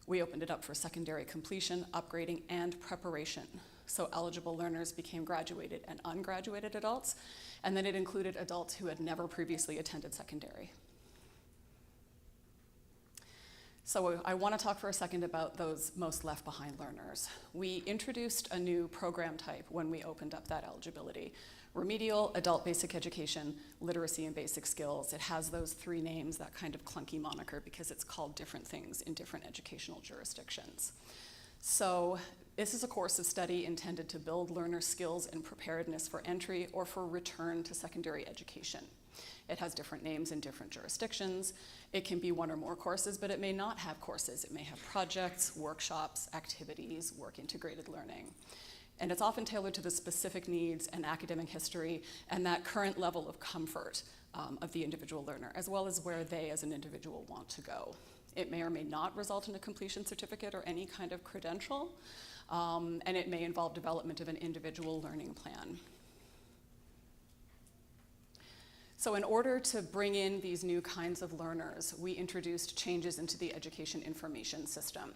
We opened it up for secondary completion, upgrading, and preparation. So eligible learners became graduated and ungraduated adults, and then it included adults who had never previously attended secondary. So I want to talk for a second about those most left behind learners. We introduced a new program type when we opened up that eligibility. Remedial, adult basic education, literacy and basic skills. It has those three names, that kind of clunky moniker, because it's called different things in different educational jurisdictions. So this is a course of study intended to build learner skills and preparedness for entry or for return to secondary education. It has different names in different jurisdictions. It can be one or more courses, but it may not have courses. It may have projects, workshops, activities, work-integrated learning. And it's often tailored to the specific needs and academic history and that current level of comfort of the individual learner, as well as where they as an individual want to go. It may or may not result in a completion certificate or any kind of credential, and it may involve development of an individual learning plan. So in order to bring in these new kinds of learners, we introduced changes into the education information system.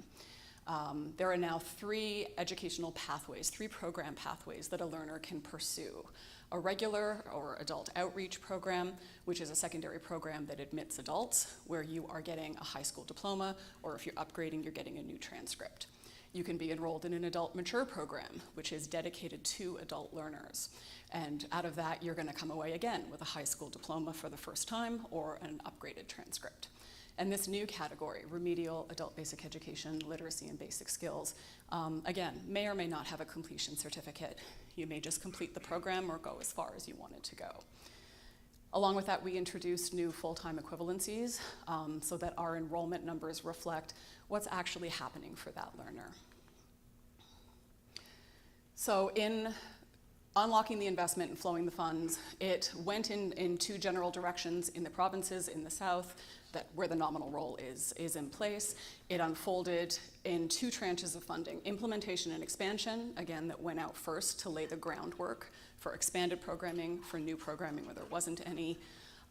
There are now three educational pathways, three program pathways that a learner can pursue. A regular or adult outreach program, which is a secondary program that admits adults, where you are getting a high school diploma, or if you're upgrading, you're getting a new transcript. You can be enrolled in an adult mature program, which is dedicated to adult learners. And out of that, you're going to come away again with a high school diploma for the first time or an upgraded transcript. And this new category, remedial, adult basic education, literacy and basic skills, again, may or may not have a completion certificate. You may just complete the program or go as far as you wanted to go. Along with that, we introduced new full-time equivalencies so that our enrollment numbers reflect what's actually happening for that learner. So in unlocking the investment and flowing the funds, it went in two general directions in the provinces in the south, where the nominal role is in place. It unfolded in two tranches of funding, implementation and expansion, again, that went out first to lay the groundwork for expanded programming, for new programming where there wasn't any,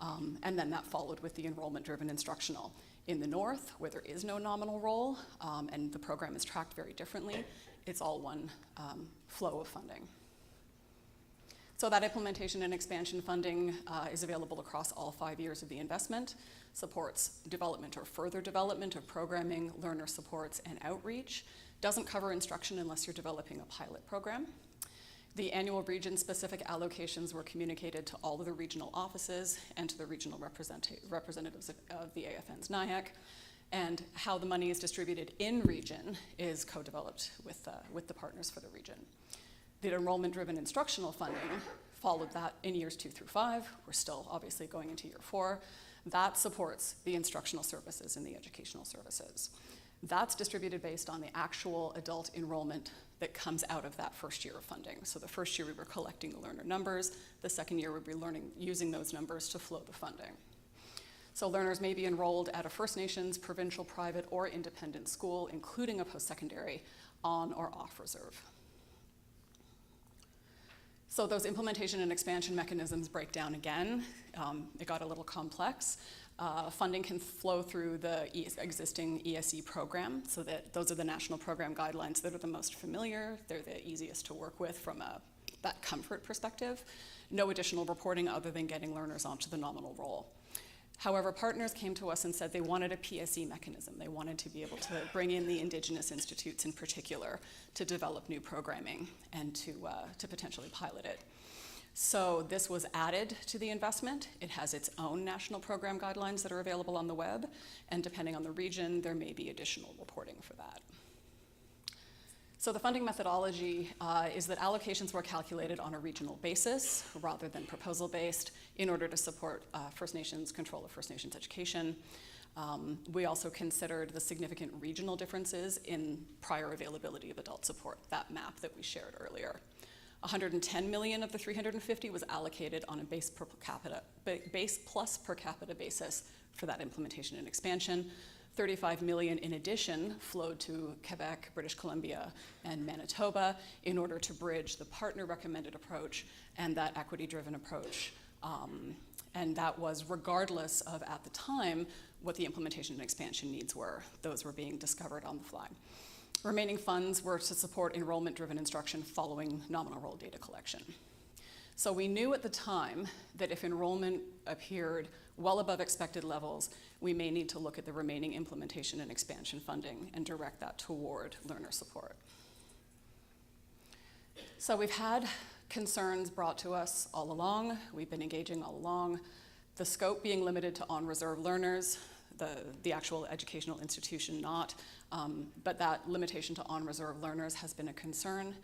and then that followed with the enrollment-driven instructional. In the north, where there is no nominal role, and the program is tracked very differently, it's all one flow of funding. So that implementation and expansion funding is available across all 5 years of the investment, supports development or further development of programming, learner supports, and outreach. Doesn't cover instruction unless you're developing a pilot program. The annual region-specific allocations were communicated to all of the regional offices and to the regional representatives of the AFN's NIAC. And how the money is distributed in region is co-developed with the partners for the region. The enrollment-driven instructional funding followed that in years 2 through 5. We're still obviously going into year 4. That supports the instructional services and the educational services. That's distributed based on the actual adult enrollment that comes out of that first year of funding. So the first year we were collecting the learner numbers. The second year we'd be using those numbers to flow the funding. So learners may be enrolled at a First Nations, provincial, private, or independent school, including a post-secondary, on or off reserve. So those implementation and expansion mechanisms break down again. It got a little complex. Funding can flow through the existing ESE program, so that those are the national program guidelines that are the most familiar. They're the easiest to work with from that comfort perspective. No additional reporting other than getting learners onto the nominal roll. However, partners came to us and said they wanted a PSE mechanism. They wanted to be able to bring in the Indigenous institutes in particular to develop new programming and to potentially pilot it. So this was added to the investment. It has its own national program guidelines that are available on the web, and depending on the region, there may be additional reporting for that. So the funding methodology is that allocations were calculated on a regional basis rather than proposal-based in order to support First Nations control of First Nations education. We also considered the significant regional differences in prior availability of adult support, that map that we shared earlier. 110 million of the 350 was allocated on a base plus per capita basis for that implementation and expansion. 35 million in addition flowed to Quebec, British Columbia, and Manitoba in order to bridge the partner recommended approach and that equity-driven approach. And that was regardless of, at the time, what the implementation and expansion needs were. Those were being discovered on the fly. Remaining funds were to support enrollment-driven instruction following nominal roll data collection. So we knew at the time that if enrollment appeared well above expected levels, we may need to look at the remaining implementation and expansion funding and direct that toward learner support. So we've had concerns brought to us all along. We've been engaging all along. The scope being limited to on-reserve learners, the actual educational institution not, but that limitation to on-reserve learners has been a concern.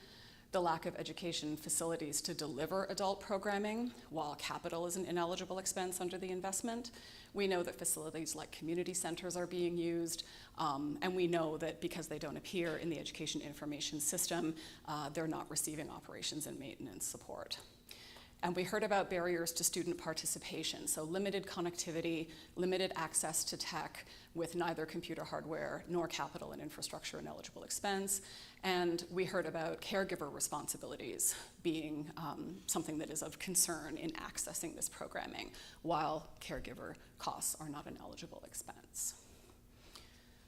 The lack of education facilities to deliver adult programming, while capital is an ineligible expense under the investment. We know that facilities like community centers are being used, and we know that because they don't appear in the education information system, they're not receiving operations and maintenance support. And we heard about barriers to student participation, so limited connectivity, limited access to tech with neither computer hardware nor capital and infrastructure and eligible expense. And we heard about caregiver responsibilities being something that is of concern in accessing this programming, while caregiver costs are not an eligible expense.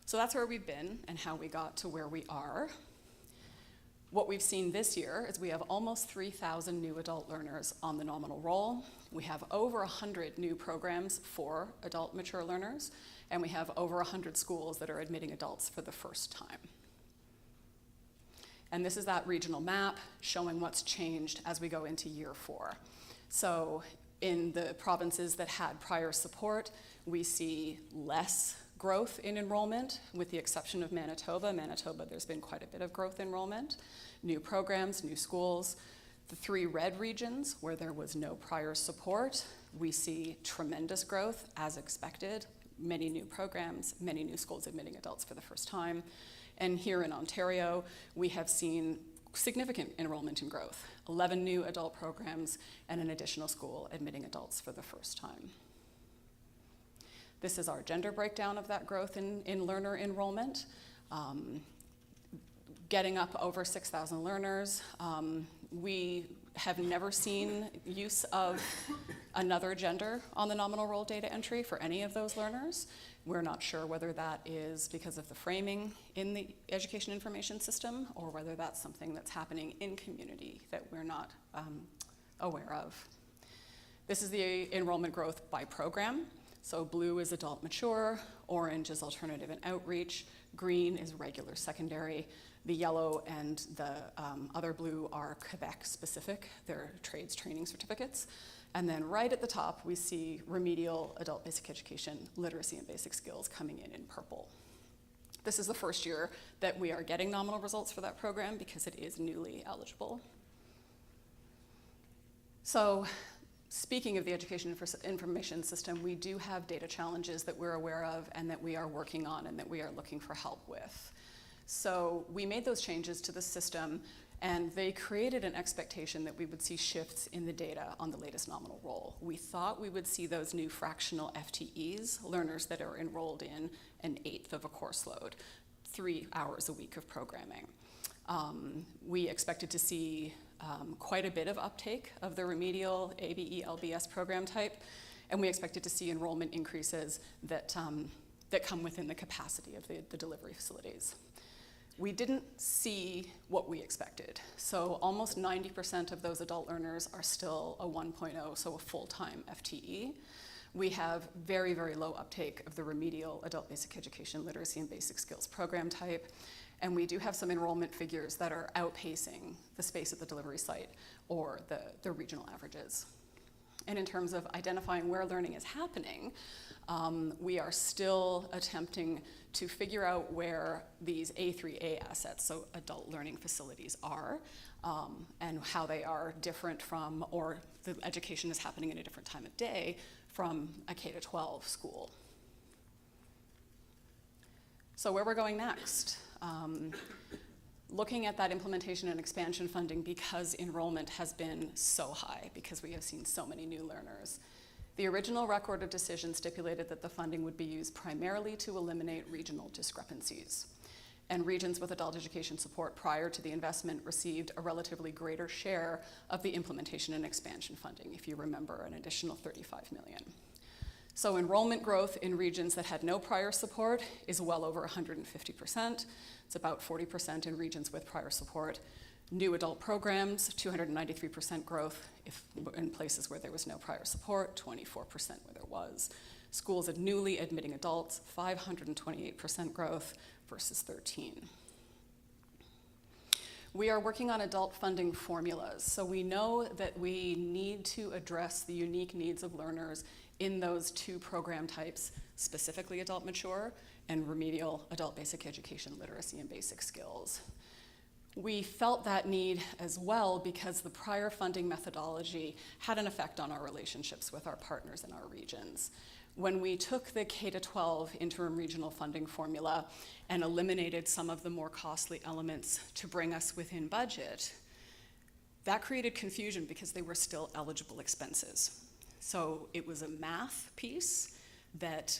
So that's where we've been and how we got to where we are. What we've seen this year is we have almost 3,000 new adult learners on the nominal roll. We have over 100 new programs for adult mature learners, and we have over 100 schools that are admitting adults for the first time. And this is that regional map showing what's changed as we go into year 4. So in the provinces that had prior support, we see less growth in enrollment, with the exception of Manitoba. Manitoba, there's been quite a bit of growth in enrollment, new programs, new schools. The 3 red regions, where there was no prior support, we see tremendous growth as expected, many new programs, many new schools admitting adults for the first time. And here in Ontario, we have seen significant enrollment and growth, 11 new adult programs and an additional school admitting adults for the first time. This is our gender breakdown of that growth in learner enrollment. Getting up over 6,000 learners. We have never seen use of another gender on the nominal roll data entry for any of those learners. We're not sure whether that is because of the framing in the education information system or whether that's something that's happening in community that we're not aware of. This is the enrollment growth by program. So blue is adult mature, orange is alternative and outreach, green is regular secondary, the yellow and the other blue are Quebec specific, they're trades training certificates. And then right at the top, we see remedial adult basic education, literacy and basic skills coming in purple. This is the first year that we are getting nominal results for that program because it is newly eligible. So, speaking of the education information system, we do have data challenges that we're aware of and that we are working on and that we are looking for help with. So we made those changes to the system, and they created an expectation that we would see shifts in the data on the latest nominal roll. We thought we would see those new fractional FTEs, learners that are enrolled in 1/8 of a course load, 3 hours a week of programming. We expected to see quite a bit of uptake of the remedial ABE LBS program type, and we expected to see enrollment increases that come within the capacity of the delivery facilities. We didn't see what we expected. So almost 90% of those adult learners are still a 1.0, so a full-time FTE. We have very, very low uptake of the remedial adult basic education, literacy and basic skills program type. And we do have some enrollment figures that are outpacing the space at the delivery site or the regional averages. And in terms of identifying where learning is happening, we are still attempting to figure out where these A3A assets, so adult learning facilities, are, and how they are different from, or the education is happening at a different time of day from a K-12 school. So where we're going next? Looking at that implementation and expansion funding because enrollment has been so high, because we have seen so many new learners. The original record of decision stipulated that the funding would be used primarily to eliminate regional discrepancies. And regions with adult education support prior to the investment received a relatively greater share of the implementation and expansion funding, if you remember, an additional $35 million. So enrollment growth in regions that had no prior support is well over 150%. It's about 40% in regions with prior support. New adult programs, 293% growth in places where there was no prior support, 24% where there was. Schools of newly admitting adults, 528% growth versus 13. We are working on adult funding formulas. So we know that we need to address the unique needs of learners in those two program types, specifically adult mature and remedial adult basic education, literacy, and basic skills. We felt that need as well because the prior funding methodology had an effect on our relationships with our partners in our regions. When we took the K-12 interim regional funding formula and eliminated some of the more costly elements to bring us within budget, that created confusion because they were still eligible expenses. So it was a math piece that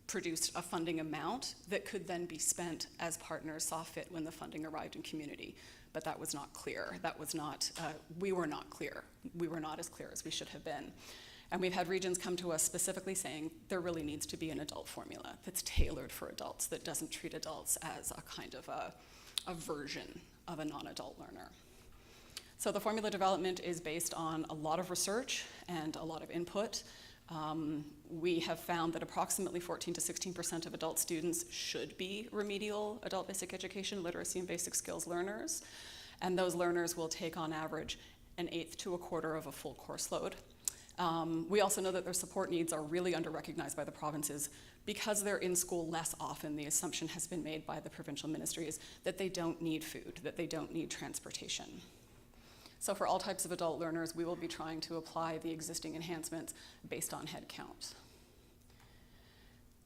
produced a funding amount that could then be spent as partners saw fit when the funding arrived in community. But that was not clear. That was not, we were not clear. We were not as clear as we should have been. And we've had regions come to us specifically saying there really needs to be an adult formula that's tailored for adults, that doesn't treat adults as a kind of a version of a non-adult learner. So the formula development is based on a lot of research and a lot of input. We have found that approximately 14 to 16% of adult students should be remedial adult basic education, literacy, and basic skills learners. And those learners will take on average an eighth to a quarter of a full course load. We also know that their support needs are really under-recognized by the provinces because they're in school less often. The assumption has been made by the provincial ministries that they don't need food, that they don't need transportation. So for all types of adult learners, we will be trying to apply the existing enhancements based on head count.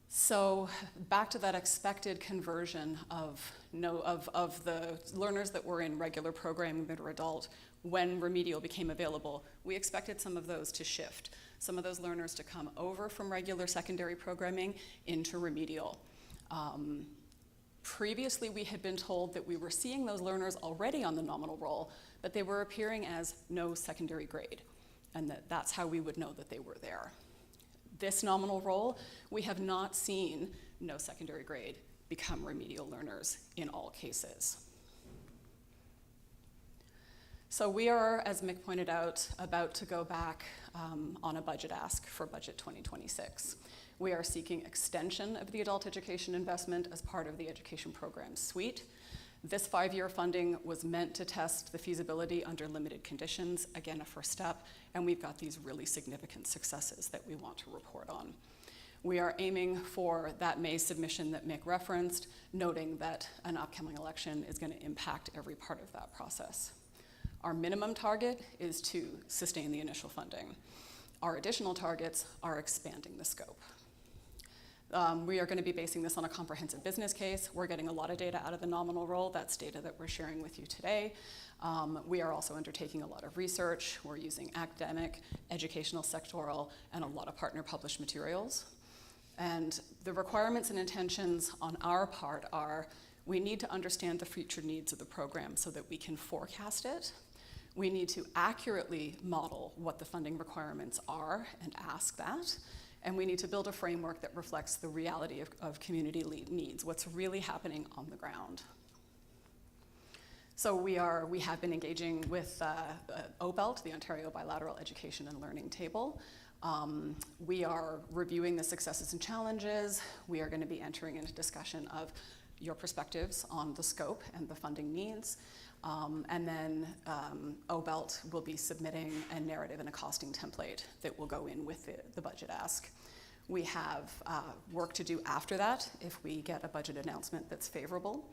So back to that expected conversion of the learners that were in regular programming that are adult when remedial became available, we expected some of those to shift, some of those learners to come over from regular secondary programming into remedial. Previously, we had been told that we were seeing those learners already on the nominal roll, but they were appearing as no secondary grade, and that's how we would know that they were there. This nominal roll, we have not seen no secondary grade become remedial learners in all cases. So we are, as Mick pointed out, about to go back on a budget ask for budget 2026. We are seeking extension of the adult education investment as part of the education program suite. This 5-year funding was meant to test the feasibility under limited conditions, again, a first step, and we've got these really significant successes that we want to report on. We are aiming for that May submission that Mick referenced, noting that an upcoming election is going to impact every part of that process. Our minimum target is to sustain the initial funding. Our additional targets are expanding the scope. We are going to be basing this on a comprehensive business case. We're getting a lot of data out of the nominal roll. That's data that we're sharing with you today. We are also undertaking a lot of research. We're using academic, educational, sectoral, and a lot of partner published materials. And the requirements and intentions on our part are we need to understand the future needs of the program so that we can forecast it. We need to accurately model what the funding requirements are and ask that. And we need to build a framework that reflects the reality of community needs, what's really happening on the ground. So we have been engaging with OBELT, the Ontario Bilateral Education and Learning Table. We are reviewing the successes and challenges. We are going to be entering into discussion of your perspectives on the scope and the funding needs. And then OBELT will be submitting a narrative and a costing template that will go in with the budget ask. We have work to do after that if we get a budget announcement that's favorable.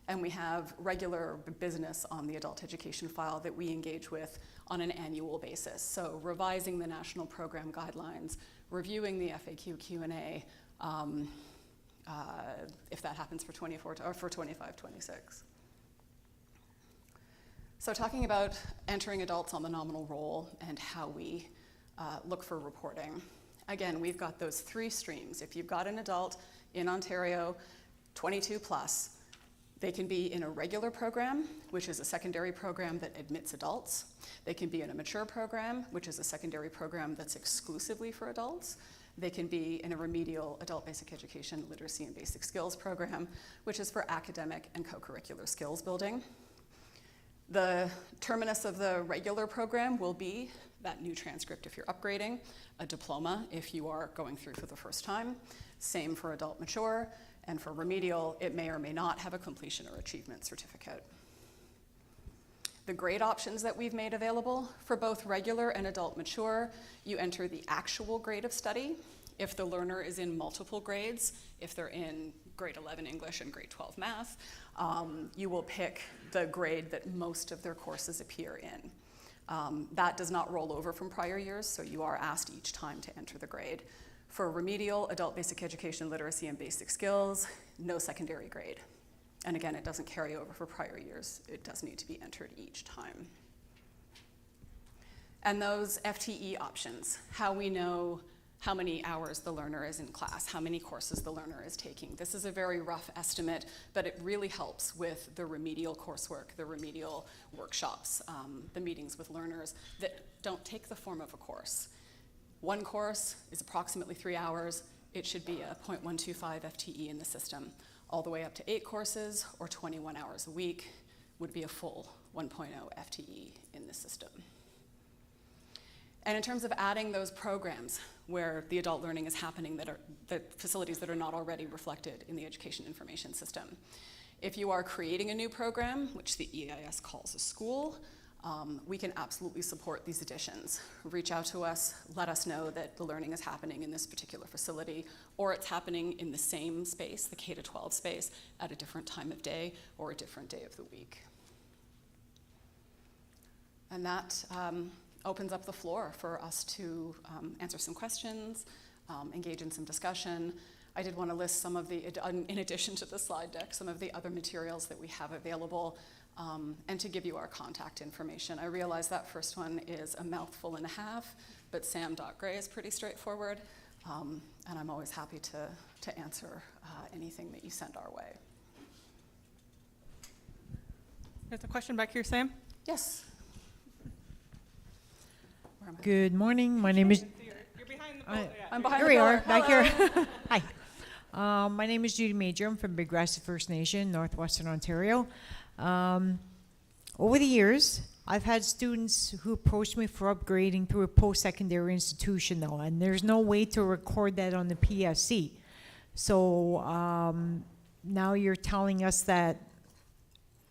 And we have regular business on the adult education file that we engage with on an annual basis. So revising the national program guidelines, reviewing the FAQ Q&A, if that happens for 25-26. So talking about entering adults on the nominal roll and how we look for reporting. Again, we've got those 3 streams. If you've got an adult in Ontario, 22 plus, they can be in a regular program, which is a secondary program that admits adults. They can be in a mature program, which is a secondary program that's exclusively for adults. They can be in a remedial adult basic education, literacy, and basic skills program, which is for academic and co-curricular skills building. The terminus of the regular program will be that new transcript if you're upgrading, a diploma if you are going through for the first time. Same for adult mature, and for remedial, it may or may not have a completion or achievement certificate. The grade options that we've made available for both regular and adult mature, you enter the actual grade of study. If the learner is in multiple grades, if they're in grade 11 English and grade 12 math, you will pick the grade that most of their courses appear in. That does not roll over from prior years, so you are asked each time to enter the grade. For remedial, adult basic education, literacy, and basic skills, no secondary grade. And again, it doesn't carry over for prior years. It does need to be entered each time. And those FTE options, how we know how many hours the learner is in class, how many courses the learner is taking. This is a very rough estimate, but it really helps with the remedial coursework, the remedial workshops, the meetings with learners that don't take the form of a course. One course is approximately 3 hours. It should be a 0.125 FTE in the system. All the way up to 8 courses or 21 hours a week would be a full 1.0 FTE in the system. And in terms of adding those programs where the adult learning is happening, that are the facilities that are not already reflected in the education information system. If you are creating a new program, which the EIS calls a school, we can absolutely support these additions. Reach out to us, let us know that the learning is happening in this particular facility, or it's happening in the same space, the K-12 space, at a different time of day or a different day of the week. And that opens up the floor for us to answer some questions, engage in some discussion. I did want to list some of the, in addition to the slide deck, some of the other materials that we have available, and to give you our contact information. I realize that first one is a mouthful and a half, but sam.gray is pretty straightforward, and I'm always happy to answer anything that you send our way. There's a question back here, Sam. Yes. Good morning. My name is. You're behind the pole. I'm behind Here the we are, pillar. back here. Hi. My name is Judy Major. I'm from Big Grassy First Nation, Northwestern Ontario. Over the years, I've had students who approached me for upgrading through a post-secondary institution, though, and there's no way to record that on the PSE. So now you're telling us that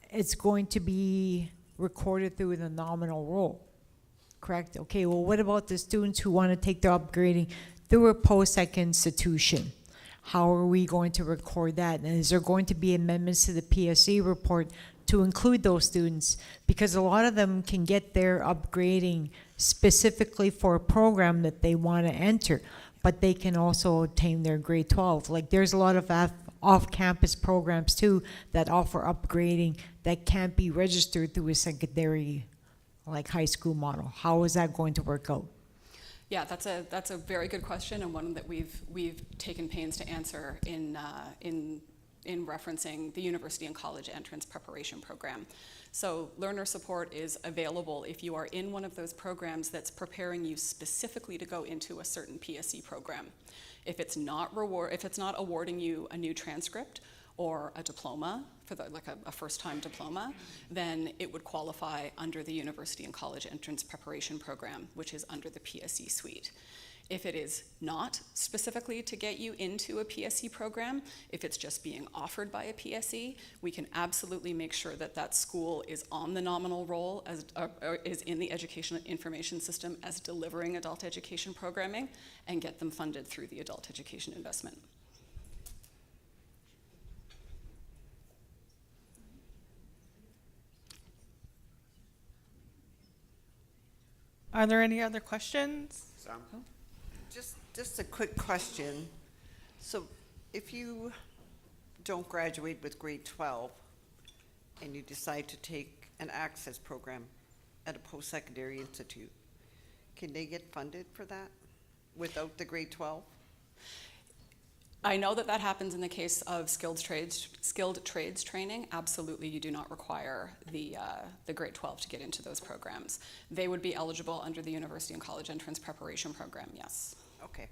it's going to be recorded through the nominal roll. Correct? Okay, well, what about the students who want to take their upgrading through a post-sec institution? How are we going to record that? And is there going to be amendments to the PSE report to include those students? Because a lot of them can get their upgrading specifically for a program that they want to enter, but they can also obtain their grade 12. Like there's a lot of off-campus programs too that offer upgrading that can't be registered through a secondary like high school model. How is that going to work out? Yeah, that's a very good question, and one that we've taken pains to answer in referencing the university and college entrance preparation program. So learner support is available if you are in one of those programs that's preparing you specifically to go into a certain PSE program. If it's not awarding you a new transcript or a diploma, for a first-time diploma, then it would qualify under the University and College Entrance Preparation Program, which is under the PSE suite. If it is not specifically to get you into a PSE program, if it's just being offered by a PSE, we can absolutely make sure that that school is on the nominal roll, or is in the education information system as delivering adult education programming, and get them funded through the adult education investment. Are there any other questions? Sam? Just a quick question. So if you don't graduate with grade 12 and you decide to take an access program at a post-secondary institute, can they get funded for that without the grade 12? I know that happens in the case of skilled trades training. Absolutely, you do not require the grade 12 to get into those programs. They would be eligible under the University and College Entrance Preparation Program, yes. Okay.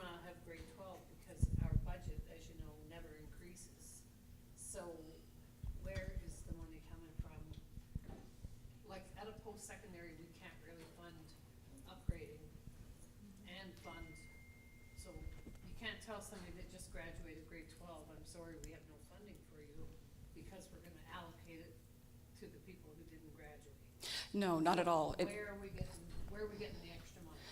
not have grade 12 because our budget, as you know, never increases. So where is the money coming from? Like at a post-secondary, we can't really fund upgrading and fund, so you can't tell somebody that just graduated grade 12, I'm sorry, we have no funding for you, because we're gonna allocate it to the people who didn't graduate. No, not at all. Where are we getting the extra money?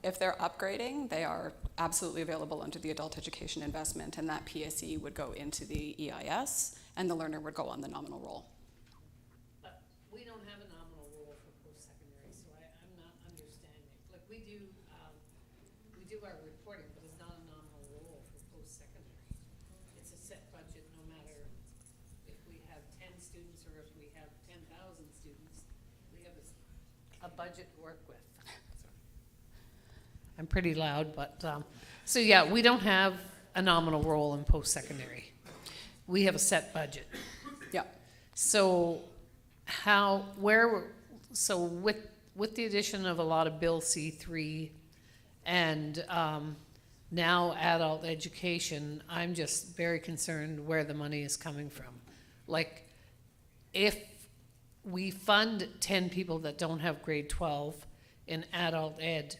If they're upgrading, they are absolutely available under the adult education investment, and that PSE would go into the EIS, and the learner would go on the nominal roll. But we don't have a nominal role for post-secondary, so I'm not understanding. Like, we do our reporting, but it's not a nominal role for post-secondary. It's a set budget, no matter if we have 10 students or if we have 10,000 students. We have a budget to work with. I'm pretty loud, but, so yeah, we don't have a nominal role in post-secondary. We have a set budget. Yeah. So with the addition of a lot of Bill C3 and now adult education, I'm just very concerned where the money is coming from. Like, if we fund 10 people that don't have grade 12 in adult ed,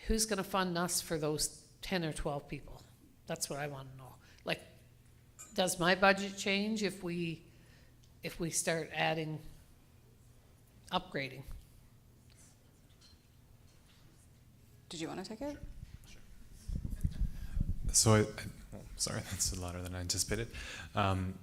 who's gonna fund us for those 10 or 12 people? That's what I wanna know. Like, does my budget change if we start adding upgrading? Did you want to take it? So sorry, that's louder than I anticipated.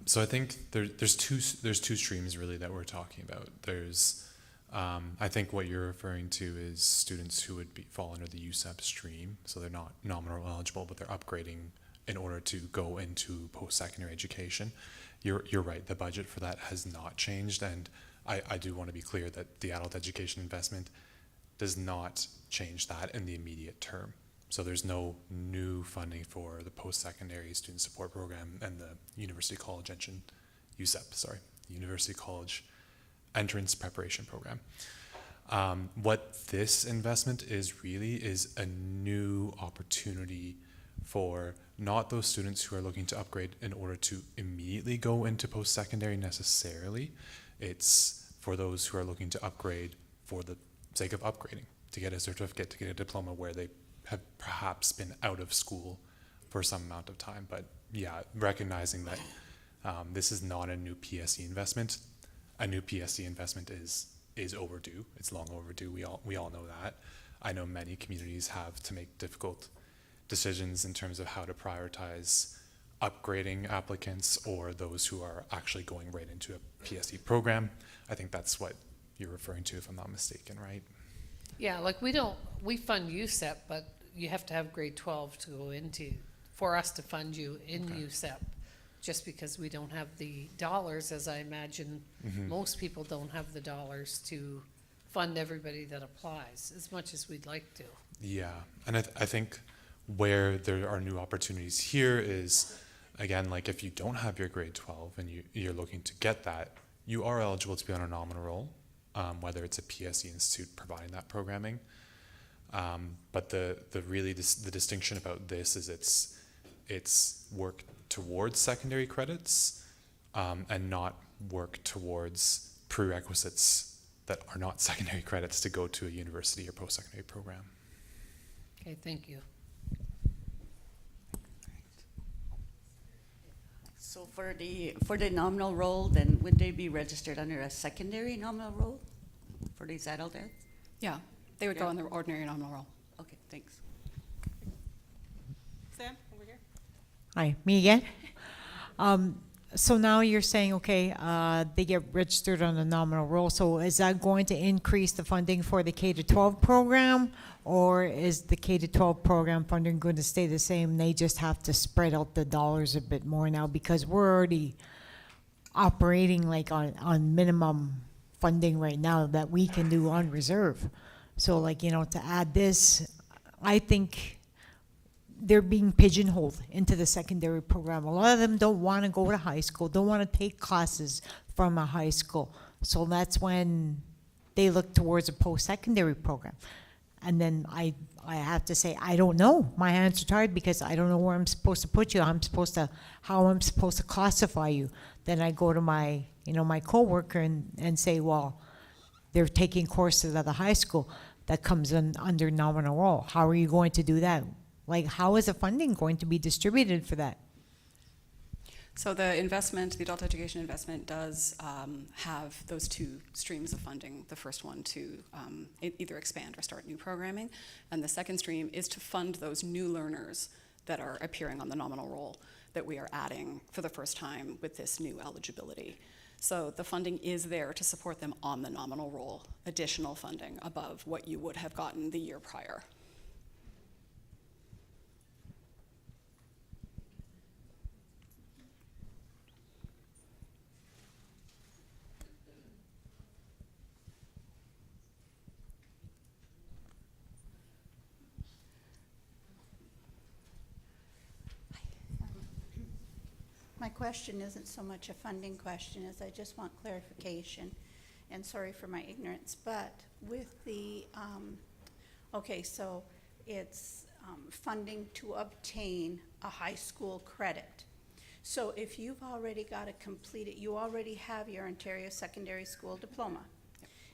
So I think there's two streams really that we're talking about. There's I think what you're referring to is students who would fall under the USEP stream, so they're not nominal eligible, but they're upgrading in order to go into post-secondary education. You're right, the budget for that has not changed, and I do want to be clear that the adult education investment does not change that in the immediate term. So there's no new funding for the post-secondary student support program and the University College University College Entrance Preparation Program. What this investment is really is a new opportunity for not those students who are looking to upgrade in order to immediately go into post-secondary necessarily. It's for those who are looking to upgrade for the sake of upgrading, to get a certificate, to get a diploma where they have perhaps been out of school for some amount of time. But yeah, recognizing that this is not a new PSE investment. A new PSE investment is overdue. It's long overdue. We all know that. I know many communities have to make difficult decisions in terms of how to prioritize upgrading applicants or those who are actually going right into a PSE program. I think that's what you're referring to, if I'm not mistaken, right? Yeah, like we fund USEP, but you have to have grade 12 to go into, for us to fund you in USEP, just because we don't have the dollars, as I imagine most people don't have the dollars to fund everybody that applies, as much as we'd like to. Yeah, and I think where there are new opportunities here is, again, like if you don't have your grade 12 and you're looking to get that, you are eligible to be on a nominal roll, whether it's a PSE institute providing that programming. But the distinction about this is it's work towards secondary credits and not work towards prerequisites that are not secondary credits to go to a university or post-secondary program. Okay, thank you. So for the nominal role, then would they be registered under a secondary nominal role for these adult ed? Yeah, they would go Yeah. on the ordinary nominal roll. Okay, thanks. Sam, over here. Hi, me again. So now you're saying, okay, they get registered on the nominal roll. So is that going to increase the funding for the K-12 program? Or is the K-12 program funding going to stay the same? They just have to spread out the dollars a bit more now because we're already operating like on minimum funding right now that we can do on reserve. So like, to add this, I think they're being pigeonholed into the secondary program. A lot of them don't want to go to high school, don't want to take classes from a high school. So that's when they look towards a post-secondary program. And then I have to say, I don't know. My hands are tied because I don't know where I'm supposed to put you. How I'm supposed to classify you. Then I go to my, my coworker and say, well, they're taking courses at the high school that comes in under nominal role. How are you going to do that? Like, how is the funding going to be distributed for that? So the investment, the adult education investment does have those two streams of funding. The first one to either expand or start new programming, and the second stream is to fund those new learners that are appearing on the nominal roll that we are adding for the first time with this new eligibility. So the funding is there to support them on the nominal roll, additional funding above what you would have gotten the year prior. My question isn't so much a funding question as I just want clarification, and sorry for my ignorance, but with the, okay, so it's funding to obtain a high school credit. So if you've already got it completed, you already have your Ontario Secondary School Diploma,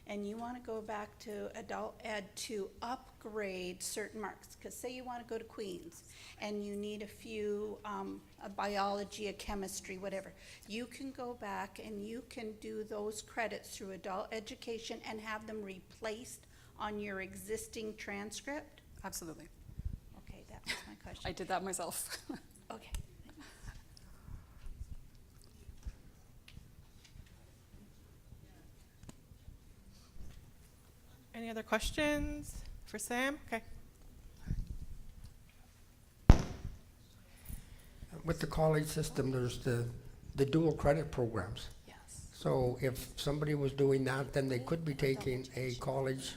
and you want to go back to adult ed to upgrade certain marks, because say you want to go to Queens and you need a few, a biology, a chemistry, whatever, you can go back and you can do those credits through adult education and have them replaced on your existing transcript? Absolutely. Okay, that was my question. I did that myself. Okay. Any other questions for Sam? Okay. With the college system, there's the dual credit programs. Yes. So if somebody was doing that, then they could be taking a college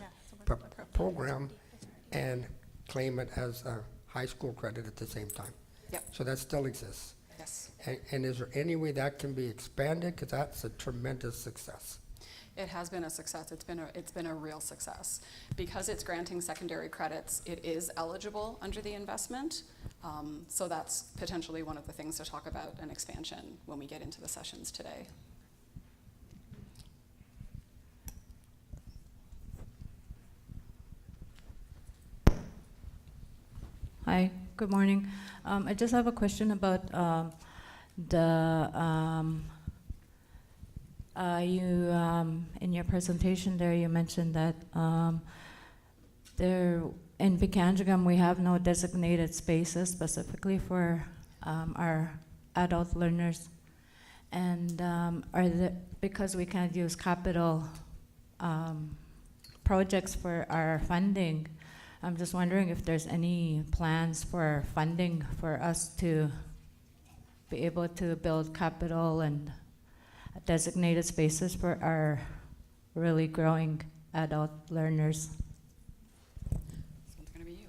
program and claim it as a high school credit at the same time. Yep. So that still exists. Yes. And is there any way that can be expanded? Because that's a tremendous success. It has been a success. It's been a real success. Because it's granting secondary credits, it is eligible under the investment. So that's potentially one of the things to talk about an expansion when we get into the sessions today. Hi, good morning. I just have a question about in your presentation there, you mentioned that there in Pekanjagam we have no designated spaces specifically for our adult learners, and because we can't use capital projects for our funding. I'm just wondering if there's any plans for funding for us to be able to build capital and designated spaces for our really growing adult learners. This one's going to be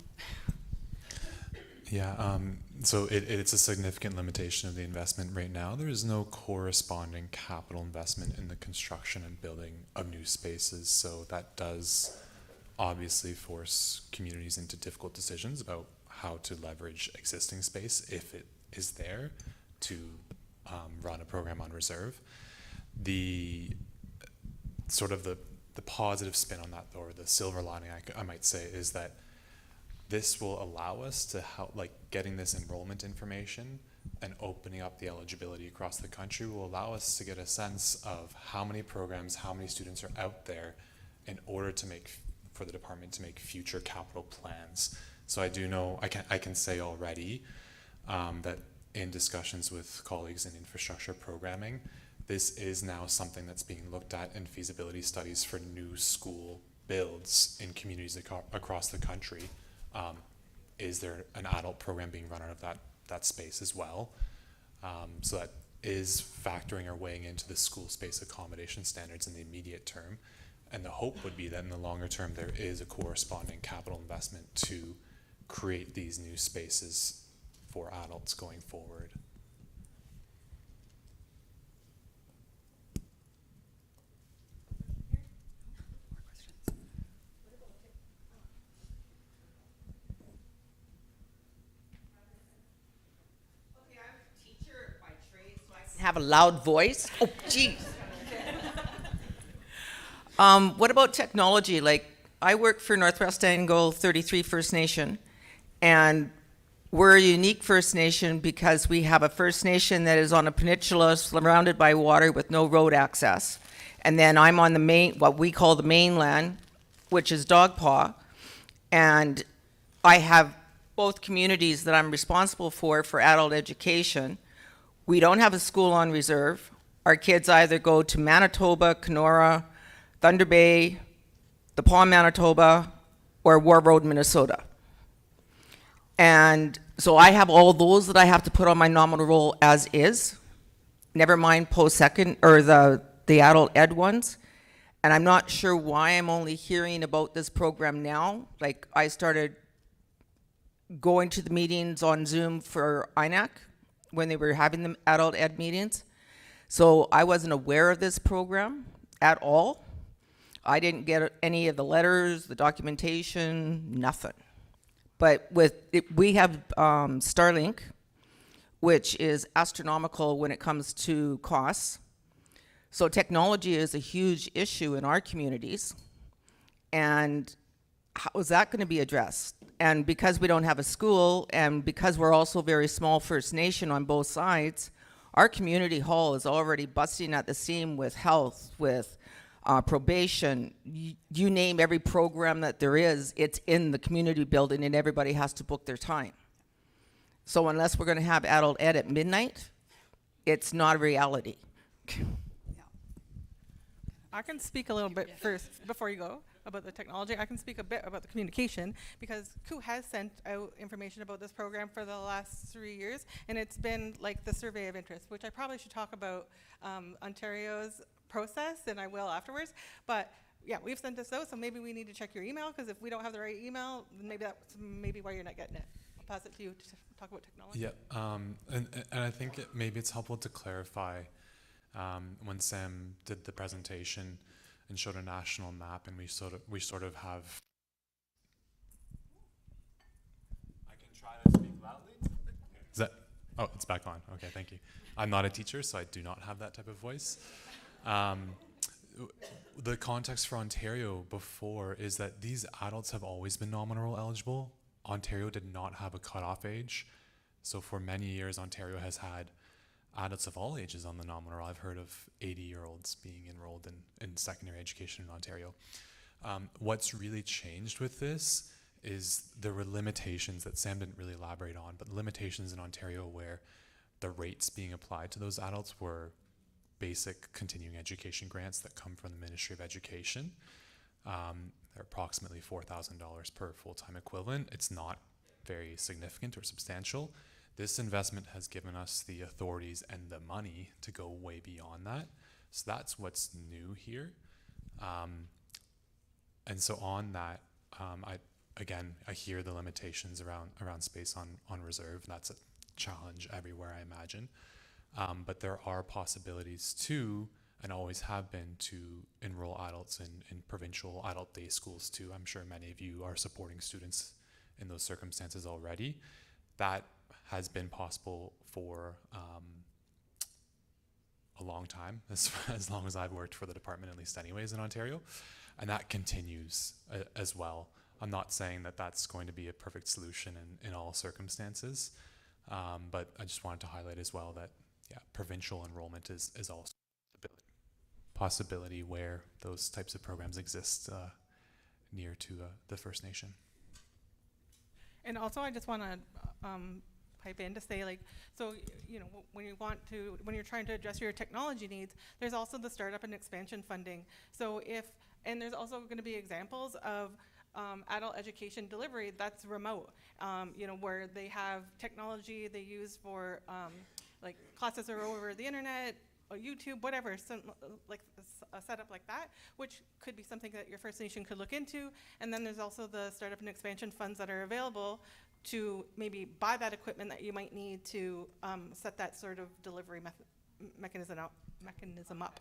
you. Yeah, so it's a significant limitation of the investment right now. There is no corresponding capital investment in the construction and building of new spaces, so that does obviously force communities into difficult decisions about how to leverage existing space if it is there to run a program on reserve. The sort of the positive spin on that, or the silver lining I might say, is that this will allow us to help, like getting this enrollment information and opening up the eligibility across the country will allow us to get a sense of how many programs, how many students are out there in order to for the department to make future capital plans. So I do know, I can say already that in discussions with colleagues in infrastructure programming, this is now something that's being looked at in feasibility studies for new school builds in communities across the country. Is there an adult program being run out of that space as well? So that is factoring or weighing into the school space accommodation standards in the immediate term. And the hope would be that in the longer term, there is a corresponding capital investment to create these new spaces for adults going forward. have a loud voice. Oh, geez. What about technology? Like, I work for Northwest Angle 33 First Nation, and we're a unique First Nation because we have a First Nation that is on a peninsula surrounded by water with no road access. And then I'm on the main, what we call the mainland, which is Dogpaw. And I have both communities that I'm responsible for adult education. We don't have a school on reserve. Our kids either go to Manitoba, Kenora, Thunder Bay, the Paw, Manitoba, or War Road, Minnesota. And so I have all those that I have to put on my nominal roll as is, never mind post-second or the adult ed ones. And I'm not sure why I'm only hearing about this program now. Like, I started going to the meetings on Zoom for INAC when they were having the adult ed meetings. So I wasn't aware of this program at all. I didn't get any of the letters, the documentation, nothing. But we have Starlink, which is astronomical when it comes to costs. So technology is a huge issue in our communities. And how is that going to be addressed? And because we don't have a school, and because we're also very small First Nation on both sides, our community hall is already busting at the seam with health, with probation. You name every program that there is, it's in the community building, and everybody has to book their time. So unless we're going to have adult ed at midnight, it's not a reality. I can speak a little bit first before you go about the technology. I can speak a bit about the communication because KU has sent out information about this program for the last 3 years, and it's been like the survey of interest, which I probably should talk about Ontario's process, and I will afterwards. But yeah, we've sent this out, so maybe we need to check your email, because if we don't have the right email, then maybe that's why you're not getting it. I'll pass it to you to talk about technology. Yeah, and I think maybe it's helpful to clarify. When Sam did the presentation and showed a national map, and we sort of have. I can try to speak loudly. Is that? Oh, it's back on. Okay, thank you. I'm not a teacher, so I do not have that type of voice. The context for Ontario before is that these adults have always been nominal eligible. Ontario did not have a cutoff age, so for many years Ontario has had adults of all ages on the nominal roll. I've heard of 80-year-olds being enrolled in secondary education in Ontario. What's really changed with this is there were limitations that Sam didn't really elaborate on, but limitations in Ontario where the rates being applied to those adults were basic continuing education grants that come from the Ministry of Education. They're approximately $4,000 per full-time equivalent. It's not very significant or substantial. This investment has given us the authorities and the money to go way beyond that. So that's what's new here. And so on that, I hear the limitations around space on reserve. That's a challenge everywhere, I imagine. But there are possibilities too, and always have been, to enroll adults in provincial adult day schools too. I'm sure many of you are supporting students in those circumstances already. That has been possible for a long time, as long as I've worked for the department, at least anyways, in Ontario, and that continues as well. I'm not saying that that's going to be a perfect solution in all circumstances, but I just wanted to highlight as well that provincial enrollment is also a possibility where those types of programs exist near to the First Nation. And also, I just want to pipe in to say, like, so, when you're trying to address your technology needs, there's also the startup and expansion funding. So and there's also going to be examples of adult education delivery that's remote, where they have technology they use for, like, classes are over the internet, or YouTube, whatever, like a setup like that, which could be something that your First Nation could look into. And then there's also the startup and expansion funds that are available to maybe buy that equipment that you might need to set that sort of delivery mechanism up.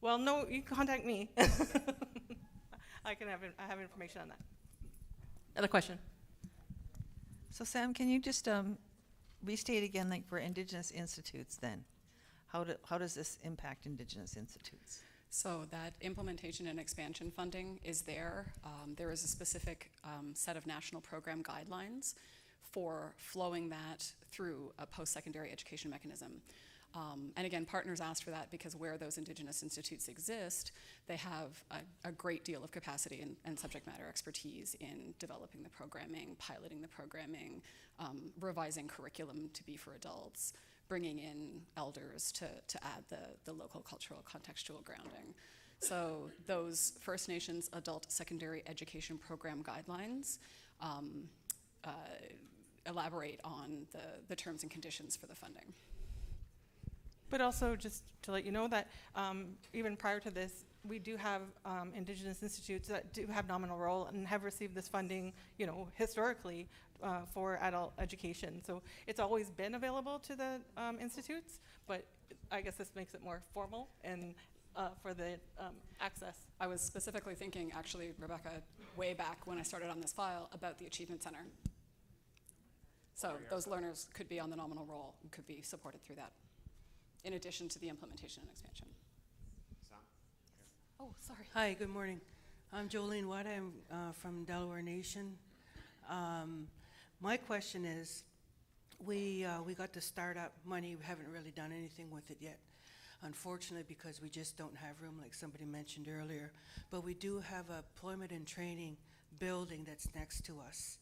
Well, no, you can contact me. I have information on that. Other question? So Sam, can you just restate again, like, for Indigenous institutes then? How does this impact Indigenous institutes? So that implementation and expansion funding is there. There is a specific set of national program guidelines for flowing that through a post-secondary education mechanism. And again, partners asked for that because where those Indigenous institutes exist, they have a great deal of capacity and subject matter expertise in developing the programming, piloting the programming, revising curriculum to be for adults, bringing in elders to add the local cultural contextual grounding. So those First Nations adult secondary education program guidelines elaborate on the terms and conditions for the funding. But also, just to let you know that even prior to this, we do have Indigenous institutes that do have nominal role and have received this funding, historically for adult education. So it's always been available to the institutes, but I guess this makes it more formal and for the access. I was specifically thinking, actually, Rebecca, way back when I started on this file, about the Achievement Center. So those learners could be on the nominal roll and could be supported through that, in addition to the implementation and expansion. Oh, sorry. Hi, good morning. I'm Jolene Watt. I'm from Delaware Nation. My question is, we got the startup money. We haven't really done anything with it yet, unfortunately, because we just don't have room, like somebody mentioned earlier. But we do have a employment and training building that's next to us.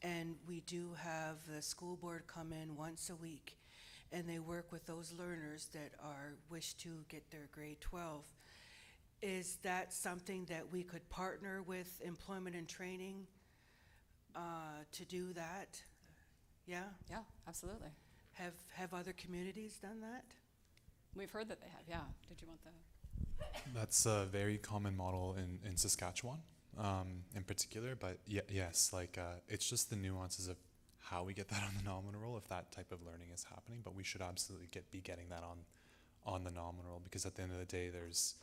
And we do have the school board come in once a week, and they work with those learners that wish to get their grade 12. Is that something that we could partner with employment and training to do that? Yeah? Yeah, absolutely. Have other communities done that? We've heard that they have, yeah. Did you want the? That's a very common model in Saskatchewan, in particular. But yes, it's just the nuances of how we get that on the nominal roll if that type of learning is happening. But we should absolutely be getting that on the nominal roll, because at the end of the day, there's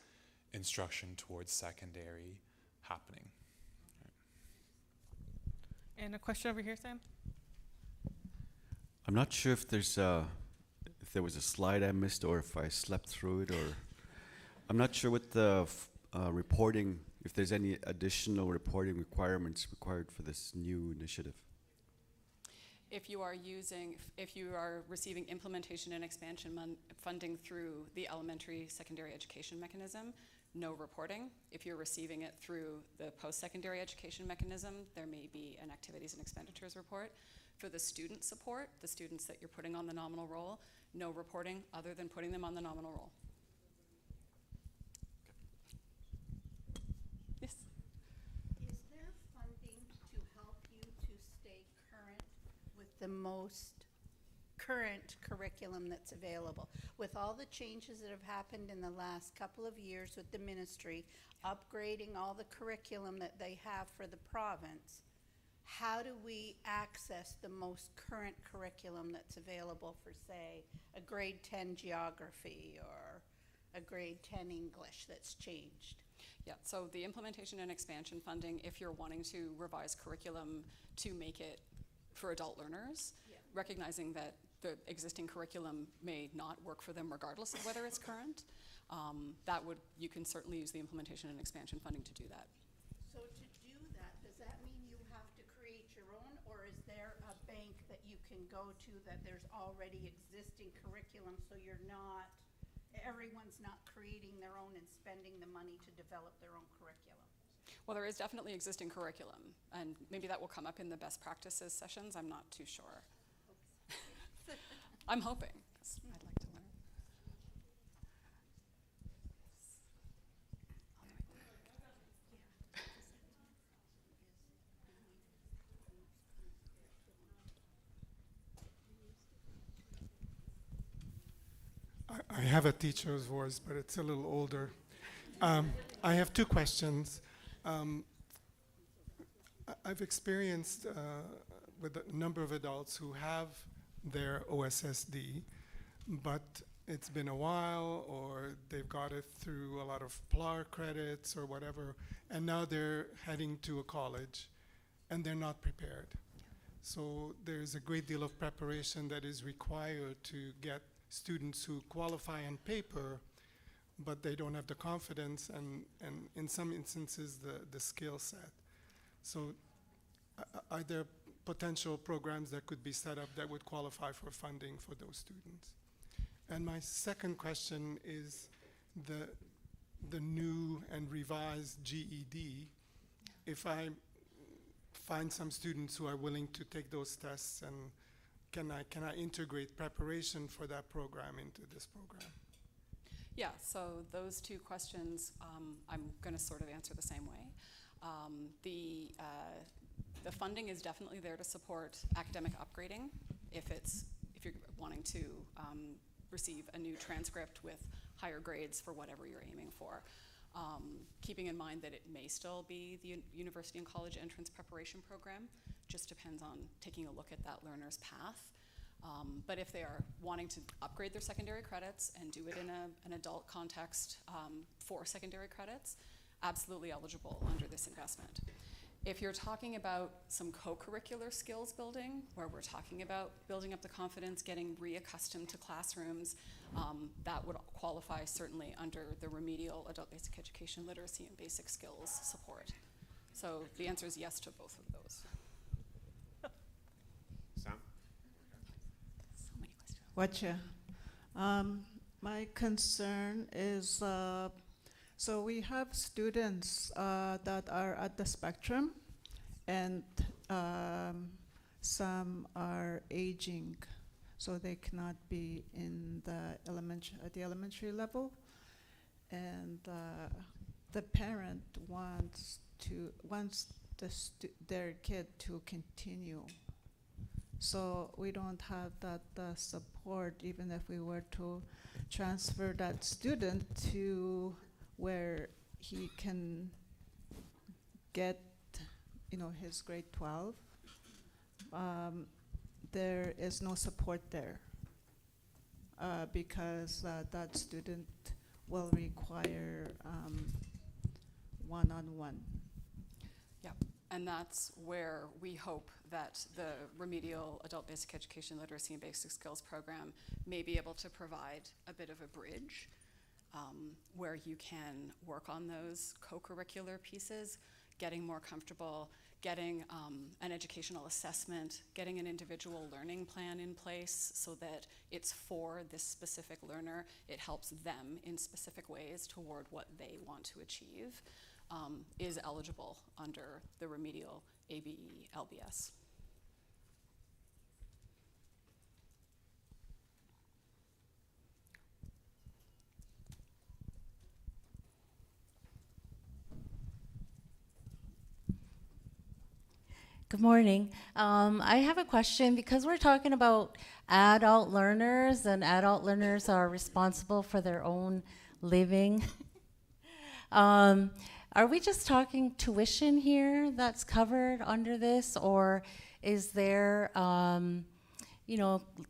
instruction towards secondary happening. Right. And a question over here, Sam? I'm not sure if there was a slide I missed or if I slept through it, or I'm not sure what the reporting, if there's any additional reporting requirements required for this new initiative. If you are receiving implementation and expansion funding through the elementary secondary education mechanism, no reporting. If you're receiving it through the post-secondary education mechanism, there may be an activities and expenditures report. For the student support, the students that you're putting on the nominal roll, no reporting other than putting them on the nominal roll. Yes? Is there funding to help you to stay current with the most current curriculum that's available? With all the changes that have happened in the last couple of years with the ministry, upgrading all the curriculum that they have for the province, how do we access the most current curriculum that's available for, say, a grade 10 geography or a grade 10 English that's changed? Yeah, so the implementation and expansion funding, if you're wanting to revise curriculum to make it for adult learners, recognizing that the existing curriculum may not work for them regardless of whether it's current, you can certainly use the implementation and expansion funding to do that. So to do that, does that mean you have to create your own, or is there a bank that you can go to that there's already existing curriculum, so everyone's not creating their own and spending the money to develop their own curriculum? Well, there is definitely existing curriculum, and maybe that will come up in the best practices sessions. I'm not too sure. I'm hoping, 'cause I'd like to learn. I have a teacher's voice, but it's a little older. I have two questions. I've experienced with a number of adults who have their OSSD, but it's been a while, or they've got it through a lot of PLAR credits or whatever, and now they're heading to a college, and they're not prepared. So there's a great deal of preparation that is required to get students who qualify on paper, but they don't have the confidence and in some instances the skill set. So are there potential programs that could be set up that would qualify for funding for those students? And my second question is the new and revised GED. If I find some students who are willing to take those tests, and can I integrate preparation for that program into this program? Yeah, so those two questions, I'm going to sort of answer the same way. The funding is definitely there to support academic upgrading if you're wanting to receive a new transcript with higher grades for whatever you're aiming for. Keeping in mind that it may still be the university and college entrance preparation program, just depends on taking a look at that learner's path. But if they are wanting to upgrade their secondary credits and do it in an adult context for secondary credits, absolutely eligible under this investment. If you're talking about some co-curricular skills building, where we're talking about building up the confidence, getting reaccustomed to classrooms, that would qualify certainly under the remedial adult basic education literacy and basic skills support. So the answer is yes to both of those. Sam? So many questions. Watcha. My concern is, so we have students that are at the spectrum, and some are aging, so they cannot be in the at the elementary level, and the parent wants their kid to continue. So we don't have that support, even if we were to transfer that student to where he can get, his grade 12. There is no support there because that student will require one-on-one. Yep, and that's where we hope that the remedial adult basic education literacy and basic skills program may be able to provide a bit of a bridge where you can work on those co-curricular pieces, getting more comfortable, getting an educational assessment, getting an individual learning plan in place so that it's for this specific learner. It helps them in specific ways toward what they want to achieve, is eligible under the remedial ABE LBS. Good morning. I have a question because we're talking about adult learners, and adult learners are responsible for their own living. Are we just talking tuition here that's covered under this, or is there,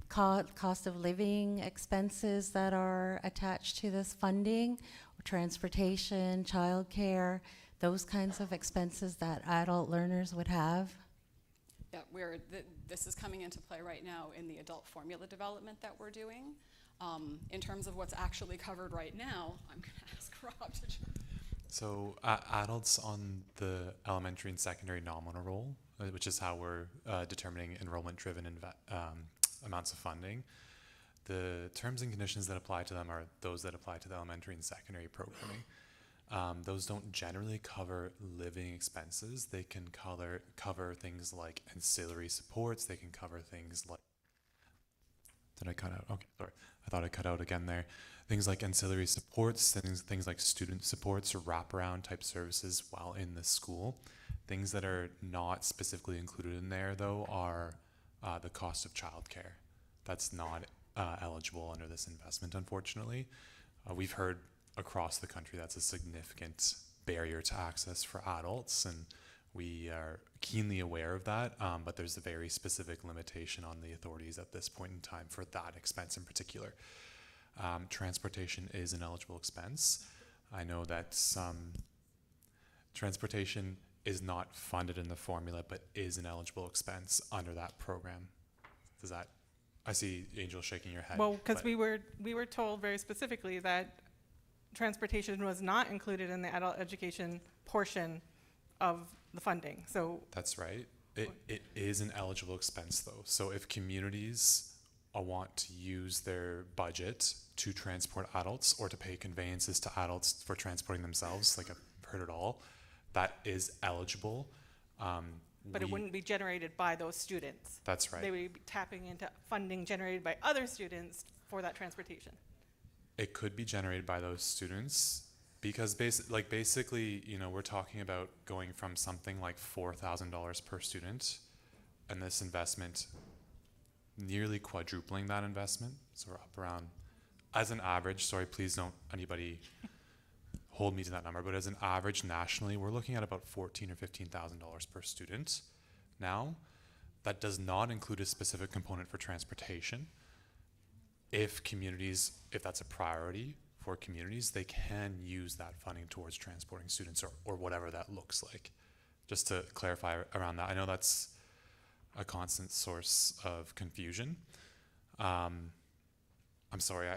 cost of living expenses that are attached to this funding, or transportation, childcare, those kinds of expenses that adult learners would have? Yeah, this is coming into play right now in the adult formula development that we're doing. In terms of what's actually covered right now, I'm going to ask Rob to. So adults on the elementary and secondary nominal roll, which is how we're determining enrollment-driven amounts of funding. The terms and conditions that apply to them are those that apply to the elementary and secondary programming. Those don't generally cover living expenses. They can cover things like ancillary supports. They can cover things like, did I cut out? Okay, sorry. I thought I cut out again there. Things like ancillary supports, things like student supports or wraparound type services while in the school. Things that are not specifically included in there, though, are the cost of childcare. That's not eligible under this investment, unfortunately. We've heard across the country that's a significant barrier to access for adults, and we are keenly aware of that, but there's a very specific limitation on the authorities at this point in time for that expense in particular. Transportation is an eligible expense. I know that transportation is not funded in the formula, but is an eligible expense under that program. Does that I see Angel shaking your head. Well, because but- we were told very specifically that transportation was not included in the adult education portion of the funding. So That's right. It is an eligible expense though. So if communities want to use their budget to transport adults or to pay conveyances to adults for transporting themselves, like I've heard it all, that is eligible. but it wouldn't be generated by those students. That's right. They would be tapping into funding generated by other students for that transportation. It could be generated by those students because basically, you know, we're talking about going from something like $4,000 per student and this investment nearly quadrupling that investment. So we're up around, as an average, sorry, please don't anybody hold me to that number, but as an average nationally, we're looking at about $14,000 or $15,000 per student. Now, that does not include a specific component for transportation. If that's a priority for communities, they can use that funding towards transporting students or whatever that looks like. Just to clarify around that, I know that's a constant source of confusion. I'm sorry,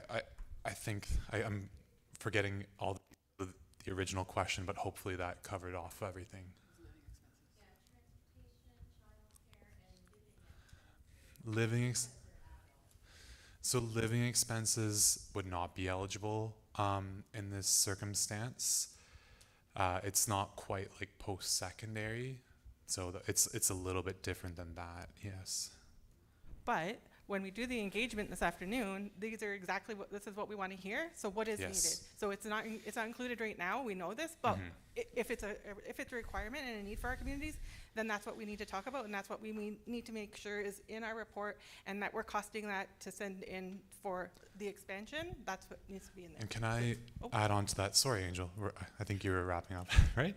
I think I'm forgetting all the original question, but hopefully that covered off everything. So living expenses would not be eligible in this circumstance. It's not quite like post-secondary, so it's a little bit different than that, yes. But when we do the engagement this afternoon, this is what we want to hear. So what is Yes. needed? So it's not included right now. We know this, but if it's a requirement and a need for our communities, then that's what we need to talk about, and that's what we need to make sure is in our report, and that we're costing that to send in for the expansion. That's what needs to be in there. And can I add on to that? Sorry, Angel. I think you were wrapping up, right?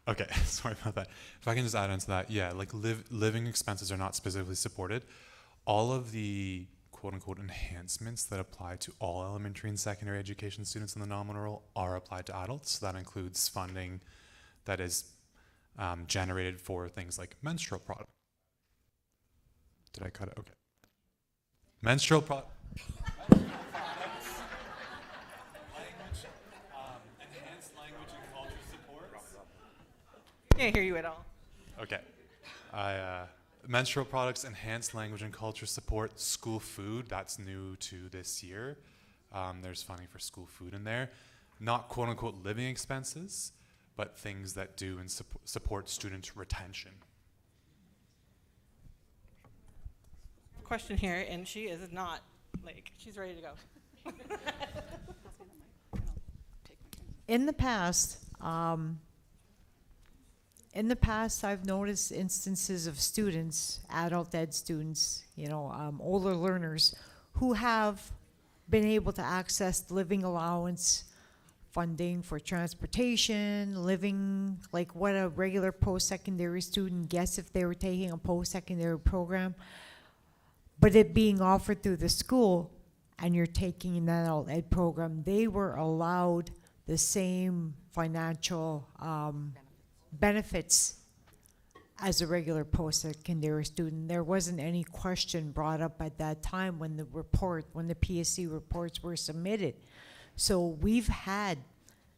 Okay, sorry about that. If I can just add on to that, yeah, like living expenses are not specifically supported. All of the quote-unquote enhancements that apply to all elementary and secondary education students in the nominal role are applied to adults. So that includes funding that is generated for things like menstrual products. Did I cut it? Okay. Menstrual products. Enhanced language and culture supports. Can't hear you at all. Okay. Menstrual products, enhanced language and culture support, school food, that's new to this year. There's funding for school food in there. Not quote unquote living expenses, but things that do and support student retention. Question here, and she is not, she's ready to go. In the past, I've noticed instances of students, adult ed students, older learners, who have been able to access living allowance funding for transportation, living like what a regular post-secondary student gets if they were taking a post-secondary program, but it being offered through the school and you're taking an adult ed program, they were allowed the same financial benefits as a regular post-secondary student. There wasn't any question brought up at that time when the PSE reports were submitted. So we've had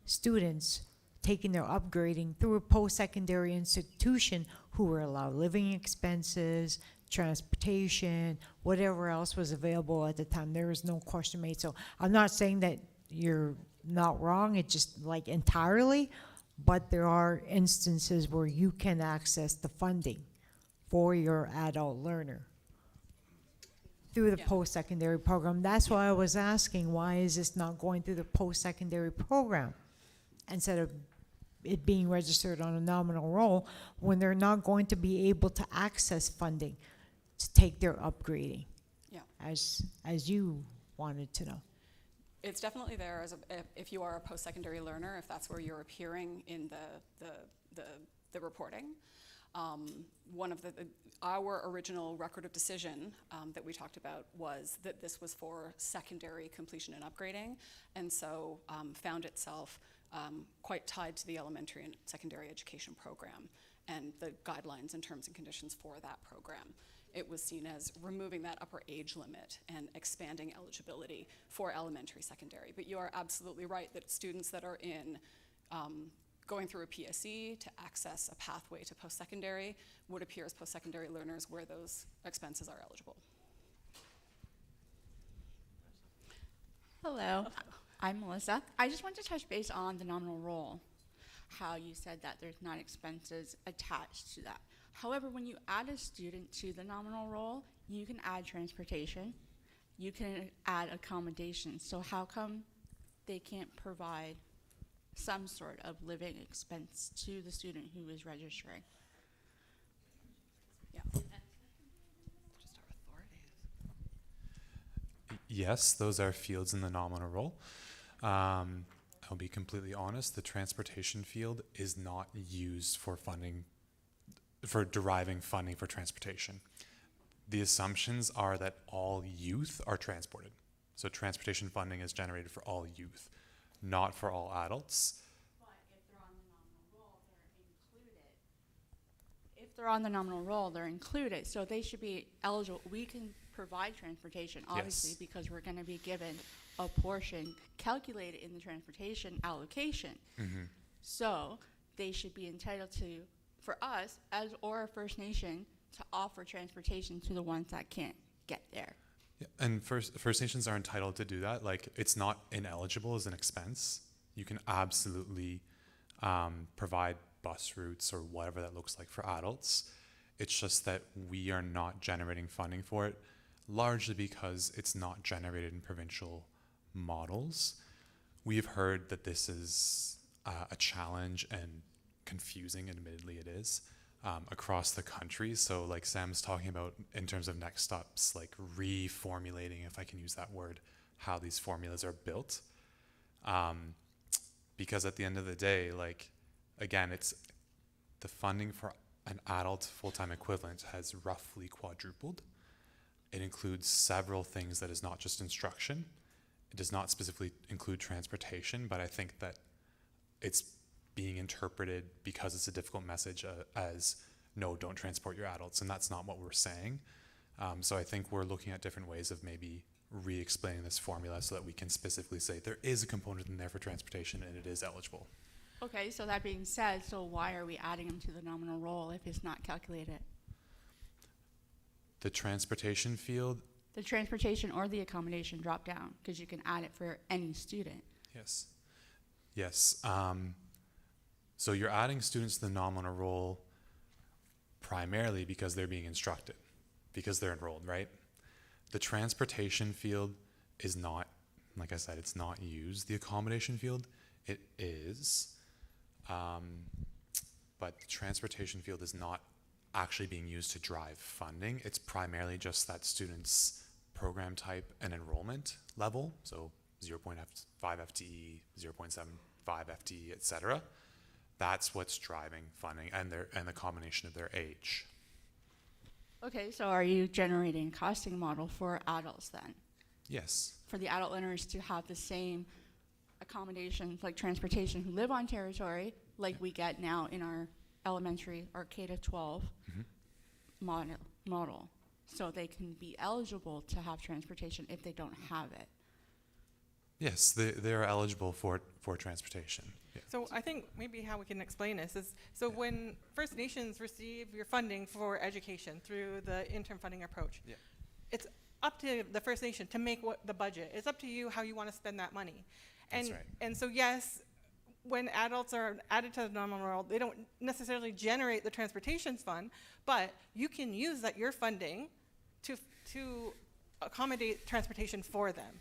students taking their upgrading through a post-secondary institution who were allowed living expenses, transportation, whatever else was available at the time. There was no question made. So I'm not saying that you're not wrong, it's just like entirely, but there are instances where you can access the funding for your adult learner through the post-secondary program. That's why I was asking, why is this not going through the post-secondary program instead of it being registered on a nominal roll when they're not going to be able to access funding to take their upgrading? Yeah. As you wanted to know. It's definitely there if you are a post-secondary learner, if that's where you're appearing in the reporting. One of our original record of decision that we talked about was that this was for secondary completion and upgrading, and so found itself quite tied to the elementary and secondary education program and the guidelines and terms and conditions for that program. it was seen as removing that upper age limit and expanding eligibility for elementary, secondary. But you are absolutely right that students that are in going through a PSE to access a pathway to post-secondary would appear as post-secondary learners where those expenses are eligible. Hello, I'm Melissa. I just want to touch base on the nominal role, how you said that there's not expenses attached to that. However, when you add a student to the nominal role, you can add transportation, you can add accommodations. So how come they can't provide some sort of living expense to the student who is registering? Yeah. Yes, those are fields in the nominal role. I'll be completely honest, the transportation field is not used for funding, for deriving funding for transportation. The assumptions are that all youth are transported. So transportation funding is generated for all youth, not for all adults. But if they're on the nominal role, they're included. If they're on the nominal role, they're included. So they should be eligible. We can provide transportation, obviously, Yes. because we're going to be given a portion calculated in the transportation allocation. Mm-hmm. So they should be entitled to, for us, as or a First Nation, to offer transportation to the ones that can't get there. Yeah, and First Nations are entitled to do that. Like, it's not ineligible as an expense. You can absolutely provide bus routes or whatever that looks like for adults. It's just that we are not generating funding for it, largely because it's not generated in provincial models. We've heard that this is a challenge and confusing, admittedly it is, across the country. So like Sam's talking about in terms of next steps, like reformulating, if I can use that word, how these formulas are built. Because at the end of the day, like, again, it's the funding for an adult full-time equivalent has roughly quadrupled. It includes several things that is not just instruction. It does not specifically include transportation, but I think that it's being interpreted, because it's a difficult message, as no, don't transport your adults, and that's not what we're saying. So I think we're looking at different ways of maybe re-explaining this formula so that we can specifically say there is a component in there for transportation and it is eligible. Okay, so that being said, so why are we adding them to the nominal role if it's not calculated? The transportation field, The transportation or the accommodation drop down, because you can add it for any student. yes. Yes. So you're adding students to the nominal role primarily because they're being instructed, because they're enrolled, right? The transportation field is not, like I said, it's not used. The accommodation field, it is. But the transportation field is not actually being used to drive funding. It's primarily just that student's program type and enrollment level. So 0.5 FTE, 0.75 FTE, et cetera. That's what's driving funding, and the combination of their age. Okay, so are you generating a costing model for adults then? Yes. For the adult learners to have the same accommodations like transportation who live on territory, like we get now in our elementary or K-12 model, so they can be eligible to have transportation if they don't have it. Yes, they are eligible for transportation. Yeah. So I think maybe how we can explain this is, so when First Nations receive your funding for education through the interim funding approach, it's up to the First Nation to make what the budget. It's up to you how you want to spend that money. That's right. And so yes, when adults are added to the nominal role, they don't necessarily generate the transportation fund, but you can use that your funding to accommodate transportation for them.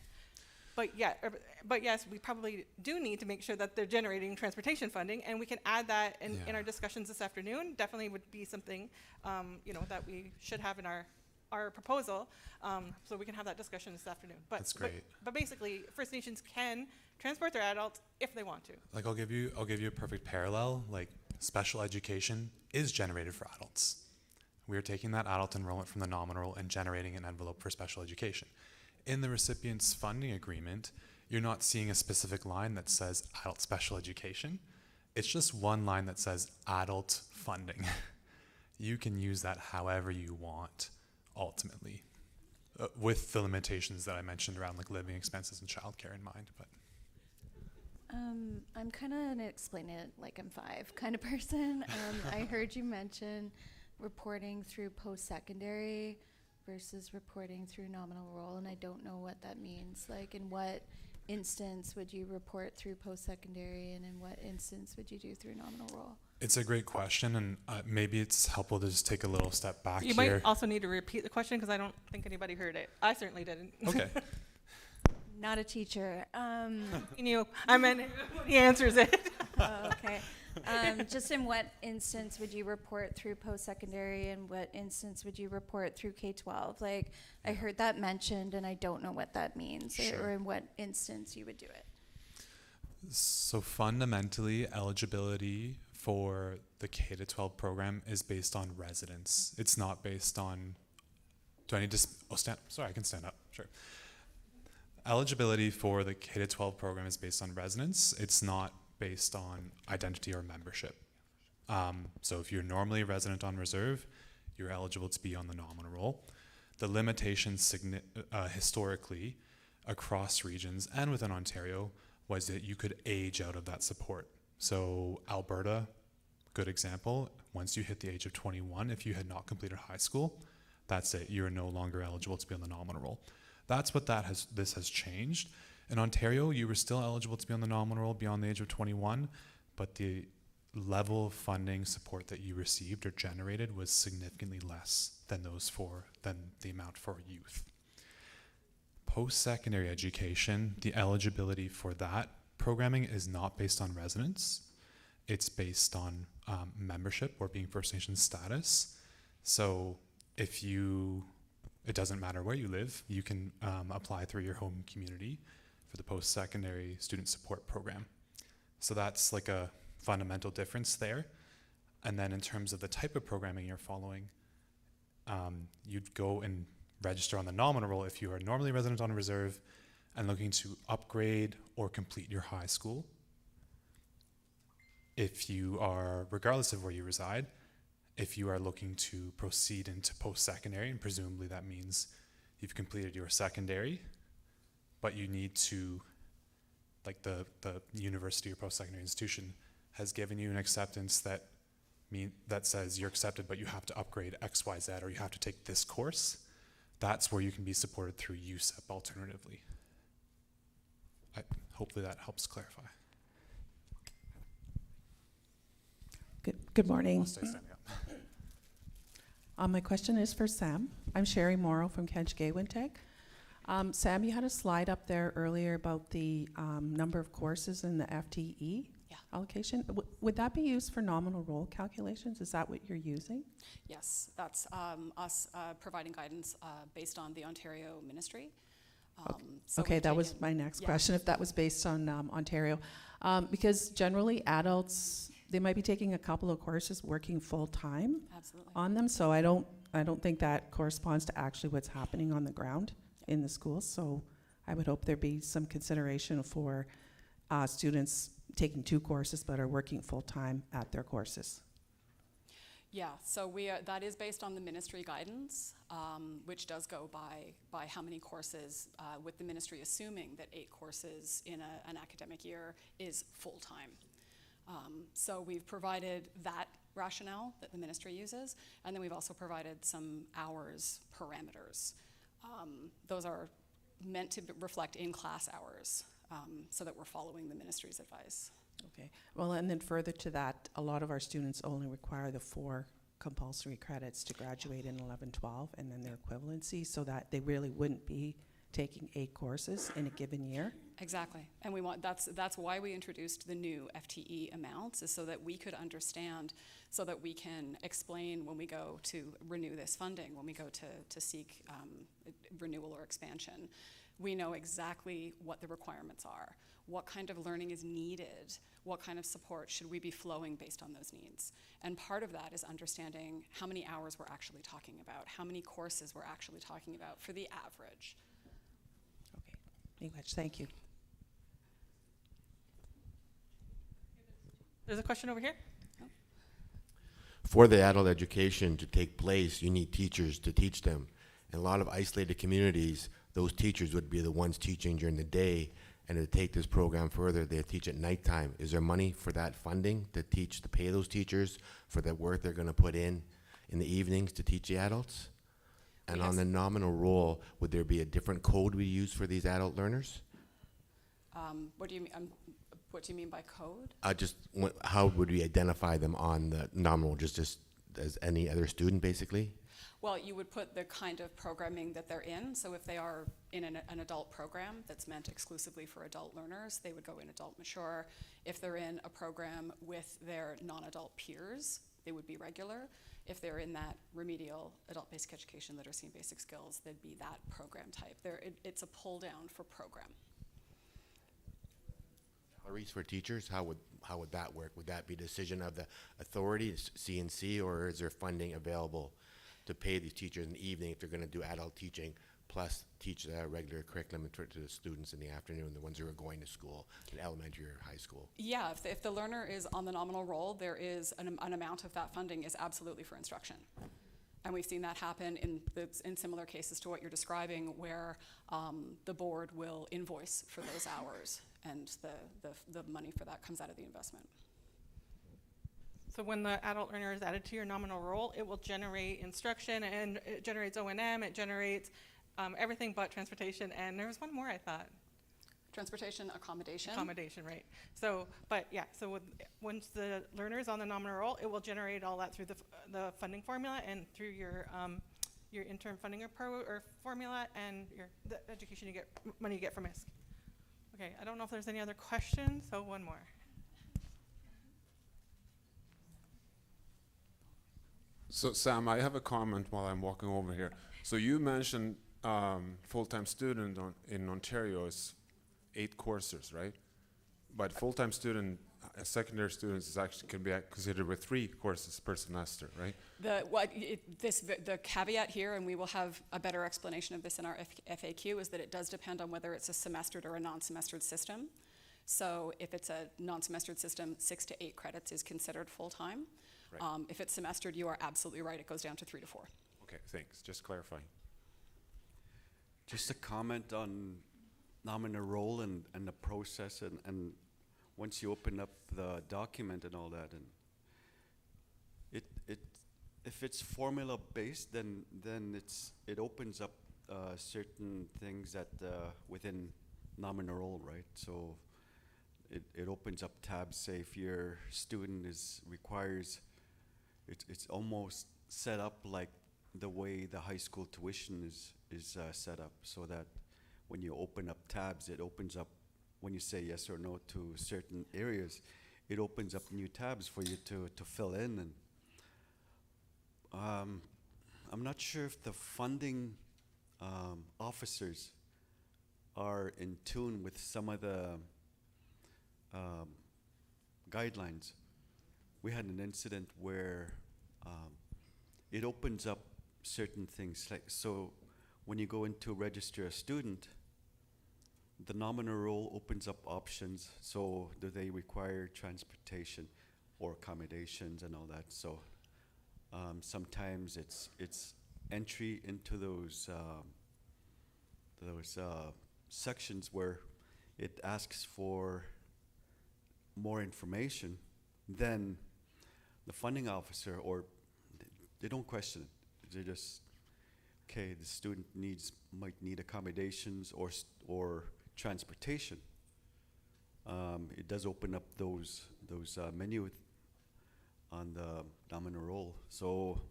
But yes, we probably do need to make sure that they're generating transportation funding, and we can add that in our discussions this afternoon. Definitely would be something, that we should have in our proposal, so we can have that discussion this afternoon. That's great. But basically, First Nations can transport their adults if they want to. Like, I'll give you a perfect parallel. Like, special education is generated for adults. We are taking that adult enrollment from the nominal and generating an envelope for special education. In the recipient's funding agreement, you're not seeing a specific line that says adult special education. It's just one line that says adult funding. You can use that however you want ultimately, with the limitations that I mentioned around like living expenses and childcare in mind. But I'm kind of gonna explain it like I'm 5 kind of person. I heard you mention reporting through post-secondary versus reporting through nominal role, and I don't know what that means. Like, in what instance would you report through post-secondary, and in what instance would you do through nominal role? it's a great question, and maybe it's helpful to just take a little step back You here. might also need to repeat the question because I don't think anybody heard it. I certainly didn't. Okay. Not a teacher. I meant he answers it. Oh, okay. Just in what instance would you report through post-secondary, and what instance would you report through K-12? Like, I heard that mentioned, and I don't know what that means, Sure. or in what instance you would do it. So fundamentally, eligibility for the K-12 program is based on residence. It's not based on, do I need to, stand, sorry, I can stand up, sure. Eligibility for the K-12 program is based on residence. It's not based on identity or membership. So if you're normally a resident on reserve, you're eligible to be on the nominal roll. The limitations historically across regions and within Ontario was that you could age out of that support. So Alberta, good example, once you hit the age of 21, if you had not completed high school, that's it. You're no longer eligible to be on the nominal roll. That's what this has changed. In Ontario, you were still eligible to be on the nominal roll beyond the age of 21, but the level of funding support that you received or generated was significantly less than the amount for youth. Post-secondary education, the eligibility for that programming is not based on residence. It's based on membership or being First Nation status. So it doesn't matter where you live, you can apply through your home community for the post-secondary student support program. So that's like a fundamental difference there. And then in terms of the type of programming you're following, you'd go and register on the nominal roll if you are normally resident on reserve and looking to upgrade or complete your high school. If you are, regardless of where you reside, if you are looking to proceed into post-secondary, and presumably that means you've completed your secondary, but you need to, like the university or post-secondary institution has given you an acceptance that says you're accepted, but you have to upgrade X, Y, Z, or you have to take this course, that's where you can be supported through USEP alternatively. Hopefully that helps clarify. Good morning. I'll stay standing up. My question is for Sam. I'm Sherry Morrow from Kedge-Gaywinteg. Sam, you had a slide up there earlier about the number of courses in the FTE allocation. Would that be used for nominal roll calculations? Is that what you're using? Yes, that's us providing guidance based on the Ontario Ministry. Okay, that was my next question, if that was based on Ontario. Because generally adults, they might be taking a couple of courses working full-time on them, so I don't think that corresponds to actually what's happening on the ground in the schools. So I would hope there'd be some consideration for students taking 2 courses but are working full-time at their courses. Yeah, so that is based on the ministry guidance, which does go by how many courses, with the ministry assuming that 8 courses in an academic year is full-time. So we've provided that rationale that the ministry uses, and then we've also provided some hours parameters. Those are meant to reflect in-class hours, so that we're following the ministry's advice. Okay. Well, and then further to that, a lot of our students only require the 4 compulsory credits to graduate in 11-12, and then their equivalency, so that they really wouldn't be taking 8 courses in a given year. Exactly, and that's why we introduced the new FTE amounts, is so that we could understand, so that we can explain when we go to renew this funding, when we go to seek renewal or expansion. We know exactly what the requirements are, what kind of learning is needed, what kind of support should we be flowing based on those needs. And part of that is understanding how many hours we're actually talking about, how many courses we're actually talking about for the average. Okay, very much, thank you. There's a question over here. For the adult education to take place, you need teachers to teach them. In a lot of isolated communities, those teachers would be the ones teaching during the day, and to take this program further, they teach at nighttime. Is there money for that funding to pay those teachers for the work they're gonna put in the evenings to teach the adults? And on the nominal roll, would there be a different code we use for these adult learners? What do you mean? What do you mean by code? How would we identify them on the nominal, just as any other student, basically? Well, you would put the kind of programming that they're in. So if they are in an adult program that's meant exclusively for adult learners, they would go in adult mature. If they're in a program with their non-adult peers, they would be regular. If they're in that remedial adult basic education, literacy and basic skills, they'd be that program type. It's a pull down for program. Salaries for teachers, how would that work? Would that be a decision of the authority, CNC, or is there funding available to pay these teachers in the evening if they're going to do adult teaching, plus teach the regular curriculum to the students in the afternoon, the ones who are going to school, in elementary or high school? Yeah, if the learner is on the nominal roll, there is an amount of that funding is absolutely for instruction. And we've seen that happen in similar cases to what you're describing, where the board will invoice for those hours, and the money for that comes out of the investment. So when the adult learner is added to your nominal roll, it will generate instruction, and it generates O&M, it generates everything but transportation, and there was one more I thought. Transportation, accommodation. Accommodation, right. So, but yeah, so once the learner is on the nominal roll, it will generate all that through the funding formula and through your interim funding or formula and the education you get, money you get from ISC. Okay, I don't know if there's any other questions, so one more. So Sam, I have a comment while I'm walking over here. So you mentioned full-time student in Ontario is 8 courses, right? But full-time student, secondary students is actually can be considered with 3 courses per semester, right? The caveat here, and we will have a better explanation of this in our FAQ, is that it does depend on whether it's a semestered or a non-semestered system. So if it's a non-semestered system, 6 to 8 credits is considered full-time. Right. If it's semestered, you are absolutely right. It goes down to 3 to 4. Okay, thanks. Just clarifying. Just a comment on nominal roll and the process, and once you open up the document and all that, and if it's formula based, then it opens up certain things that within nominal roll, right? So it opens up tabs. Say if your student requires, it's almost set up like the way the high school tuition is set up, so that when you open up tabs, it opens up, when you say yes or no to certain areas, it opens up new tabs for you to fill in. And I'm not sure if the funding officers are in tune with some of the guidelines. We had an incident where it opens up certain things, like, so when you go in to register a student, the nominal roll opens up options. So do they require transportation or accommodations and all that? So sometimes it's entry into those sections where it asks for more information, then the funding officer, or they don't question it. They just, okay, the student might need accommodations or transportation. It does open up those menu on the nominal roll. So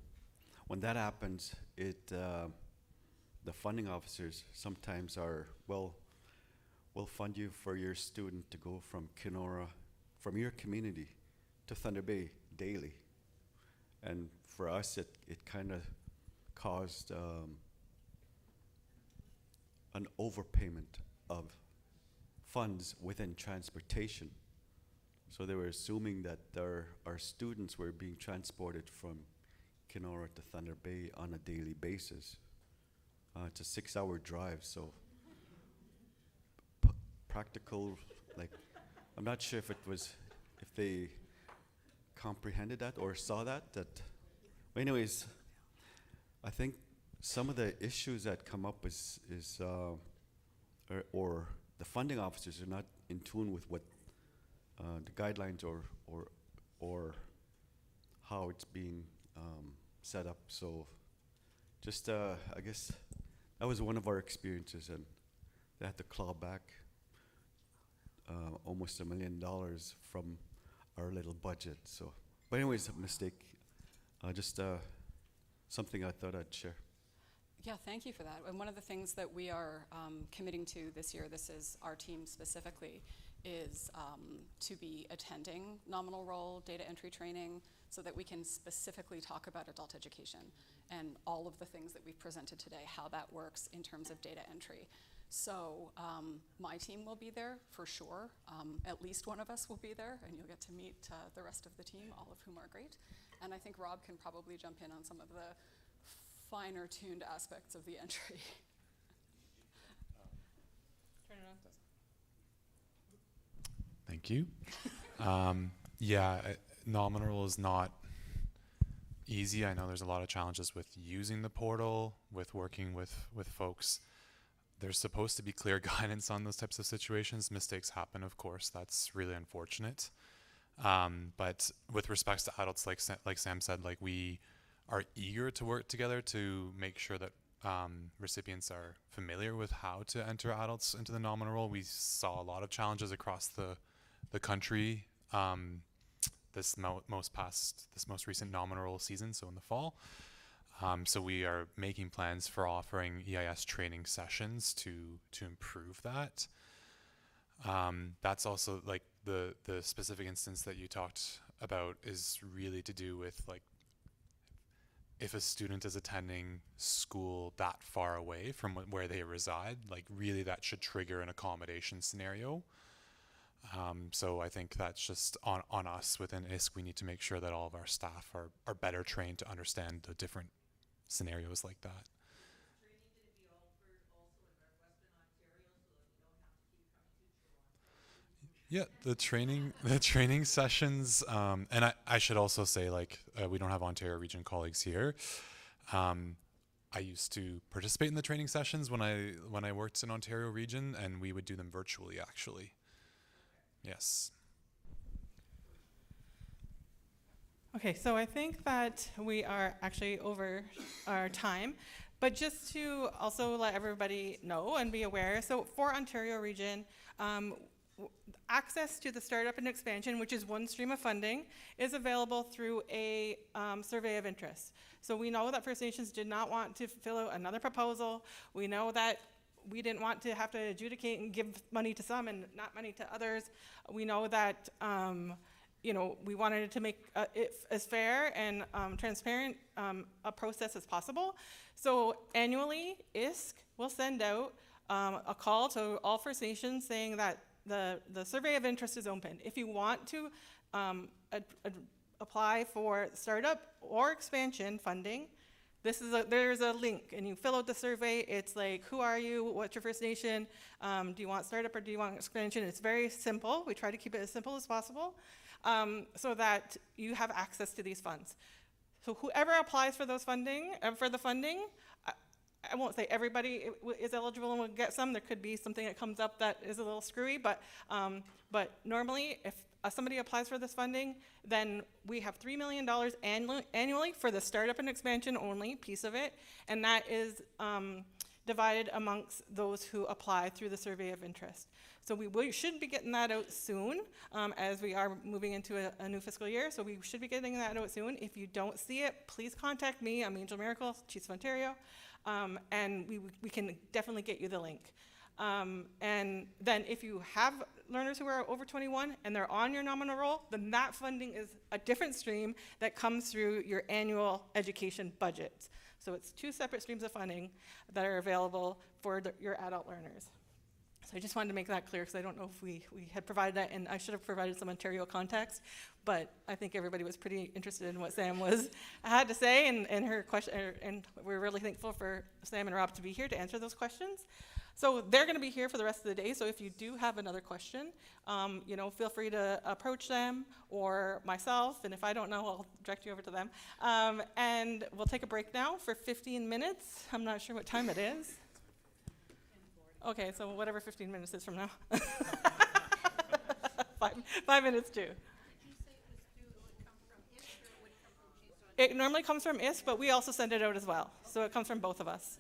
when that happens, the funding officers sometimes are, we'll fund you for your student to go from Kenora, from your community to Thunder Bay daily. And for us, it kind of caused an overpayment of funds within transportation. So they were assuming that our students were being transported from Kenora to Thunder Bay on a daily basis. It's a 6-hour drive, so practical, like, I'm not sure if they comprehended that or saw that. But anyways, I think some of the issues that come up or the funding officers are not in tune with what the guidelines or how it's being set up. So just, I guess that was one of our experiences, and they had to claw back almost $1 million from our little budget. So, but anyways, a mistake. Just something I thought I'd share. Yeah, thank you for that. And one of the things that we are committing to this year, this is our team specifically, is to be attending nominal role data entry training so that we can specifically talk about adult education and all of the things that we've presented today, how that works in terms of data entry. So my team will be there for sure. At least one of us will be there, and you'll get to meet the rest of the team, all of whom are great. And I think Rob can probably jump in on some of the finer tuned aspects of the entry. Turn it on. Thank you. Yeah, nominal is not easy. I know there's a lot of challenges with using the portal, with working with folks. There's supposed to be clear guidance on those types of situations. Mistakes happen, of course. That's really unfortunate. But with respects to adults, like Sam said, like we are eager to work together to make sure that recipients are familiar with how to enter adults into the nominal role. We saw a lot of challenges across the country this most recent nominal role season, so in the fall. So we are making plans for offering EIS training sessions to improve that. That's also like the specific instance that you talked about is really to do with like if a student is attending school that far away from where they reside, like really that should trigger an accommodation scenario. So I think that's just on us within ISC. We need to make sure that all of our staff are better trained to understand the different scenarios like that. Yeah, the training sessions, and I should also say, like, we don't have Ontario Region colleagues here. I used to participate in the training sessions when I worked in Ontario Region, and we would do them virtually, actually. Yes. Okay, so I think that we are actually over our time, but just to also let everybody know and be aware, so for Ontario Region, access to the Startup and Expansion, which is one stream of funding, is available through a survey of interest. So we know that First Nations did not want to fill out another proposal. We know that we didn't want to have to adjudicate and give money to some and not money to others. We know that we wanted to make it as fair and transparent a process as possible. So annually, ISC will send out a call to all First Nations saying that the survey of interest is open. If you want to apply for startup or expansion funding, there's a link, and you fill out the survey. It's like, who are you? What's your First Nation? Do you want startup or do you want expansion? It's very simple. We try to keep it as simple as possible so that you have access to these funds. So whoever applies for those funding, I won't say everybody is eligible and will get some. There could be something that comes up that is a little screwy, but normally if somebody applies for this funding, then we have $3 million annually for the startup and expansion only piece of it, and that is divided amongst those who apply through the survey of interest. So we should be getting that out soon as we are moving into a new fiscal year, so we should be getting that out soon. If you don't see it, please contact me. I'm Angel Miracle, Chiefs of Ontario. And we can definitely get you the link. And then if you have learners who are over 21 and they're on your nominal roll, then that funding is a different stream that comes through your annual education budget. So it's two separate streams of funding that are available for your adult learners. So I just wanted to make that clear because I don't know if we had provided that, and I should have provided some Ontario context, but I think everybody was pretty interested in what Sam had to say and her question, and we're really thankful for Sam and Rob to be here to answer those questions. So they're going to be here for the rest of the day. So if you do have another question, feel free to approach them or myself. And if I don't know, I'll direct you over to them. And we'll take a break now for 15 minutes. I'm not sure what time it is. Okay, so whatever 15 minutes is from now. 5 minutes too. It normally comes from ISP, but we also send it out as well. So it comes from both of us.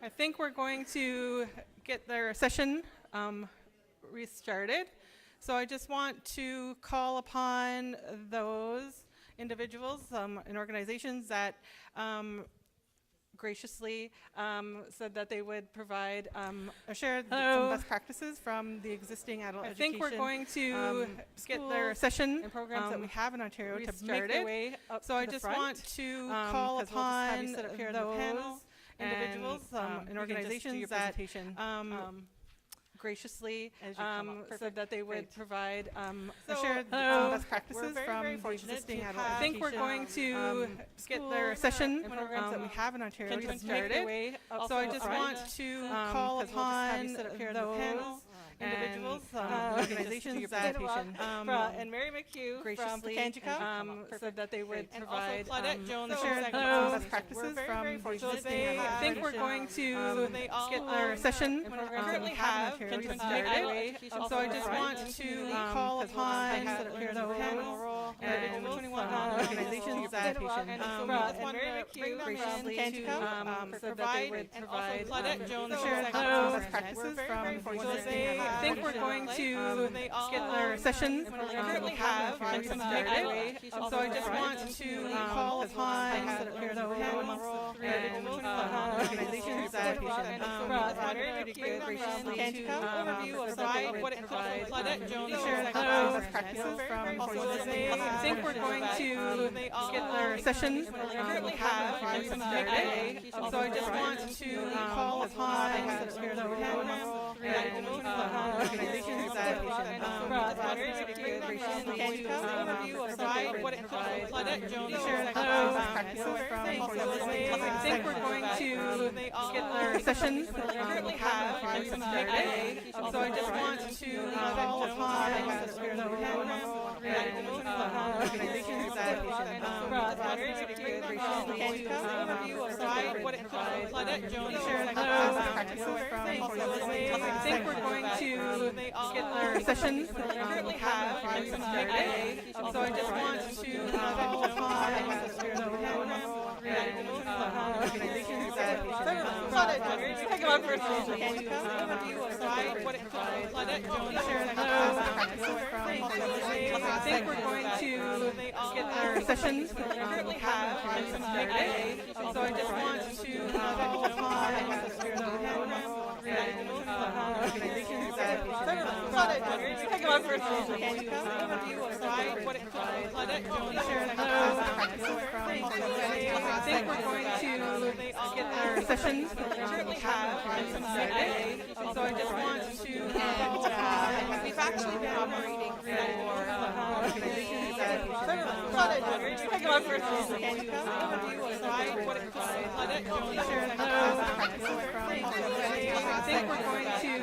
I think we're going to get their session restarted. So I just want to call upon those individuals and organizations that graciously said that they would provide or share some best practices from the existing adult education. I think we're going to get their session and programs that we have in Ontario to make their way up. So I just want to call upon those individuals and organizations that graciously said that they would provide or share best practices from the existing adult education. I think we're going to get their session and programs that we have in Ontario to make their way up. So I just want to call upon those individuals, organizations that and Mary McHugh graciously said that they would provide best practices from the existing. I think we're going to get their session and programs that we have in Ontario to make their way up. So I just want to call upon those and organizations that and Mary McHugh graciously said that they would provide best practices from the existing. I think we're going to get their session that we have in Ontario. So I just want to call upon those and organizations that provide best practices from I think we're going to get their session that we have in Ontario. So I just want to call upon organizations that I think we're going to get their session that we have in Ontario. So I just want to call upon organizations that I think we're going to get their session that we have in Ontario. So I just want to call upon organizations that I think we're going to get their session that we have in Ontario. So I just want to call upon organizations that I think we're going to get their session that we have in Ontario. So I just want to call upon we've actually been operating for organizations that I think we're going to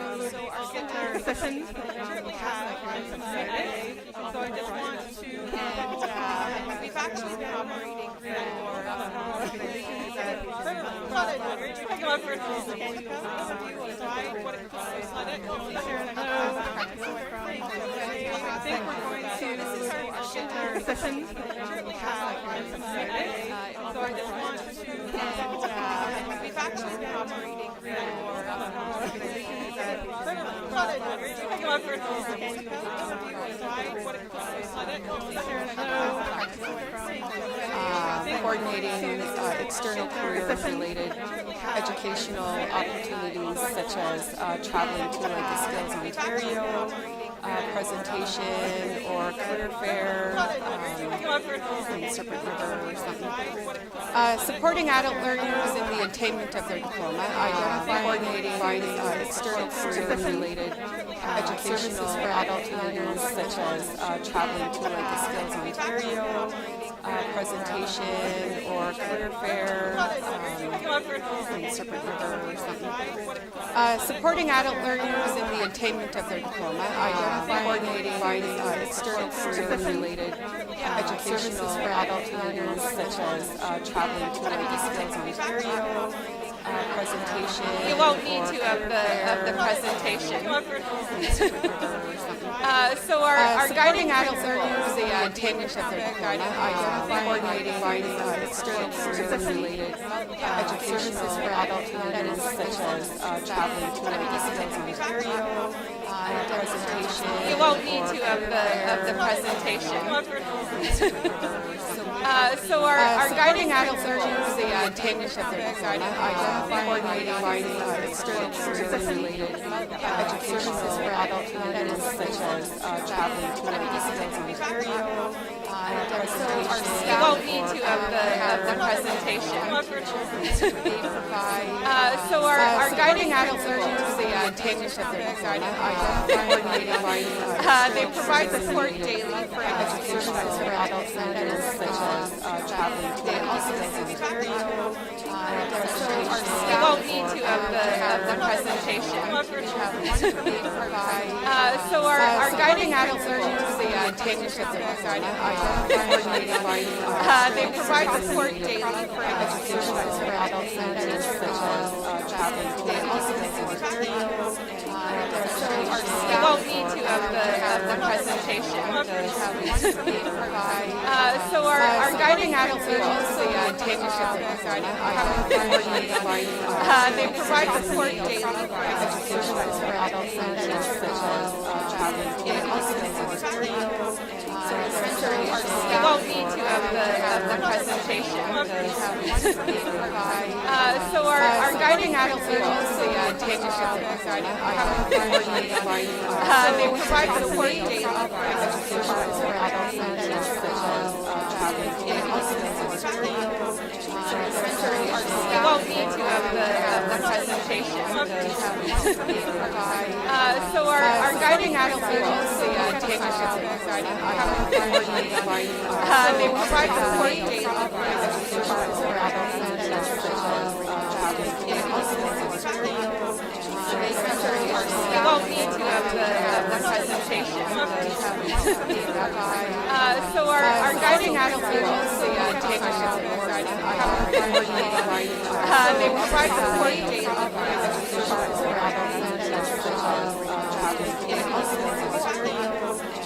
get their session that we have in Ontario. So I just want to call upon we've actually been operating for organizations that I think we're going to get their session that we have in Ontario. So I just want to call upon we've actually been operating for organizations that coordinating external career-related educational opportunities such as traveling to like the Skills Ontario presentation or career fair in Serpent River or something. Supporting adult learners in the attainment of their diploma, coordinating external career-related educational opportunities such as traveling to like the Skills Ontario presentation or career fair in Serpent River or something. Supporting adult learners in the attainment of their diploma, coordinating external career-related educational opportunities such as traveling to like the Skills Ontario presentation. You won't need to of the presentation. So our guiding adult learners, the attainment of their diploma, coordinating external service-related education services for adult learners, such as traveling to Ontario, presentation. You won't need to of the presentation. So our guiding adult learners, the attainment of their diploma, coordinating external service-related education services for adult learners, such as traveling to Ontario, presentation. You won't need to of the presentation. So our guiding adult learners, the attainment of their diploma, they provide support daily for education services for adult learners, such as traveling to Ontario, presentation. You won't need to of the presentation. So our guiding adult learners, the attainment of their diploma, they provide support daily for education services for adult learners, such as traveling to Ontario, presentation. You won't need to of the presentation. So our guiding adult learners, the attainment of their diploma, they provide support daily for education services for adult learners, such as traveling to Ontario, presentation. You won't need to of the presentation. So our guiding adult learners, the attainment of their diploma, they provide support daily for education services for adult learners, such as traveling to Ontario, presentation. You won't need to of the presentation. So our guiding adult learners, the attainment of their diploma, they provide support daily for education services for adult learners, such as traveling to Ontario, presentation. You won't need to of the presentation. So our guiding adult learners, the attainment of their diploma, they provide support daily for education services for adult learners, such as traveling to Ontario, presentation.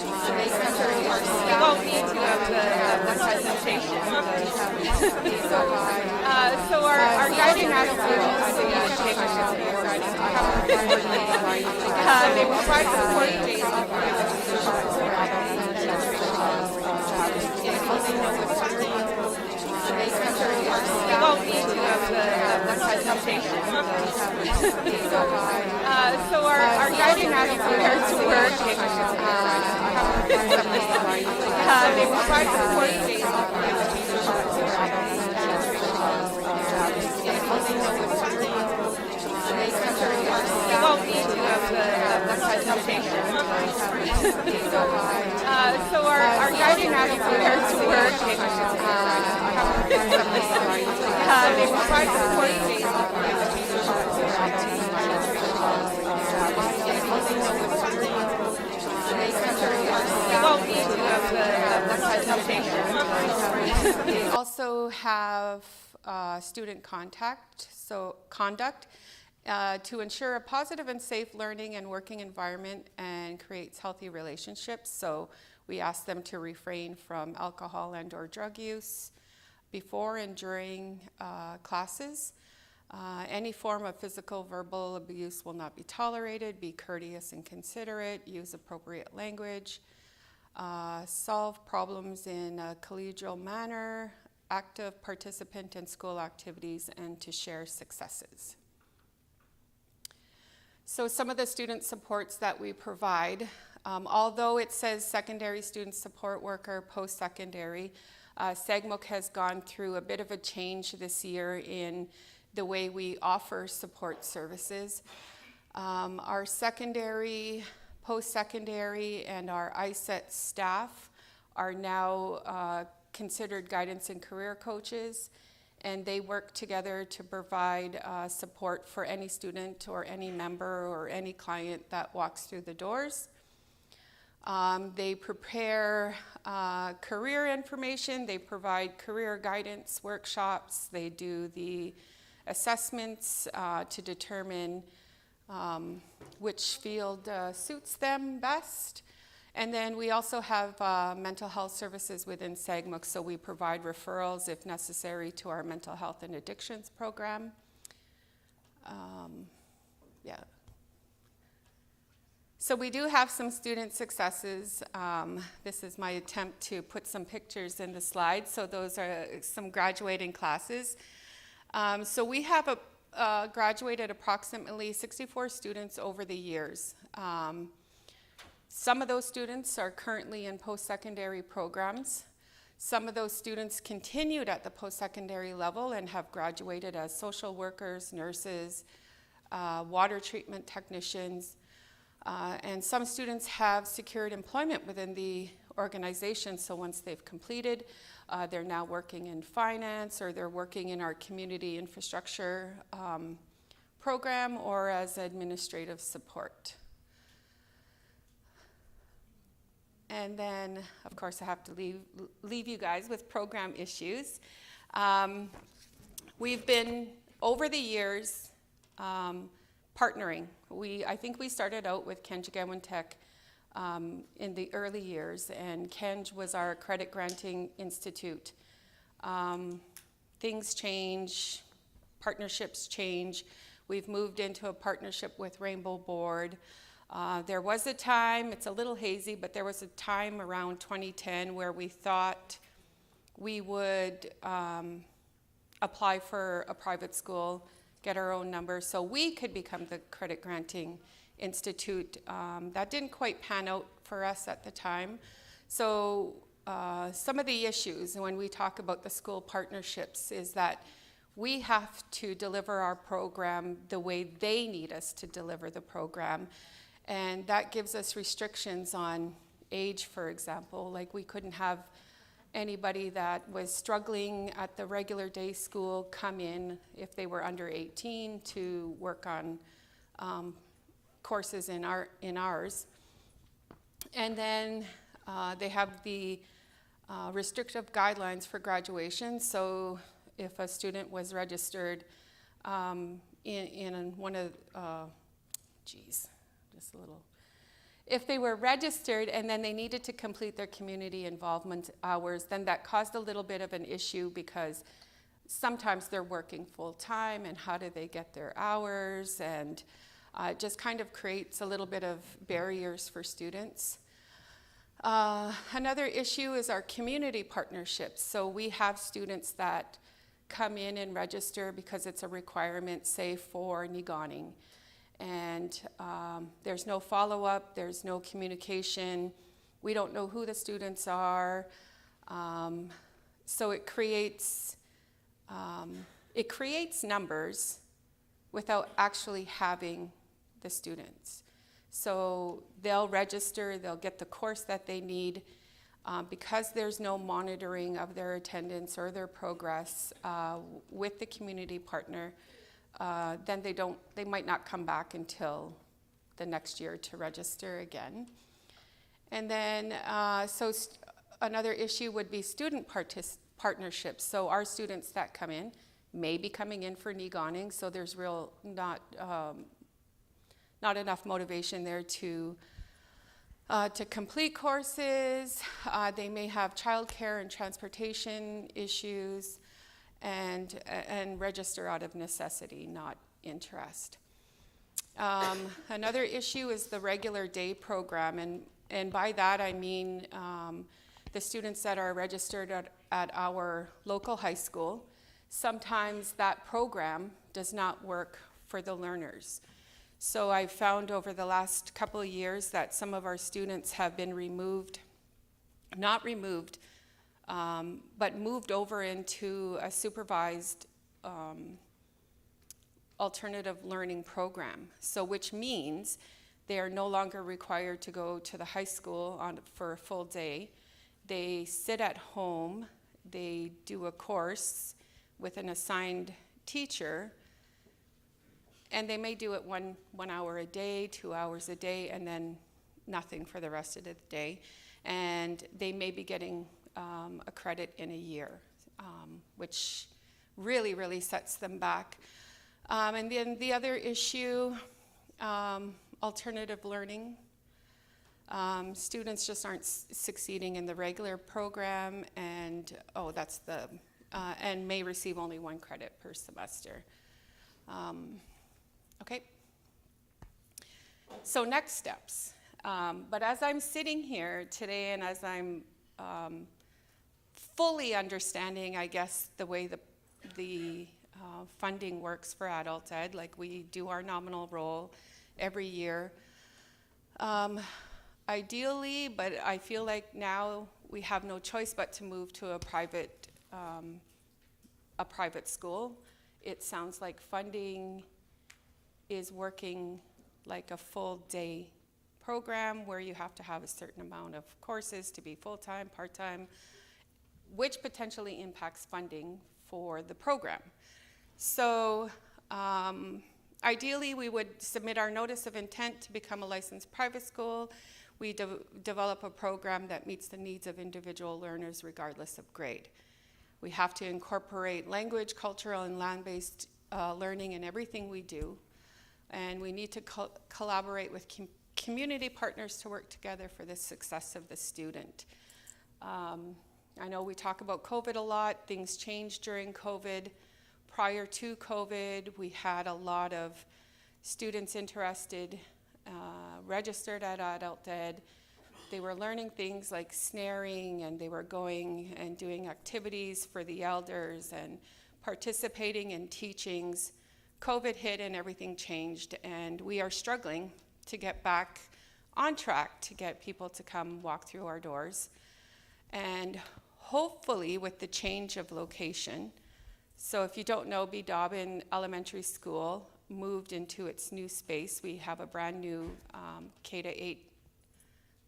You won't need to of the presentation. So our guiding adult learners, the attainment of their diploma, they provide support daily for education services for adult learners, such as traveling to Ontario, presentation. You won't need to of the presentation. So our guiding adult learners to work, they provide support daily for education services for adult learners, such as traveling to Ontario, presentation. You won't need to of the presentation. So our guiding adult learners to work, they provide support daily for education services for adult learners, you won't need to of the presentation. We also have student conduct to ensure a positive and safe learning and working environment and creates healthy relationships. So we ask them to refrain from alcohol and or drug use before and during classes. Any form of physical, verbal abuse will not be tolerated. Be courteous and considerate. Use appropriate language. Solve problems in a collegial manner. Active participant in school activities and to share successes. So some of the student supports that we provide, although it says secondary student support worker, post-secondary, SAGMOC has gone through a bit of a change this year in the way we offer support services. Our secondary, post-secondary, and our ISET staff are now considered guidance and career coaches, and they work together to provide support for any student or any member or any client that walks through the doors. They prepare career information, they provide career guidance workshops, they do the assessments to determine which field suits them best. And then we also have mental health services within SAGMUC, so we provide referrals if necessary to our mental health and addictions program. Yeah. So we do have some student successes. This is my attempt to put some pictures in the slides. So those are some graduating classes. So we have graduated approximately 64 students over the years. Some of those students are currently in post-secondary programs. Some of those students continued at the post-secondary level and have graduated as social workers, nurses, water treatment technicians, and some students have secured employment within the organization. So once they've completed, they're now working in finance, or they're working in our community infrastructure program, or as administrative support. And then, of course, I have to leave you guys with program issues. We've been, over the years, partnering. I think we started out with Kenjigawin Tech in the early years, and Kenj was our credit granting institute. Things change, partnerships change. We've moved into a partnership with Rainbow Board. There was a time, it's a little hazy, but there was a time around 2010 where we thought we would apply for a private school, get our own number, so we could become the credit granting institute. That didn't quite pan out for us at the time. So some of the issues when we talk about the school partnerships is that we have to deliver our program the way they need us to deliver the program. And that gives us restrictions on age, for example. Like, we couldn't have anybody that was struggling at the regular day school come in if they were under 18 to work on courses in ours. And then they have the restrictive guidelines for graduation. So if a student was registered in one of, just a little. If they were registered and then they needed to complete their community involvement hours, then that caused a little bit of an issue, because sometimes they're working full time, and how do they get their hours? And it just kind of creates a little bit of barriers for students. Another issue is our community partnerships. So we have students that come in and register because it's a requirement, say, for Niigani. And there's no follow-up, there's no communication, we don't know who the students are. So it creates numbers without actually having the students. So they'll register, they'll get the course that they need. Because there's no monitoring of their attendance or their progress with the community partner, then they might not come back until the next year to register again. And then, another issue would be student partnerships. So our students that come in may be coming in for Niigani, so there's not enough motivation there to complete courses. They may have childcare and transportation issues, and register out of necessity, not interest. Another issue is the regular day program, and by that I mean the students that are registered at our local high school. Sometimes that program does not work for the learners. So I've found over the last couple of years that some of our students have been but moved over into a supervised alternative learning program. So which means they are no longer required to go to the high school for a full day. They sit at home, they do a course with an assigned teacher, and they may do it one hour a day, 2 hours a day, and then nothing for the rest of the day. And they may be getting a credit in a year, which really, really sets them back. And then the other issue, alternative learning. Students just aren't succeeding in the regular program, and and may receive only 1 credit per semester. Okay. So next steps. But as I'm sitting here today, and as I'm fully understanding, I guess, the way the funding works for adult ed, like we do our nominal roll every year. Ideally, but I feel like now we have no choice but to move to a private school. It sounds like funding is working like a full day program where you have to have a certain amount of courses to be full-time, part-time, which potentially impacts funding for the program. So ideally, we would submit our notice of intent to become a licensed private school. We develop a program that meets the needs of individual learners regardless of grade. We have to incorporate language, cultural, and land-based learning in everything we do. And we need to collaborate with community partners to work together for the success of the student. I know we talk about COVID a lot. Things changed during COVID. Prior to COVID, we had a lot of students interested, registered at adult ed. They were learning things like snaring, and they were going and doing activities for the elders and participating in teachings. COVID hit and everything changed, and we are struggling to get back on track to get people to come walk through our doors. And hopefully with the change of location, so if you don't know, B. Dobbin Elementary School moved into its new space. We have a brand new K-8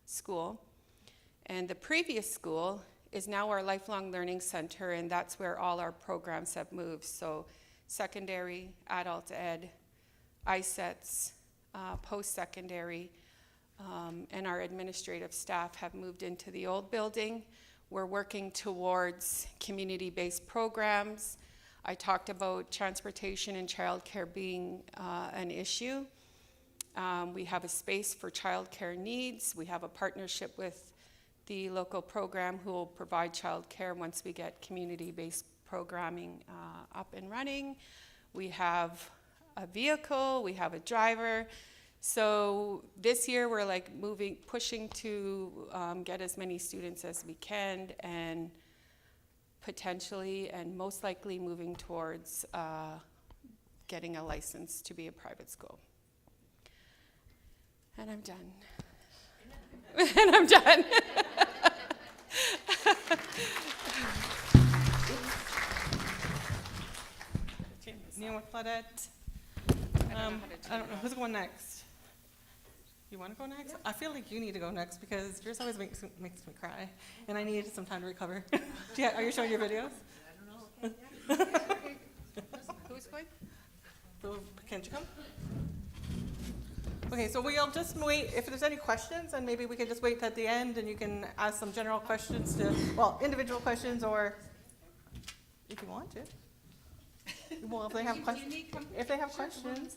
school. And the previous school is now our Lifelong Learning Center, and that's where all our programs have moved. So secondary, adult ed, ISETs, post-secondary, and our administrative staff have moved into the old building. We're working towards community-based programs. I talked about transportation and childcare being an issue. We have a space for childcare needs. We have a partnership with the local program who will provide childcare once we get community-based programming up and running. We have a vehicle, we have a driver. So this year we're like pushing to get as many students as we can, and potentially and most likely moving towards getting a license to be a private school. And I'm done. And I'm done. Neil Claudette. I don't know, who's going next? You want to go next? I feel like you need to go next because yours always makes me cry, and I need some time to recover. Are you showing your videos? I don't know. Okay. Who's going? Can't you come? Okay, so we'll just wait. If there's any questions, and maybe we can just wait at the end, and you can ask some general questions individual questions, or if you want to. Well, if they have questions. If they have questions.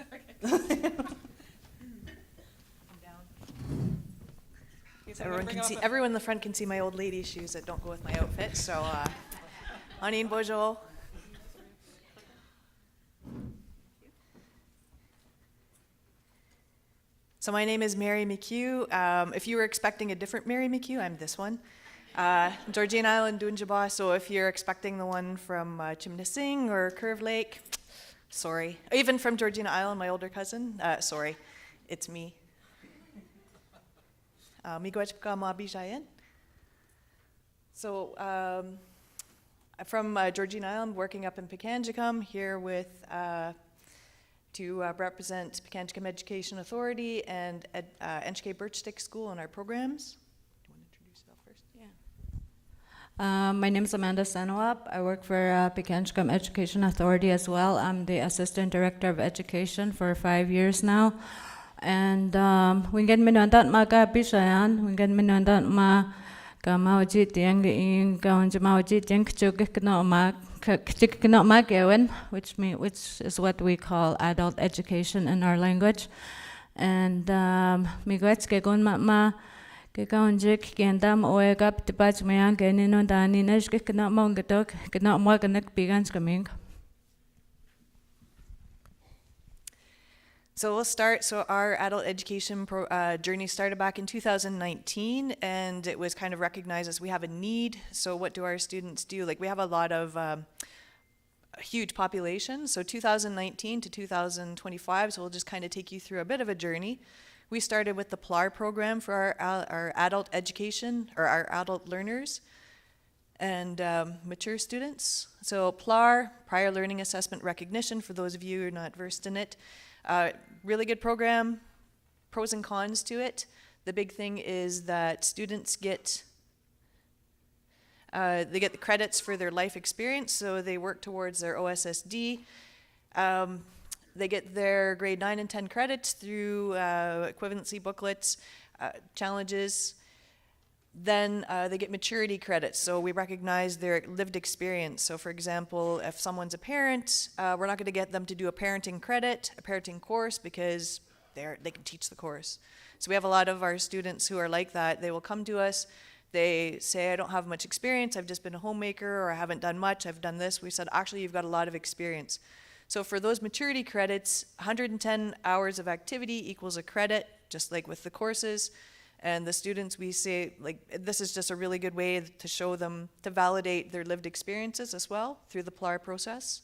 Everyone in the front can see my old lady shoes that don't go with my outfit. So, Anin Bojo. So my name is Mary McHugh. If you were expecting a different Mary McHugh, I'm this one. Georgian Island, Dunjaba. So if you're expecting the one from Chimnasing or Curve Lake, sorry. Even from Georgian Island, my older cousin, sorry, it's me. So from Georgian Island, working up in Pikangikum, here with to represent Pikangikum Education Authority and NHK Birchstick School in our programs. Do you want to introduce yourself first? Yeah. My name is Amanda Sanawap. I work for Pikangikum Education Authority as well. I'm the Assistant Director of Education for 5 years now. And we get minandat maga bishayan, we get minandat ma kamawjit yang ing kaunjamawjit yang kchugik no ma which is what we call adult education in our language. And miigwech kegon ma kegaunjik kendam oegap tibach mayang kenino daninesh kekna mongatok kena morganek bigans coming. So we'll start. So our adult education journey started back in 2019, and it was kind of recognized as we have a need. So what do our students do? Like, we have a lot of a huge population. So 2019 to 2025. So we'll just kind of take you through a bit of a journey. We started with the PLAR program for our adult education, or our adult learners and mature students. So PLAR, Prior Learning Assessment Recognition, for those of you who are not versed in it. Really good program, pros and cons to it. The big thing is that students get they get the credits for their life experience, so they work towards their OSSD. They get their grade 9 and 10 credits through equivalency booklets, challenges. Then they get maturity credits, so we recognize their lived experience. So for example, if someone's a parent, we're not going to get them to do a parenting credit, a parenting course, because they can teach the course. So we have a lot of our students who are like that. They will come to us, they say, I don't have much experience, I've just been a homemaker, or I haven't done much, I've done this. We said, actually, you've got a lot of experience. So for those maturity credits, 110 hours of activity equals a credit, just like with the courses. And the students, we say, like, this is just a really good way to show them, to validate their lived experiences as well through the PLAR process.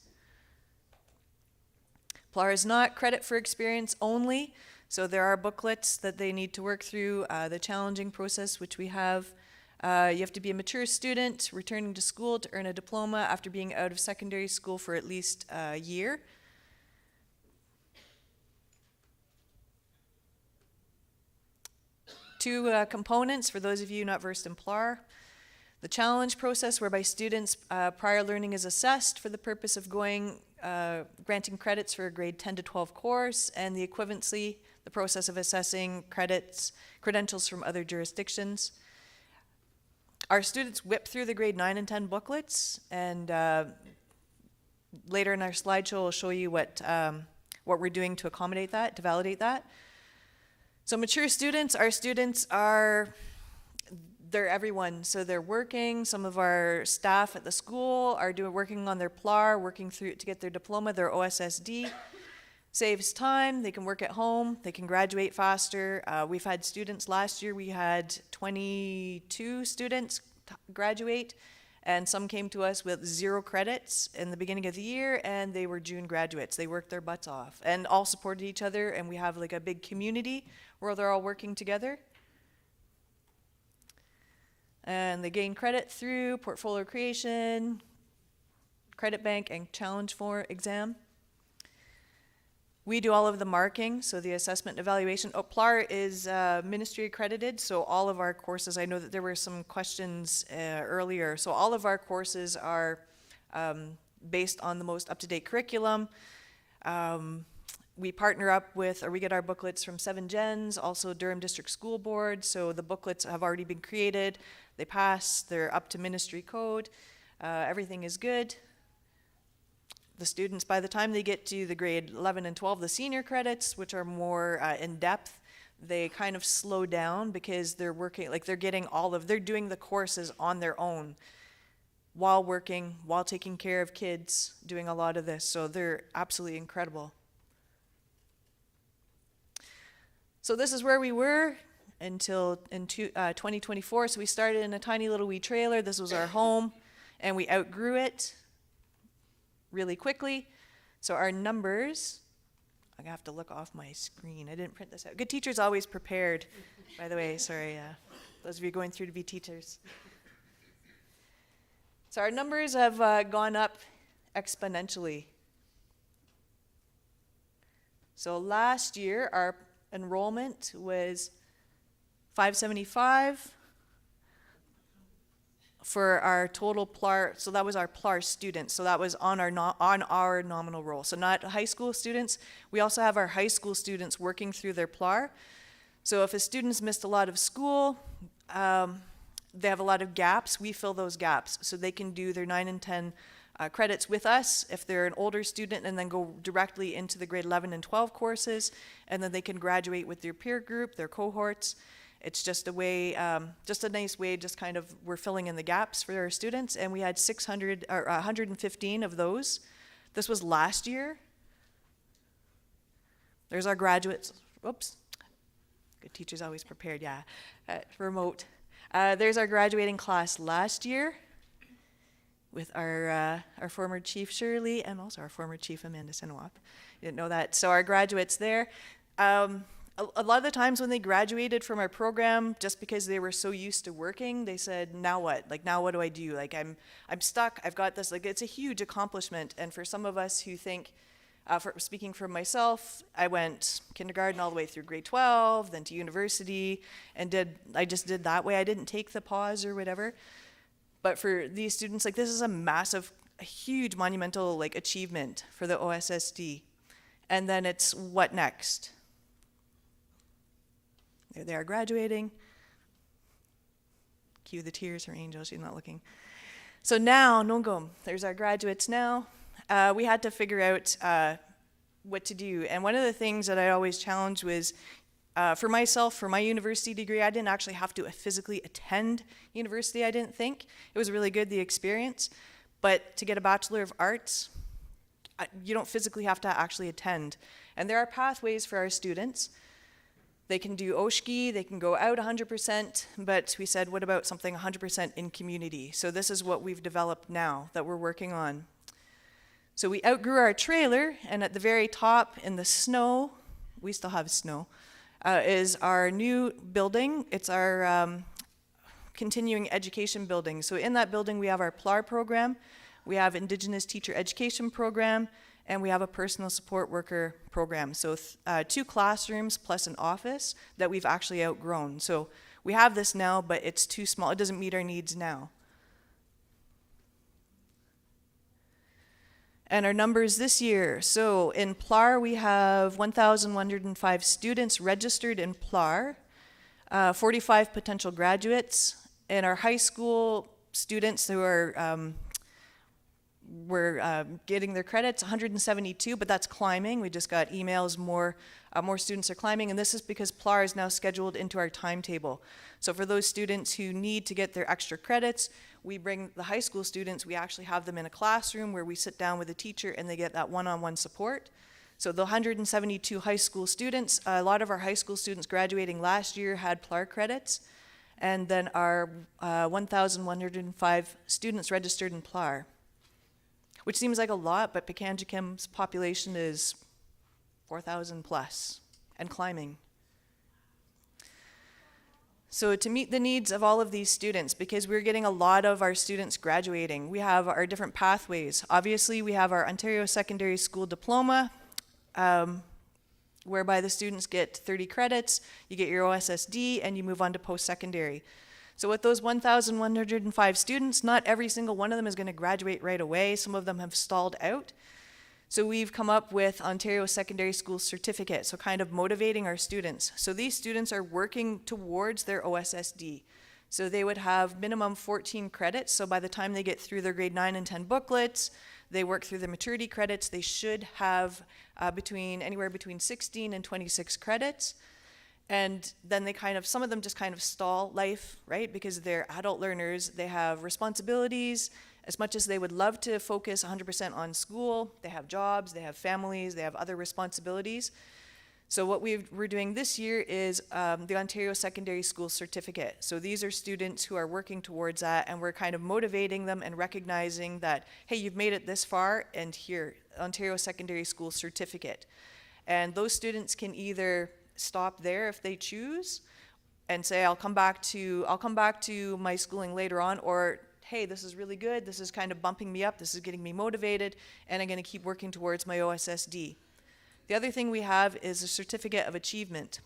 PLAR is not credit for experience only, so there are booklets that they need to work through, the challenging process, which we have. You have to be a mature student returning to school to earn a diploma after being out of secondary school for at least a year. Two components for those of you not versed in PLAR. The challenge process, whereby students' prior learning is assessed for the purpose of granting credits for a grade 10 to 12 course, and the equivalency, the process of assessing credentials from other jurisdictions. Our students whip through the grade 9 and 10 booklets, and later in our slideshow we'll show you what we're doing to accommodate that, to validate that. So mature students, our students they're everyone. So they're working. Some of our staff at the school are working on their PLAR, working through to get their diploma, their OSSD. Saves time, they can work at home, they can graduate faster. We've had students, last year we had 22 students graduate, and some came to us with 0 credits in the beginning of the year, and they were June graduates. They worked their butts off and all supported each other, and we have like a big community where they're all working together. And they gain credit through portfolio creation, credit bank, and challenge for exam. We do all of the marking, so the assessment and evaluation. PLAR is ministry accredited, so all of our courses, I know that there were some questions earlier, so all of our courses are based on the most up-to-date curriculum. We partner up with, or we get our booklets from 7 Gens, also Durham District School Board, so the booklets have already been created, they pass, they're up to ministry code, everything is good. The students, by the time they get to the grade 11 and 12, the senior credits, which are more in depth, they kind of slow down because they're working, like they're doing the courses on their own while working, while taking care of kids, doing a lot of this. So they're absolutely incredible. So this is where we were until in 2024. So we started in a tiny little wee trailer. This was our home, and we outgrew it really quickly. So our numbers, I'm gonna have to look off my screen. I didn't print this out. Good teachers always prepared, by the way. Sorry, those of you going through to be teachers. So our numbers have gone up exponentially. So last year, our enrollment was 575 for our total PLAR, so that was our PLAR students, so that was on our nominal roll, so not high school students. We also have our high school students working through their PLAR. So if a student's missed a lot of school, they have a lot of gaps, we fill those gaps, so they can do their 9 and 10 credits with us if they're an older student, and then go directly into the grade 11 and 12 courses, and then they can graduate with their peer group, their cohorts. It's just a way, just a nice way, just kind of, we're filling in the gaps for our students, and we had 115 of those. This was last year. There's our graduates. Oops. Good teacher's always prepared, yeah. Remote. There's our graduating class last year with our former chief Shirley and also our former chief Amanda Sinowap. You didn't know that. So our graduates there. A lot of the times when they graduated from our program, just because they were so used to working, they said, now what? Like, now what do I do? Like, I'm stuck, I've got this. Like, it's a huge accomplishment. And for some of us who think, speaking for myself, I went kindergarten all the way through grade 12, then to university, and I just did that way. I didn't take the pause or whatever. But for these students, like, this is a huge monumental, like, achievement for the OSSD. And then it's what next? There they are graduating. Cue the tears, her angel, she's not looking. So now, Nongom, there's our graduates now. We had to figure out what to do. And one of the things that I always challenged was, for myself, for my university degree, I didn't actually have to physically attend university, I didn't think. It was really good, the experience. But to get a Bachelor of Arts, you don't physically have to actually attend. And there are pathways for our students. They can do OSHKI, they can go out 100%, but we said, what about something 100% in community? So this is what we've developed now that we're working on. So we outgrew our trailer, and at the very top in the snow, we still have snow, is our new building. It's our continuing education building. So in that building, we have our PLAR program, we have Indigenous Teacher Education program, and we have a personal support worker program. So 2 classrooms plus an office that we've actually outgrown. So we have this now, but it's too small. It doesn't meet our needs now. And our numbers this year. So in PLAR, we have 1,105 students registered in PLAR, 45 potential graduates. In our high school students who are we're getting their credits, 172, but that's climbing. We just got emails, more students are climbing, and this is because PLAR is now scheduled into our timetable. So for those students who need to get their extra credits, we bring the high school students, we actually have them in a classroom where we sit down with a teacher and they get that one-on-one support. So the 172 high school students, a lot of our high school students graduating last year had PLAR credits, and then our 1,105 students registered in PLAR, which seems like a lot, but Pekanjikim's population is 4,000 plus and climbing. So to meet the needs of all of these students, because we're getting a lot of our students graduating, we have our different pathways. Obviously, we have our Ontario Secondary School Diploma, whereby the students get 30 credits, you get your OSSD, and you move on to post-secondary. So with those 1,105 students, not every single one of them is going to graduate right away. Some of them have stalled out. So we've come up with Ontario Secondary School Certificate, so kind of motivating our students. So these students are working towards their OSSD. So they would have minimum 14 credits, so by the time they get through their grade 9 and 10 booklets, they work through the maturity credits, they should have anywhere between 16 and 26 credits. And then some of them just kind of stall life, right? Because they're adult learners, they have responsibilities. As much as they would love to focus 100% on school, they have jobs, they have families, they have other responsibilities. So what we're doing this year is the Ontario Secondary School Certificate. So these are students who are working towards that, and we're kind of motivating them and recognizing that, hey, you've made it this far, and here, Ontario Secondary School Certificate. And those students can either stop there if they choose and say, I'll come back to my schooling later on, or hey, this is really good, this is kind of bumping me up, this is getting me motivated, and I'm going to keep working towards my OSSD. The other thing we have is a certificate of achievement.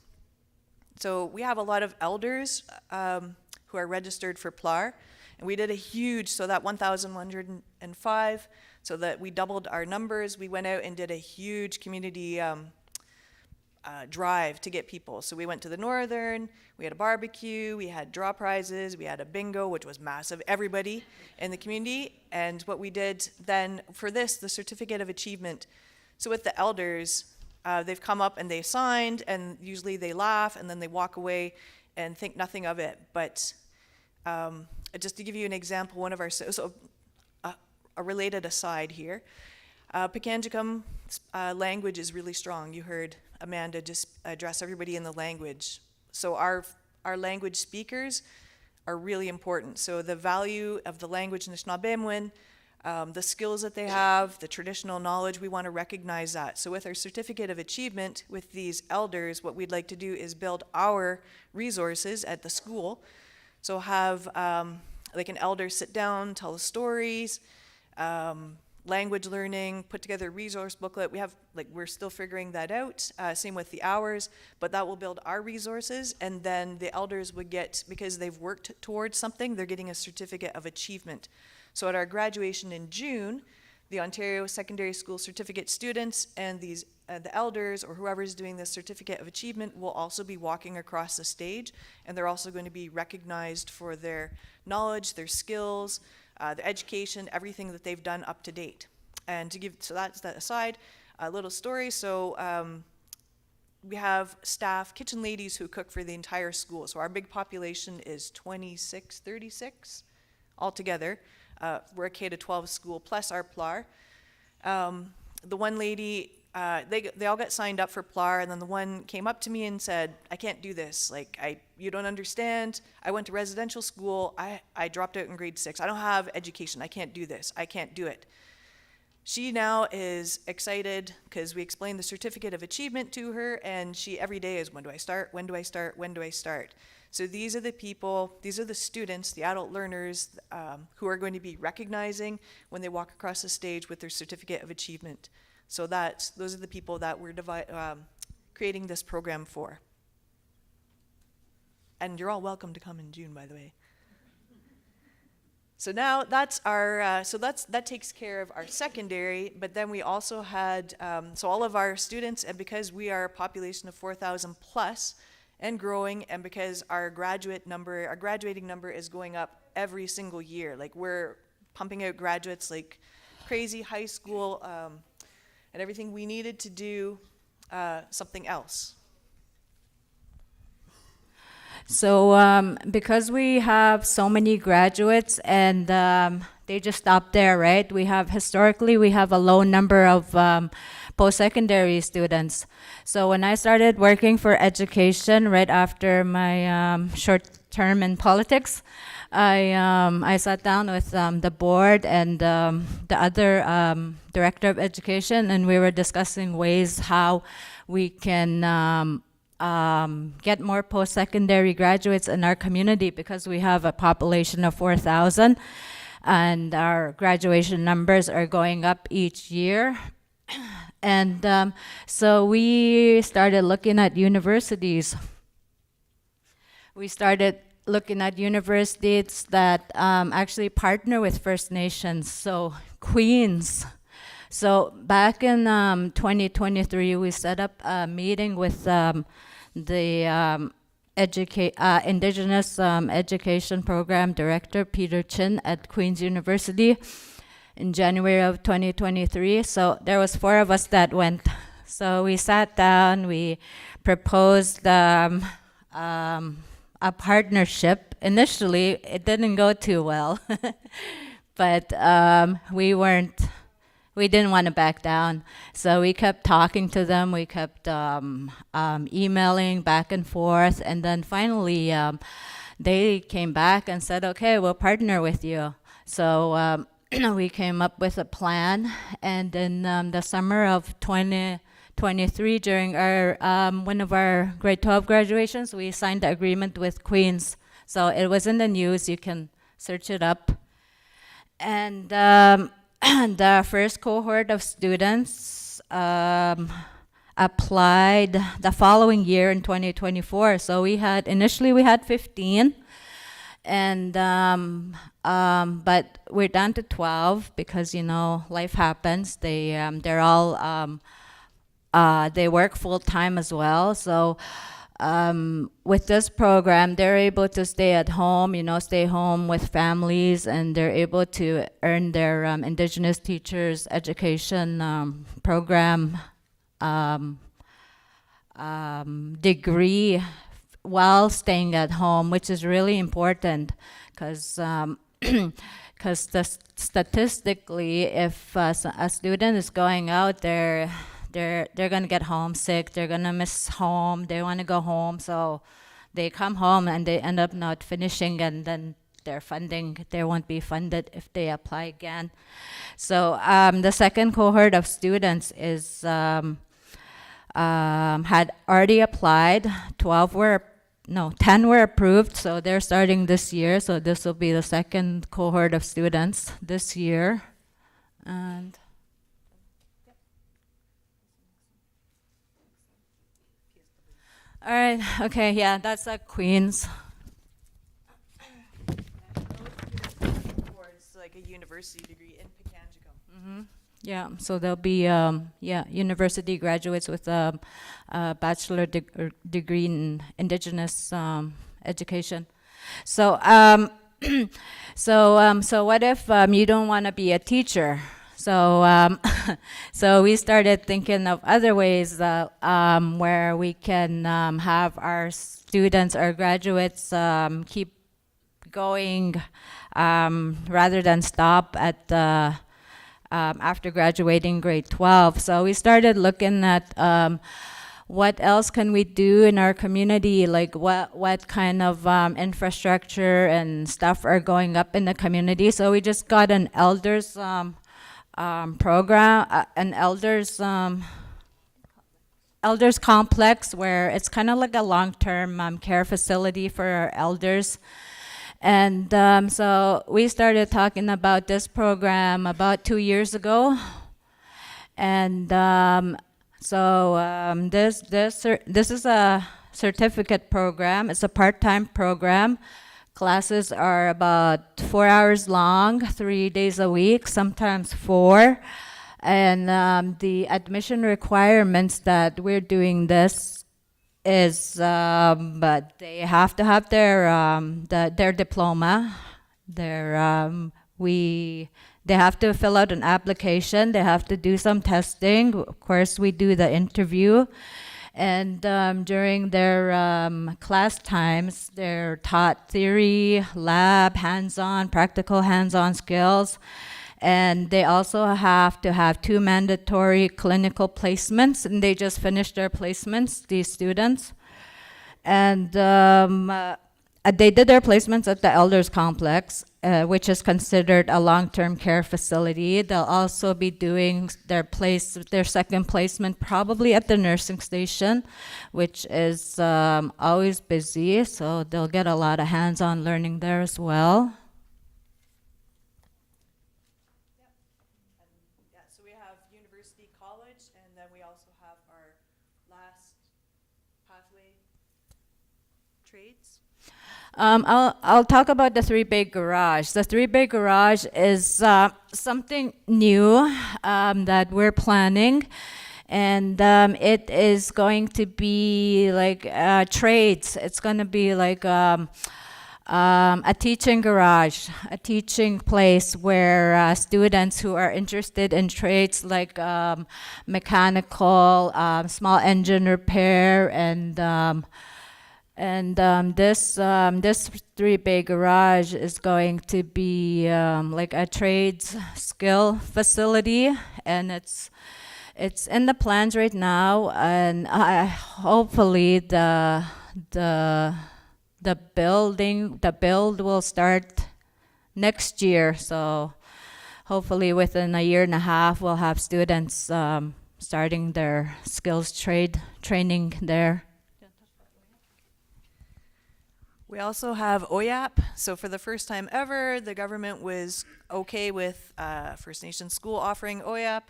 So we have a lot of elders who are registered for PLAR, and we did a huge, so that 1,105, so that we doubled our numbers, we went out and did a huge community drive to get people. So we went to the Northern, we had a barbecue, we had draw prizes, we had a bingo, which was massive, everybody in the community. And what we did then for this, the certificate of achievement, so with the elders, they've come up and they've signed, and usually they laugh and then they walk away and think nothing of it. But just to give you an example, one of our, a related aside here, Pikangikum language is really strong. You heard Amanda just address everybody in the language. So our language speakers are really important. So the value of the language Nishnabemwin, the skills that they have, the traditional knowledge, we want to recognize that. So with our certificate of achievement with these elders, what we'd like to do is build our resources at the school. So have like an elder sit down, tell the stories, language learning, put together a resource booklet. We have, like, we're still figuring that out. Same with the hours, but that will build our resources, and then the elders would get, because they've worked towards something, they're getting a certificate of achievement. So at our graduation in June, the Ontario Secondary School Certificate students and these the elders or whoever's doing the certificate of achievement will also be walking across the stage, and they're also going to be recognized for their knowledge, their skills, the education, everything that they've done up to date. And to give, so that's that aside, a little story. So we have staff, kitchen ladies who cook for the entire school. So our big population is 26, 36 altogether. We're a K-12 school, plus our PLAR. The one lady, they all got signed up for PLAR, and then the one came up to me and said, I can't do this. Like, you don't understand. I went to residential school. I dropped out in grade 6. I don't have education. I can't do this. I can't do it. She now is excited because we explained the certificate of achievement to her, and she every day is, when do I start? When do I start? When do I start? So these are the people, these are the students, the adult learners who are going to be recognizing when they walk across the stage with their certificate of achievement. So those are the people that we're creating this program for. And you're all welcome to come in June, by the way. So now that's our, that takes care of our secondary, but then we also had, so all of our students, and because we are a population of 4,000 plus and growing, and because our graduating number is going up every single year. Like, we're pumping out graduates like crazy, high school, and everything. We needed to do something else. So because we have so many graduates and they just stop there, right? Historically, we have a low number of post-secondary students. So when I started working for education right after my short term in politics, I sat down with the board and the other director of education, and we were discussing ways how we can get more post-secondary graduates in our community, because we have a population of 4,000 and our graduation numbers are going up each year. And so we started looking at universities. We started looking at universities that actually partner with First Nations, so Queens. So back in 2023, we set up a meeting with the Indigenous Education Program Director, Peter Chin, at Queen's University in January of 2023. So there was 4 of us that went. So we sat down, we proposed a partnership. Initially, it didn't go too well, but we didn't want to back down. So we kept talking to them, we kept emailing back and forth, and then finally they came back and said, okay, we'll partner with you. So we came up with a plan, and in the summer of 2023, during our one of our grade 12 graduations, we signed the agreement with Queens. So it was in the news, you can search it up. And the first cohort of students applied the following year in 2024. So initially we had 15, and but we're down to 12 because, life happens. They're all they work full-time as well. So with this program, they're able to stay at home, stay home with families, and they're able to earn their Indigenous Teachers Education Program degree while staying at home, which is really important because statistically, if a student is going out there, they're going to get homesick, they're going to miss home, they want to go home, so they come home and they end up not finishing, and then their funding, they won't be funded if they apply again. So the second cohort of students is had already applied. 10 were approved, so they're starting this year. So this will be the second cohort of students this year. And all right, okay, yeah, that's at Queens. It's like a university degree in Pekanjikam. Mm-hmm. Yeah, so there'll be university graduates with a bachelor degree in Indigenous education. So so what if you don't want to be a teacher? So so we started thinking of other ways where we can have our students, our graduates, keep going rather than stop at after graduating grade 12. So we started looking at what else can we do in our community, like what kind of infrastructure and stuff are going up in the community. So we just got an elders program, an elders complex, where it's kind of like a long-term care facility for our elders. And so we started talking about this program about 2 years ago. And this is a certificate program. It's a part-time program. Classes are about 4 hours long, 3 days a week, sometimes 4. And the admission requirements that we're doing this is, but they have to have their diploma. They have to fill out an application. They have to do some testing. Of course, we do the interview. And during their class times, they're taught theory, lab, hands-on, practical hands-on skills. And they also have to have 2 mandatory clinical placements, and they just finished their placements, these students. And they did their placements at the Elders Complex, which is considered a long-term care facility. They'll also be doing their second placement probably at the nursing station, which is always busy, so they'll get a lot of hands-on learning there as well. I'll talk about the 3-bay garage. The 3-bay garage is something new that we're planning, and it is going to be like trades. It's going to be like a teaching garage, a teaching place where students who are interested in trades like mechanical, small engine repair, and this 3-bay garage is going to be like a trades skill facility, and it's in the plans right now, and hopefully the build will start next year. So hopefully within a year and a half we'll have students starting their skills training there. We also have OYAP. So for the first time ever, the government was okay with First Nations school offering OYAP.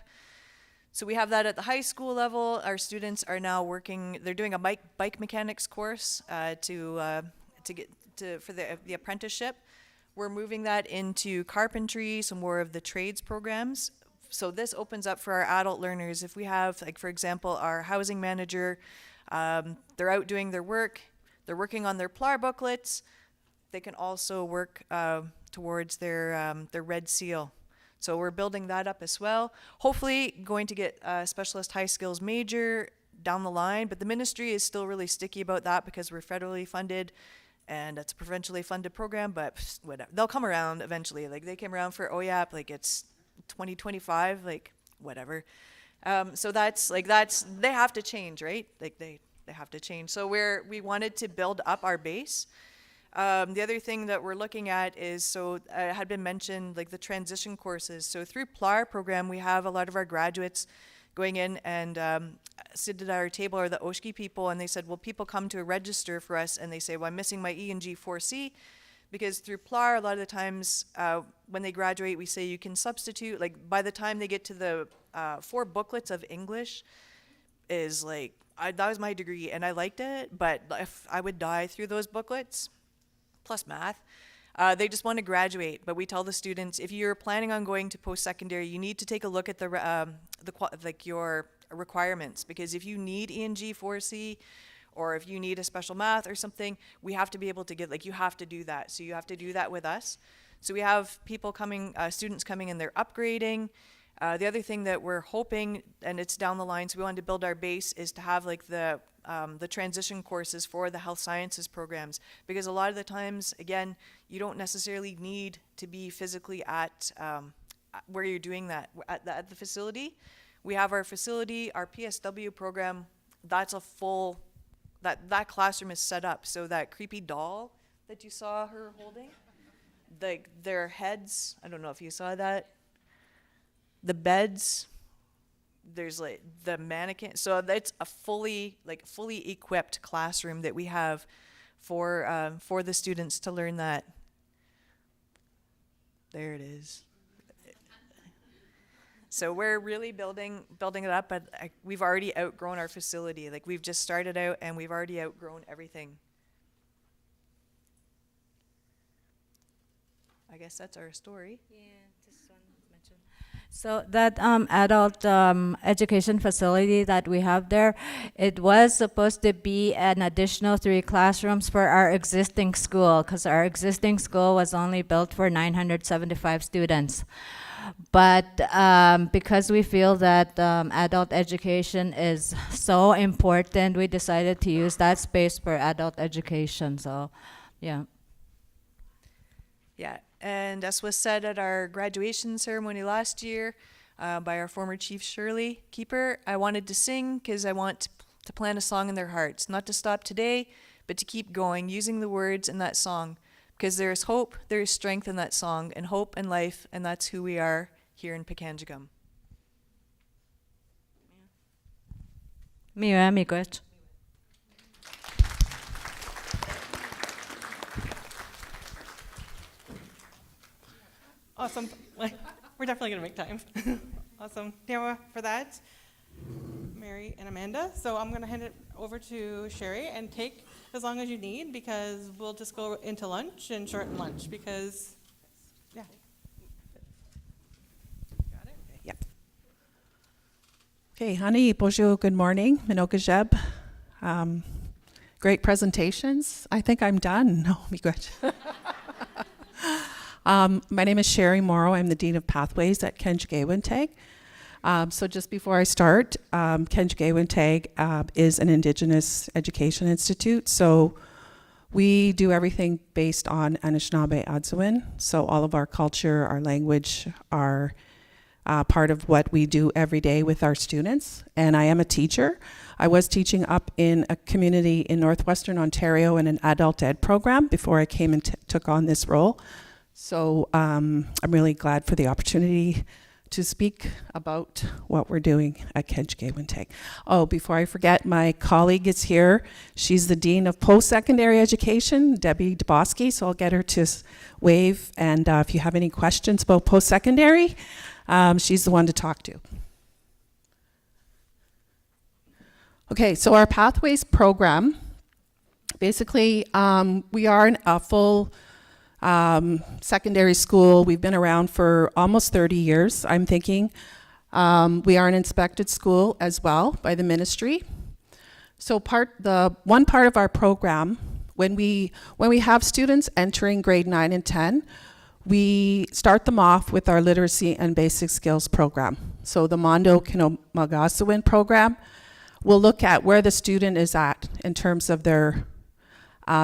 So we have that at the high school level. Our students are now working, they're doing a bike mechanics course for the apprenticeship. We're moving that into carpentry, so more of the trades programs so this opens up for our adult learners. If we have, like, for example, our housing manager, they're out doing their work, they're working on their PLAR booklets, they can also work towards their red seal. So we're building that up as well. Hopefully going to get a specialist high skills major down the line, but the ministry is still really sticky about that because we're federally funded and it's a provincially funded program, but whatever. They'll come around eventually. Like, they came around for OYAP, like, it's 2025, like, whatever. So that's, they have to change, right? Like, they have to change. So we wanted to build up our base. The other thing that we're looking at is, so it had been mentioned, like, the transition courses. So through PLAR program, we have a lot of our graduates going in and sit at our table are the Oshki people, and they said, well, people come to register for us and they say, well, I'm missing my E&G 4C, because through PLAR, a lot of the times when they graduate, we say you can substitute, like, by the time they get to the 4 booklets of English is like, that was my degree and I liked it, but if I would die through those booklets, plus math, they just want to graduate. But we tell the students, if you're planning on going to post-secondary, you need to take a look at your requirements, because if you need E&G 4C or if you need a special math or something, we have to be able to get, like, you have to do that. So you have to do that with us. So we have people coming, students coming in, they're upgrading. The other thing that we're hoping, and it's down the line, so we wanted to build our base, is to have, like, the transition courses for the health sciences programs, because a lot of the times, again, you don't necessarily need to be physically at where you're doing that at the facility. We have our facility, our PSW program. That's a full, that classroom is set up so that creepy doll that you saw her holding, their heads. I don't know if you saw that. The beds. There's, like, the mannequin. So that's a fully equipped classroom that we have for the students to learn that. There it is. So we're really building it up, but we've already outgrown our facility. Like, we've just started out and we've already outgrown everything. I guess that's our story. Yeah, just one mention. So that adult education facility that we have there, it was supposed to be an additional 3 classrooms for our existing school, because our existing school was only built for 975 students. But because we feel that adult education is so important, we decided to use that space for adult education. So, yeah. Yeah, and as was said at our graduation ceremony last year by our former chief Shirley Keeper, I wanted to sing because I want to plant a song in their hearts, not to stop today, but to keep going, using the words in that song. Because there is hope, there is strength in that song, and hope and life, and that's who we are here in Pekanjigum. Miłe, miłe. Awesome. We're definitely going to make time. Awesome. Now for that, Mary and Amanda. So I'm going to hand it over to Sherry and take as long as you need, because we'll just go into lunch and shorten lunch because, yeah. Got it? Yep. Okay, honey, bonjour, good morning, Minoka Jeb. Great presentations. I think I'm done. No, be good. My name is Sherry Morrow. I'm the Dean of Pathways at Kenjigewintag. So just before I start, Kenjigewintag is an Indigenous education institute. So we do everything based on Anishinaabe Adzuin. So all of our culture, our language are part of what we do every day with our students. And I am a teacher. I was teaching up in a community in Northwestern Ontario in an adult ed program before I came and took on this role. So I'm really glad for the opportunity to speak about what we're doing at Kenjigewintag. Oh, before I forget, my colleague is here. She's the Dean of Post-Secondary Education, Debbie Dubosky, so I'll get her to wave. And if you have any questions about post-secondary, she's the one to talk to. Okay, so our Pathways program, basically we are a full Secondary school, we've been around for almost 30 years, I'm thinking. We are an inspected school as well by the ministry. So one part of our program, when we have students entering grade 9 and 10, we start them off with our literacy and basic skills program. So the Mondo Kinagasawin program will look at where the student is at in terms of their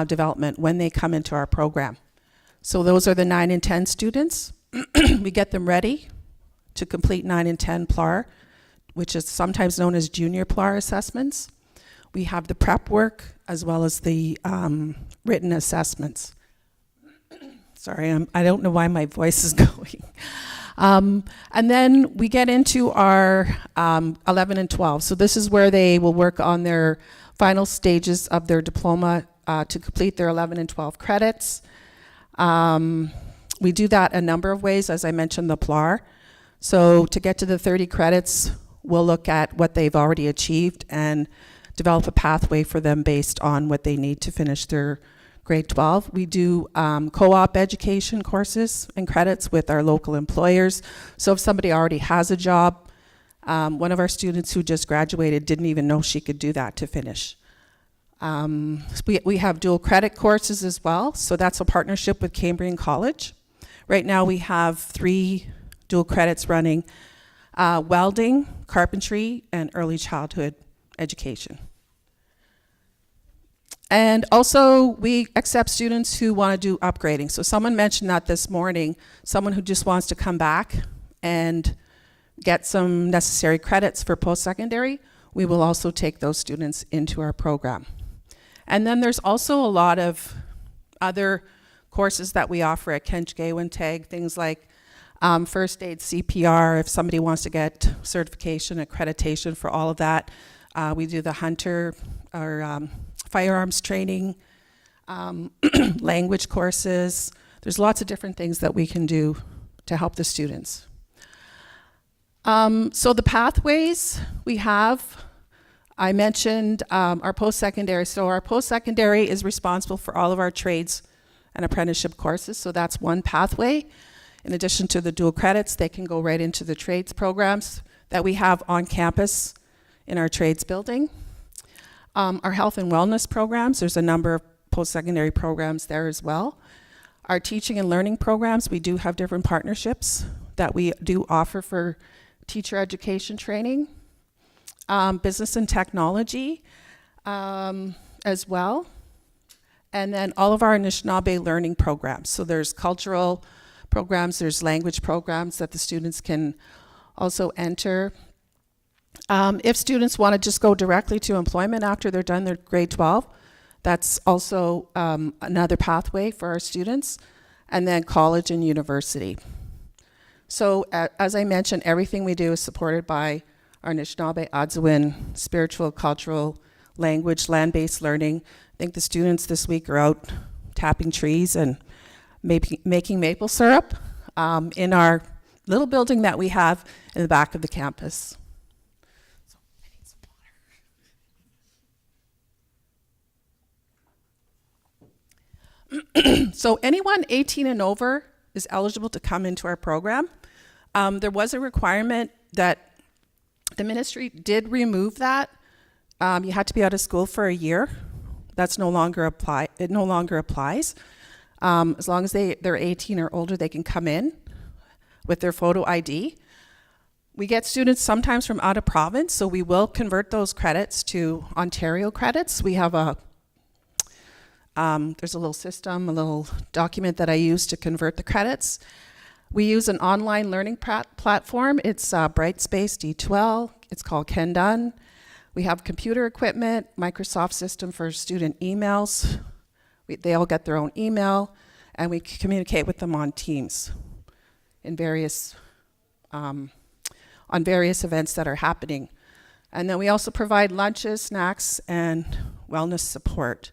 development when they come into our program. So those are the 9 and 10 students. We get them ready to complete 9 and 10 PLAR, which is sometimes known as junior PLAR assessments. We have the prep work as well as the written assessments. Sorry, I don't know why my voice is going. And then we get into our 11 and 12. So this is where they will work on their final stages of their diploma to complete their 11 and 12 credits. We do that a number of ways, as I mentioned, the PLAR. So to get to the 30 credits, we'll look at what they've already achieved and develop a pathway for them based on what they need to finish their grade 12. We do co-op education courses and credits with our local employers. So if somebody already has a job, one of our students who just graduated didn't even know she could do that to finish. We have dual credit courses as well. So that's a partnership with Cambrian College. Right now we have 3 dual credits running, welding, carpentry, and early childhood education. And also, we accept students who want to do upgrading. So someone mentioned that this morning, someone who just wants to come back and get some necessary credits for post-secondary, we will also take those students into our program. And then there's also a lot of other courses that we offer at Kenchgewintag, things like first aid, CPR, if somebody wants to get certification, accreditation for all of that. We do the hunter or firearms training, language courses. There's lots of different things that we can do to help the students. So the pathways we have, I mentioned our post-secondary. So our post-secondary is responsible for all of our trades and apprenticeship courses. So that's one pathway. In addition to the dual credits, they can go right into the trades programs that we have on campus in our trades building. Our health and wellness programs, there's a number of post-secondary programs there as well. Our teaching and learning programs, we do have different partnerships that we do offer for teacher education training. Business and technology as well. And then all of our Anishinaabe learning programs. So there's cultural programs, there's language programs that the students can also enter. If students want to just go directly to employment after they're done their grade 12, that's also another pathway for our students. And then college and university. So as I mentioned, everything we do is supported by our Anishinaabe, Adzuin, spiritual, cultural, language, land-based learning. I think the students this week are out tapping trees and making maple syrup in our little building that we have in the back of the campus. So anyone 18 and over is eligible to come into our program. There was a requirement that the ministry did remove that. You had to be out of school for a year. That's no longer apply. It no longer applies. As long as they're 18 or older, they can come in with their photo ID. We get students sometimes from out of province, so we will convert those credits to Ontario credits. We have there's a little system, a little document that I use to convert the credits. We use an online learning platform. It's Brightspace D12. It's called Kendun. We have computer equipment, Microsoft system for student emails. They all get their own email, and we communicate with them on Teams in various, on various events that are happening. And then we also provide lunches, snacks, and wellness support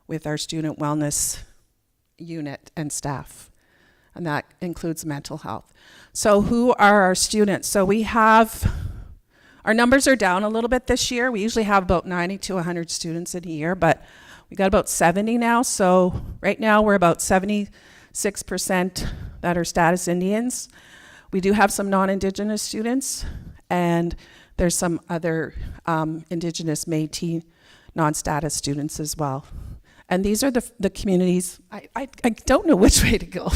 with our student wellness unit and staff. And that includes mental health. So who are our students? So we have, our numbers are down a little bit this year. We usually have about 90 to 100 students in a year, but we got about 70 now. So right now we're about 70 6% that are status Indians. We do have some non-Indigenous students, and there's some other Indigenous Métis non-status students as well. And these are the communities. I don't know which way to go.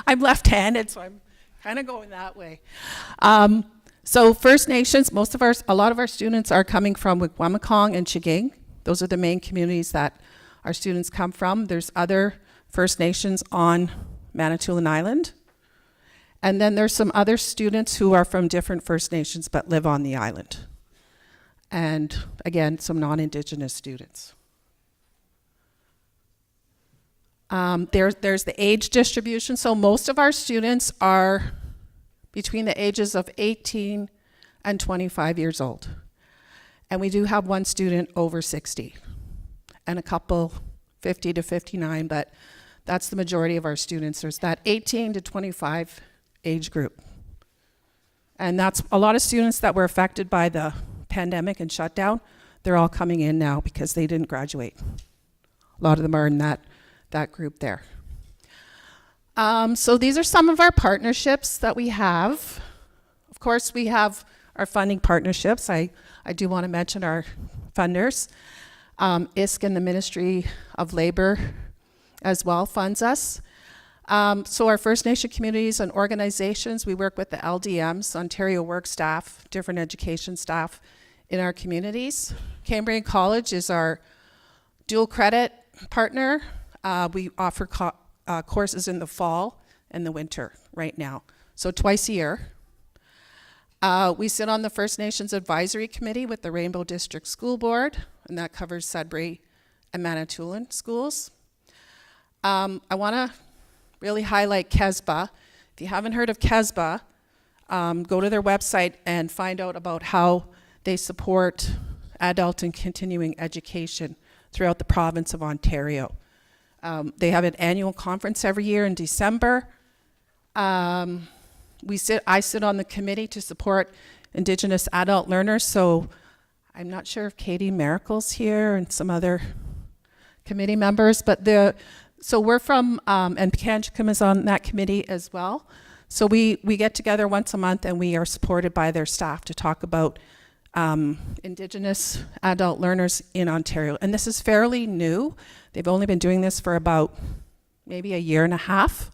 I'm left-handed, so I'm kind of going that way. So First Nations, a lot of our students are coming from Wikwemikong and Chiging. Those are the main communities that our students come from. There's other First Nations on Manitoulin Island. And then there's some other students who are from different First Nations but live on the island. And again, some non-Indigenous students. There's the age distribution. So most of our students are between the ages of 18 and 25 years old. And we do have one student over 60 and a couple 50 to 59, but that's the majority of our students. There's that 18 to 25 age group. And that's a lot of students that were affected by the pandemic and shutdown. They're all coming in now because they didn't graduate. A lot of them are in that group there. So these are some of our partnerships that we have. Of course, we have our funding partnerships. I do want to mention our funders. ISC and the Ministry of Labor as well funds us. So our First Nation communities and organizations, we work with the LDMs, Ontario Work Staff, different education staff in our communities. Cambrian College is our dual credit partner. We offer courses in the fall and the winter right now, so twice a year. We sit on the First Nations Advisory Committee with the Rainbow District School Board, and that covers Sudbury and Manitoulin schools. I want to really highlight KESBA. If you haven't heard of KESBA, go to their website and find out about how they support adult and continuing education throughout the province of Ontario. They have an annual conference every year in December. I sit on the committee to support Indigenous adult learners, so I'm not sure if Katie Merkel's here and some other committee members, but so we're from, and Kanchikam is on that committee as well. So we get together once a month and we are supported by their staff to talk about Indigenous adult learners in Ontario. And this is fairly new. They've only been doing this for about maybe a year and a half.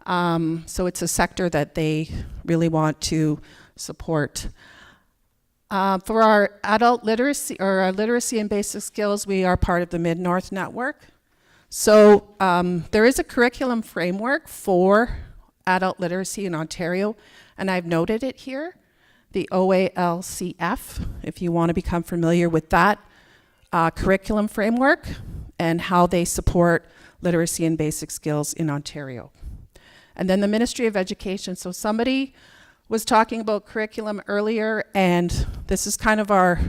So it's a sector that they really want to support. For our adult literacy, or our literacy and basic skills, we are part of the Mid-North Network. So there is a curriculum framework for adult literacy in Ontario, and I've noted it here, the OALCF, if you want to become familiar with that curriculum framework and how they support literacy and basic skills in Ontario. And then the Ministry of Education. So somebody was talking about curriculum earlier, and this is kind of our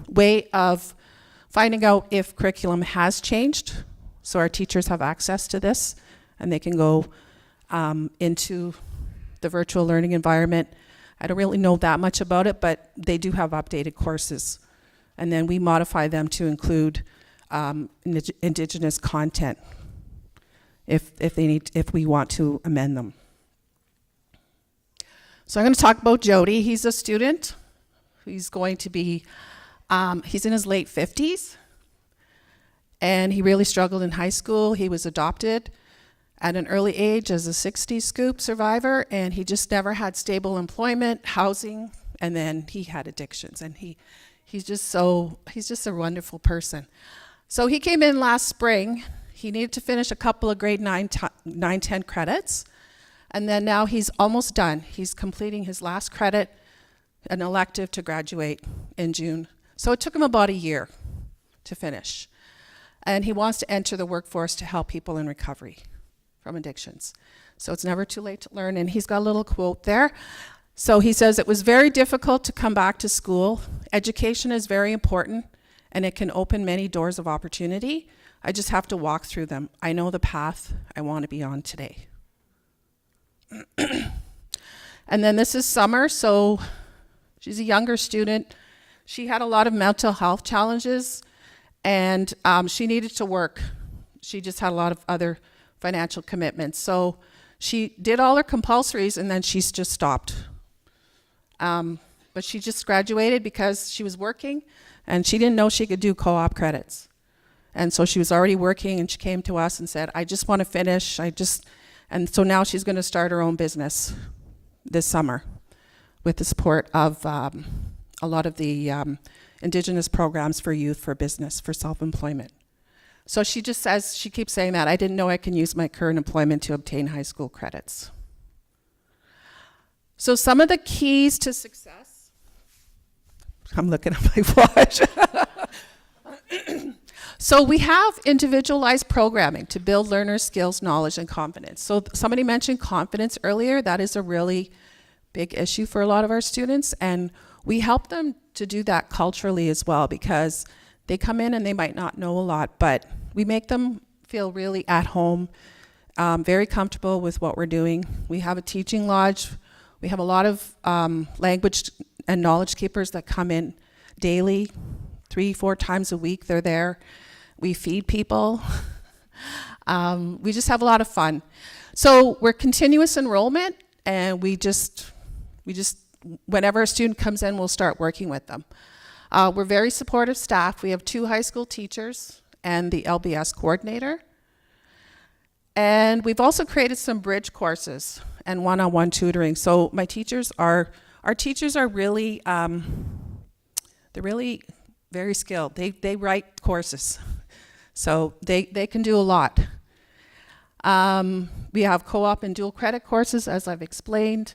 way of finding out if curriculum has changed. So our teachers have access to this, and they can go into the virtual learning environment. I don't really know that much about it, but they do have updated courses. And then we modify them to include Indigenous content if we want to amend them. So I'm going to talk about Jody. He's a student. He's going to be, he's in his late 50s. And he really struggled in high school. He was adopted at an early age as a 60s scoop survivor, and he just never had stable employment, housing, and then he had addictions. And he's just a wonderful person. So he came in last spring. He needed to finish a couple of grade 9, 10 credits. And then now he's almost done. He's completing his last credit, an elective to graduate in June. So it took him about a year to finish. And he wants to enter the workforce to help people in recovery from addictions. So it's never too late to learn. And he's got a little quote there. So he says, "It was very difficult to come back to school. Education is very important, and it can open many doors of opportunity. I just have to walk through them. I know the path I want to be on today." And then this is Summer. So she's a younger student. She had a lot of mental health challenges, and she needed to work she just had a lot of other financial commitments. So she did all her compulsories and then she's just stopped. But she just graduated because she was working and she didn't know she could do co-op credits. And so she was already working and she came to us and said, I just want to finish. And so now she's going to start her own business this summer with the support of a lot of the Indigenous programs for youth, for business, for self-employment. So she just says, she keeps saying that, I didn't know I can use my current employment to obtain high school credits. So some of the keys to success, I'm looking at my watch. So we have individualized programming to build learners' skills, knowledge, and confidence. So somebody mentioned confidence earlier. That is a really big issue for a lot of our students, and we help them to do that culturally as well, because they come in and they might not know a lot, but we make them feel really at home, very comfortable with what we're doing. We have a teaching lodge. We have a lot of language and knowledge keepers that come in daily, 3-4 times a week. They're there. We feed people. We just have a lot of fun. So we're continuous enrollment, and we just, whenever a student comes in, we'll start working with them. We're very supportive staff. We have 2 high school teachers and the LBS coordinator. And we've also created some bridge courses and one-on-one tutoring. So our teachers are really, they're really very skilled. They write courses. So they can do a lot. We have co-op and dual credit courses, as I've explained.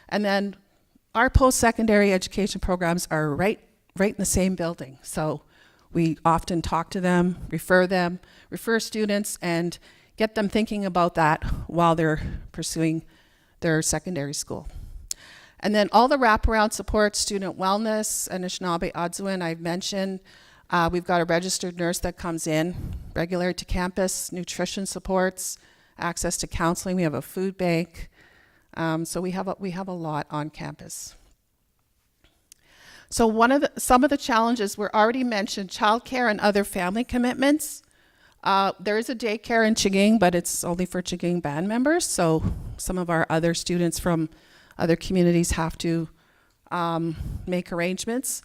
And then our post-secondary education programs are right in the same building. So we often talk to them, refer students, and get them thinking about that while they're pursuing their secondary school. And then all the wraparound support, student wellness, Anishinaabe Adzuin, I've mentioned. We've got a registered nurse that comes in regularly to campus, nutrition supports, access to counseling. We have a food bank. So we have a lot on campus. So some of the challenges were already mentioned: childcare and other family commitments. There is a daycare in Chiging, but it's only for Chiging band members. So some of our other students from other communities have to make arrangements.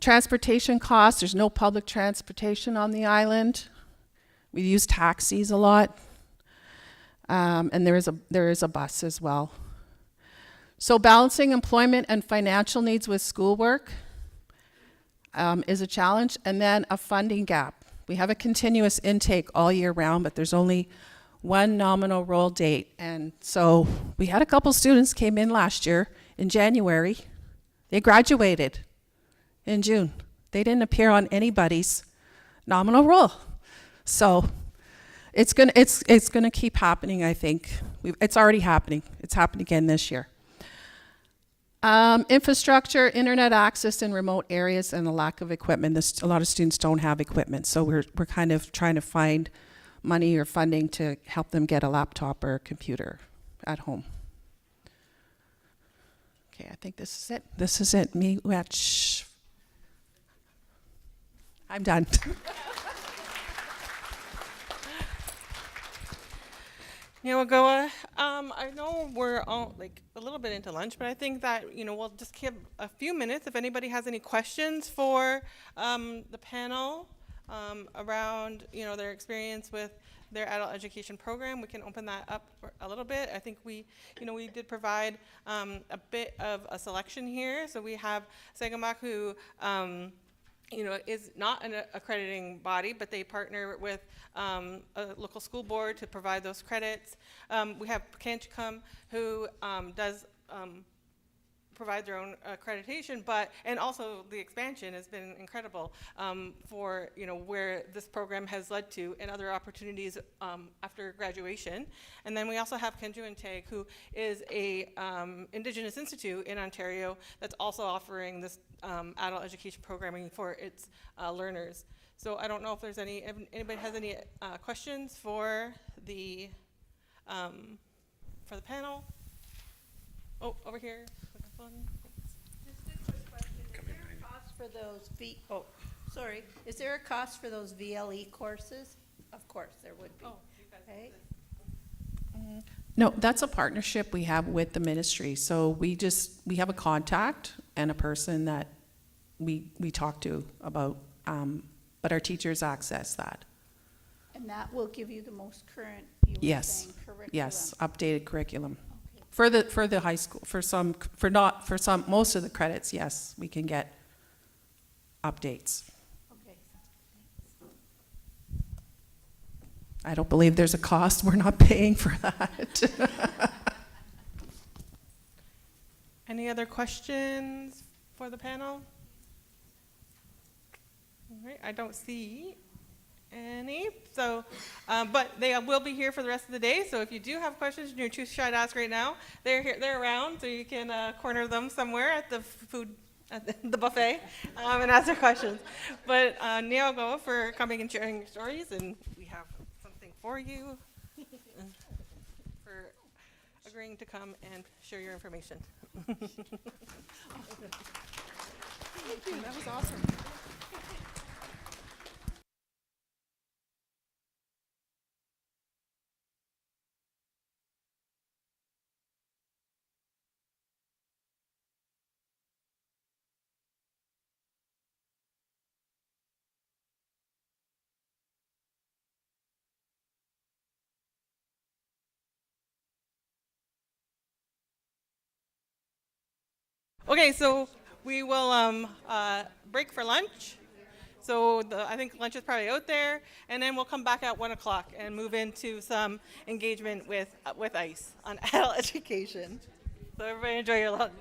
Transportation costs: there's no public transportation on the island. We use taxis a lot, and there is a bus as well. So balancing employment and financial needs with schoolwork is a challenge, and then a funding gap. We have a continuous intake all year round, but there's only one nominal roll date. And so we had a couple students came in last year in January. They graduated in June. They didn't appear on anybody's nominal roll. So it's gonna keep happening, I think. It's already happening. It's happening again this year. Infrastructure, internet access in remote areas, and the lack of equipment. A lot of students don't have equipment, so we're kind of trying to find money or funding to help them get a laptop or a computer at home. Okay, I think this is it. This is it. I'm done. Yeah, we'll go. I know we're all like a little bit into lunch, but I think that we'll just give a few minutes if anybody has any questions for the panel around their experience with their adult education program. We can open that up for a little bit. I think we did provide a bit of a selection here. So we have Sagamok, who is not an accrediting body, but they partner with a local school board to provide those credits. We have Kanchikam, who does provide their own accreditation, and also the expansion has been incredible for where this program has led to and other opportunities after graduation. And then we also have Kenju and Tag, who is a Indigenous Institute in Ontario that's also offering this adult education programming for its learners. So I don't know if there's if anybody has any questions for the panel. Oh, over here. For those is there a cost for those VLE courses? Of course, there would be, right? No, that's a partnership we have with the ministry. So we have a contact and a person that we talk to about, but our teachers access that. And that will give you the most current, you were Yes, saying, curriculum? yes, updated curriculum. Okay. For the high school, most of the credits, yes, we can get updates. Okay. I don't believe there's a cost. We're not paying for that. Any other questions for the panel? All right, I don't see any. So, but they will be here for the rest of the day. So if you do have questions and you're too shy to ask right now, they're here. They're around, so you can corner them somewhere at the food at the buffet and ask their questions. But Niago for coming and sharing your stories, and we have something for you for agreeing to come and share your information. Thank you. That was awesome. Okay, so we will break for lunch. So I think lunch is probably out there, and then we'll come back at 1 o'clock and move into some engagement with ICE on adult education. So everybody enjoy your lunch.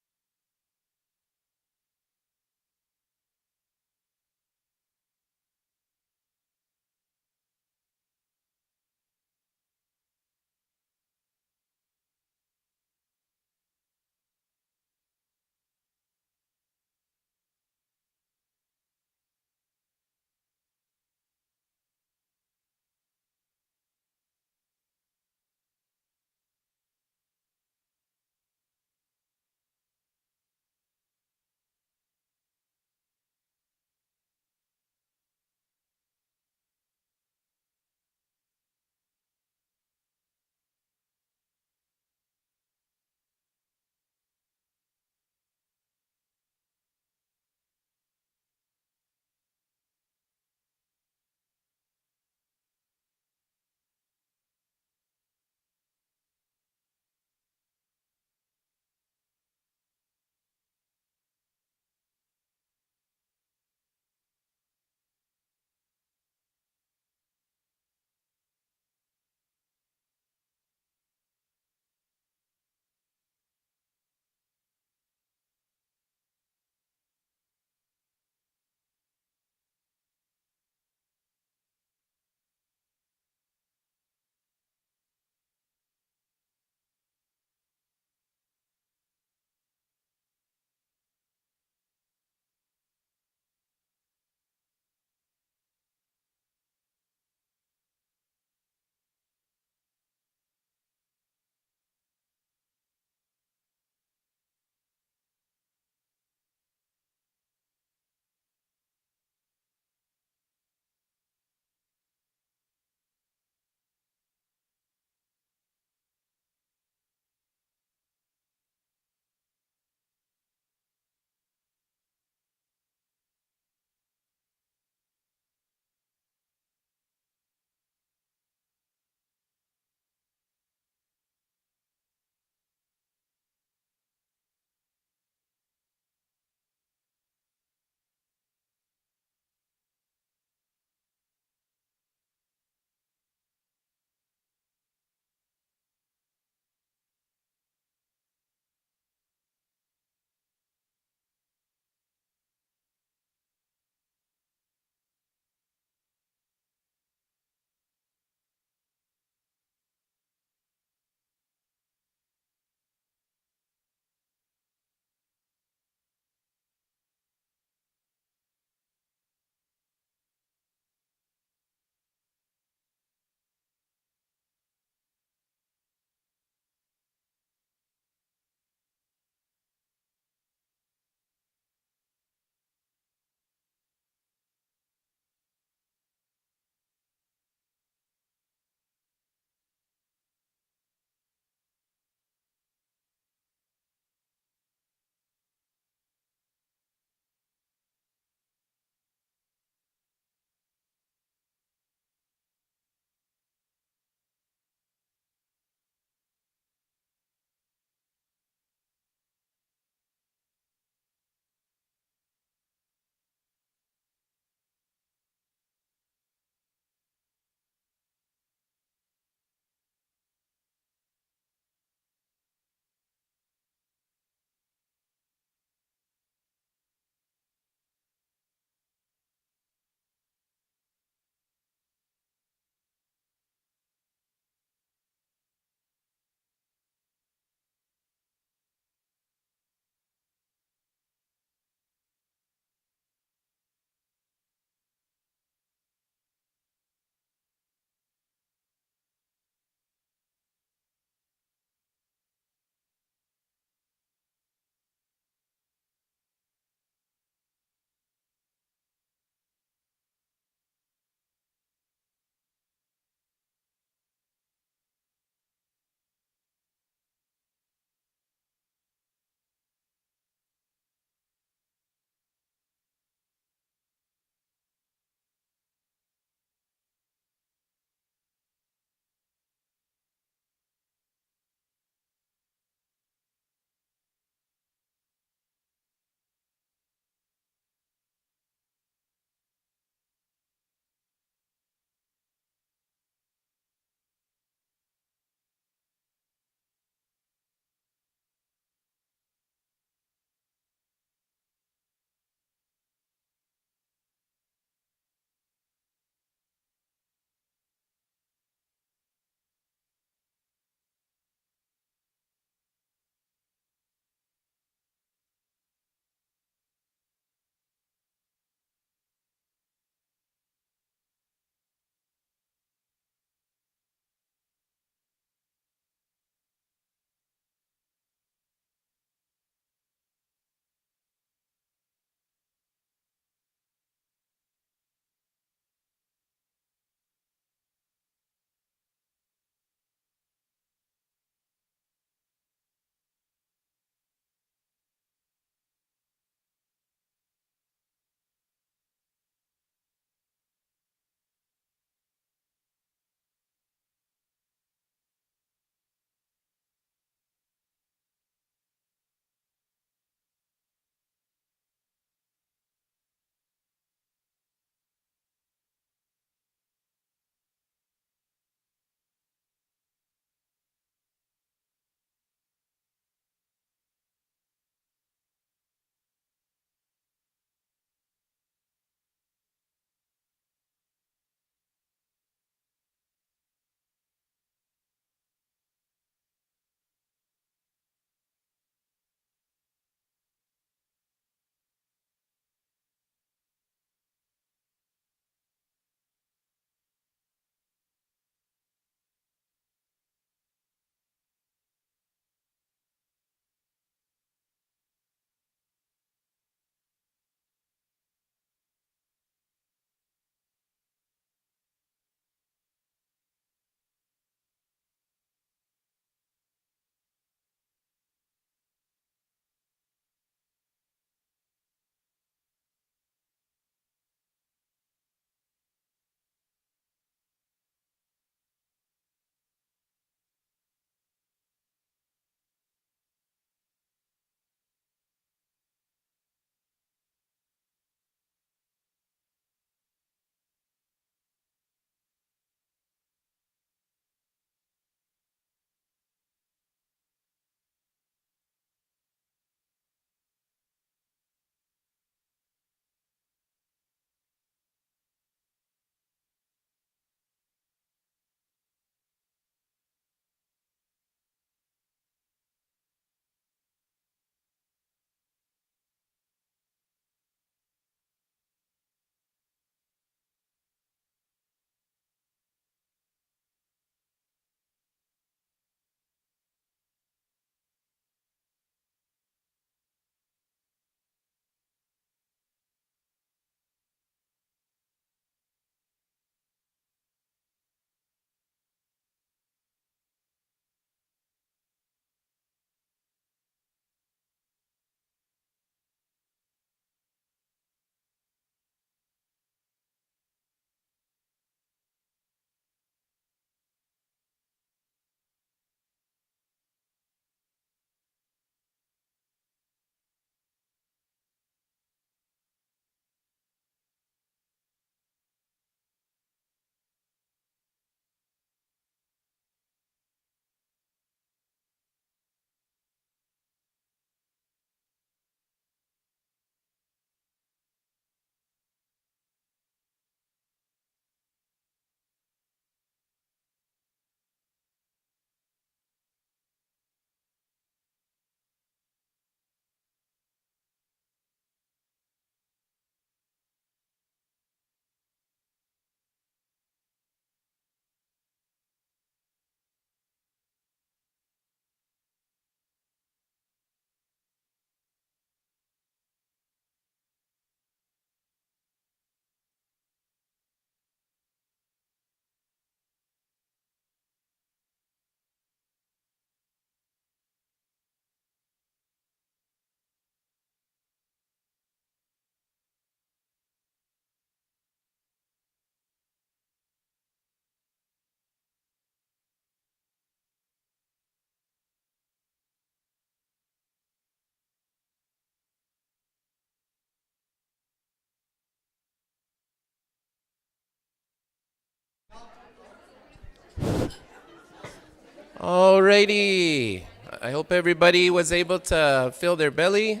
Alrighty. I hope everybody was able to fill their belly,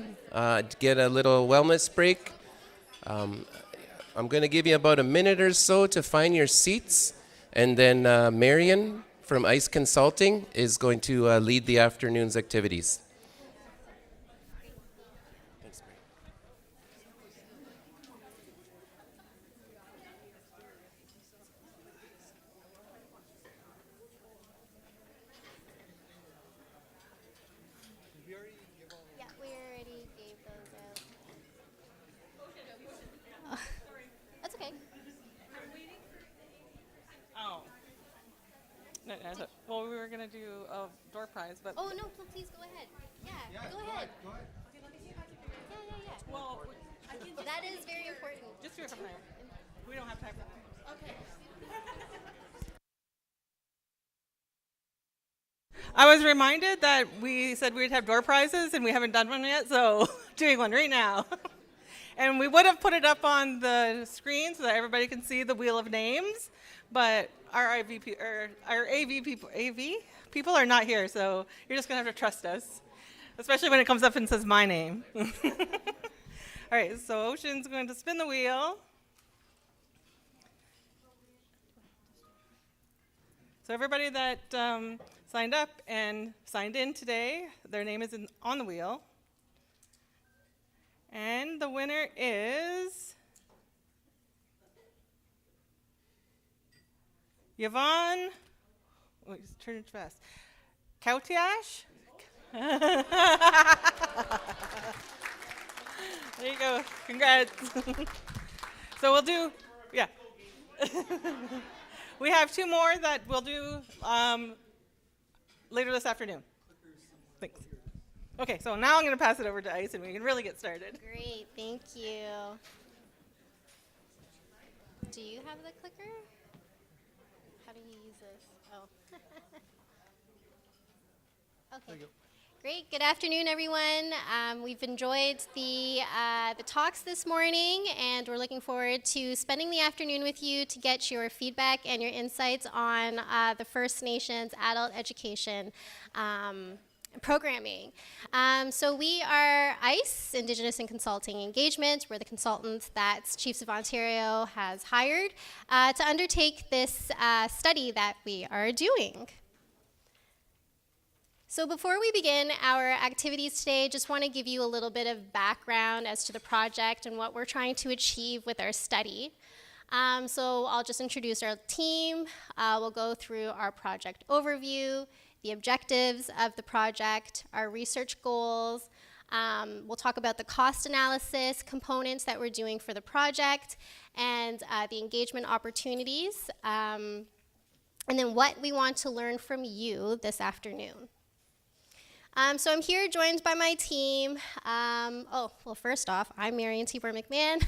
get a little wellness break. I'm going to give you about a minute or so to find your seats, and then Marion from ICE Consulting is going to lead the afternoon's activities. Yeah, we already gave those out. That's okay. Oh. No, well, we were gonna do a door prize, but. Oh, no, please go ahead. Yeah, go ahead. Yeah. Well, that is very important. Just do it from there. We don't have time for that. Okay. I was reminded that we said we'd have door prizes and we haven't done one yet, so doing one right now. And we would have put it up on the screen so that everybody can see the wheel of names, but our AV people are not here, so you're just gonna have to trust us, especially when it comes up and says my name. All right, so Ocean's going to spin the wheel. So everybody that signed up and signed in today, their name is on the wheel. And the winner is Yvonne, oh, just turn it fast. Kautiash? There you go, congrats. So we'll do, yeah. We have two more that we'll do later this afternoon. Thanks. Okay, so now I'm going to pass it over to ICE and we can really get started. Great, thank you. Do you have the clicker? How do you use this? Oh. Okay. Great. Good afternoon, everyone. We've enjoyed the talks this morning, and we're looking forward to spending the afternoon with you to get your feedback and your insights on the First Nations adult education programming. So we are ICE, Indigenous and Consulting Engagement. We're the consultants that Chiefs of Ontario has hired to undertake this study that we are doing. So before we begin our activities today, just want to give you a little bit of background as to the project and what we're trying to achieve with our study. So I'll just introduce our team. We'll go through our project overview, the objectives of the project, our research goals. We'll talk about the cost analysis components that we're doing for the project and the engagement opportunities, and then what we want to learn from you this afternoon. So I'm here joined by my team. Well, first off, I'm Marion T. McMahon.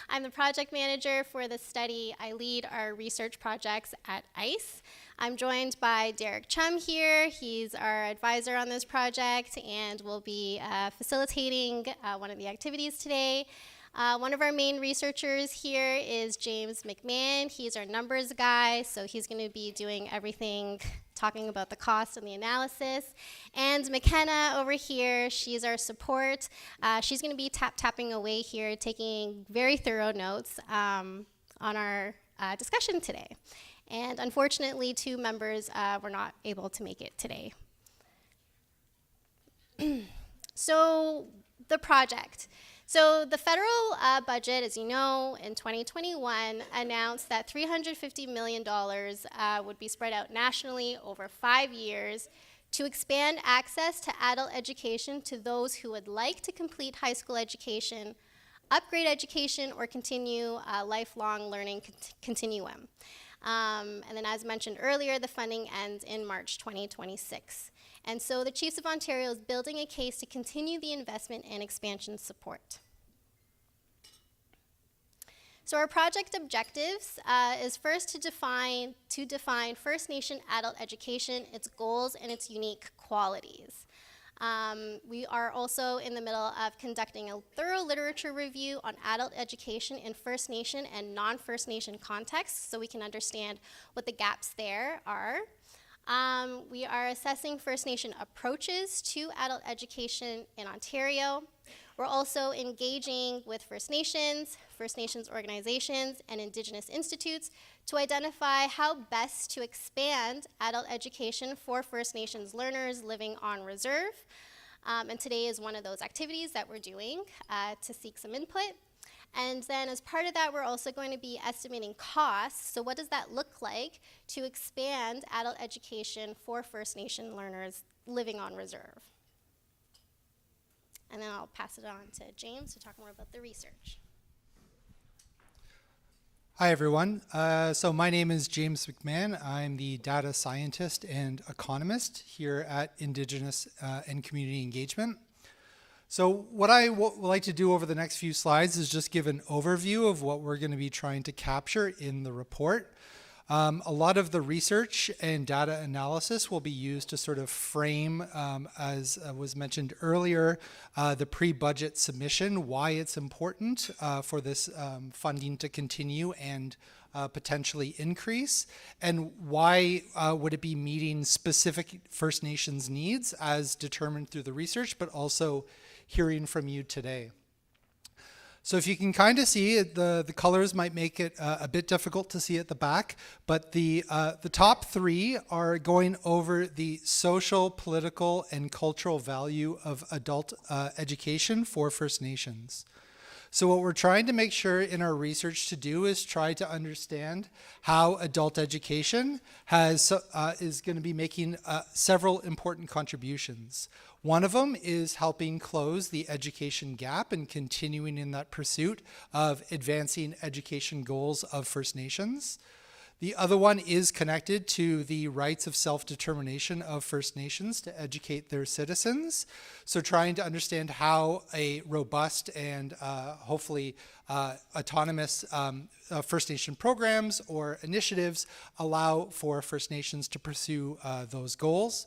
I'm the project manager for the study. I lead our research projects at ICE. I'm joined by Derek Chum here. He's our advisor on this project and will be facilitating one of the activities today. One of our main researchers here is James McMahon. He's our numbers guy, so he's going to be doing everything, talking about the cost and the analysis. And McKenna over here, she's our support. She's going to be tapping away here, taking very thorough notes on our discussion today. And unfortunately, two members were not able to make it today. So the project. So the federal budget, as you know, in 2021 announced that $350 million would be spread out nationally over 5 years to expand access to adult education to those who would like to complete high school education, upgrade education, or continue a lifelong learning continuum. And then as mentioned earlier, the funding ends in March 2026. And so the Chiefs of Ontario is building a case to continue the investment and expansion support. So our project objectives is first to define First Nation adult education, its goals, and its unique qualities. We are also in the middle of conducting a thorough literature review on adult education in First Nation and non-First Nation contexts so we can understand what the gaps there are. We are assessing First Nation approaches to adult education in Ontario. We're also engaging with First Nations organizations, and Indigenous institutes to identify how best to expand adult education for First Nations learners living on reserve. And today is one of those activities that we're doing to seek some input. And then as part of that, we're also going to be estimating costs. So what does that look like to expand adult education for First Nation learners living on reserve? And then I'll pass it on to James to talk more about the research. Hi, everyone. So my name is James McMahon. I'm the data scientist and economist here at Indigenous and Community Engagement. So what I would like to do over the next few slides is just give an overview of what we're going to be trying to capture in the report. A lot of the research and data analysis will be used to sort of frame, as was mentioned earlier, the pre-budget submission, why it's important for this funding to continue and potentially increase, and why would it be meeting specific First Nations needs as determined through the research, but also hearing from you today. So if you can kind of see it, the colors might make it a bit difficult to see at the back, but the top three are going over the social, political, and cultural value of adult education for First Nations. So what we're trying to make sure in our research to do is try to understand how adult education is going to be making several important contributions. One of them is helping close the education gap and continuing in that pursuit of advancing education goals of First Nations. The other one is connected to the rights of self-determination of First Nations to educate their citizens. So trying to understand how a robust and hopefully autonomous First Nation programs or initiatives allow for First Nations to pursue those goals.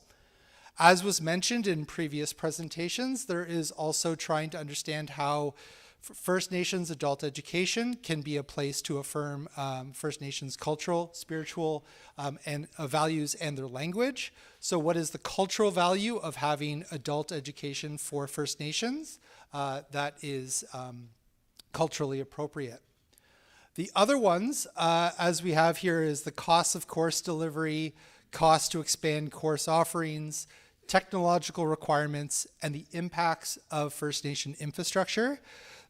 As was mentioned in previous presentations, there is also trying to understand how First Nations adult education can be a place to affirm First Nations cultural, spiritual, and values and their language. So what is the cultural value of having adult education for First Nations that is culturally appropriate? The other ones, as we have here, is the cost of course delivery, cost to expand course offerings, technological requirements, and the impacts of First Nation infrastructure.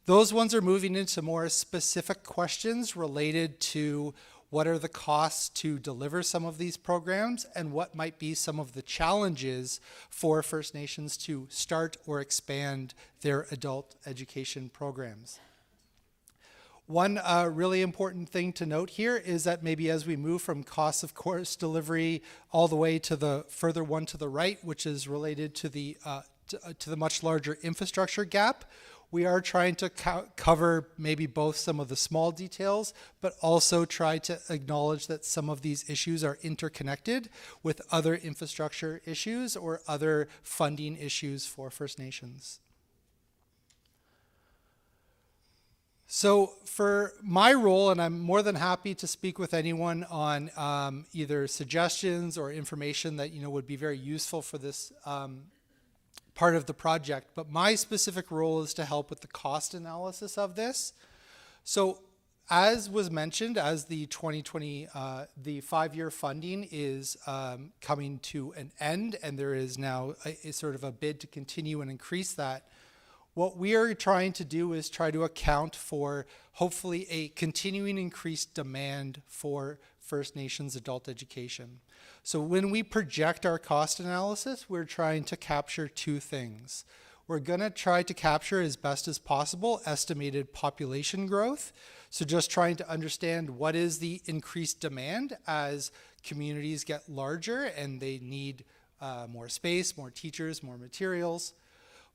Those ones are moving into more specific questions related to what are the costs to deliver some of these programs and what might be some of the challenges for First Nations to start or expand their adult education programs. One really important thing to note here is that maybe as we move from cost of course delivery all the way to the further one to the right, which is related to the much larger infrastructure gap, we are trying to cover maybe both some of the small details, but also try to acknowledge that some of these issues are interconnected with other infrastructure issues or other funding issues for First Nations. So for my role, and I'm more than happy to speak with anyone on either suggestions or information that would be very useful for this part of the project, but my specific role is to help with the cost analysis of this. So as was mentioned, as the 2020, the 5-year funding is coming to an end, and there is now a sort of a bid to continue and increase that. What we are trying to do is try to account for hopefully a continuing increased demand for First Nations adult education. So when we project our cost analysis, we're trying to capture two things. We're going to try to capture as best as possible estimated population growth. So just trying to understand what is the increased demand as communities get larger and they need more space, more teachers, more materials.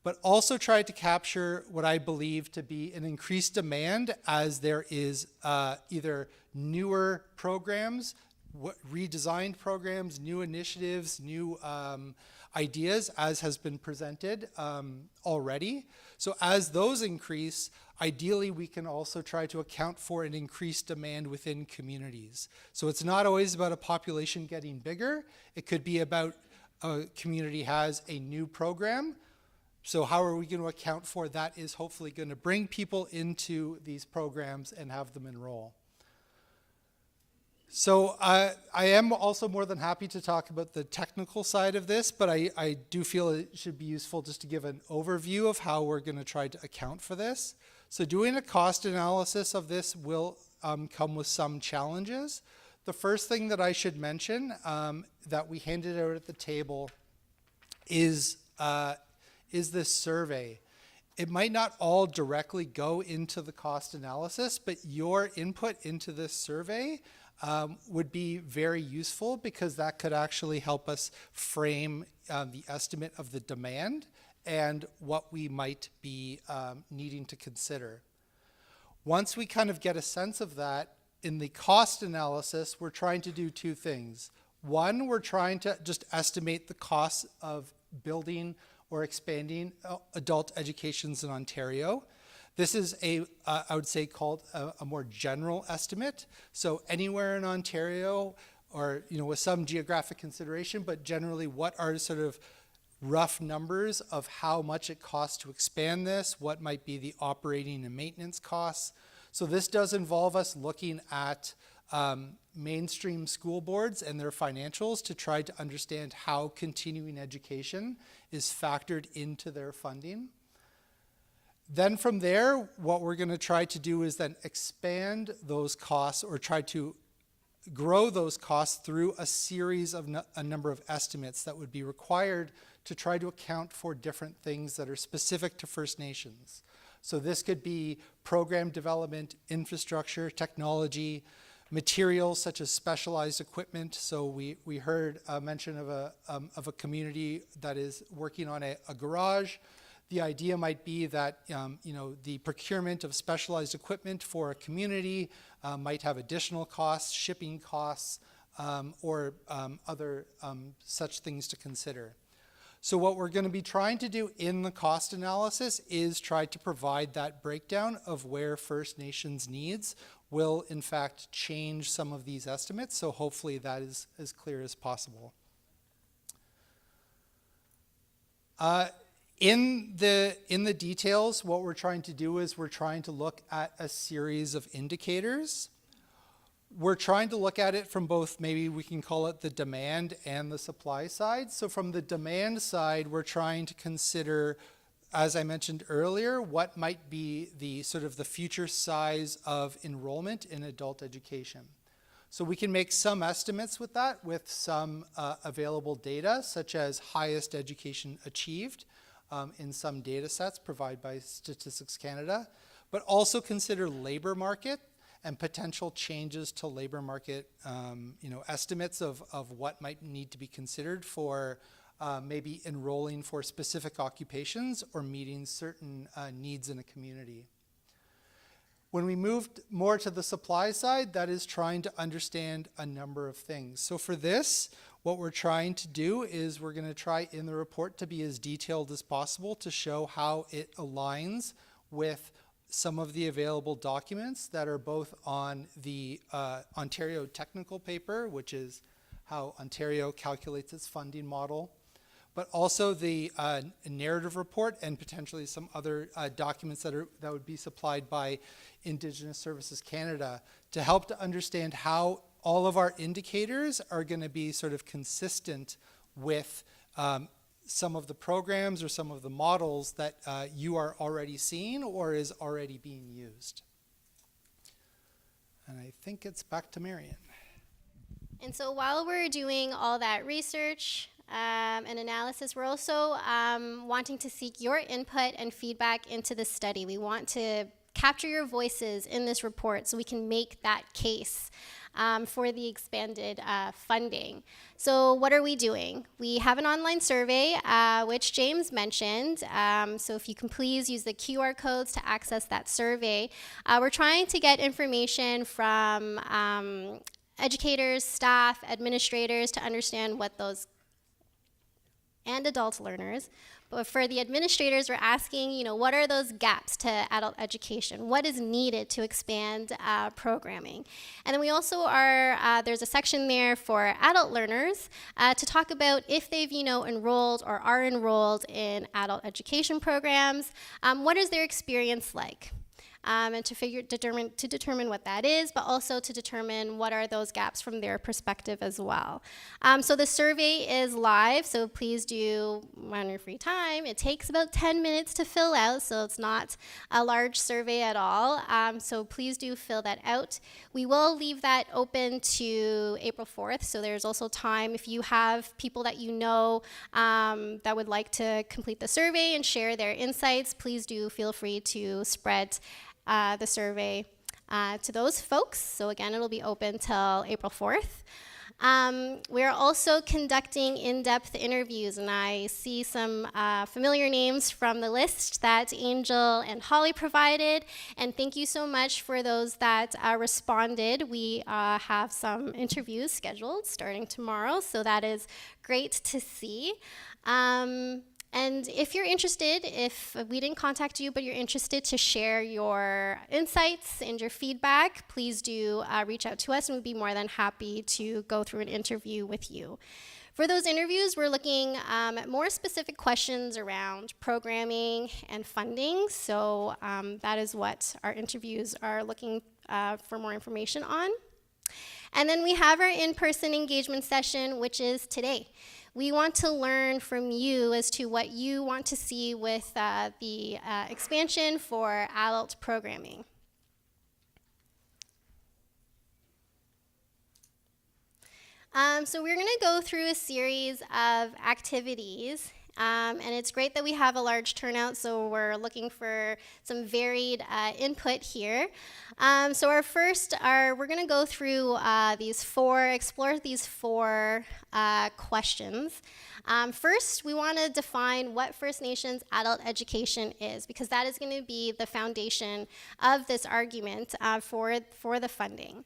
But also try to capture what I believe to be an increased demand as there is either newer programs, redesigned programs, new initiatives, new ideas as has been presented already. So as those increase, ideally we can also try to account for an increased demand within communities. So it's not always about a population getting bigger. It could be about a community has a new program. So how are we going to account for that is hopefully going to bring people into these programs and have them enroll. So I am also more than happy to talk about the technical side of this, but I do feel it should be useful just to give an overview of how we're going to try to account for this. So doing a cost analysis of this will come with some challenges. The first thing that I should mention that we handed out at the table is this survey. It might not all directly go into the cost analysis, but your input into this survey would be very useful because that could actually help us frame the estimate of the demand and what we might be needing to consider. Once we kind of get a sense of that, in the cost analysis, we're trying to do two things. One, we're trying to just estimate the costs of building or expanding adult educations in Ontario. This is I would say called a more general estimate. So anywhere in Ontario, or with some geographic consideration, but generally what are sort of rough numbers of how much it costs to expand this, what might be the operating and maintenance costs. So this does involve us looking at mainstream school boards and their financials to try to understand how continuing education is factored into their funding. Then from there, what we're going to try to do is then expand those costs or try to grow those costs through a series of a number of estimates that would be required to try to account for different things that are specific to First Nations. So this could be program development, infrastructure, technology, materials such as specialized equipment. So we heard a mention of a community that is working on a garage. The idea might be that the procurement of specialized equipment for a community might have additional costs, shipping costs, or other such things to consider. So what we're going to be trying to do in the cost analysis is try to provide that breakdown of where First Nations needs will in fact change some of these estimates. So hopefully that is as clear as possible. In the details, what we're trying to do is we're trying to look at a series of indicators. We're trying to look at it from both, maybe we can call it the demand and the supply side. So from the demand side, we're trying to consider, as I mentioned earlier, what might be the sort of the future size of enrollment in adult education. So we can make some estimates with that with some available data, such as highest education achieved in some data sets provided by Statistics Canada, but also consider labor market and potential changes to labor market, estimates of what might need to be considered for maybe enrolling for specific occupations or meeting certain needs in a community. When we moved more to the supply side, that is trying to understand a number of things. So for this, what we're trying to do is we're going to try in the report to be as detailed as possible to show how it aligns with some of the available documents that are both on the Ontario technical paper, which is how Ontario calculates its funding model, but also the narrative report and potentially some other documents that would be supplied by Indigenous Services Canada to help to understand how all of our indicators are going to be sort of consistent with some of the programs or some of the models that you are already seeing or is already being used. And I think it's back to Marion. And so while we're doing all that research and analysis, we're also wanting to seek your input and feedback into the study. We want to capture your voices in this report so we can make that case for the expanded funding. So what are we doing? We have an online survey, which James mentioned. So if you can please use the QR codes to access that survey. We're trying to get information from educators, staff, administrators to understand what those and adult learners. But for the administrators, we're asking, what are those gaps to adult education? What is needed to expand programming? And then we also there's a section there for adult learners to talk about if they've, enrolled or are enrolled in adult education programs, what is their experience like? And to determine what that is, but also to determine what are those gaps from their perspective as well. So the survey is live, so please do on your free time. It takes about 10 minutes to fill out, so it's not a large survey at all. So please do fill that out. We will leave that open to April 4th, so there's also time if you have people that you know that would like to complete the survey and share their insights, please do feel free to spread the survey to those folks. So again, it'll be open till April 4th. We're also conducting in-depth interviews, and I see some familiar names from the list that Angel and Holly provided, and thank you so much for those that responded. We have some interviews scheduled starting tomorrow, so that is great to see. And if you're interested, if we didn't contact you, but you're interested to share your insights and your feedback, please do reach out to us, and we'd be more than happy to go through an interview with you. For those interviews, we're looking at more specific questions around programming and funding, so that is what our interviews are looking for more information on. And then we have our in-person engagement session, which is today. We want to learn from you as to what you want to see with the expansion for adult programming. So we're going to go through a series of activities. And it's great that we have a large turnout, so we're looking for some varied input here. So we're going to go through explore these four questions. First, we want to define what First Nations adult education is, because that is going to be the foundation of this argument for the funding.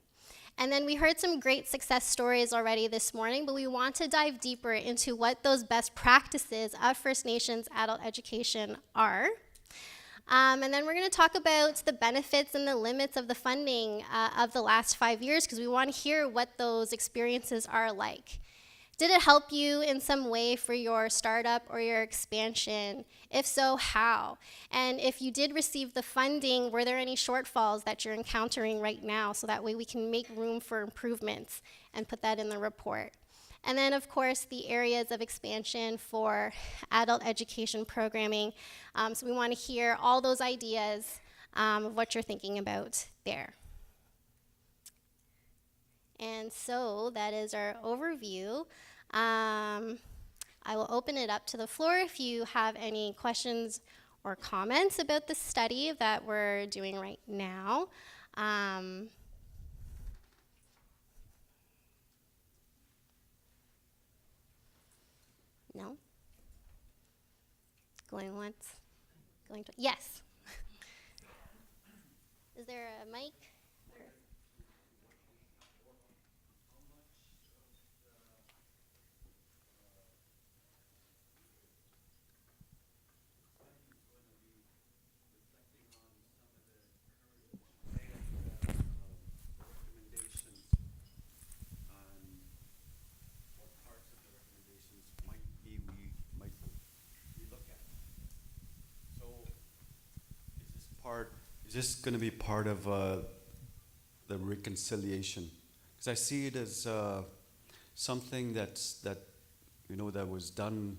And then we heard some great success stories already this morning, but we want to dive deeper into what those best practices of First Nations adult education are. And then we're going to talk about the benefits and the limits of the funding of the last 5 years, because we want to hear what those experiences are like. Did it help you in some way for your startup or your expansion? If so, how? And if you did receive the funding, were there any shortfalls that you're encountering right now, so that way we can make room for improvements and put that in the report? And then, of course, the areas of expansion for adult education programming. So we want to hear all those ideas of what you're thinking about there. And so that is our overview. I will open it up to the floor if you have any questions or comments about the study that we're doing right now. No? Going once? Going twice? Yes. Is there a mic? Is this going to be part of the reconciliation? Because I see it as something that was done.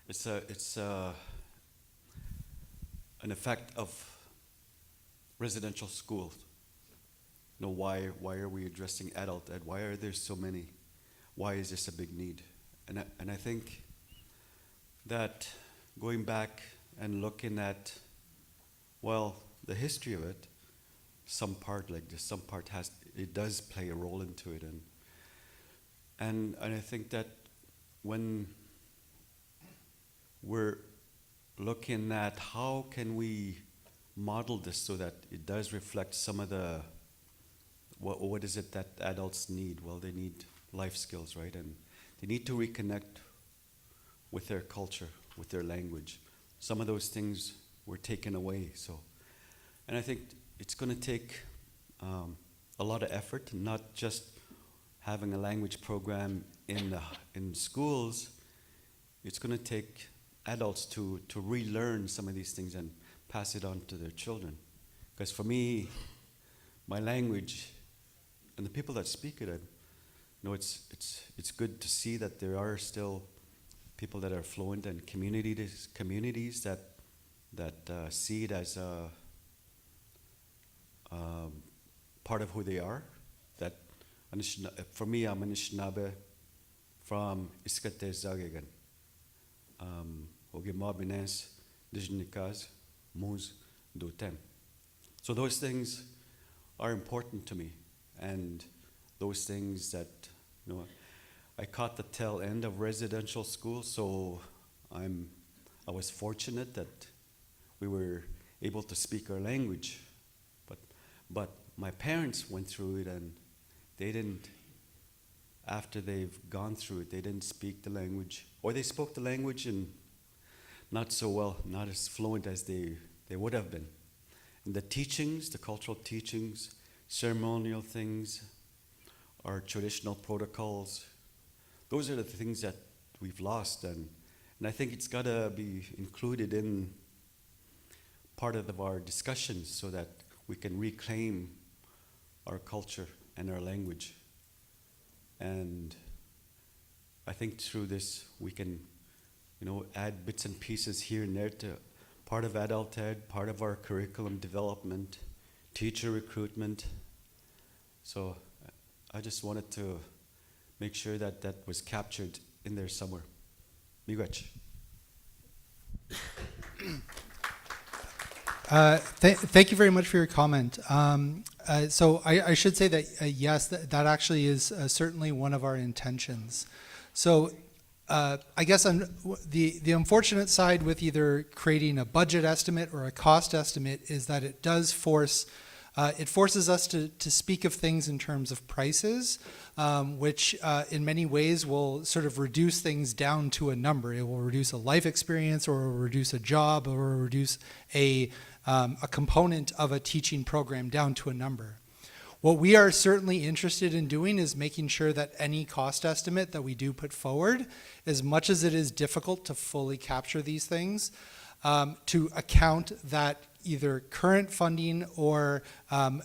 It's an effect of residential schools. Why are we addressing adult ed? Why are there so many? Why is this a big need? And I think that going back and looking at, the history of it, some part does play a role into it, and I think that when we're looking at how can we model this so that it does reflect some of the what is it that adults need? Well, they need life skills, right? And they need to reconnect with their culture, with their language. Some of those things were taken away. So, and I think it's going to take a lot of effort, not just having a language program in schools. It's going to take adults to relearn some of these things and pass it on to their children. Because for me, my language and the people that speak it, it's good to see that there are still people that are fluent and communities that see it as a part of who they are. That for me, I'm Anishinaabe from Iskate Zagegan. Ogimabines, Dijnikaz, Muz, Dutem. So those things are important to me, and those things that, I caught the tail end of residential school, so I was fortunate that we were able to speak our language, but my parents went through it, and they didn't. After they've gone through it, they didn't speak the language, or they spoke the language and not so well, not as fluent as they would have been. And the teachings, the cultural teachings, ceremonial things, our traditional protocols, those are the things that we've lost, and I think it's got to be included in part of our discussions so that we can reclaim our culture and our language. And I think through this we can, add bits and pieces here and there to part of adult ed, part of our curriculum development, teacher recruitment. So I just wanted to make sure that that was captured in there somewhere. Miigwech. Thank you very much for your comment. So I should say that yes, that actually is certainly one of our intentions. So I guess the unfortunate side with either creating a budget estimate or a cost estimate is that it does forces us to speak of things in terms of prices, which in many ways will sort of reduce things down to a number. It will reduce a life experience, or it will reduce a job, or it will reduce a component of a teaching program down to a number. What we are certainly interested in doing is making sure that any cost estimate that we do put forward, as much as it is difficult to fully capture these things, to account that either current funding or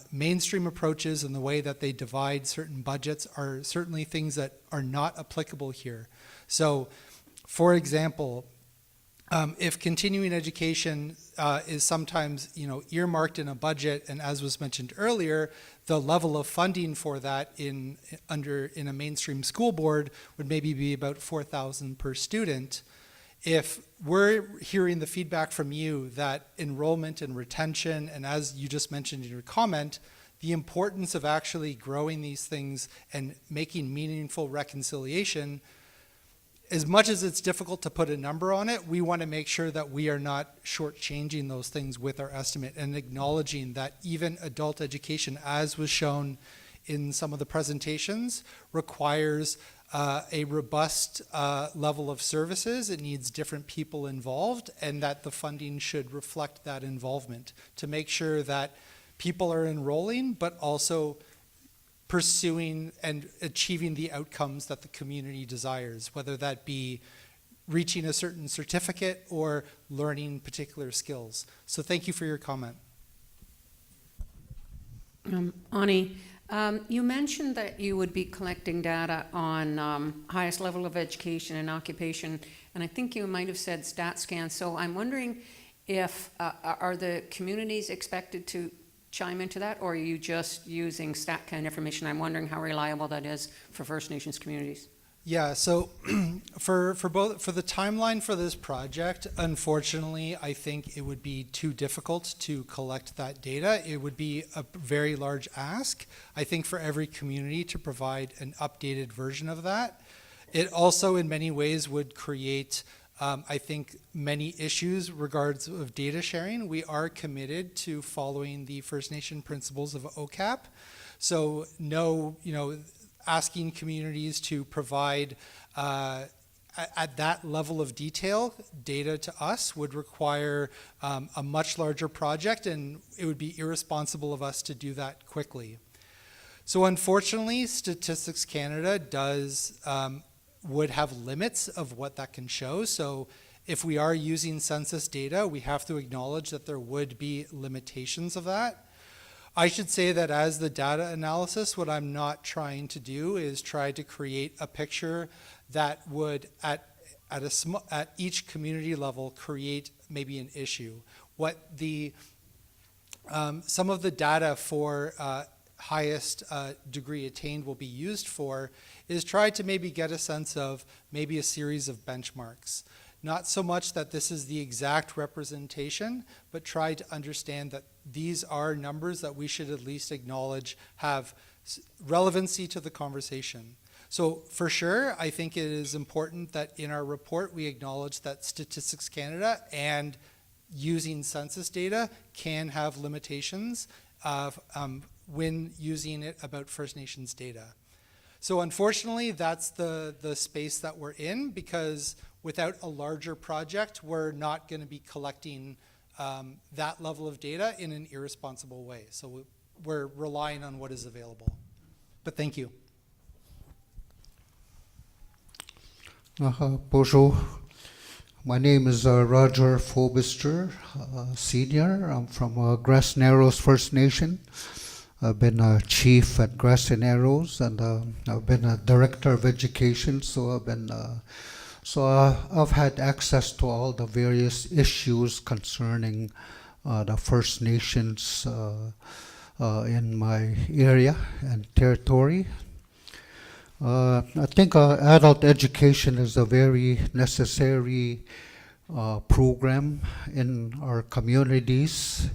mainstream approaches and the way that they divide certain budgets are certainly things that are not applicable here. So, for example, if continuing education is sometimes earmarked in a budget, and as was mentioned earlier, the level of funding for that in a mainstream school board would maybe be about $4,000 per student. If we're hearing the feedback from you that enrollment and retention, and as you just mentioned in your comment, the importance of actually growing these things and making meaningful reconciliation, as much as it's difficult to put a number on it, we want to make sure that we are not shortchanging those things with our estimate and acknowledging that even adult education, as was shown in some of the presentations, requires a robust level of services. It needs different people involved, and that the funding should reflect that involvement to make sure that people are enrolling, but also pursuing and achieving the outcomes that the community desires, whether that be reaching a certain certificate or learning particular skills. So thank you for your comment. Ani, you mentioned that you would be collecting data on highest level of education and occupation, and I think you might have said StatScan. So I'm wondering if, are the communities expected to chime into that, or are you just using StatCan information? I'm wondering how reliable that is for First Nations communities. Yeah, so for the timeline for this project, unfortunately, I think it would be too difficult to collect that data. It would be a very large ask, I think, for every community to provide an updated version of that. It also, in many ways, would create I think many issues regards of data sharing. We are committed to following the First Nation principles of OCAP. So asking communities to provide at that level of detail, data to us would require a much larger project, and it would be irresponsible of us to do that quickly. So unfortunately, Statistics Canada would have limits of what that can show. So if we are using census data, we have to acknowledge that there would be limitations of that. I should say that as the data analysis, what I'm not trying to do is try to create a picture that would, at each community level, create maybe an issue. What some of the data for highest degree attained will be used for is try to maybe get a sense of maybe a series of benchmarks. Not so much that this is the exact representation, but try to understand that these are numbers that we should at least acknowledge have relevancy to the conversation. So for sure, I think it is important that in our report we acknowledge that Statistics Canada and using census data can have limitations when using it about First Nations data. So unfortunately, that's the space that we're in, because without a larger project, we're not going to be collecting that level of data in an irresponsible way. So we're relying on what is available. But thank you. Bonjour. My name is Roger Fobister, Senior. I'm from Grass Narrows First Nation. I've been a chief at Grass Narrows, and I've been a director of education. So I've had access to all the various issues concerning the First Nations in my area and territory. I think adult education is a very necessary program in our communities,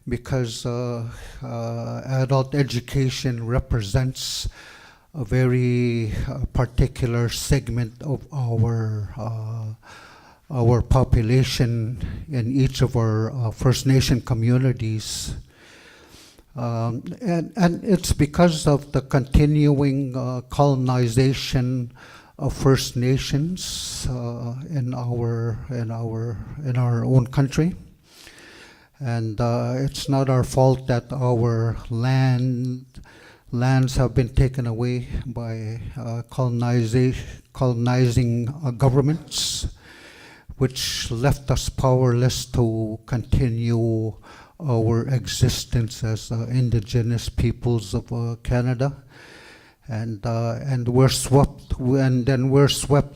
because adult education represents a very particular segment of our population in each of our First Nation communities. And it's because of the continuing colonization of First Nations in our own country. And it's not our fault that our lands have been taken away by colonizing governments, which left us powerless to continue our existence as indigenous peoples of Canada. And we're swept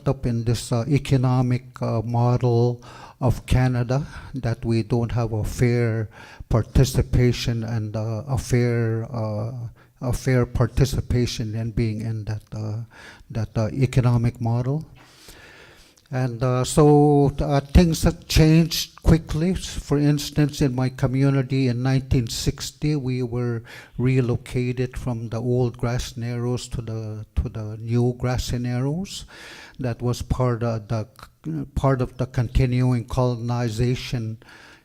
up in this economic model of Canada, that we don't have a fair participation and a fair participation in being in that economic model. And so things have changed quickly. For instance, in my community in 1960, we were relocated from the old Grass Narrows to the new Grass Narrows. That was part of the continuing colonization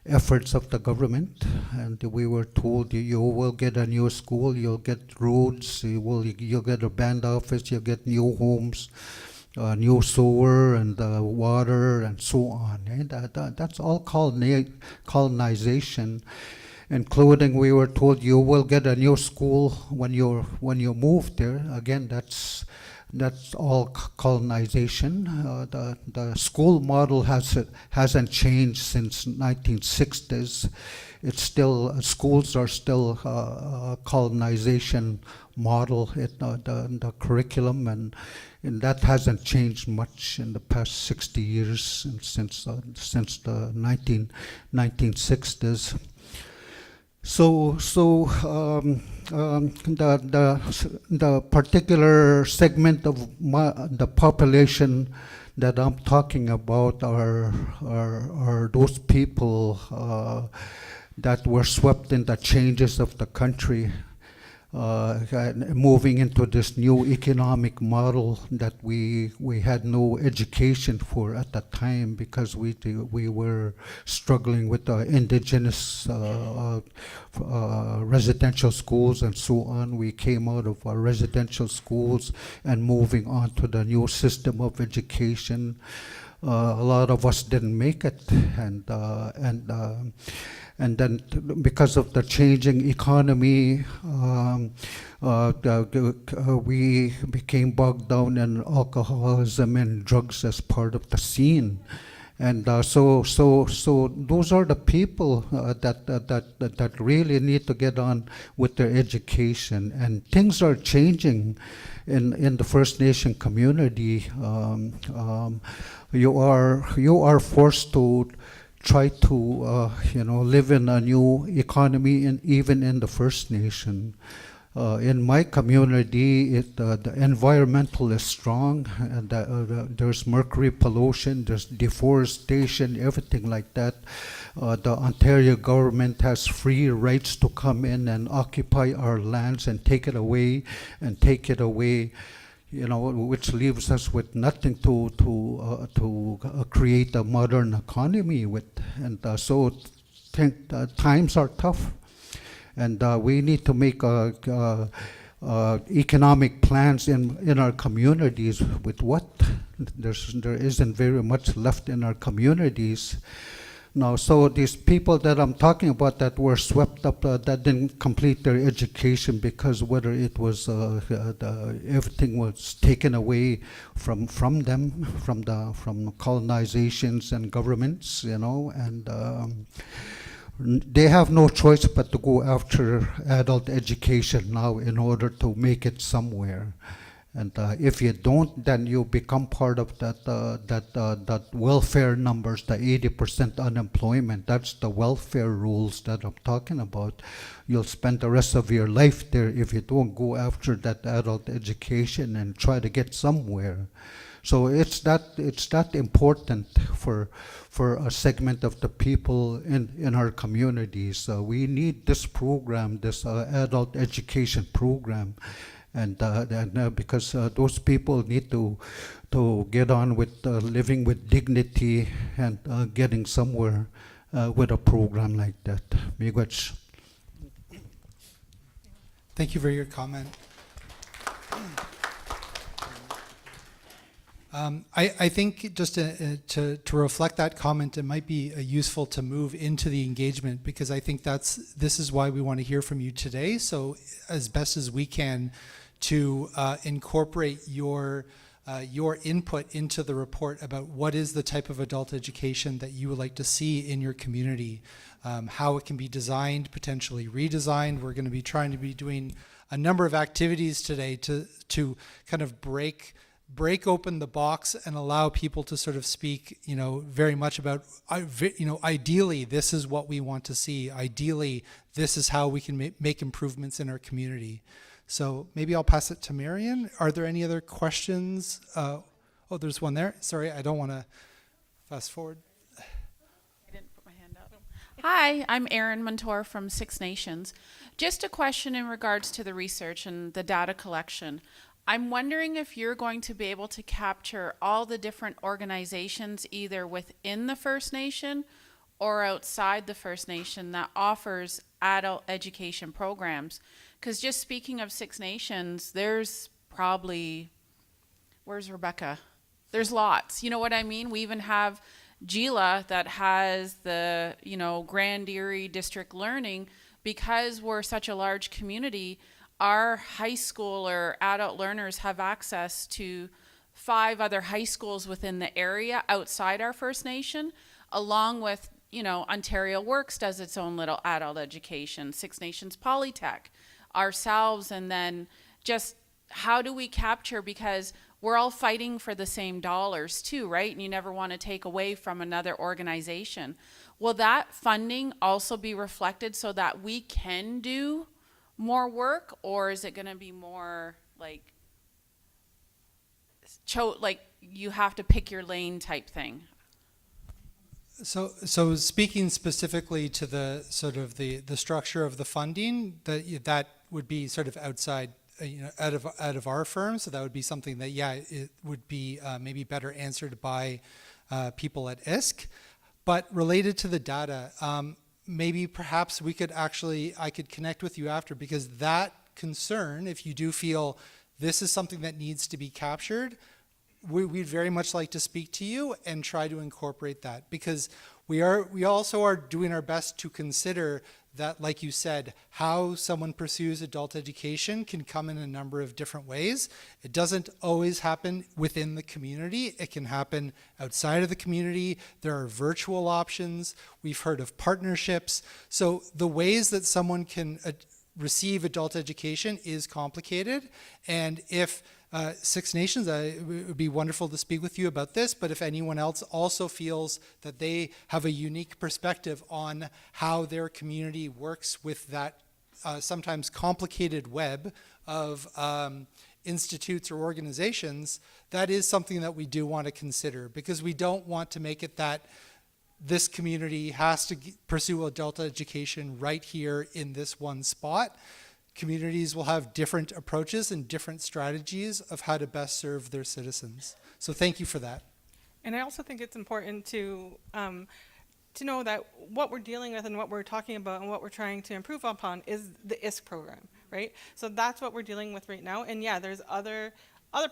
efforts of the government. And we were told, you will get a new school, you'll get roads, you'll get a band office, you'll get new homes, new sewer and water and so on. That's all colonization, including we were told you will get a new school when you move there. Again, that's all colonization. The school model hasn't changed since 1960s. It's still, schools are still a colonization model, the curriculum, and that hasn't changed much in the past 60 years since the 1960s. So the particular segment of the population that I'm talking about are those people that were swept in the changes of the country. moving into this new economic model that we had no education for at that time, because we were struggling with indigenous residential schools and so on. We came out of our residential schools and moving on to the new system of education. A lot of us didn't make it, and then because of the changing economy, we became bogged down in alcoholism and drugs as part of the scene. And so those are the people that really need to get on with their education. And things are changing in the First Nation community. You are forced to try to live in a new economy, and even in the First Nation. In my community, the environmental is strong, and there's mercury pollution, there's deforestation, everything like that. The Ontario government has free rights to come in and occupy our lands and take it away, which leaves us with nothing to create a modern economy with. And so times are tough. And we need to make economic plans in our communities with what? There isn't very much left in our communities. Now, so these people that I'm talking about that were swept up, that didn't complete their education because whether it was everything was taken away from them, from colonizations and governments, and they have no choice but to go after adult education now in order to make it somewhere. And if you don't, then you become part of that welfare numbers, the 80% unemployment. That's the welfare rules that I'm talking about. You'll spend the rest of your life there if you don't go after that adult education and try to get somewhere. So it's that important for a segment of the people in our communities. We need this program, this adult education program. And because those people need to get on with living with dignity and getting somewhere with a program like that. Miigwech. Thank you for your comment. I think just to reflect that comment, it might be useful to move into the engagement, because I think this is why we want to hear from you today. So as best as we can to incorporate your input into the report about what is the type of adult education that you would like to see in your community, how it can be designed, potentially redesigned. We're going to be trying to be doing a number of activities today to kind of break open the box and allow people to sort of speak, very much about, ideally, this is what we want to see. Ideally, this is how we can make improvements in our community. So maybe I'll pass it to Marion. Are there any other questions? Oh, there's one there. Sorry, I don't want to fast forward. I didn't put my hand up. Hi, I'm Erin Montour from Six Nations. Just a question in regards to the research and the data collection. I'm wondering if you're going to be able to capture all the different organizations either within the First Nation or outside the First Nation that offers adult education programs. Because just speaking of Six Nations, there's probably, where's Rebecca? There's lots, you know what I mean? We even have Gila that has the, Grand Erie District Learning. Because we're such a large community, our high school or adult learners have access to 5 other high schools within the area outside our First Nation, along with, Ontario Works does its own little adult education, Six Nations Polytech, ourselves, and then just how do we capture, because we're all fighting for the same dollars too, right? And you never want to take away from another organization. Will that funding also be reflected so that we can do more work, or is it going to be more like you have to pick your lane type thing? So speaking specifically to the sort of the structure of the funding, that would be sort of outside, out of our firm. So that would be something that, yeah, it would be maybe better answered by people at ISC. But related to the data, maybe perhaps I could connect with you after, because that concern, if you do feel this is something that needs to be captured, we'd very much like to speak to you and try to incorporate that, because we also are doing our best to consider that, like you said, how someone pursues adult education can come in a number of different ways. It doesn't always happen within the community. It can happen outside of the community. There are virtual options. We've heard of partnerships. So the ways that someone can receive adult education is complicated. And if Six Nations, it would be wonderful to speak with you about this, but if anyone else also feels that they have a unique perspective on how their community works with that sometimes complicated web of institutes or organizations, that is something that we do want to consider, because we don't want to make it that this community has to pursue adult education right here in this one spot. Communities will have different approaches and different strategies of how to best serve their citizens. So thank you for that. And I also think it's important to know that what we're dealing with and what we're talking about and what we're trying to improve upon is the ISC program, right? So that's what we're dealing with right now. And yeah, there's other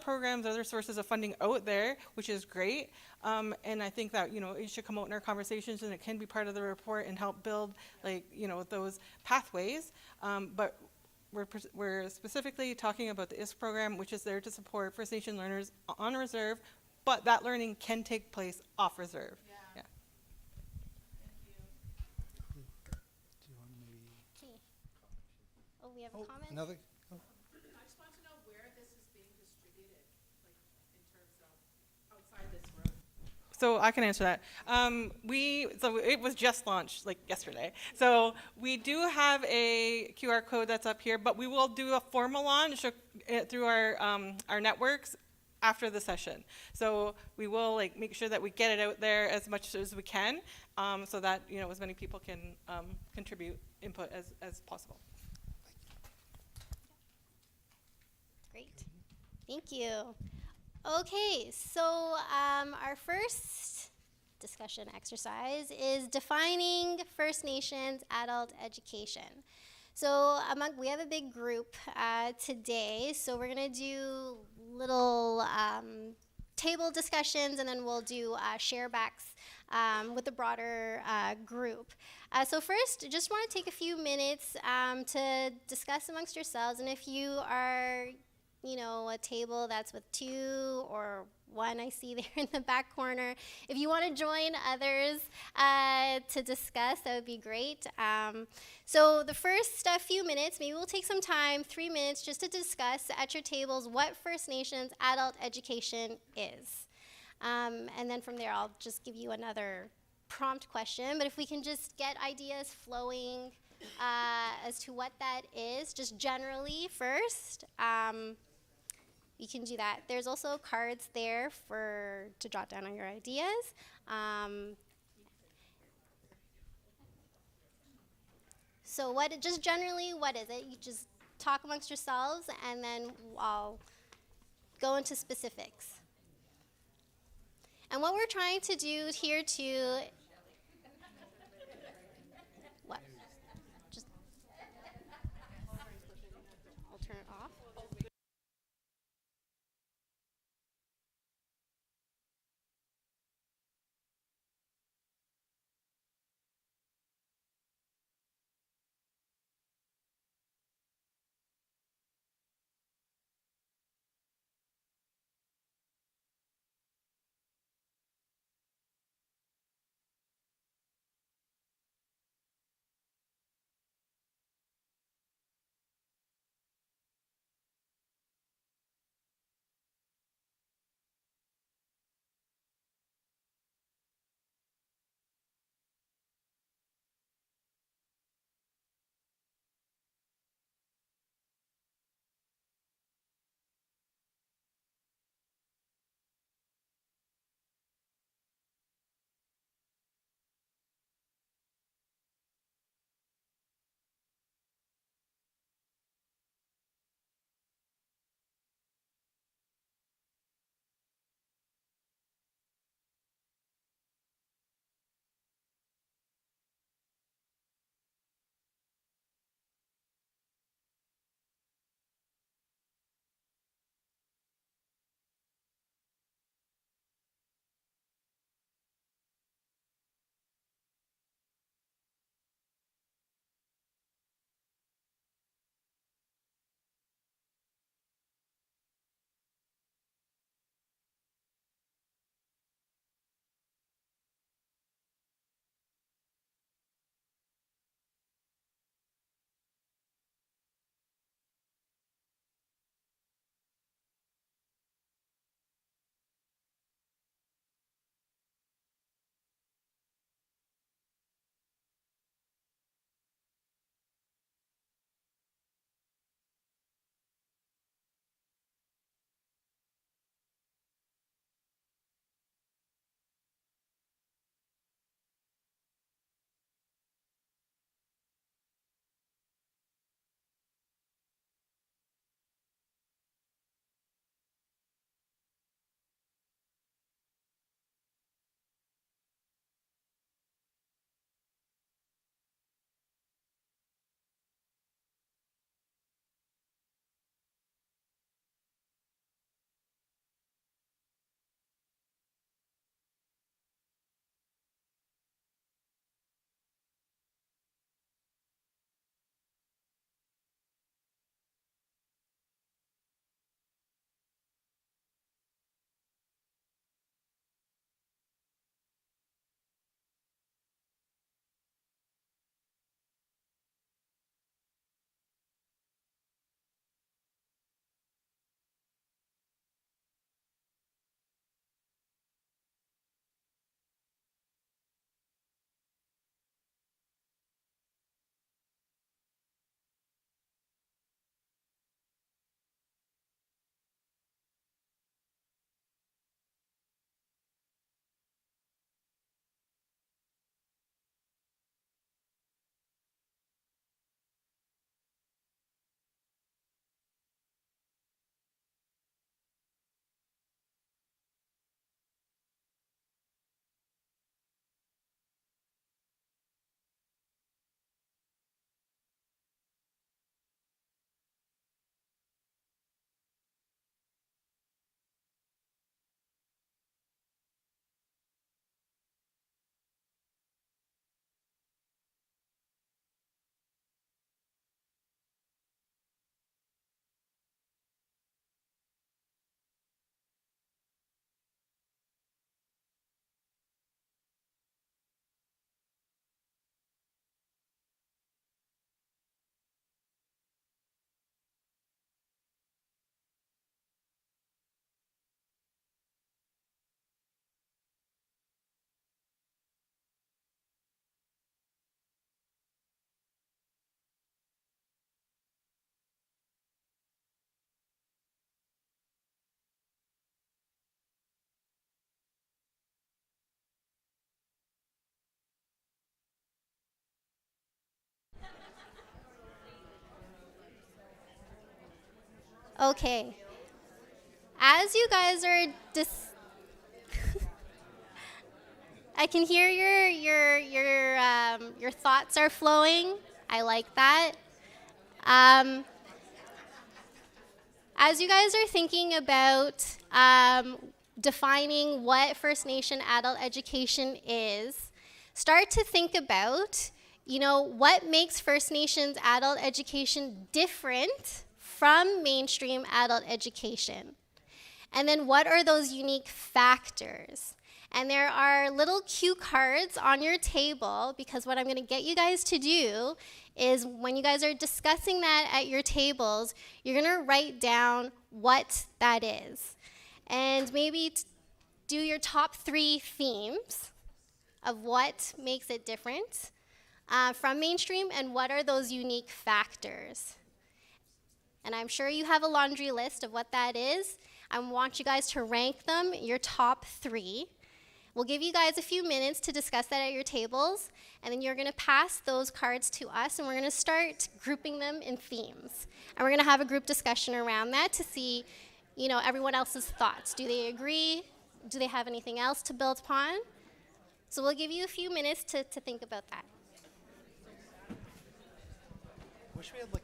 programs, other sources of funding out there, which is great. And I think that, it should come out in our conversations, and it can be part of the report and help build, those pathways. But we're specifically talking about the ISC program, which is there to support First Nation learners on reserve, but that learning can take place off reserve. Yeah. Oh, we have a comment? Another. I just want to know where this is being distributed, in terms of outside this room. So I can answer that. So it was just launched yesterday. So we do have a QR code that's up here, but we will do a formal launch through our networks after the session. So we will make sure that we get it out there as much as we can, so that as many people can contribute input as possible. Great. Thank you. Okay, so our first discussion exercise is defining First Nations adult education. So we have a big group today, so we're gonna do little table discussions, and then we'll do sharebacks with the broader group. So first, just want to take a few minutes to discuss amongst yourselves, and if you are a table that's with two or one, I see there in the back corner. If you want to join others to discuss, that would be great. So the first few minutes, maybe we'll take some time, 3 minutes, just to discuss at your tables what First Nations adult education is. And then from there, I'll just give you another prompt question. But if we can just get ideas flowing as to what that is, just generally first. You can do that. There's also cards there to jot down on your ideas. So just generally, what is it? You just talk amongst yourselves, and then I'll go into specifics. And what we're trying to do here too, what? Just, I'll turn it off. Okay. As you guys are I can hear your thoughts are flowing. I like that. Um, as you guys are thinking about defining what First Nation adult education is, start to think about, what makes First Nations adult education different from mainstream adult education. And then what are those unique factors? And there are little cue cards on your table, because what I'm going to get you guys to do is when you guys are discussing that at your tables, you're going to write down what that is. And maybe do your top 3 themes of what makes it different from mainstream, and what are those unique factors. And I'm sure you have a laundry list of what that is. I want you guys to rank them, your top 3. We'll give you guys a few minutes to discuss that at your tables, and then you're going to pass those cards to us, and we're going to start grouping them in themes. And we're going to have a group discussion around that to see, everyone else's thoughts. Do they agree? Do they have anything else to build upon? So we'll give you a few minutes to think about that. Wish we had like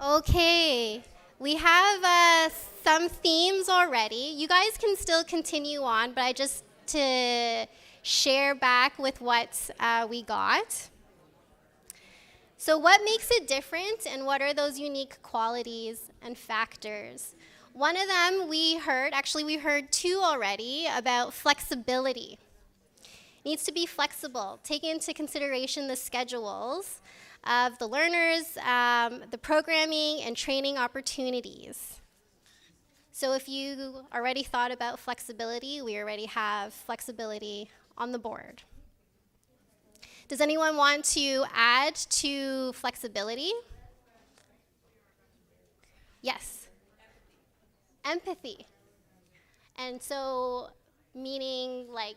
Okay, we have some themes already. You guys can still continue on, but I just to share back with what we got. So what makes it different and what are those unique qualities and factors? One of them we heard, actually we heard two already, about flexibility. It needs to be flexible, taking into consideration the schedules of the learners, the programming and training opportunities. So if you already thought about flexibility, we already have flexibility on the board. Does anyone want to add to flexibility? Yes. Empathy. And so, meaning like,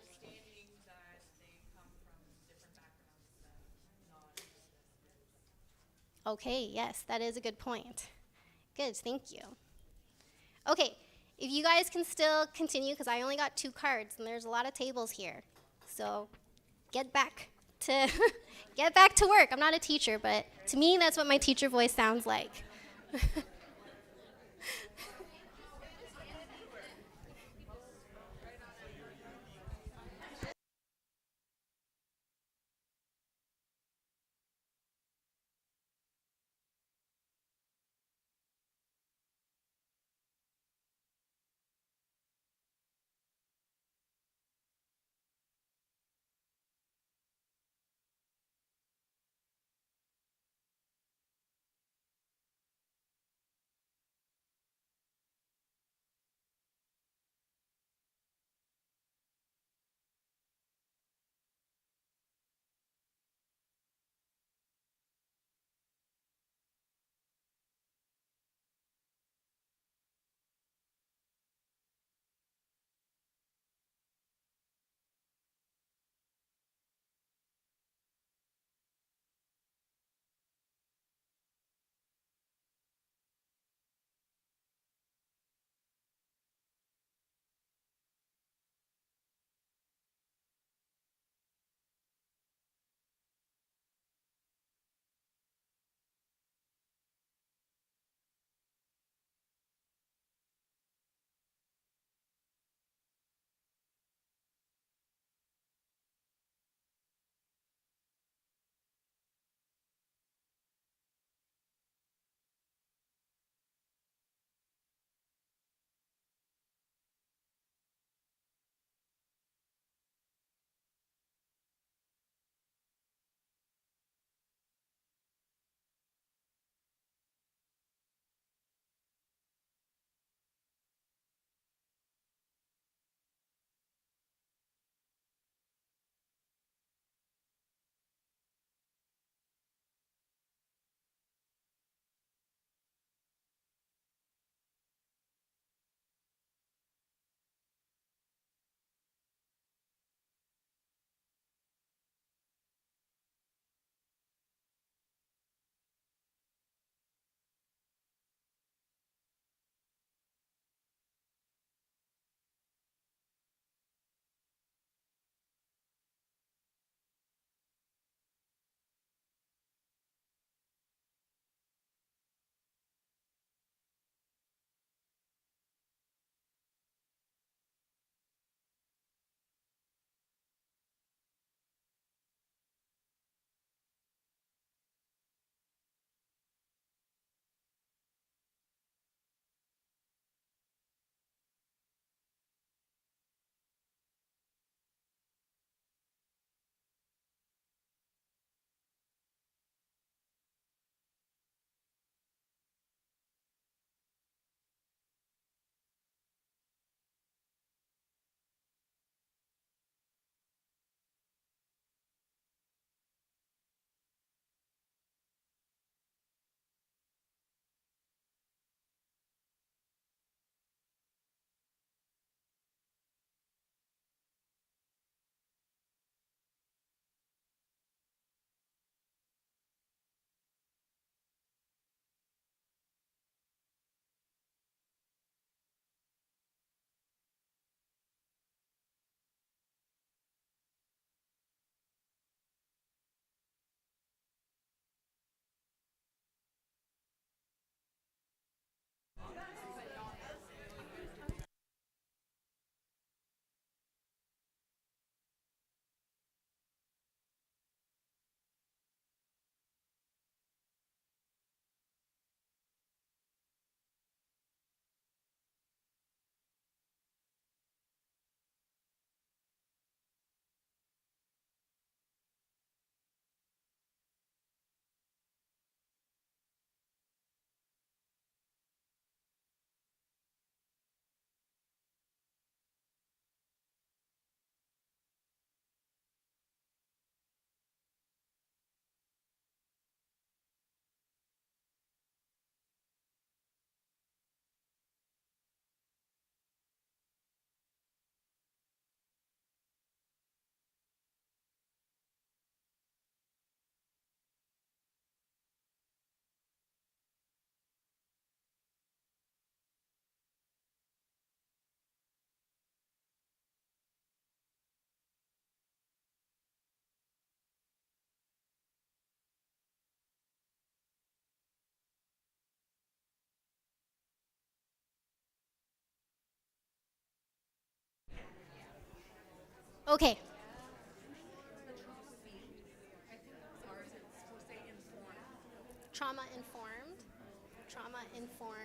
okay, yes, that is a good point. Good, thank you. Okay, if you guys can still continue, because I only got 2 cards and there's a lot of tables here. So get back to get back to work. I'm not a teacher, but to me that's what my teacher voice sounds like. Okay. Trauma informed. Trauma informed.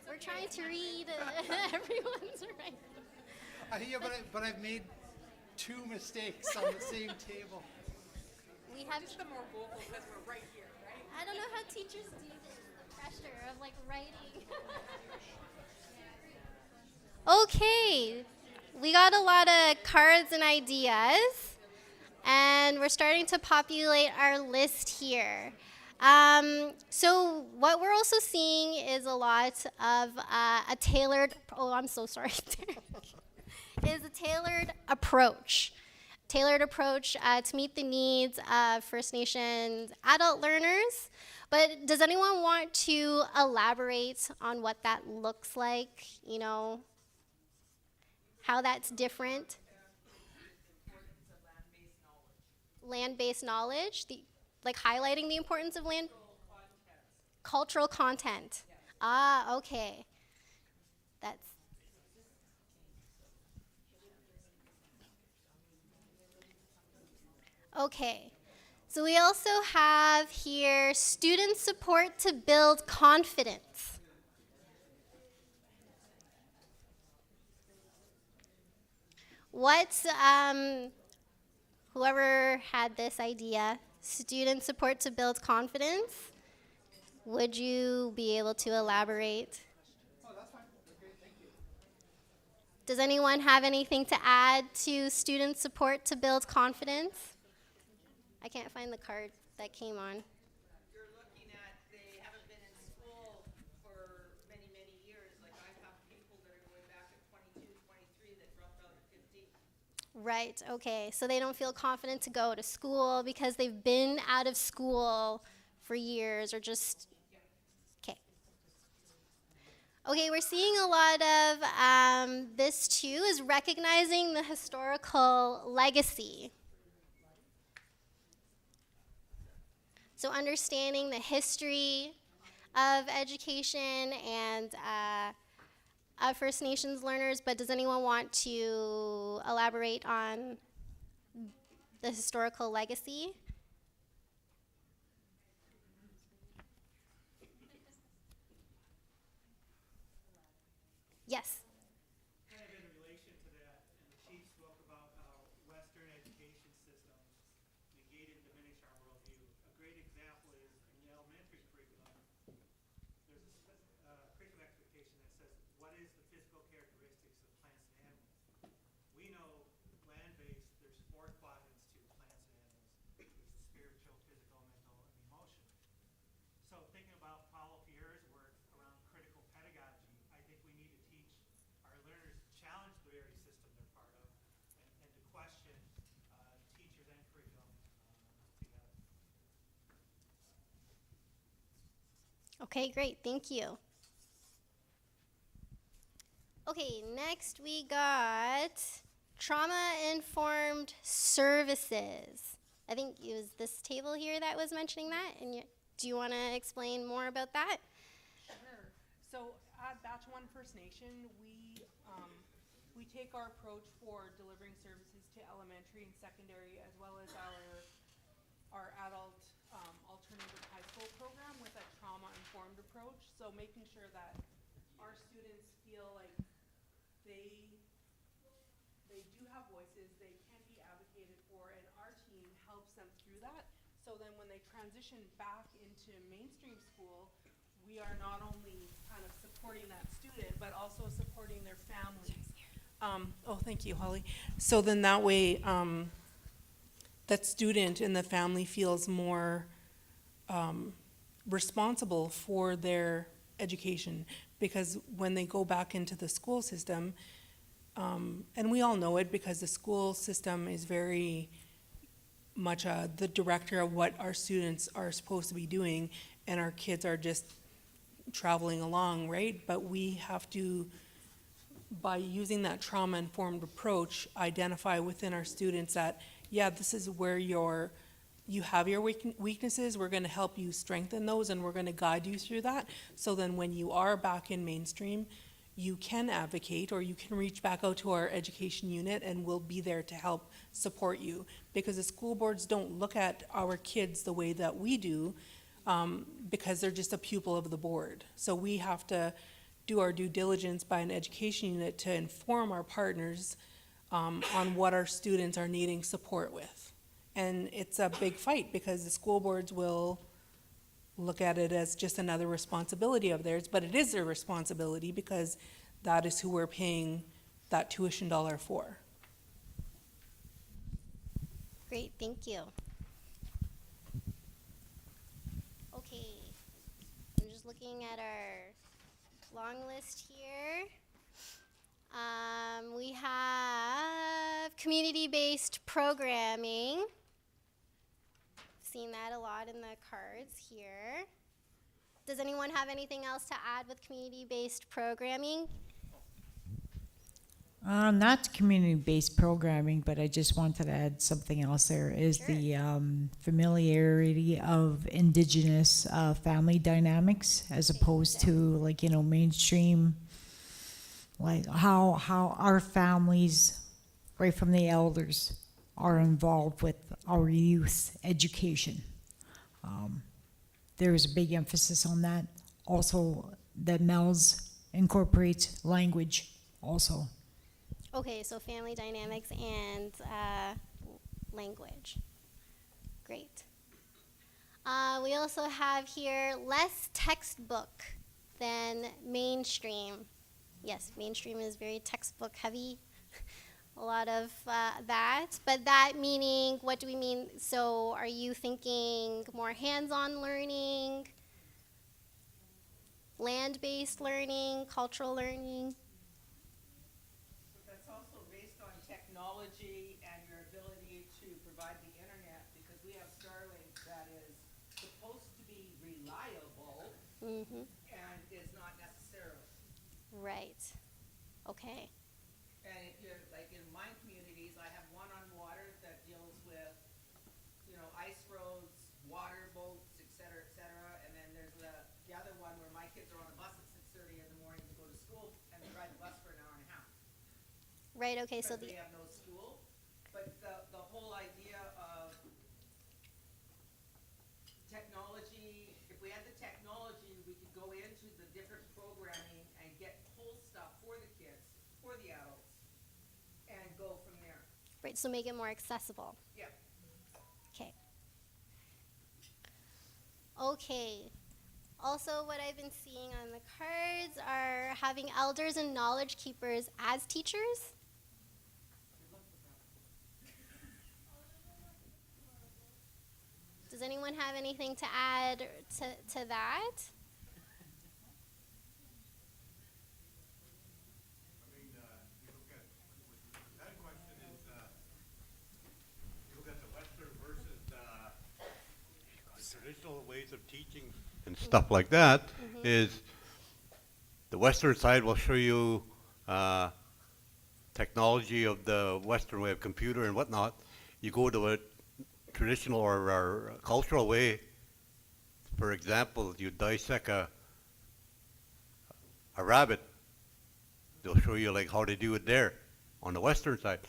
We're trying to read everyone's right. Yeah, but I've made 2 mistakes on the same table. We have just the more vocal because we're right here, right? I don't know how teachers do this, the pressure of like writing. Okay, we got a lot of cards and ideas, and we're starting to populate our list here. So what we're also seeing is a lot of a tailored, oh, I'm so sorry, is a tailored approach. Tailored approach to meet the needs of First Nations adult learners. But does anyone want to elaborate on what that looks like, you know, how that's different? Land-based knowledge, like highlighting the importance of land? Cultural content. Ah, okay. That's okay. So we also have here student support to build confidence. What's whoever had this idea, student support to build confidence? Would you be able to elaborate? Does anyone have anything to add to student support to build confidence? I can't find the card that came on. You're looking at they haven't been in school for many, many years. Like I have people that are going back at 22, 23 that dropped out at 15. Right, okay. So they don't feel confident to go to school because they've been out of school for years or just, okay. Okay, we're seeing a lot of this too, is recognizing the historical legacy. So understanding the history of education and of First Nations learners, but does anyone want to elaborate on the historical legacy? Yes. Kind of in relation to that, and the chief spoke about how Western education systems negate and diminish our worldview. A great example is in the elementary curriculum, there's a curriculum expectation that says, what is the physical characteristics of plants and animals? We know land-based, there's 4 quadrants to plants and animals. There's the spiritual, physical, mental, and emotional. So thinking about Paulo Freire's work around critical pedagogy, I think we need to teach our learners to challenge the very system they're part of and to question teachers and curriculum together. Okay, great, thank you. Okay, next we got trauma-informed services. I think it was this table here that was mentioning that, and do you want to explain more about that? Sure. So at Batch 1 First Nation, we take our approach for delivering services to elementary and secondary, as well as our adult alternative high school program with a trauma-informed approach. So making sure that our students feel like they do have voices, they can be advocated for, and our team helps them through that. So then when they transition back into mainstream school, we are not only kind of supporting that student, but also supporting their family. Oh, thank you, Holly. So then that way, that student and the family feels more responsible for their education, because when they go back into the school system, and we all know it because the school system is very much the director of what our students are supposed to be doing, and our kids are just traveling along, right? But we have to, by using that trauma-informed approach, identify within our students that, yeah, this is where you have your weaknesses, we're going to help you strengthen those, and we're going to guide you through that. So then when you are back in mainstream, you can advocate or you can reach back out to our education unit and we'll be there to help support you. Because the school boards don't look at our kids the way that we do, because they're just a pupil of the board. So we have to do our due diligence by an education unit to inform our partners on what our students are needing support with. And it's a big fight because the school boards will look at it as just another responsibility of theirs, but it is their responsibility because that is who we're paying that tuition dollar for. Great, thank you. Okay, I'm just looking at our long list here. We have community-based programming. Seen that a lot in the cards here. Does anyone have anything else to add with community-based programming? Not community-based programming, but I just wanted to add something else there is the familiarity of indigenous family dynamics as opposed to like, you know, mainstream, like how our families, right from the elders, are involved with our youth education. There's a big emphasis on that. Also, that MELS incorporates language also. Okay, so family dynamics and language. Great. We also have here less textbook than mainstream. Yes, mainstream is very textbook heavy. A lot of that, but that meaning, what do we mean? So are you thinking more hands-on learning, land-based learning, cultural learning? So that's also based on technology and your ability to provide the internet, because we have Starlink that is supposed to be reliable and is not necessarily. Right. Okay. And if you're, like in my communities, I have one on water that deals with, you know, ice roads, water boats, et cetera, and then there's the other one where my kids are on the bus at 6:30 in the morning to go to school, and they ride the bus for an hour and a half. Right, okay, so Because we have no school, but the whole idea of technology, if we had the technology, we could go into the different programming and get whole stuff for the kids, for the adults, and go from there. right, so make it more accessible. Yeah. Okay. Okay. Also, what I've been seeing on the cards are having elders and knowledge keepers as teachers. Does anyone have anything to add to that? Traditional ways of teaching and stuff like that is the Western side will show you technology of the Western way of computer and whatnot. You go to a traditional or cultural way. For example, you dissect a rabbit. They'll show you like how to do it there on the Western side.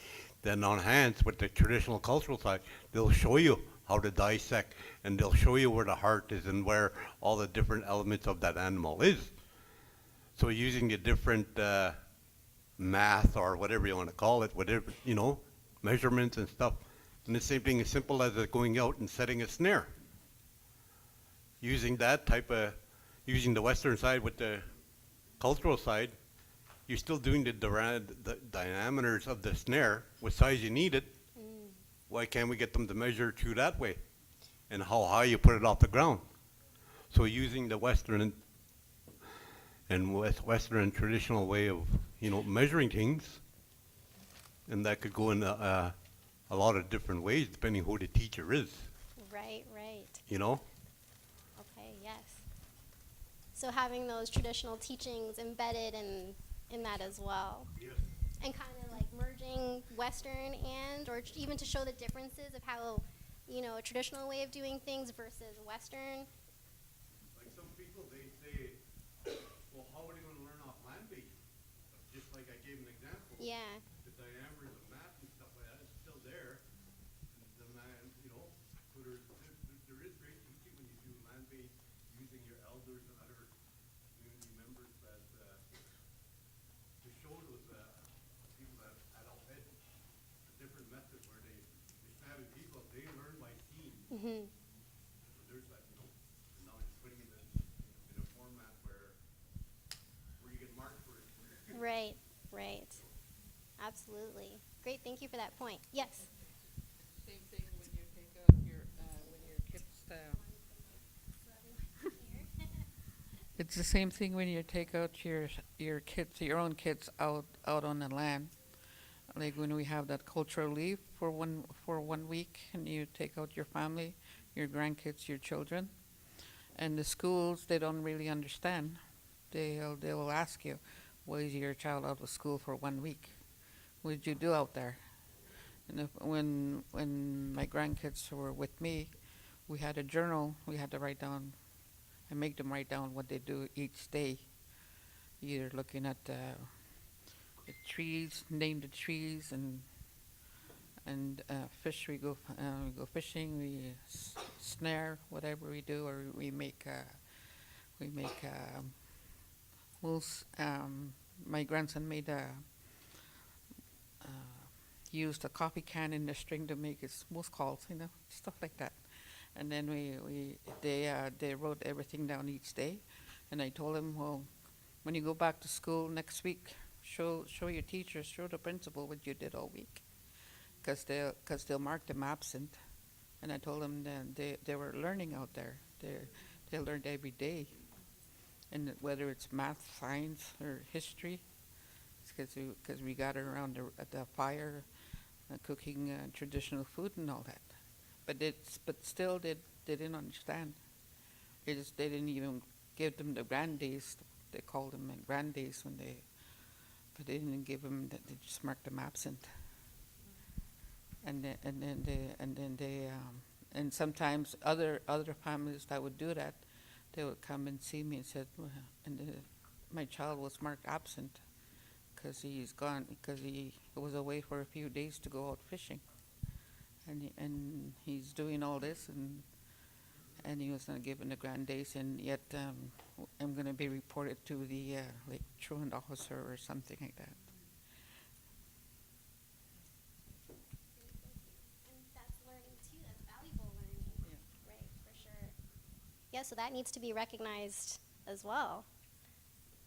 Then on hands with the traditional cultural side, they'll show you how to dissect, and they'll show you where the heart is and where all the different elements of that animal is. So using the different math or whatever you want to call it, whatever, you know, measurements and stuff. And the same thing as simple as going out and setting a snare. Using that type of, using the Western side with the cultural side, you're still doing the diameters of the snare, what size you need it. Why can't we get them to measure through that way? And how high you put it off the ground. So using the Western and Western traditional way of, you know, measuring things, and that could go in a lot of different ways depending who the teacher is. Right, right. You know? Okay, yes. So having those traditional teachings embedded in that as well. Yes. And kind of like merging Western and, or even to show the differences of how, you know, a traditional way of doing things versus Western. Like some people, they say, well, how are they going to learn off land-based? Mhm. There's like, now it's putting it in a format where you get marked for it. Right, right. Absolutely. Great, thank you for that point. Yes? Same thing when you take out when your kids, it's the same thing when you take out your kids, your own kids out on the land. Like when we have that cultural leave for 1 week, and you take out your family, your grandkids, your children, and the schools, they don't really understand. They will ask you, "Why is your child out of school for 1 week? What did you do out there?" And when my grandkids were with me, we had a journal. We had to write down. I make them write down what they do each day. Either looking at the trees, name the trees, and fish. We go fishing. We snare whatever we do, or we make moose. My grandson made used a coffee can in the string to make his moose calls, stuff like that. And then they wrote everything down each day, and I told him, well, when you go back to school next week, show your teachers, show the principal what you did all week, because they'll mark them absent. And I told them that they were learning out there. They learned every day, and whether it's math, science, or history, because we got around at the fire, cooking traditional food and all that. But still, they didn't understand. They didn't even give them the grand days. They called them grand days but they didn't give them that. They just marked them absent. And sometimes other families that would do that, they would come and see me and said, well, my child was marked absent because he's gone, because he was away for a few days to go out fishing. And he's doing all this, and he was not given the grand days, and yet I'm going to be reported to the truant officer or something like that. And that's learning too. That's valuable learning. Yeah. Right, for sure. Yeah, so that needs to be recognized as well.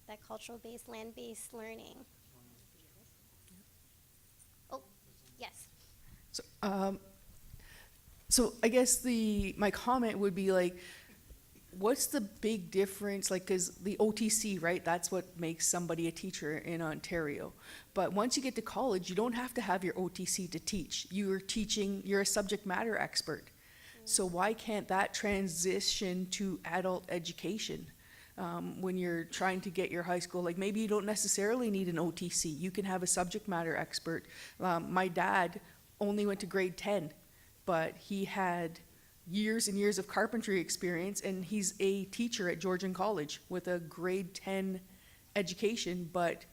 That cultural-based, land-based learning. Oh, yes. So I guess my comment would be like, what's the big difference? Like, because the OTC, right? That's what makes somebody a teacher in Ontario. But once you get to college, you don't have to have your OTC to teach. You're a subject matter expert. So why can't that transition to adult education? When you're trying to get your high school, like maybe you don't necessarily need an OTC. You can have a subject matter expert. My dad only went to grade 10, but he had years and years of carpentry experience, and he's a teacher at Georgian College with a grade 10 education, but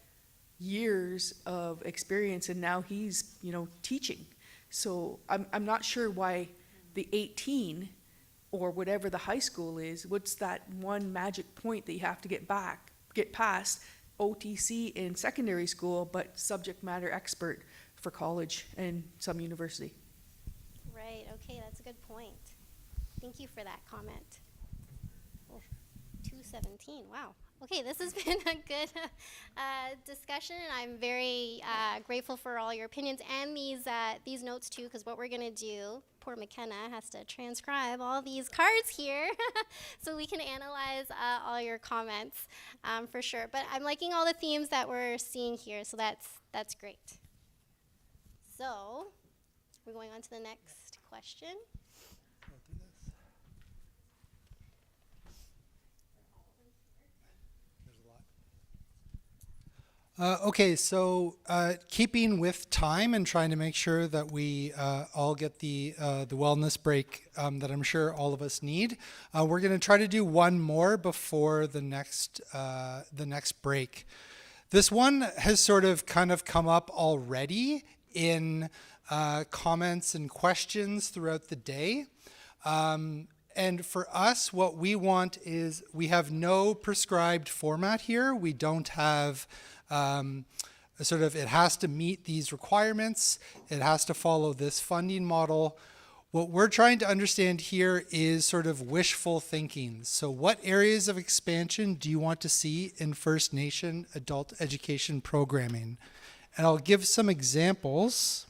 years of experience, and now he's, teaching. So I'm not sure why the 18 or whatever the high school is, what's that one magic point that you have to get past OTC in secondary school, but subject matter expert for college and some university? Right, okay, that's a good point. Thank you for that comment. Oh, 217, wow. Okay, this has been a good discussion, and I'm very grateful for all your opinions and these notes too, because what we're gonna do, poor McKenna has to transcribe all these cards here so we can analyze all your comments for sure. But I'm liking all the themes that we're seeing here, so that's great. So, we're going on to the next question. Okay, so keeping with time and trying to make sure that we all get the wellness break that I'm sure all of us need, we're going to try to do one more before the next break. This one has sort of kind of come up already in comments and questions throughout the day. And for us, what we want is we have no prescribed format here. We don't have it has to meet these requirements. It has to follow this funding model. What we're trying to understand here is sort of wishful thinking. So what areas of expansion do you want to see in First Nation adult education programming? And I'll give some examples.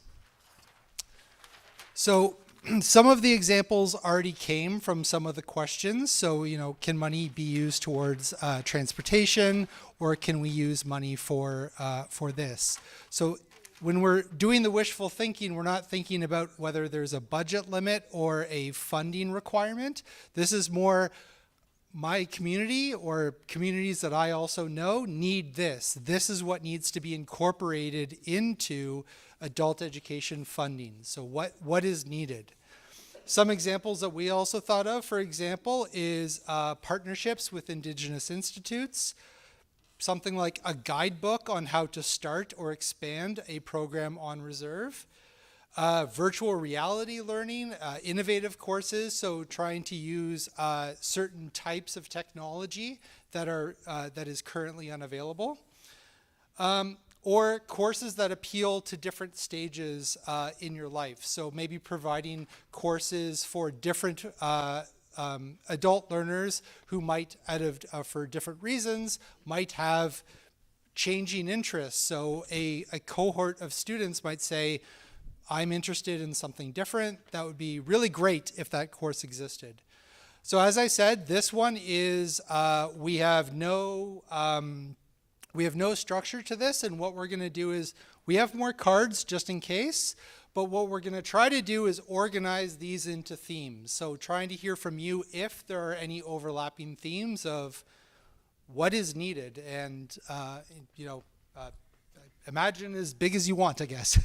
So some of the examples already came from some of the questions. So, can money be used towards transportation, or can we use money for this? So when we're doing the wishful thinking, we're not thinking about whether there's a budget limit or a funding requirement. This is more my community or communities that I also know need this. This is what needs to be incorporated into adult education funding. So what is needed? Some examples that we also thought of, for example, is partnerships with Indigenous institutes, something like a guidebook on how to start or expand a program on reserve, virtual reality learning, innovative courses, so trying to use certain types of technology that is currently unavailable, or courses that appeal to different stages in your life. So maybe providing courses for different adult learners who might, for different reasons, might have changing interests. So a cohort of students might say, I'm interested in something different. That would be really great if that course existed. So as I said, this one is, we have no structure to this, and what we're going to do is we have more cards just in case, but what we're going to try to do is organize these into themes. So trying to hear from you if there are any overlapping themes of what is needed, and imagine as big as you want, I guess.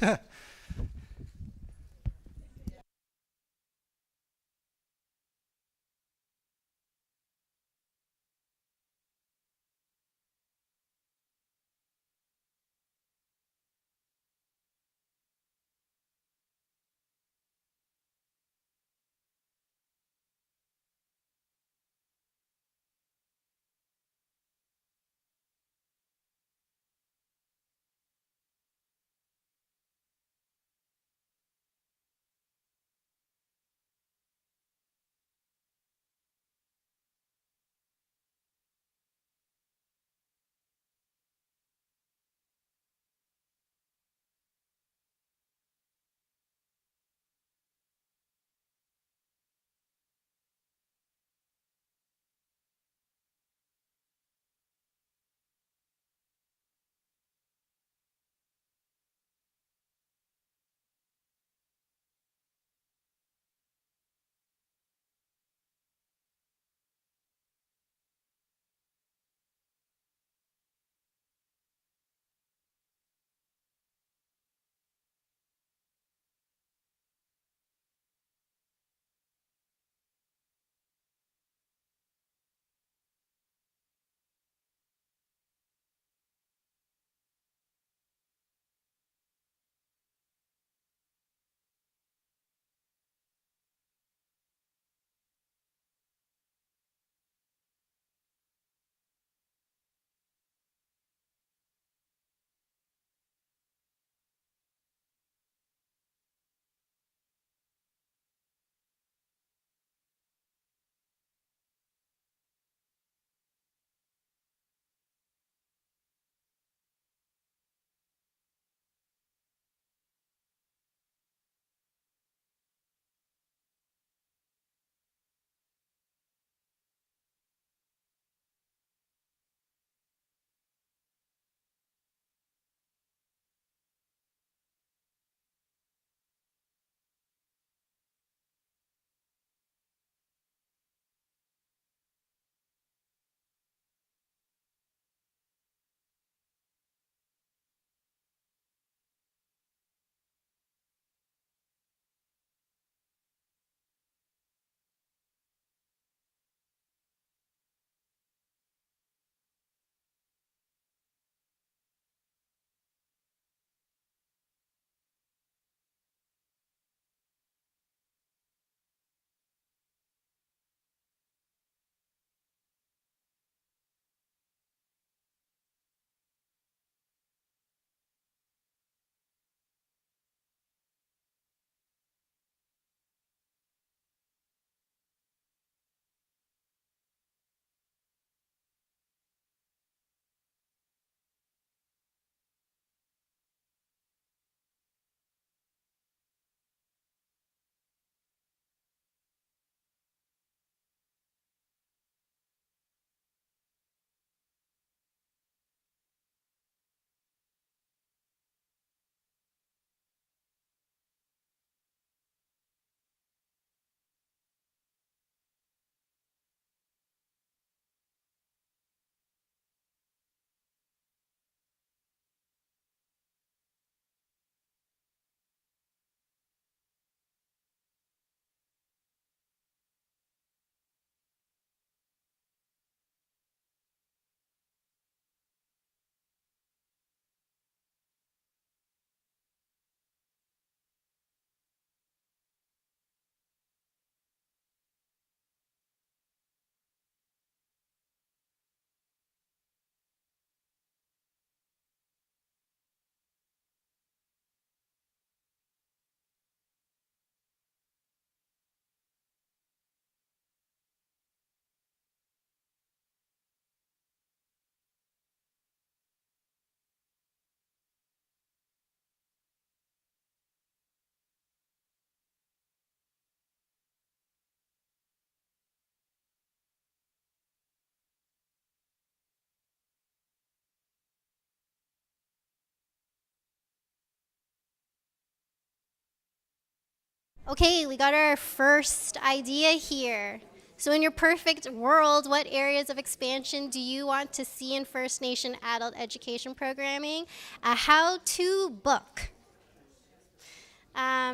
Okay, we got our first idea here. So in your perfect world, what areas of expansion do you want to see in First Nation adult education programming? A how-to book.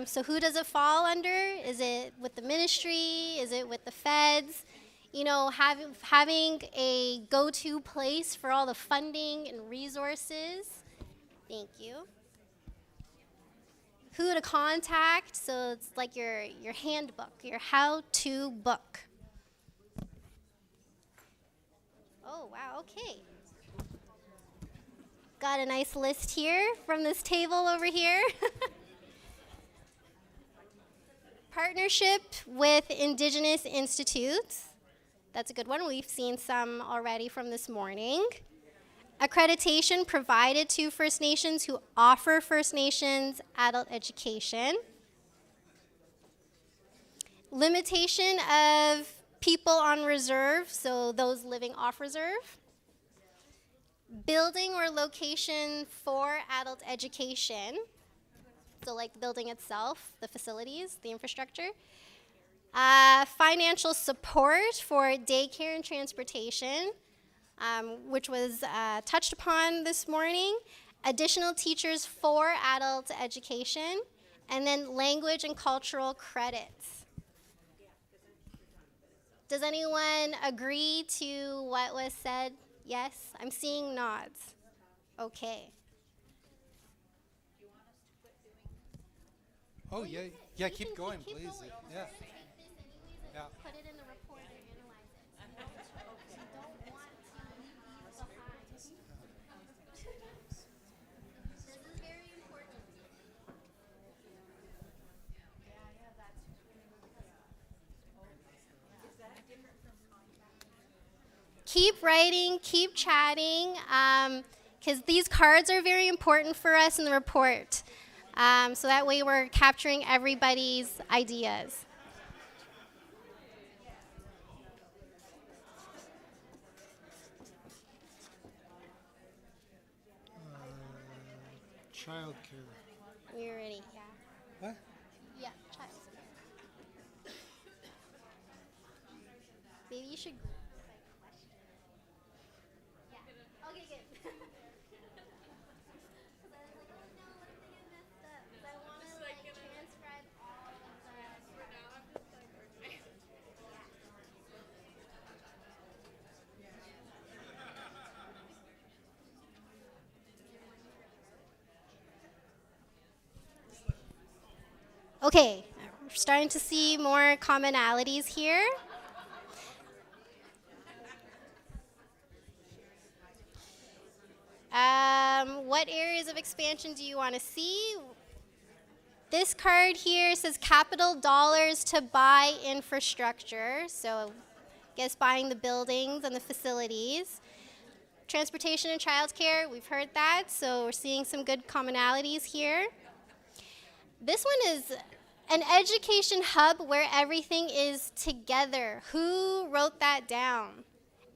So who does it fall under? Is it with the ministry? Is it with the feds? You know, having a go-to place for all the funding and resources. Thank you. Who to contact? So it's like your handbook, your how-to book. Oh, wow, okay. Got a nice list here from this table over here. Partnership with Indigenous institutes. That's a good one. We've seen some already from this morning. Accreditation provided to First Nations who offer First Nations adult education. Limitation of people on reserve, so those living off reserve. Building or location for adult education. So like the building itself, the facilities, the infrastructure. Financial support for daycare and transportation, which was touched upon this morning. Additional teachers for adult education. And then language and cultural credits. Does anyone agree to what was said? Yes? I'm seeing nods. Okay. Oh, yeah, yeah, keep going, please. Yeah. Yeah. Put it in the report and analyze it. You don't want to leave behind. This is very important. Keep writing, keep chatting, because these cards are very important for us in the report. So that way we're capturing everybody's ideas. Childcare. We're ready, yeah. What? Yeah, child. Maybe you should. Yeah. Okay, good. Okay, we're starting to see more commonalities here. What areas of expansion do you want to see? This card here says capital dollars to buy infrastructure. So I guess buying the buildings and the facilities. Transportation and childcare, we've heard that. So we're seeing some good commonalities here. This one is an education hub where everything is together. Who wrote that down?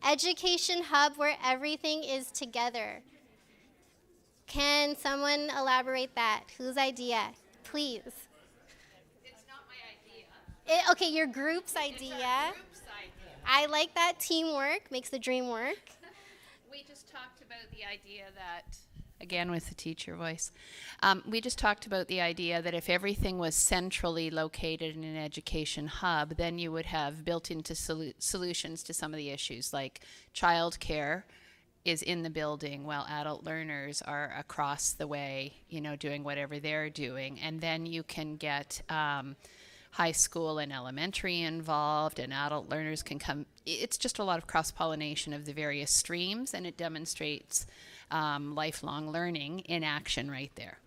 Education hub where everything is together. Can someone elaborate that? Whose idea? Please. It's not my idea. Okay, your group's idea. It's our group's idea. I like that. Teamwork makes the dream work. We just talked about the idea that, again with the teacher voice, we just talked about the idea that if everything was centrally located in an education hub, then you would have built into solutions to some of the issues, like childcare is in the building while adult learners are across the way, you know, doing whatever they're doing. And then you can get high school and elementary involved, and adult learners can come. It's just a lot of cross-pollination of the various streams, and it demonstrates lifelong learning in action right there.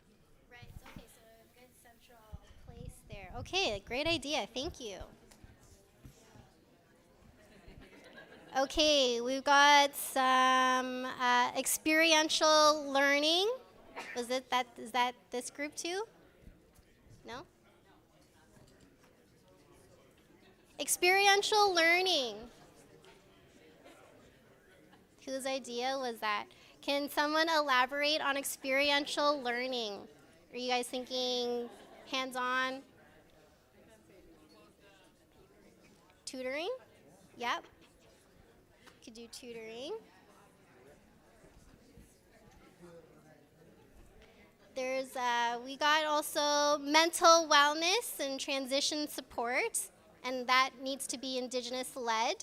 Right, okay, so a good central place there. Okay, great idea, thank you. Okay, we've got some experiential learning. Is that this group too? No? Experiential learning. Whose idea was that? Can someone elaborate on experiential learning? Are you guys thinking hands-on? tutoring. Yep. Could do tutoring. There's, we got also mental wellness and transition support, and that needs to be Indigenous led.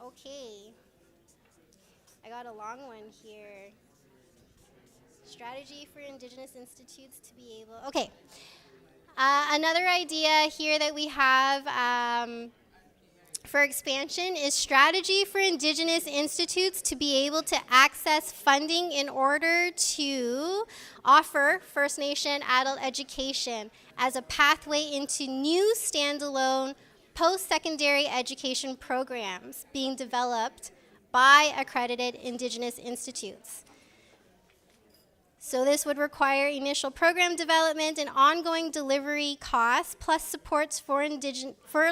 Okay. I got a long one here. Strategy for Indigenous institutes to be able, okay. Another idea here that we have for expansion is strategy for Indigenous institutes to be able to access funding in order to offer First Nation adult education as a pathway into new standalone post-secondary education programs being developed by accredited Indigenous institutes. So this would require initial program development and ongoing delivery costs, plus supports for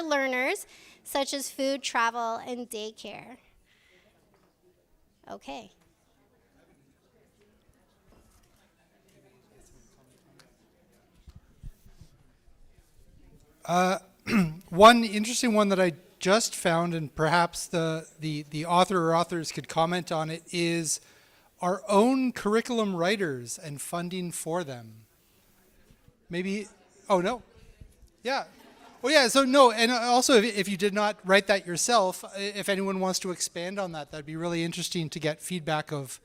learners, such as food, travel, and daycare. Okay. One interesting one that I just found, and perhaps the author or authors could comment on it, is our own curriculum writers and funding for them. Maybe, oh no, yeah. Well, yeah, so no, and also if you did not write that yourself, if anyone wants to expand on that, that'd be really interesting to get feedback of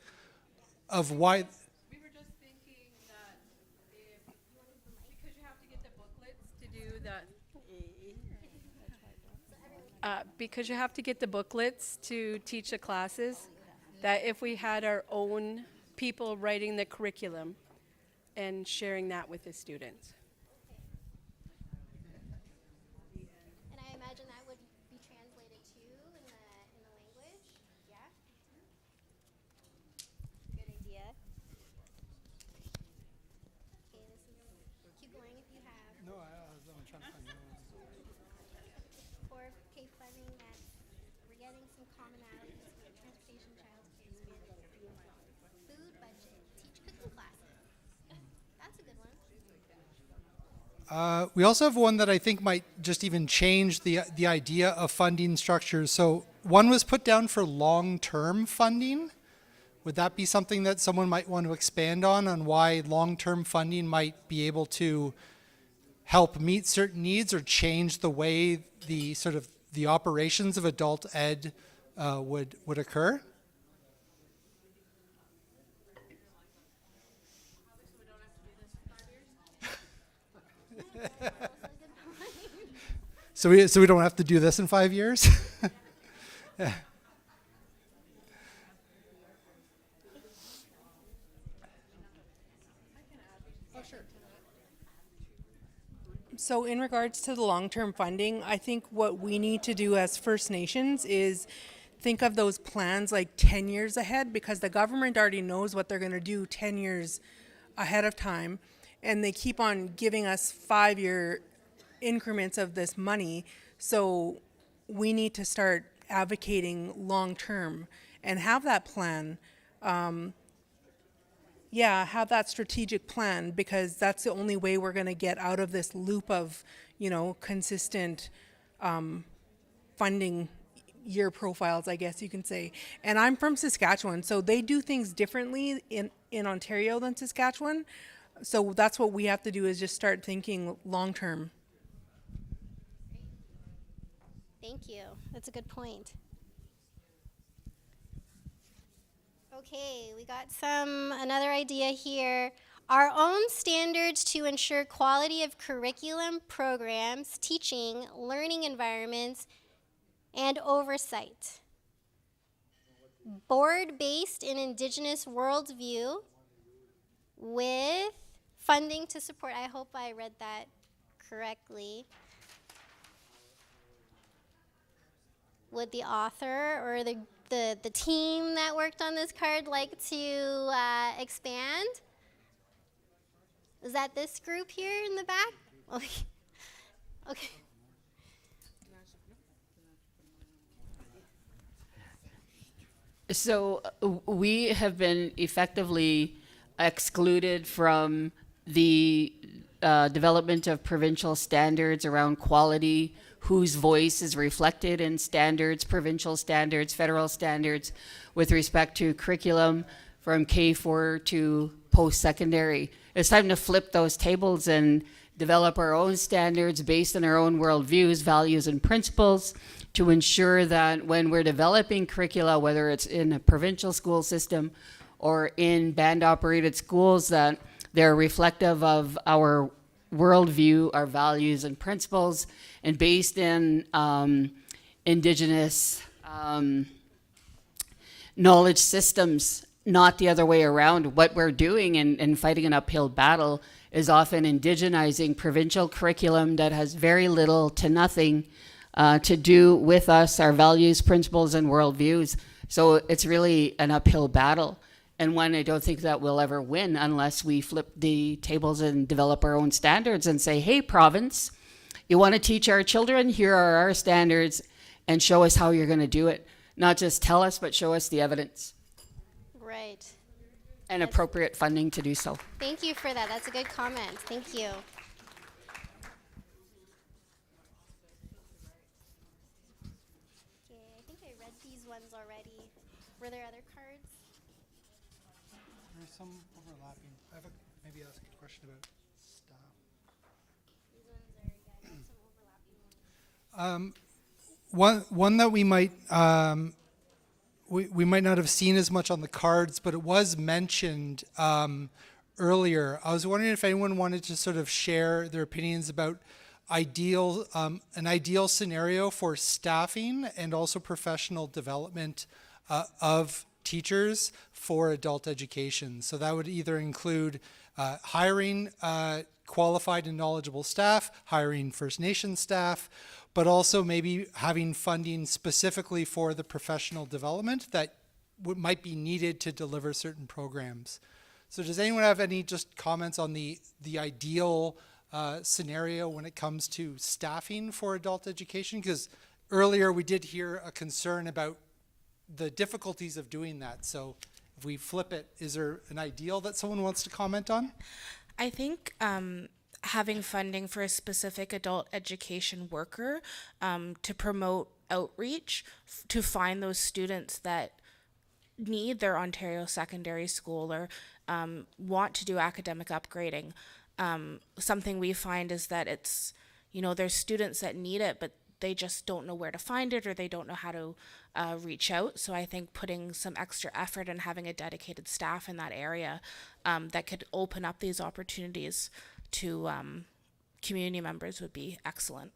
why. We were just thinking that because you have to get the booklets to do because you have to get the booklets to teach the classes, that if we had our own people writing the curriculum and sharing that with the students. And I imagine that would be translated too in the language. Yeah. Good idea. Okay, this is keep going if you have. No, I'm trying to find it. Or pay funding that we're getting some commonalities with transportation, childcare, food budget, teach cooking classes. That's a good one. We also have one that I think might just even change the idea of funding structures. So one was put down for long-term funding. Would that be something that someone might want to expand on why long-term funding might be able to help meet certain needs or change the way the sort of the operations of adult ed would occur? So we don't have to do this in 5 years? Yeah. So in regards to the long-term funding, I think what we need to do as First Nations is think of those plans like 10 years ahead, because the government already knows what they're going to do 10 years ahead of time, and they keep on giving us 5-year increments of this money. So we need to start advocating long-term and have that plan. Have that strategic plan, because that's the only way we're going to get out of this loop of, consistent funding year profiles, I guess you can say. And I'm from Saskatchewan, so they do things differently in Ontario than Saskatchewan. So that's what we have to do, is just start thinking long-term. Thank you. That's a good point. Okay, we got another idea here. Our own standards to ensure quality of curriculum, programs, teaching, learning environments, and oversight. Board-based in Indigenous worldview with funding to support. I hope I read that correctly. Would the author or the team that worked on this card like to expand? Is that this group here in the back? Okay. Okay. So we have been effectively excluded from the development of provincial standards around quality, whose voice is reflected in standards, provincial standards, federal standards, with respect to curriculum from K4 to post-secondary. It's time to flip those tables and develop our own standards based on our own worldviews, values, and principles to ensure that when we're developing curricula, whether it's in a provincial school system or in band-operated schools, that they're reflective of our worldview, our values and principles, and based in Indigenous knowledge systems, not the other way around. What we're doing in fighting an uphill battle is often indigenizing provincial curriculum that has very little to nothing to do with us, our values, principles, and worldviews. So it's really an uphill battle, and one I don't think that we'll ever win unless we flip the tables and develop our own standards and say, hey, province, you want to teach our children? Here are our standards, and show us how you're going to do it. Not just tell us, but show us the evidence. Right. And appropriate funding to do so. Thank you for that. That's a good comment. Thank you. Okay, I think I read these ones already. Were there other cards? There's some overlapping. I have maybe ask a question about staff. These ones are, yeah, some overlapping ones. One that we might we might not have seen as much on the cards, but it was mentioned earlier. I was wondering if anyone wanted to sort of share their opinions about an ideal scenario for staffing and also professional development of teachers for adult education. So that would either include hiring qualified and knowledgeable staff, hiring First Nation staff, but also maybe having funding specifically for the professional development that might be needed to deliver certain programs. So does anyone have any just comments on the ideal scenario when it comes to staffing for adult education? Because earlier we did hear a concern about the difficulties of doing that. So if we flip it, is there an ideal that someone wants to comment on? I think having funding for a specific adult education worker to promote outreach to find those students that need their Ontario secondary school or want to do academic upgrading. Something we find is that it's, there's students that need it, but they just don't know where to find it or they don't know how to reach out. So I think putting some extra effort and having a dedicated staff in that area that could open up these opportunities to community members would be excellent.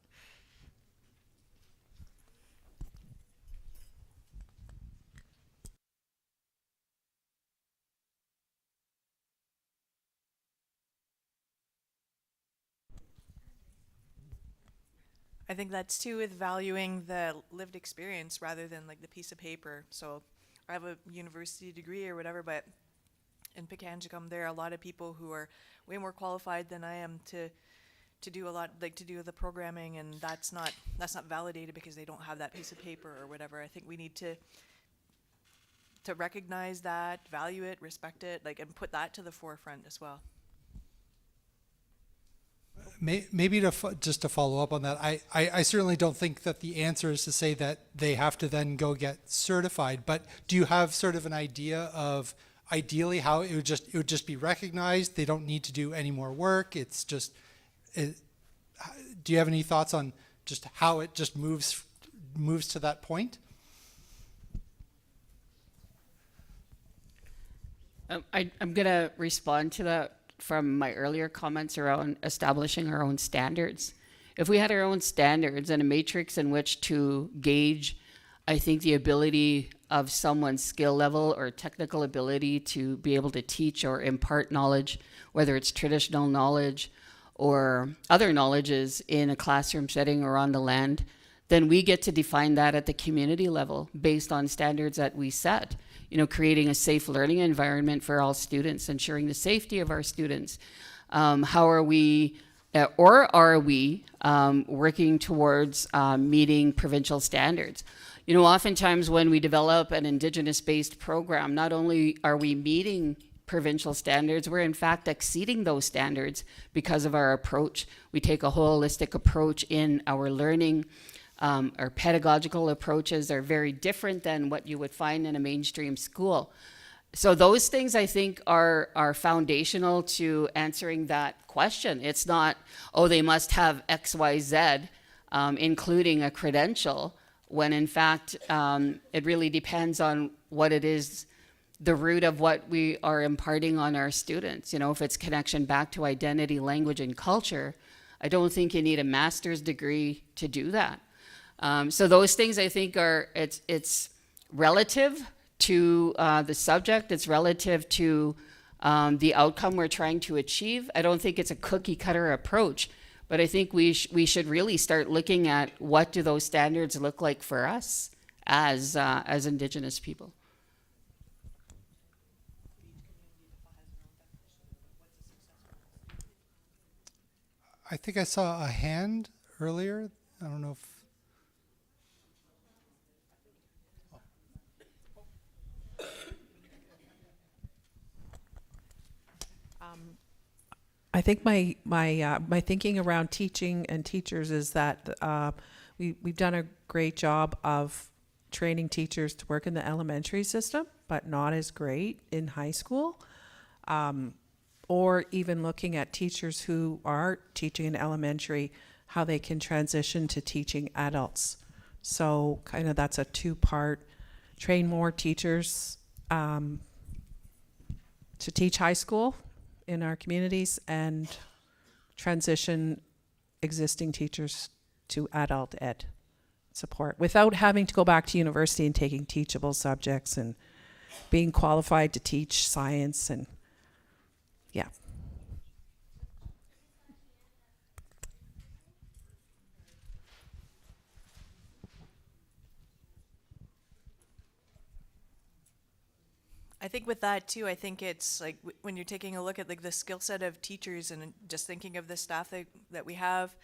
I think that's too with valuing the lived experience rather than like the piece of paper. So I have a university degree or whatever, but in Pikangikum there are a lot of people who are way more qualified than I am to do a lot, like to do the programming, and that's not validated because they don't have that piece of paper or whatever. I think we need to recognize that, value it, respect it, like, and put that to the forefront as well. Maybe just to follow up on that, I certainly don't think that the answer is to say that they have to then go get certified, but do you have sort of an idea of ideally how it would just be recognized, they don't need to do any more work, it's just, do you have any thoughts on just how it just moves to that point? I'm going to respond to that from my earlier comments around establishing our own standards. If we had our own standards and a matrix in which to gauge, I think, the ability of someone's skill level or technical ability to be able to teach or impart knowledge, whether it's traditional knowledge or other knowledges in a classroom setting or on the land, then we get to define that at the community level based on standards that we set. Creating a safe learning environment for all students, ensuring the safety of our students. How are we, or are we working towards meeting provincial standards? Oftentimes when we develop an Indigenous-based program, not only are we meeting provincial standards. We're in fact exceeding those standards because of our approach. We take a holistic approach in our learning. Our pedagogical approaches are very different than what you would find in a mainstream school. So those things I think are foundational to answering that question. It's not, oh, they must have X, Y, Z, including a credential, when in fact it really depends on what it is, the root of what we are imparting on our students. You know, if it's connection back to identity, language, and culture, I don't think you need a master's degree to do that. So those things I think it's relative to the subject, it's relative to the outcome we're trying to achieve. I don't think it's a cookie cutter approach, but I think we should really start looking at what do those standards look like for us as Indigenous people. I think I saw a hand earlier. I don't know if. I think my thinking around teaching and teachers is that we've done a great job of training teachers to work in the elementary system, but not as great in high school. Or even looking at teachers who are teaching in elementary, how they can transition to teaching adults. So kind of that's a two-part, train more teachers to teach high school in our communities and transition existing teachers to adult ed support without having to go back to university and taking teachable subjects and being qualified to teach science and yeah. I think with that too, I think it's like when you're taking a look at like the skill set of teachers and just thinking of the staff that we have,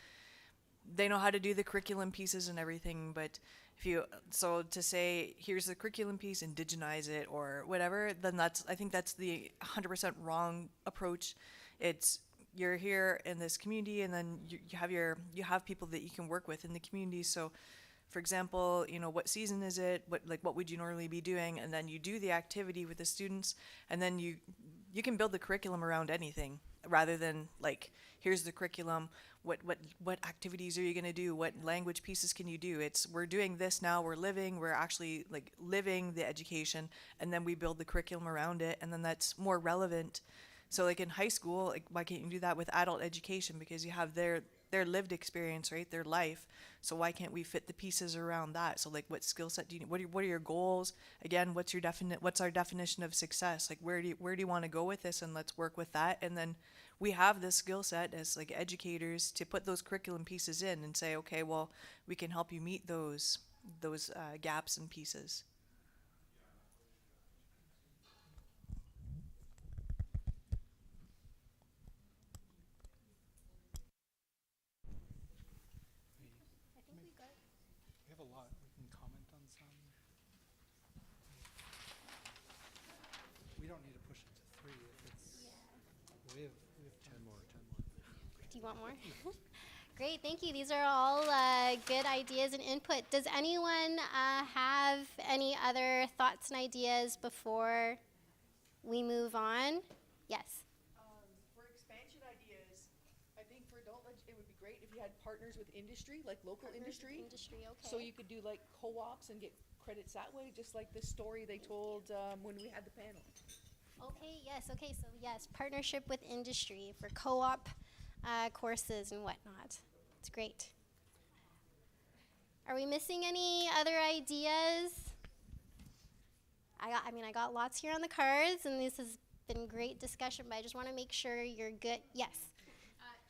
they know how to do the curriculum pieces and everything, but so to say, here's the curriculum piece, indigenize it or whatever, then I think that's the 100% wrong approach. It's, you're here in this community and then you have people that you can work with in the community. So for example, you know, what season is it? What would you normally be doing? And then you do the activity with the students, and then you can build the curriculum around anything rather than like, here's the curriculum. What activities are you going to do? What language pieces can you do? We're doing this now. We're actually like living the education, and then we build the curriculum around it, and then that's more relevant. So like in high school, like why can't you do that with adult education? Because you have their lived experience, right? Their life. So why can't we fit the pieces around that? So like, what skill set do you need? What are your goals? Again, what's our definition of success? Like, where do you want to go with this? And let's work with that. And then we have this skill set as like educators to put those curriculum pieces in and say, okay, well, we can help you meet those gaps and pieces. We have a lot. We can comment on some. We don't need to push it to 3 if it's. We have 10 more. Do you want more? Great, thank you. These are all good ideas and input. Does anyone have any other thoughts and ideas before we move on? Yes. For expansion ideas, I think for adult it would be great if you had partners with industry, like local industry. Okay. So you could do like co-ops and get credits that way, just like the story they told when we had the panel. Okay, yes, so yes, partnership with industry for co-op courses and whatnot. It's great. Are we missing any other ideas? I got lots here on the cards, and this has been great discussion, but I just want to make sure you're good. Yes.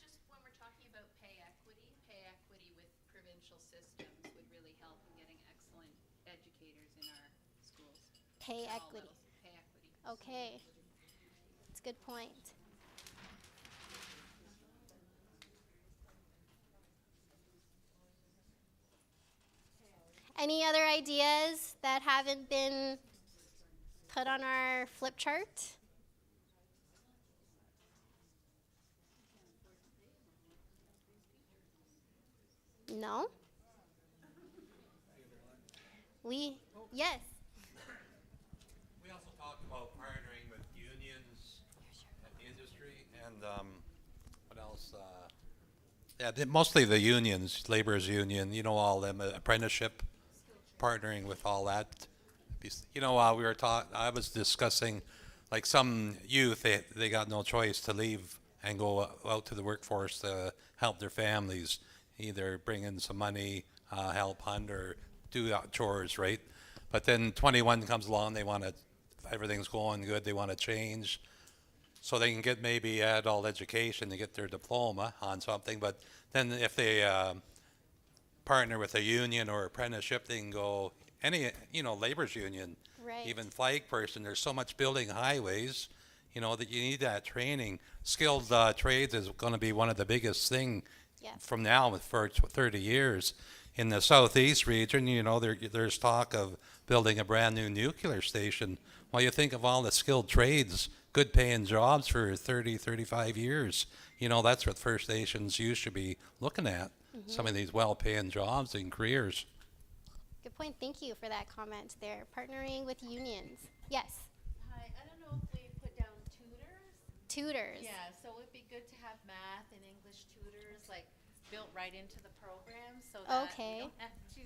Just when we're talking about pay equity with provincial systems would really help in getting excellent educators in our schools. Pay equity. Pay equity. Okay. That's a good point. Any other ideas that haven't been put on our flip chart? No? Yes. We also talked about partnering with unions and industry and what else? Yeah, mostly the unions, laborers union, you know, all them apprenticeship, partnering with all that. You know, I was discussing, like some youth, they got no choice to leave and go out to the workforce to help their families, either bring in some money, help hunt or do chores, right? But then 21 comes along, everything's going good, they want to change. So they can get maybe adult education to get their diploma on something, but then if they partner with a union or apprenticeship, they can go any, labor's union, Right. even flag person. There's so much building highways, that you need that training. Skilled trades is going to be one of the biggest thing Yes. from now for 30 years. In the southeast region, there's talk of building a brand new nuclear station. Well, you think of all the skilled trades, good paying jobs for 30, 35 years. That's what First Nations you should be looking at. Some of these well-paying jobs and careers. Good point. Thank you for that comment there. Partnering with unions. Yes. Hi, I don't know if we put down tutors. Tutors. Yeah, so it'd be good to have math and English tutors like built right into the program so that we don't have to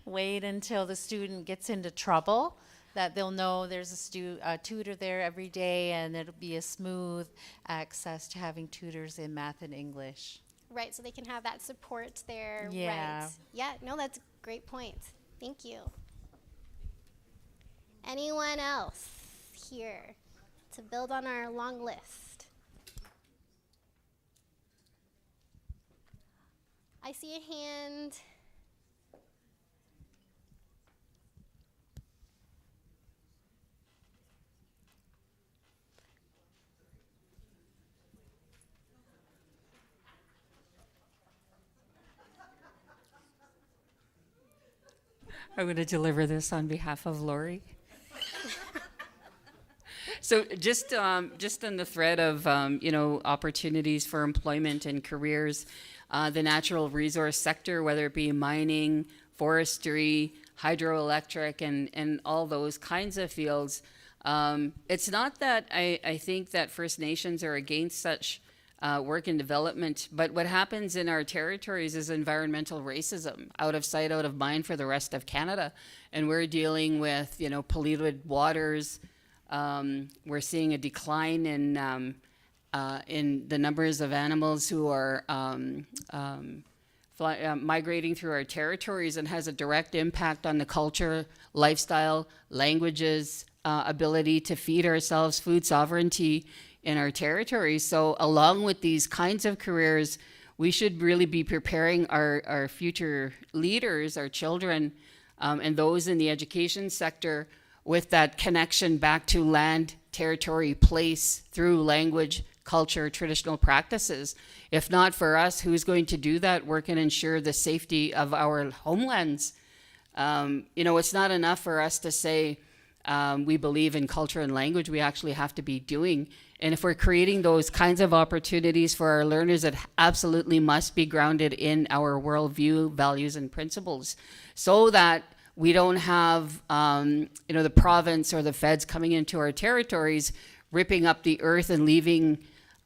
wait until the student gets into trouble. That they'll know there's a tutor there every day, and it'll be a smooth access to having tutors in math and English. Right, so they can have that support there. Yeah. Right. Yeah, no, that's a great point. Thank you. Anyone else here to build on our long list? I see a hand. I'm going to deliver this on behalf of Lori. So just on the thread of, opportunities for employment and careers, the natural resource sector, whether it be mining, forestry, hydroelectric, and all those kinds of fields, it's not that I think that First Nations are against such work and development, but what happens in our territories is environmental racism, out of sight, out of mind for the rest of Canada. And we're dealing with, polluted waters. We're seeing a decline in the numbers of animals who are migrating through our territories, and has a direct impact on the culture, lifestyle, languages, ability to feed ourselves, food sovereignty in our territories. So along with these kinds of careers, we should really be preparing our future leaders, our children, and those in the education sector with that connection back to land, territory, place through language, culture, traditional practices. If not for us, who's going to do that work and ensure the safety of our homelands? It's not enough for us to say we believe in culture and language. We actually have to be doing. And if we're creating those kinds of opportunities for our learners, it absolutely must be grounded in our worldview, values, and principles, so that we don't have, the province or the feds coming into our territories, ripping up the earth and leaving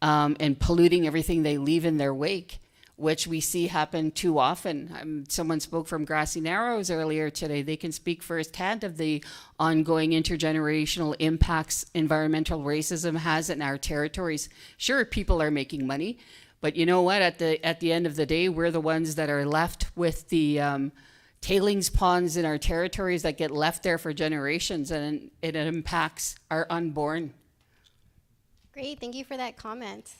and polluting everything they leave in their wake, which we see happen too often. Someone spoke from Grassy Narrows earlier today. They can speak firsthand of the ongoing intergenerational impacts environmental racism has in our territories. Sure, people are making money, but you know what? At the end of the day, we're the ones that are left with the tailings ponds in our territories that get left there for generations, and it impacts our unborn. Great, thank you for that comment.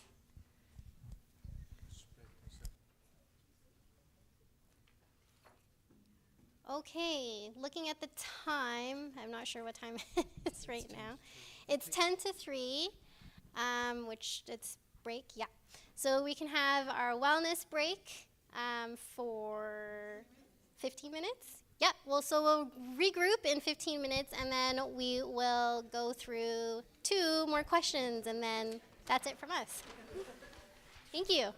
Okay, looking at the time, I'm not sure what time it is right now. It's 10 to 3, which it's break, yeah. So we can have our wellness break for 15 minutes. Yeah, well, so we'll regroup in 15 minutes, and then we will go through 2 more questions, and then that's it from us. Thank you.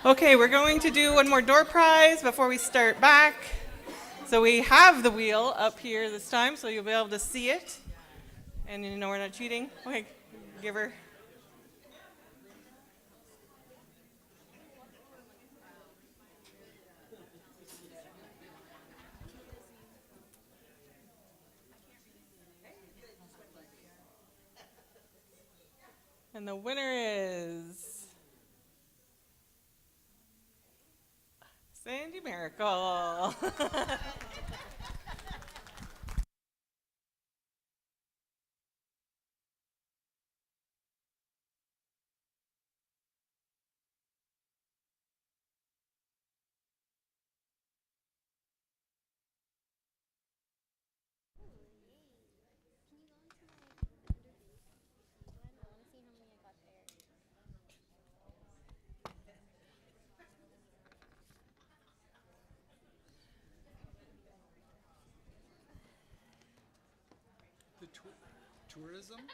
Okay, we're going to do one more door prize before we start back. So we have the wheel up here this time, so you'll be able to see it. And you know we're not cheating. Okay, give her. And the winner is Sandy Miracle. The tourism? 10.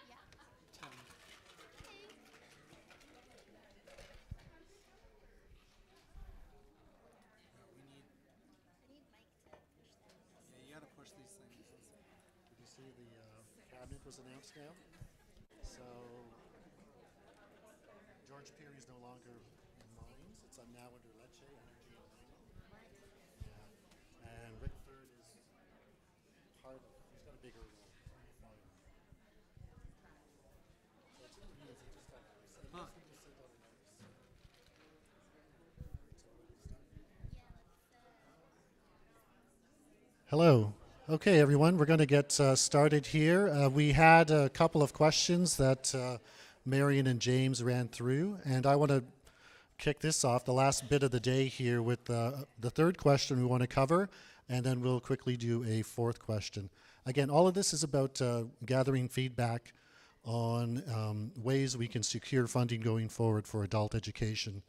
Yeah, you gotta push these things. Did you see the cabinet was announced now? So George Peary is no longer in mines. It's now under Lecce Energy and Mining. Yeah. And Rick Third is part of. He's got a bigger role. So it's pretty easy. Just have to say yes. We just send out a notice. Hello. Okay, everyone, we're going to get started here. We had a couple of questions that Marion and James ran through, and I want to kick this off, the last bit of the day here, with the third question we want to cover, and then we'll quickly do a fourth question. Again, all of this is about gathering feedback on ways we can secure funding going forward for adult education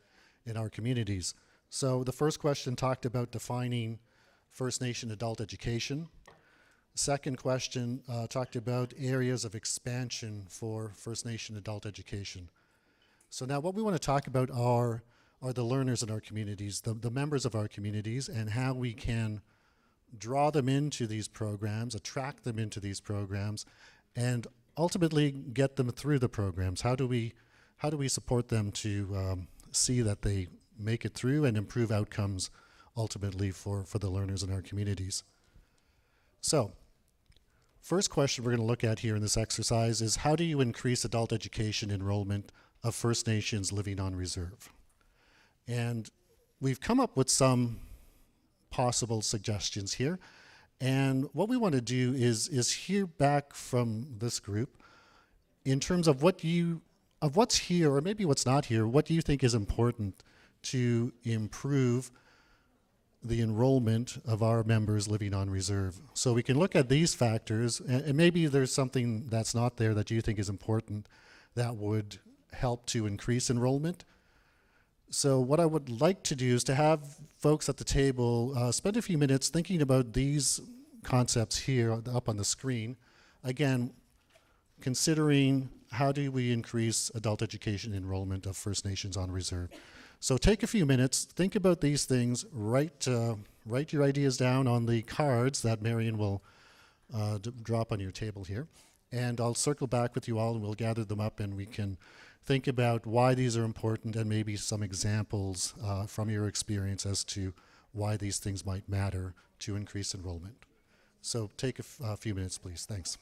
in our communities. So the first question talked about defining First Nation adult education. Second question talked about areas of expansion for First Nation adult education. So now what we want to talk about are the learners in our communities, the members of our communities, and how we can draw them into these programs, attract them into these programs, and ultimately get them through the programs. How do we support them to see that they make it through and improve outcomes ultimately for the learners in our communities? So, first question we're going to look at here in this exercise is, how do you increase adult education enrollment of First Nations living on reserve? And we've come up with some possible suggestions here. And what we want to do is hear back from this group in terms of what's here, or maybe what's not here, what do you think is important to improve the enrollment of our members living on reserve. So we can look at these factors, and maybe there's something that's not there that you think is important that would help to increase enrollment. So what I would like to do is to have folks at the table spend a few minutes thinking about these concepts here up on the screen. Again, considering how do we increase adult education enrollment of First Nations on reserve. So take a few minutes, think about these things, write your ideas down on the cards that Marion will drop on your table here. And I'll circle back with you all and we'll gather them up and we can think about why these are important and maybe some examples from your experience as to why these things might matter to increase enrollment. So take a few minutes, please. Thanks.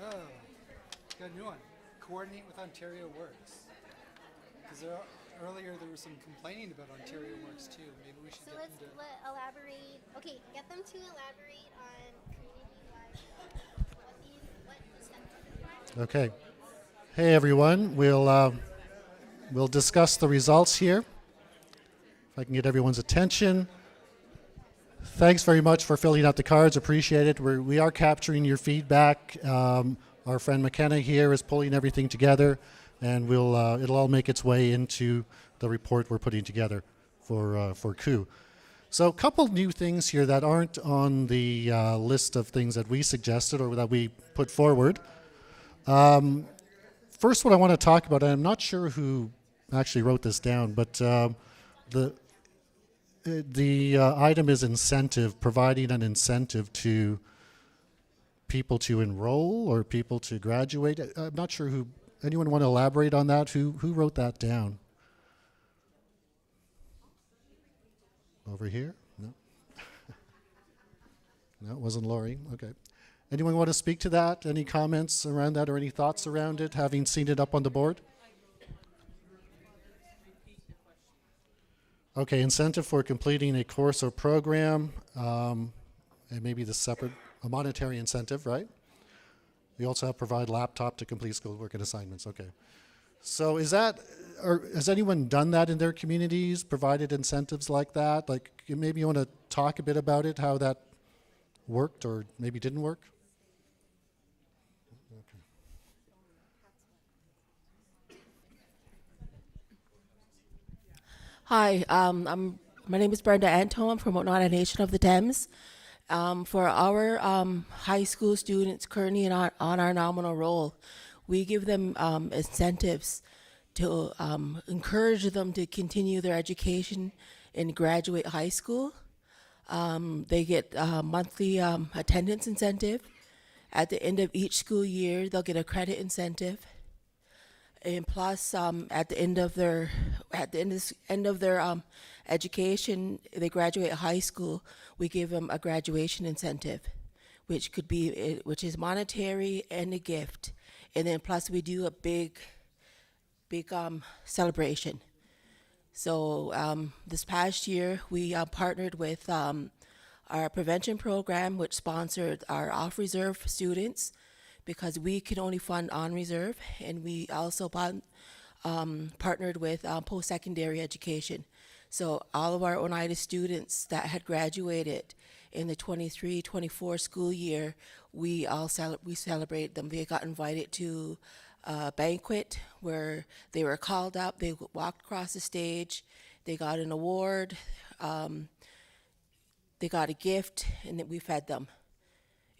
Oh, got a new one. Coordinate with Ontario Works. Because earlier there was some complaining about Ontario Works too. Maybe we should So get let's them to. elaborate. Okay, get them to elaborate on community-wide what the steps are. Okay. Hey everyone, we'll discuss the results here. If I can get everyone's attention. Thanks very much for filling out the cards. Appreciate it. We are capturing your feedback. Our friend McKenna here is pulling everything together, and it'll all make its way into the report we're putting together for COO. So a couple new things here that aren't on the list of things that we suggested or that we put forward. First, what I want to talk about, and I'm not sure who actually wrote this down, but the item is incentive, providing an incentive to people to enroll or people to graduate. I'm not sure who. Anyone want to elaborate on that? Who wrote that down? Over here? No. No, it wasn't Lori. Okay. Anyone want to speak to that? Any comments around that or any thoughts around it, having seen it up on the board? Okay, incentive for completing a course or program, and maybe a monetary incentive, right? We also have provide laptop to complete schoolwork and assignments. Okay. So has anyone done that in their communities, provided incentives like that? Like maybe you want to talk a bit about it, how that worked or maybe didn't work? Hi, my name is Brenda Anton from Oneida Nation of the Thames. For our high school students currently on our nominal roll, we give them incentives to encourage them to continue their education and graduate high school. They get a monthly attendance incentive. At the end of each school year, they'll get a credit incentive. And plus, at the end of their education, they graduate high school, we give them a graduation incentive, which is monetary and a gift. And then plus we do a big celebration. So this past year, we partnered with our prevention program, which sponsored our off-reserve students, because we can only fund on reserve, and we also partnered with post-secondary education. So all of our Oneida students that had graduated in the 23-24 school year, we celebrated them. They got invited to a banquet where they were called up, they walked across the stage, they got an award, they got a gift, and then we fed them.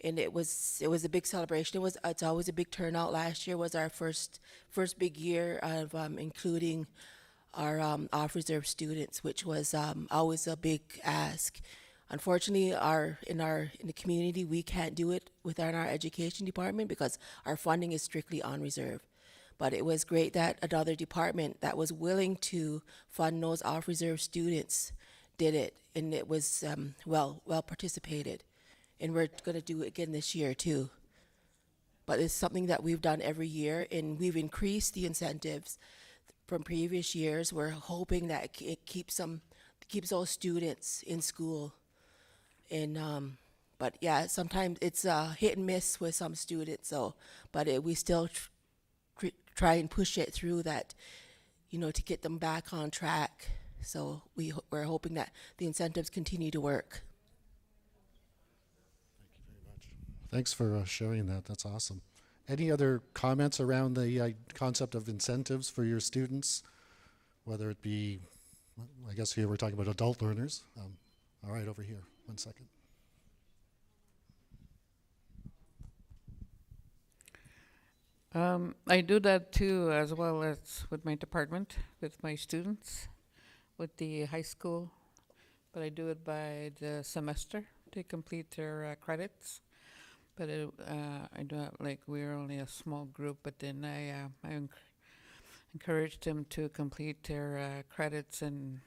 And it was a big celebration. It's always a big turnout. Last year was our first big year of including our off-reserve students, which was always a big ask. Unfortunately, in the community, we can't do it within our education department because our funding is strictly on reserve. But it was great that another department that was willing to fund those off-reserve students did it, and it was well participated. And we're going to do it again this year too. But it's something that we've done every year, and we've increased the incentives from previous years. We're hoping that it keeps those students in school. And but yeah, sometimes it's hit and miss with some students. We still try and push it through that, to get them back on track. So we're hoping that the incentives continue to work. Thanks for sharing that. That's awesome. Any other comments around the concept of incentives for your students, whether it be, I guess here we're talking about adult learners. All right, over here, 1 second. I do that too, as well as with my department, with my students, with the high school, but I do it by the semester to complete their credits. But I do have, we're only a small group, but then I encourage them to complete their credits, and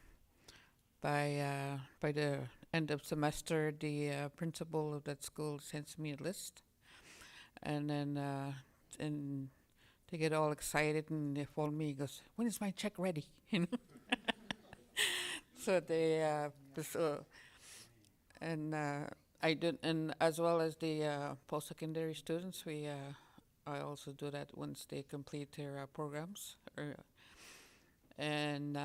by the end of semester, the principal of that school sends me a list, and then and they get all excited and they phone me. He goes, "When is my check ready?" You know. So they I did, and as well as the post-secondary students, I also do that once they complete their programs. And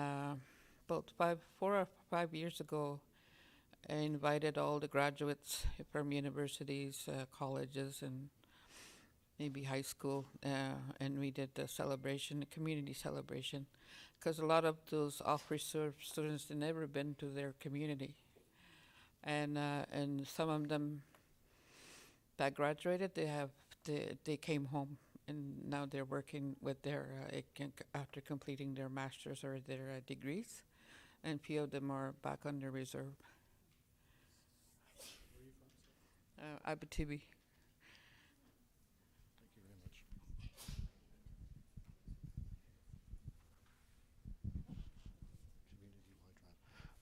about 4 or 5 years ago, I invited all the graduates from universities, colleges, and maybe high school, and we did a celebration, a community celebration, because a lot of those off-reserve students had never been to their community, and some of them that graduated, they came home, and now they're working with their after completing their masters or their degrees, and few of them are back on the reserve. Abitibi.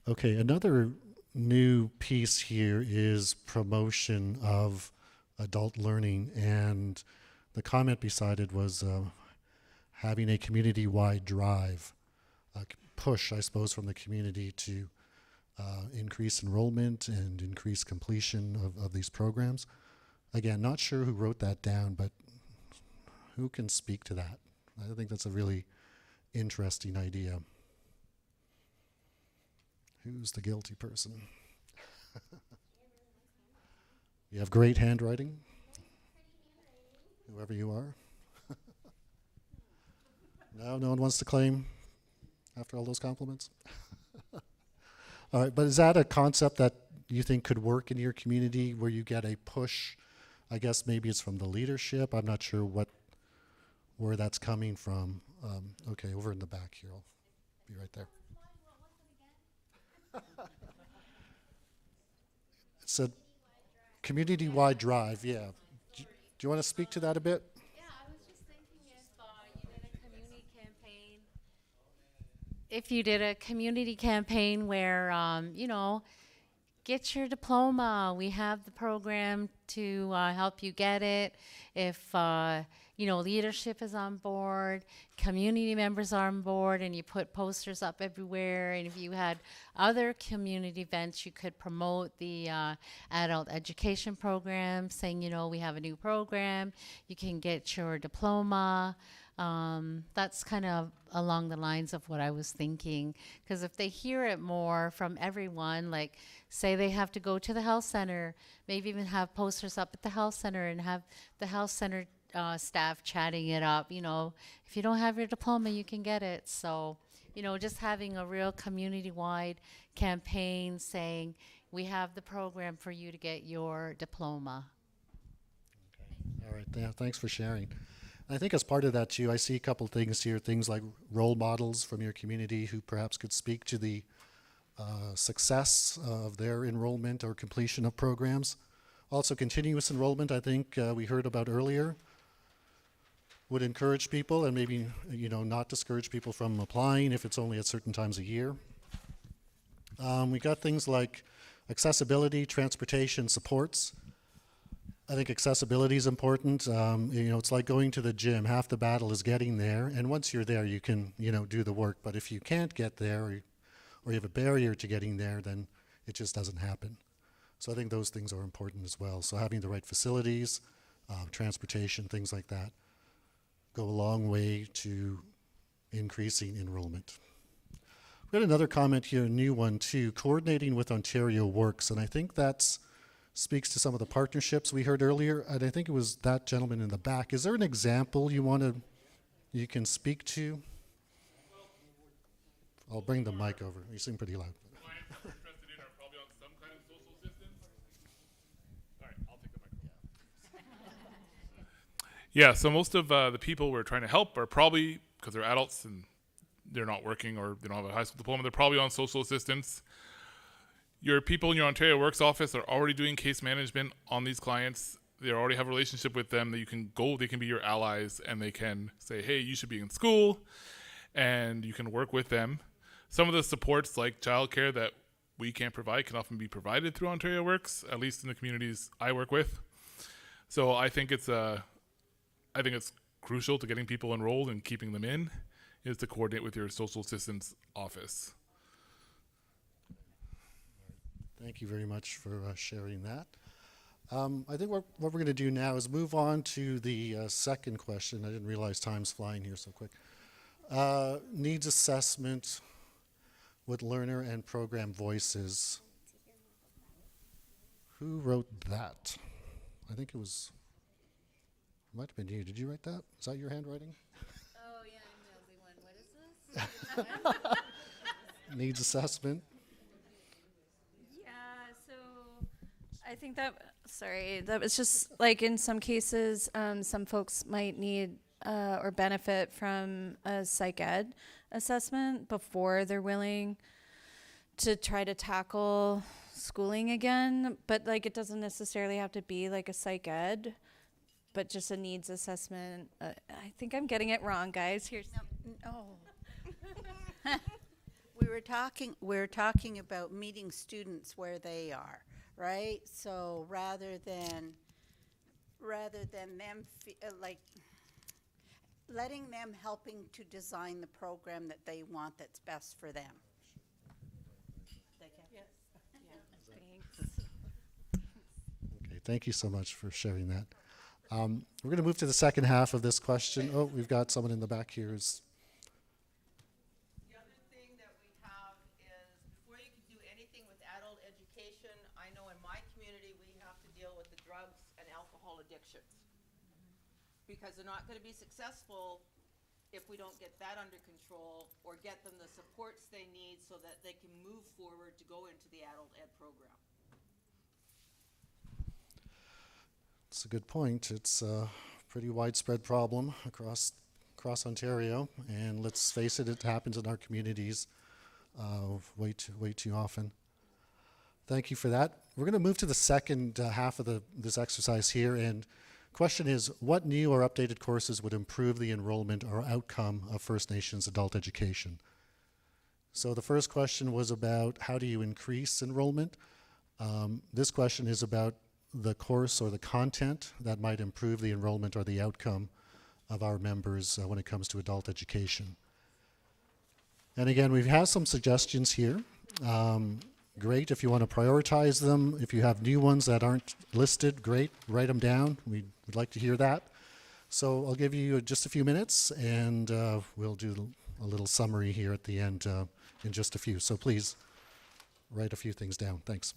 Okay, another new piece here is promotion of adult learning, and the comment beside it was having a community-wide drive, push, I suppose, from the community to increase enrollment and increase completion of these programs. Again, not sure who wrote that down, but who can speak to that? I think that's a really interesting idea. Who's the guilty person? You have great handwriting, whoever you are. No one wants to claim after all those compliments? All right, but is that a concept that you think could work in your community where you get a push? I guess maybe it's from the leadership. I'm not sure where that's coming from. Okay, over in the back here. I'll be right there. It's a community-wide drive, yeah. Do you want to speak to that a bit? Yeah, I was just thinking if you did a community campaign. If you did a community campaign where, get your diploma. We have the program to help you get it. If, leadership is on board, community members are on board, and you put posters up everywhere. And if you had other community events, you could promote the adult education program, saying, we have a new program. You can get your diploma. That's kind of along the lines of what I was thinking, because if they hear it more from everyone, like say they have to go to the health center, maybe even have posters up at the health center and have the health center staff chatting it up, if you don't have your diploma, you can get it. So, just having a real community-wide campaign saying, we have the program for you to get your diploma. Okay. All right, yeah, thanks for sharing. I think as part of that too, I see a couple things here, things like role models from your community who perhaps could speak to the success of their enrollment or completion of programs. Also continuous enrollment, I think we heard about earlier, would encourage people and maybe, not discourage people from applying if it's only at certain times a year. We got things like accessibility, transportation, supports. I think accessibility is important. It's like going to the gym. Half the battle is getting there, and once you're there, you can, do the work. But if you can't get there, or you have a barrier to getting there, then it just doesn't happen. So I think those things are important as well. So having the right facilities, transportation, things like that, go a long way to increasing enrollment. We had another comment here, a new one too. Coordinating with Ontario Works, and I think that's speaks to some of the partnerships we heard earlier, and I think it was that gentleman in the back. Is there an example you can speak to? I'll bring the mic over. You seem pretty loud. Yeah, so most of the people we're trying to help are probably, because they're adults and they're not working or they don't have a high school diploma, they're probably on social assistance. Your people in your Ontario Works office are already doing case management on these clients. They already have a relationship with them that you can go, they can be your allies, and they can say, hey, you should be in school, and you can work with them. Some of the supports like childcare that we can't provide can often be provided through Ontario Works, at least in the communities I work with. So I think it's crucial to getting people enrolled and keeping them in is to coordinate with your social assistance office. Thank you very much for sharing that. I think what we're going to do now is move on to the second question. I didn't realize time's flying here so quick. Needs assessment with learner and program voices. Who wrote that? I think it might have been you. Did you write that? Is that your handwriting? Oh, yeah, I'm the only one. What is this? Needs assessment. Yeah, so I think that was just like in some cases, some folks might need or benefit from a psych ed assessment before they're willing to try to tackle schooling again. But like, it doesn't necessarily have to be like a psych ed, but just a needs assessment. I think I'm getting it wrong, guys. Here's No. We were talking about meeting students where they are, right? So rather than them like letting them helping to design the program that they want that's best for them. Okay, thank you so much for sharing that. We're going to move to the second half of this question. Oh, we've got someone in the back here who's The other thing that we have is before you can do anything with adult education, I know in my community we have to deal with the drugs and alcohol addictions. Because they're not going to be successful if we don't get that under control or get them the supports they need so that they can move forward to go into the adult ed program. It's a good point. It's a pretty widespread problem across Ontario, and let's face it, it happens in our communities way too often. Thank you for that. We're going to move to the second half of this exercise here, and question is, what new or updated courses would improve the enrollment or outcome of First Nations adult education? So the first question was about how do you increase enrollment? This question is about the course or the content that might improve the enrollment or the outcome of our members when it comes to adult education. And again, we've had some suggestions here. Great if you want to prioritize them. If you have new ones that aren't listed, great, write them down. We'd like to hear that. So I'll give you just a few minutes and we'll do a little summary here at the end in just a few. So please write a few things down. Thanks.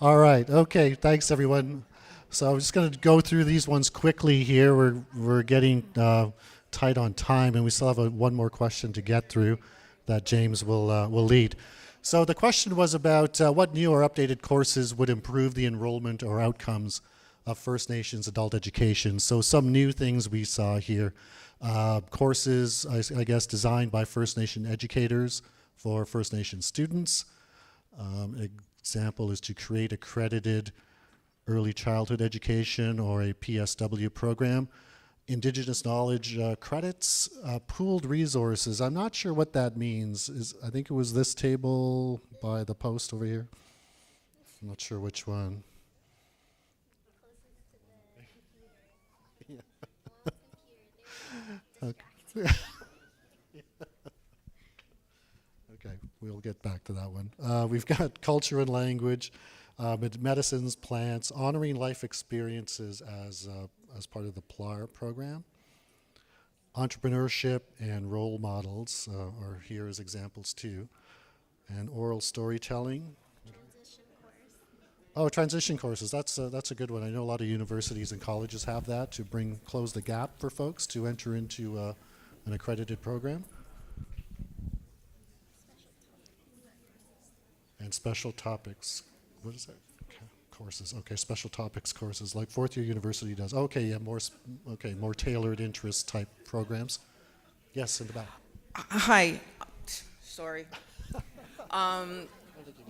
All right. Okay. Thanks, everyone. So I'm just going to go through these ones quickly here. We're getting tight on time, and we still have one more question to get through that James will lead. So the question was about what new or updated courses would improve the enrollment or outcomes of First Nations adult education. So some new things we saw here. Courses, I guess, designed by First Nation educators for First Nation students. Example is to create accredited early childhood education or a PSW program. Indigenous knowledge credits, pooled resources. I'm not sure what that means. I think it was this table by the post over here. I'm not sure which one. Okay. Okay, we'll get back to that one. We've got culture and language, medicines, plants, honoring life experiences as part of the PLAR program. Entrepreneurship and role models are here as examples too. And oral storytelling. Oh, transition courses. That's a good one. I know a lot of universities and colleges have that to close the gap for folks to enter into an accredited program. And special topics. What is that? Okay. Courses. Okay, special topics courses like fourth year university does. Okay, yeah, more tailored interest type programs. Yes, in the back. Hi. Sorry.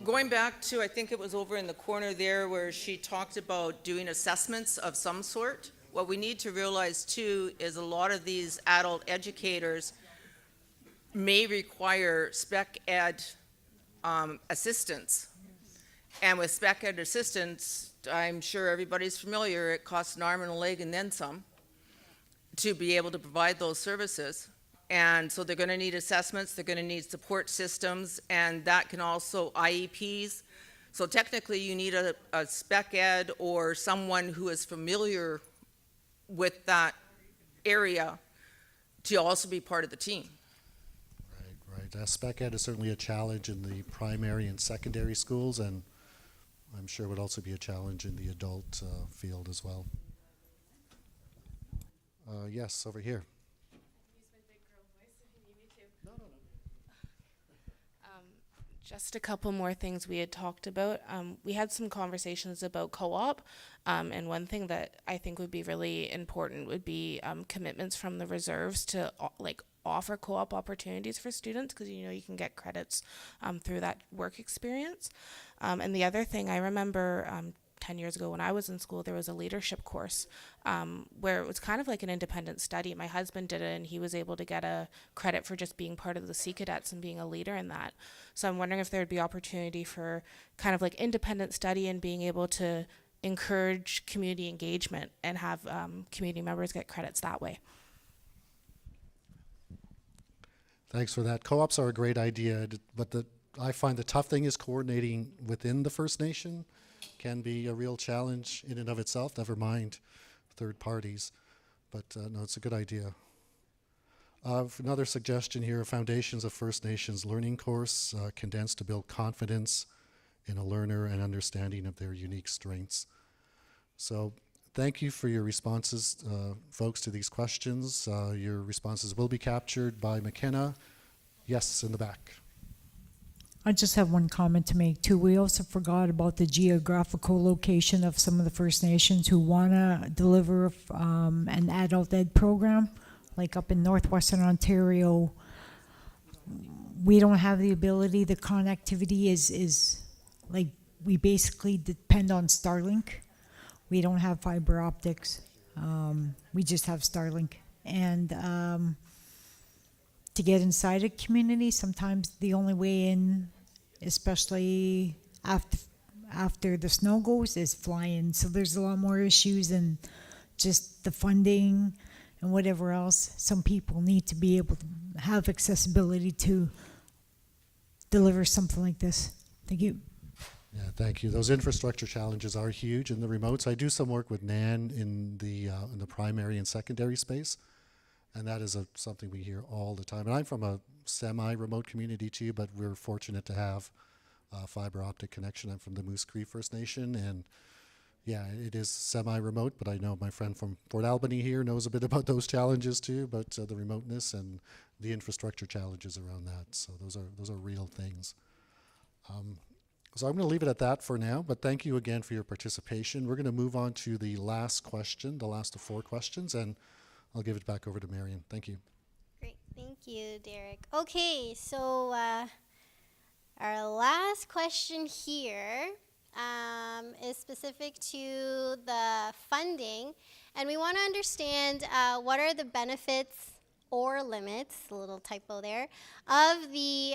Going back to, I think it was over in the corner there where she talked about doing assessments of some sort. What we need to realize too is a lot of these adult educators may require spec ed assistance. And with spec ed assistance, I'm sure everybody's familiar, it costs an arm and a leg and then some to be able to provide those services. And so they're going to need assessments, they're going to need support systems, and that can also IEPs. So technically you need a spec ed or someone who is familiar with that area to also be part of the team. Right. Spec ed is certainly a challenge in the primary and secondary schools, and I'm sure it would also be a challenge in the adult field as well. Yes, over here. Just a couple more things we had talked about. We had some conversations about co-op, and one thing that I think would be really important would be commitments from the reserves to offer co-op opportunities for students, because you can get credits through that work experience. And the other thing I remember 10 years ago when I was in school, there was a leadership course where it was kind of like an independent study. My husband did it, and he was able to get a credit for just being part of the Sea Cadets and being a leader in that. So I'm wondering if there would be opportunity for kind of like independent study and being able to encourage community engagement and have community members get credits that way. Thanks for that. Co-ops are a great idea, but I find the tough thing is coordinating within the First Nation can be a real challenge in and of itself, never mind third parties. But no, it's a good idea. Another suggestion here, Foundations of First Nations Learning course, condensed to build confidence in a learner and understanding of their unique strengths. So thank you for your responses, folks, to these questions. Your responses will be captured by McKenna. Yes, in the back. I just have one comment to make too. We also forgot about the geographical location of some of the First Nations who want to deliver an adult ed program, like up in northwestern Ontario. We don't have the ability. The connectivity is like, we basically depend on Starlink. We don't have fiber optics. We just have Starlink. And to get inside a community, sometimes the only way in, especially after the snow goes, is flying. So there's a lot more issues than just the funding and whatever else. Some people need to be able to have accessibility to deliver something like this. Thank you. Yeah, thank you. Those infrastructure challenges are huge in the remotes. I do some work with NAN in the primary and secondary space, and that is something we hear all the time. And I'm from a semi-remote community too, but we're fortunate to have fiber optic connection. I'm from the Moose Cree First Nation, and yeah, it is semi-remote, but I know my friend from Fort Albany here knows a bit about those challenges too, but the remoteness and the infrastructure challenges around that. So those are real things. So I'm going to leave it at that for now, but thank you again for your participation. We're going to move on to the last question, the last of 4 questions, and I'll give it back over to Marion. Thank you. Great, thank you, Derek. Okay, so our last question here is specific to the funding, and we want to understand what are the benefits or limits, a little typo there, of the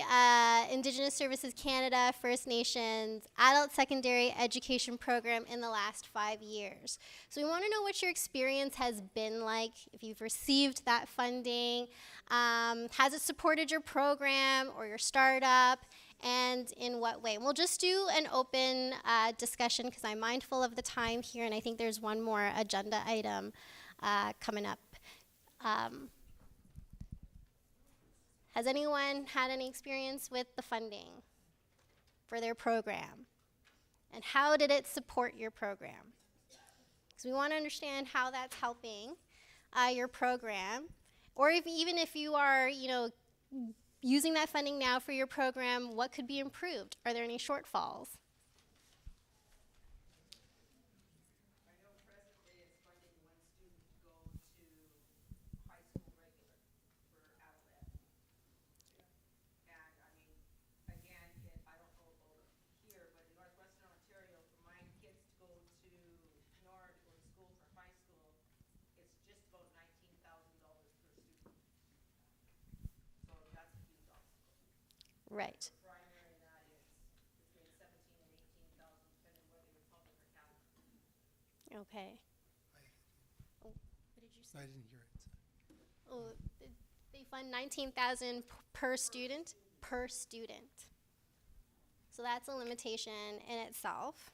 Indigenous Services Canada First Nations Adult Secondary Education Program in the last 5 years. So we want to know what your experience has been like, if you've received that funding, has it supported your program or your startup, and in what way? And we'll just do an open discussion because I'm mindful of the time here, and I think there's one more agenda item coming up. Has anyone had any experience with the funding for their program? And how did it support your program? Because we want to understand how that's helping your program, or even if you are, using that funding now for your program, what could be improved? Are there any shortfalls? Right. Okay. Oh, what did you say? I didn't hear it. Oh, they fund $19,000 per student. Per student. So that's a limitation in itself.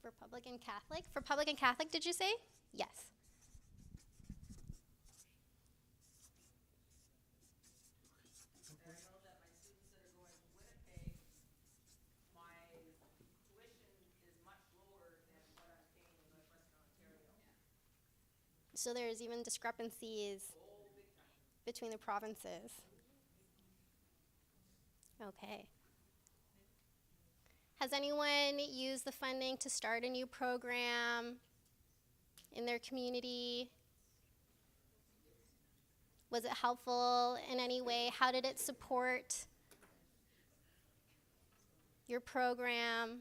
For public and Catholic? For public and Catholic, did you say? Yes. So there's even discrepancies between the provinces. Okay. Has anyone used the funding to start a new program in their community? Was it helpful in any way? How did it support your program?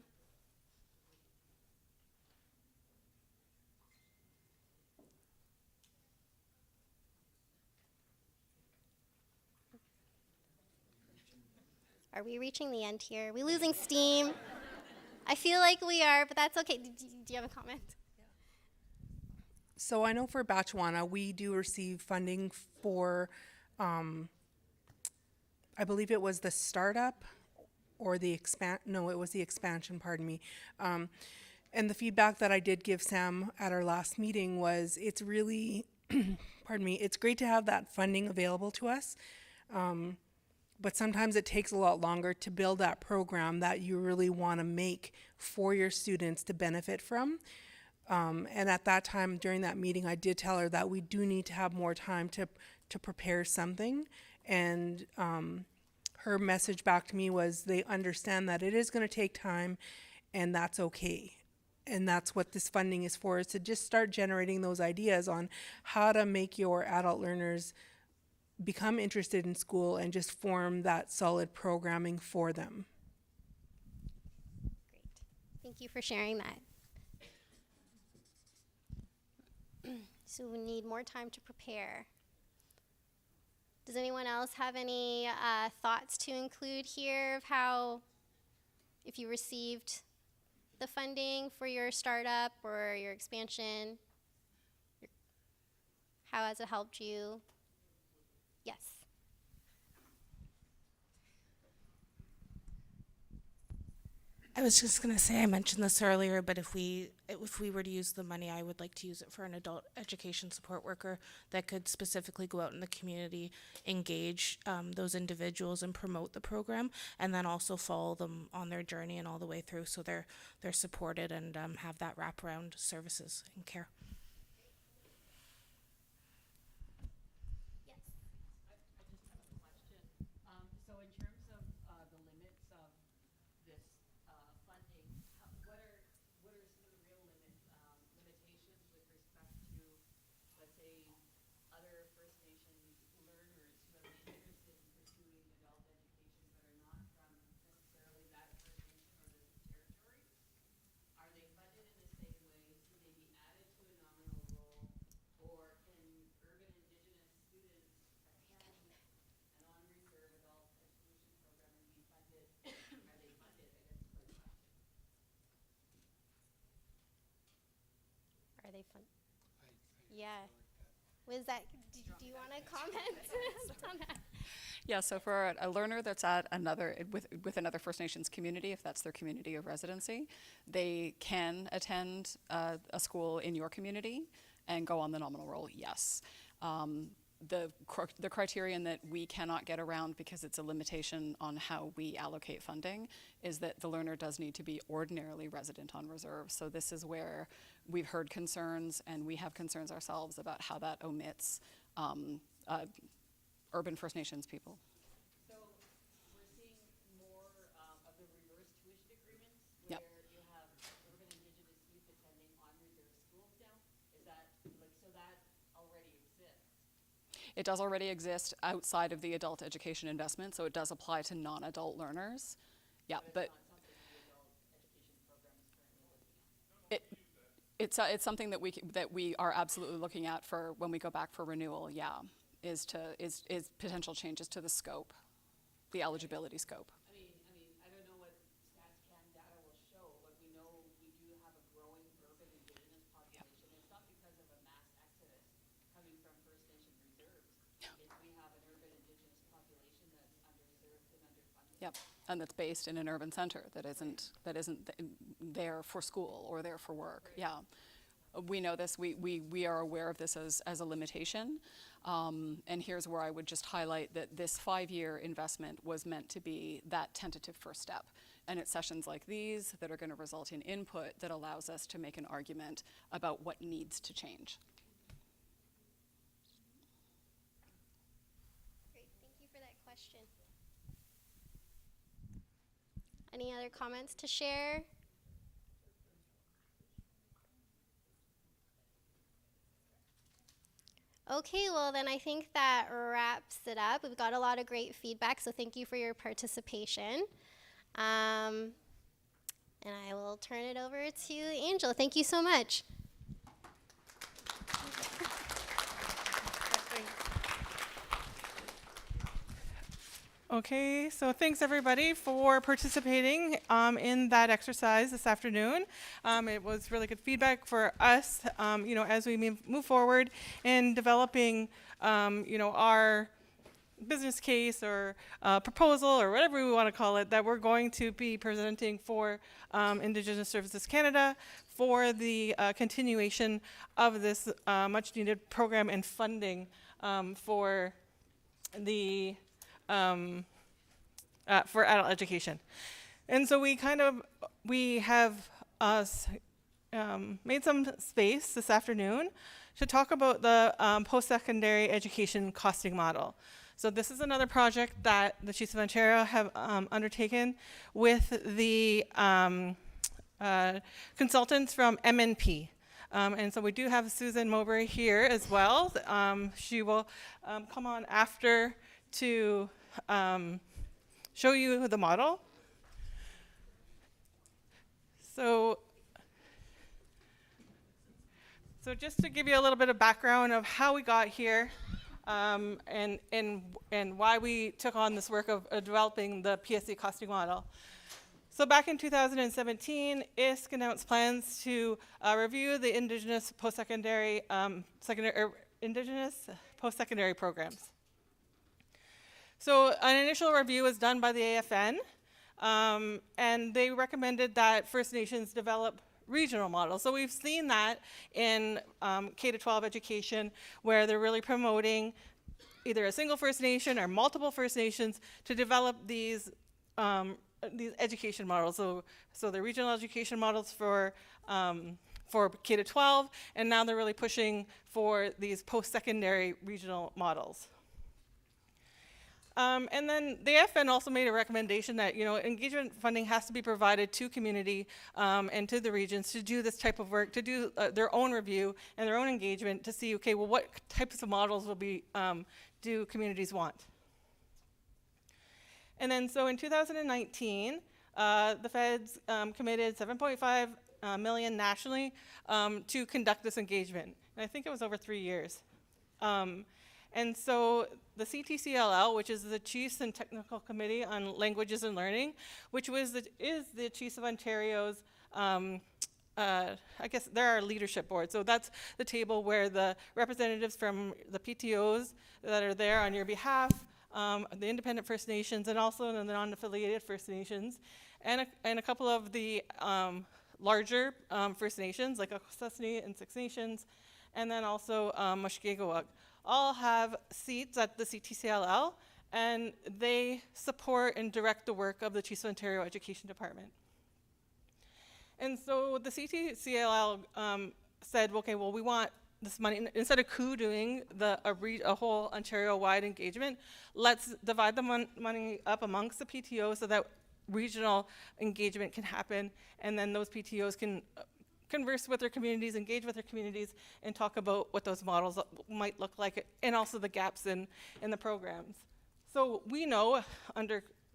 Are we reaching the end here? Are we losing steam? I feel like we are, but that's okay. Do you have a comment? So I know for Batchewana, we do receive funding for, I believe it was the startup or the it was the expansion, pardon me. And the feedback that I did give Sam at our last meeting was it's really, pardon me, it's great to have that funding available to us. But sometimes it takes a lot longer to build that program that you really want to make for your students to benefit from. And at that time, during that meeting, I did tell her that we do need to have more time to prepare something. And her message back to me was they understand that it is going to take time, and that's okay. And that's what this funding is for, is to just start generating those ideas on how to make your adult learners become interested in school and just form that solid programming for them. Great. Thank you for sharing that. So we need more time to prepare. Does anyone else have any thoughts to include here of how, if you received the funding for your startup or your expansion, how has it helped you? Yes. I was just going to say, I mentioned this earlier, but if we if we were to use the money, I would like to use it for an adult education support worker that could specifically go out in the community, engage those individuals and promote the program, and then also follow them on their journey and all the way through, so they're supported and have that wraparound services and care. So in terms of the limits of this funding, what are some of the real limitations with respect to, let's say, other First Nations learners who have been interested in pursuing adult education but are not from necessarily that First Nation or the territory? Are they funded in the same way? Should they be added to a nominal role? Or can urban Indigenous students attend an on-reserve adult education program and be funded? Are they funded? I guess is the question. Are they fun? Yeah. Was that, do you want to comment on that? Yeah, so for a learner that's at another, with another First Nations community, if that's their community of residency, they can attend a school in your community and go on the nominal roll, yes. The criterion that we cannot get around, because it's a limitation on how we allocate funding, is that the learner does need to be ordinarily resident on reserve. So this is where we've heard concerns, and we have concerns ourselves about how that omits urban First Nations people. So we're seeing more of the reverse tuition agreements where Yep. you have urban Indigenous youth attending on-reserve schools now. Is that, like, so that already exists? It does already exist outside of the adult education investment, so it does apply to non-adult learners. Yeah, but it's something that we are absolutely looking at for when we go back for renewal. Yeah, is potential changes to the scope, the eligibility scope. I mean, I don't know what StatsCan data will show, but we know we do have a growing urban Indigenous population. It's not because of a mass exodus coming from First Nation reserves. We have an urban Indigenous population that's underserved and underfunded. Yep, and that's based in an urban center that isn't there for school or there for work. Right. Yeah, we know this. We are aware of this as a limitation. And here's where I would just highlight that this 5-year investment was meant to be that tentative first step. And it's sessions like these that are going to result in input that allows us to make an argument about what needs to change. Great, thank you for that question. Any other comments to share? Okay, well then I think that wraps it up. We've got a lot of great feedback, so thank you for your participation. And I will turn it over to Angel. Thank you so much. Okay, so thanks everybody for participating in that exercise this afternoon. It was really good feedback for us, as we move forward in developing, our business case or proposal or whatever we want to call it that we're going to be presenting for Indigenous Services Canada for the continuation of this much needed program and funding for the for adult education. And so we have made some space this afternoon to talk about the post-secondary education costing model. So this is another project that the Chiefs of Ontario have undertaken with the consultants from MNP. And so we do have Susan Mowbray here as well. She will come on after to show you the model. So just to give you a little bit of background of how we got here and why we took on this work of developing the PSE Costing Model. So back in 2017, ISC announced plans to review the Indigenous post-secondary Indigenous post-secondary programs. So an initial review was done by the AFN, and they recommended that First Nations develop regional model. So we've seen that in K-12 education, where they're really promoting either a single First Nation or multiple First Nations to develop these education models. So the regional education models for K-12, and now they're really pushing for these post-secondary regional models. And then the FN also made a recommendation that, you know, engagement funding has to be provided to community and to the regions to do this type of work, to do their own review and their own engagement to see, okay, well, what types of models will be, do communities want? And then so in 2019, the feds committed $7.5 million nationally to conduct this engagement. And I think it was over 3 years. And so the CTCLL, which is the Chiefs and Technical Committee on Languages and Learning, which is the Chiefs of Ontario's, I guess they're our leadership board. So that's the table where the representatives from the PTOs that are there on your behalf, the independent First Nations, and also the non-affiliated First Nations, and a couple of the larger First Nations, like Akwesasne and Six Nations, and then also Mushkegowuk, all have seats at the CTCLL, and they support and direct the work of the Chiefs of Ontario Education Department. And so the CTCLL said, okay, well, we want this money, instead of COO doing a whole Ontario-wide engagement, let's divide the money up amongst the PTOs so that regional engagement can happen, and then those PTOs can converse with their communities, engage with their communities, and talk about what those models might look like, and also the gaps in the programs. So we know,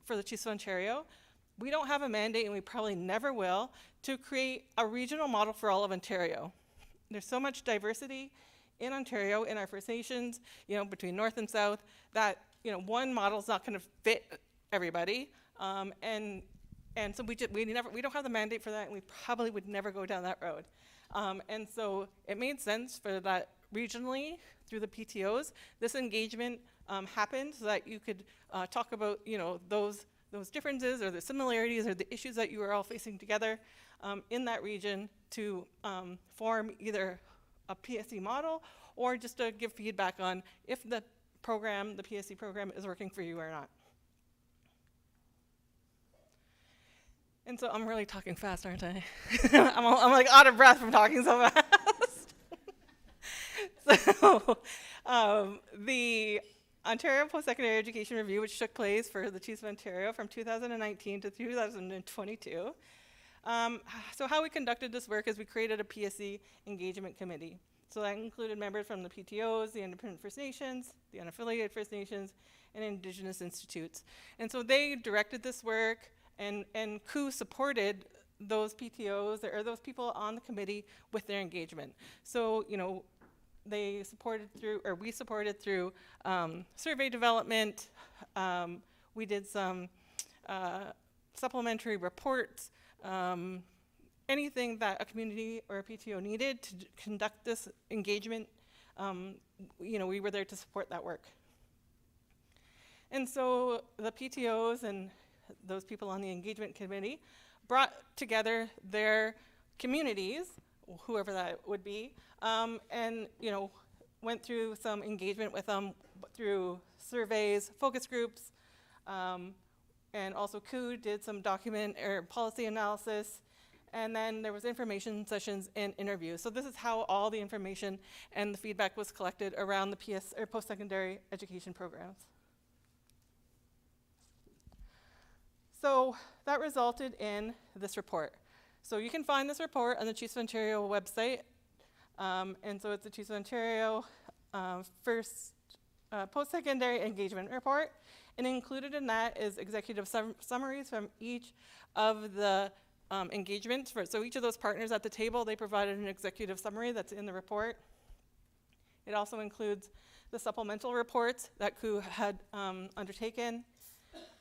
for the Chiefs of Ontario, we don't have a mandate, and we probably never will, to create a regional model for all of Ontario. There's so much diversity in Ontario, in our First Nations, you know, between North and South, that, you know, one model is not going to fit everybody, and so we don't have the mandate for that, and we probably would never go down that road. And so it made sense for that regionally, through the PTOs, this engagement happened so that you could talk about, you know, those differences or the similarities or the issues that you are all facing together in that region to form either a PSE model or just to give feedback on if the program, the PSE program, is working for you or not. And so I'm really talking fast, aren't I? I'm like out of breath from talking so fast. So the Ontario Post-Secondary Education Review, which took place for the Chiefs of Ontario from 2019 to 2022. So how we conducted this work is we created a PSE engagement committee. So that included members from the PTOs, the Independent First Nations, the unaffiliated First Nations, and Indigenous institutes. And so they directed this work, and COO supported those PTOs or those people on the committee with their engagement. So, you know, they supported through, or we supported through survey development. We did some supplementary reports, anything that a community or a PTO needed to conduct this engagement. You know, we were there to support that work. And so the PTOs and those people on the engagement committee brought together their communities, whoever that would be, and, you know, went through some engagement with them through surveys, focus groups, and also COO did some document or policy analysis, and then there was information sessions and interviews. So this is how all the information and the feedback was collected around the PS or post-secondary education programs. So that resulted in this report. So you can find this report on the Chiefs of Ontario website. And so it's the Chiefs of Ontario first post-secondary engagement report. And included in that is executive summaries from each of the engagements. So each of those partners at the table, they provided an executive summary that's in the report. It also includes the supplemental reports that COO had undertaken.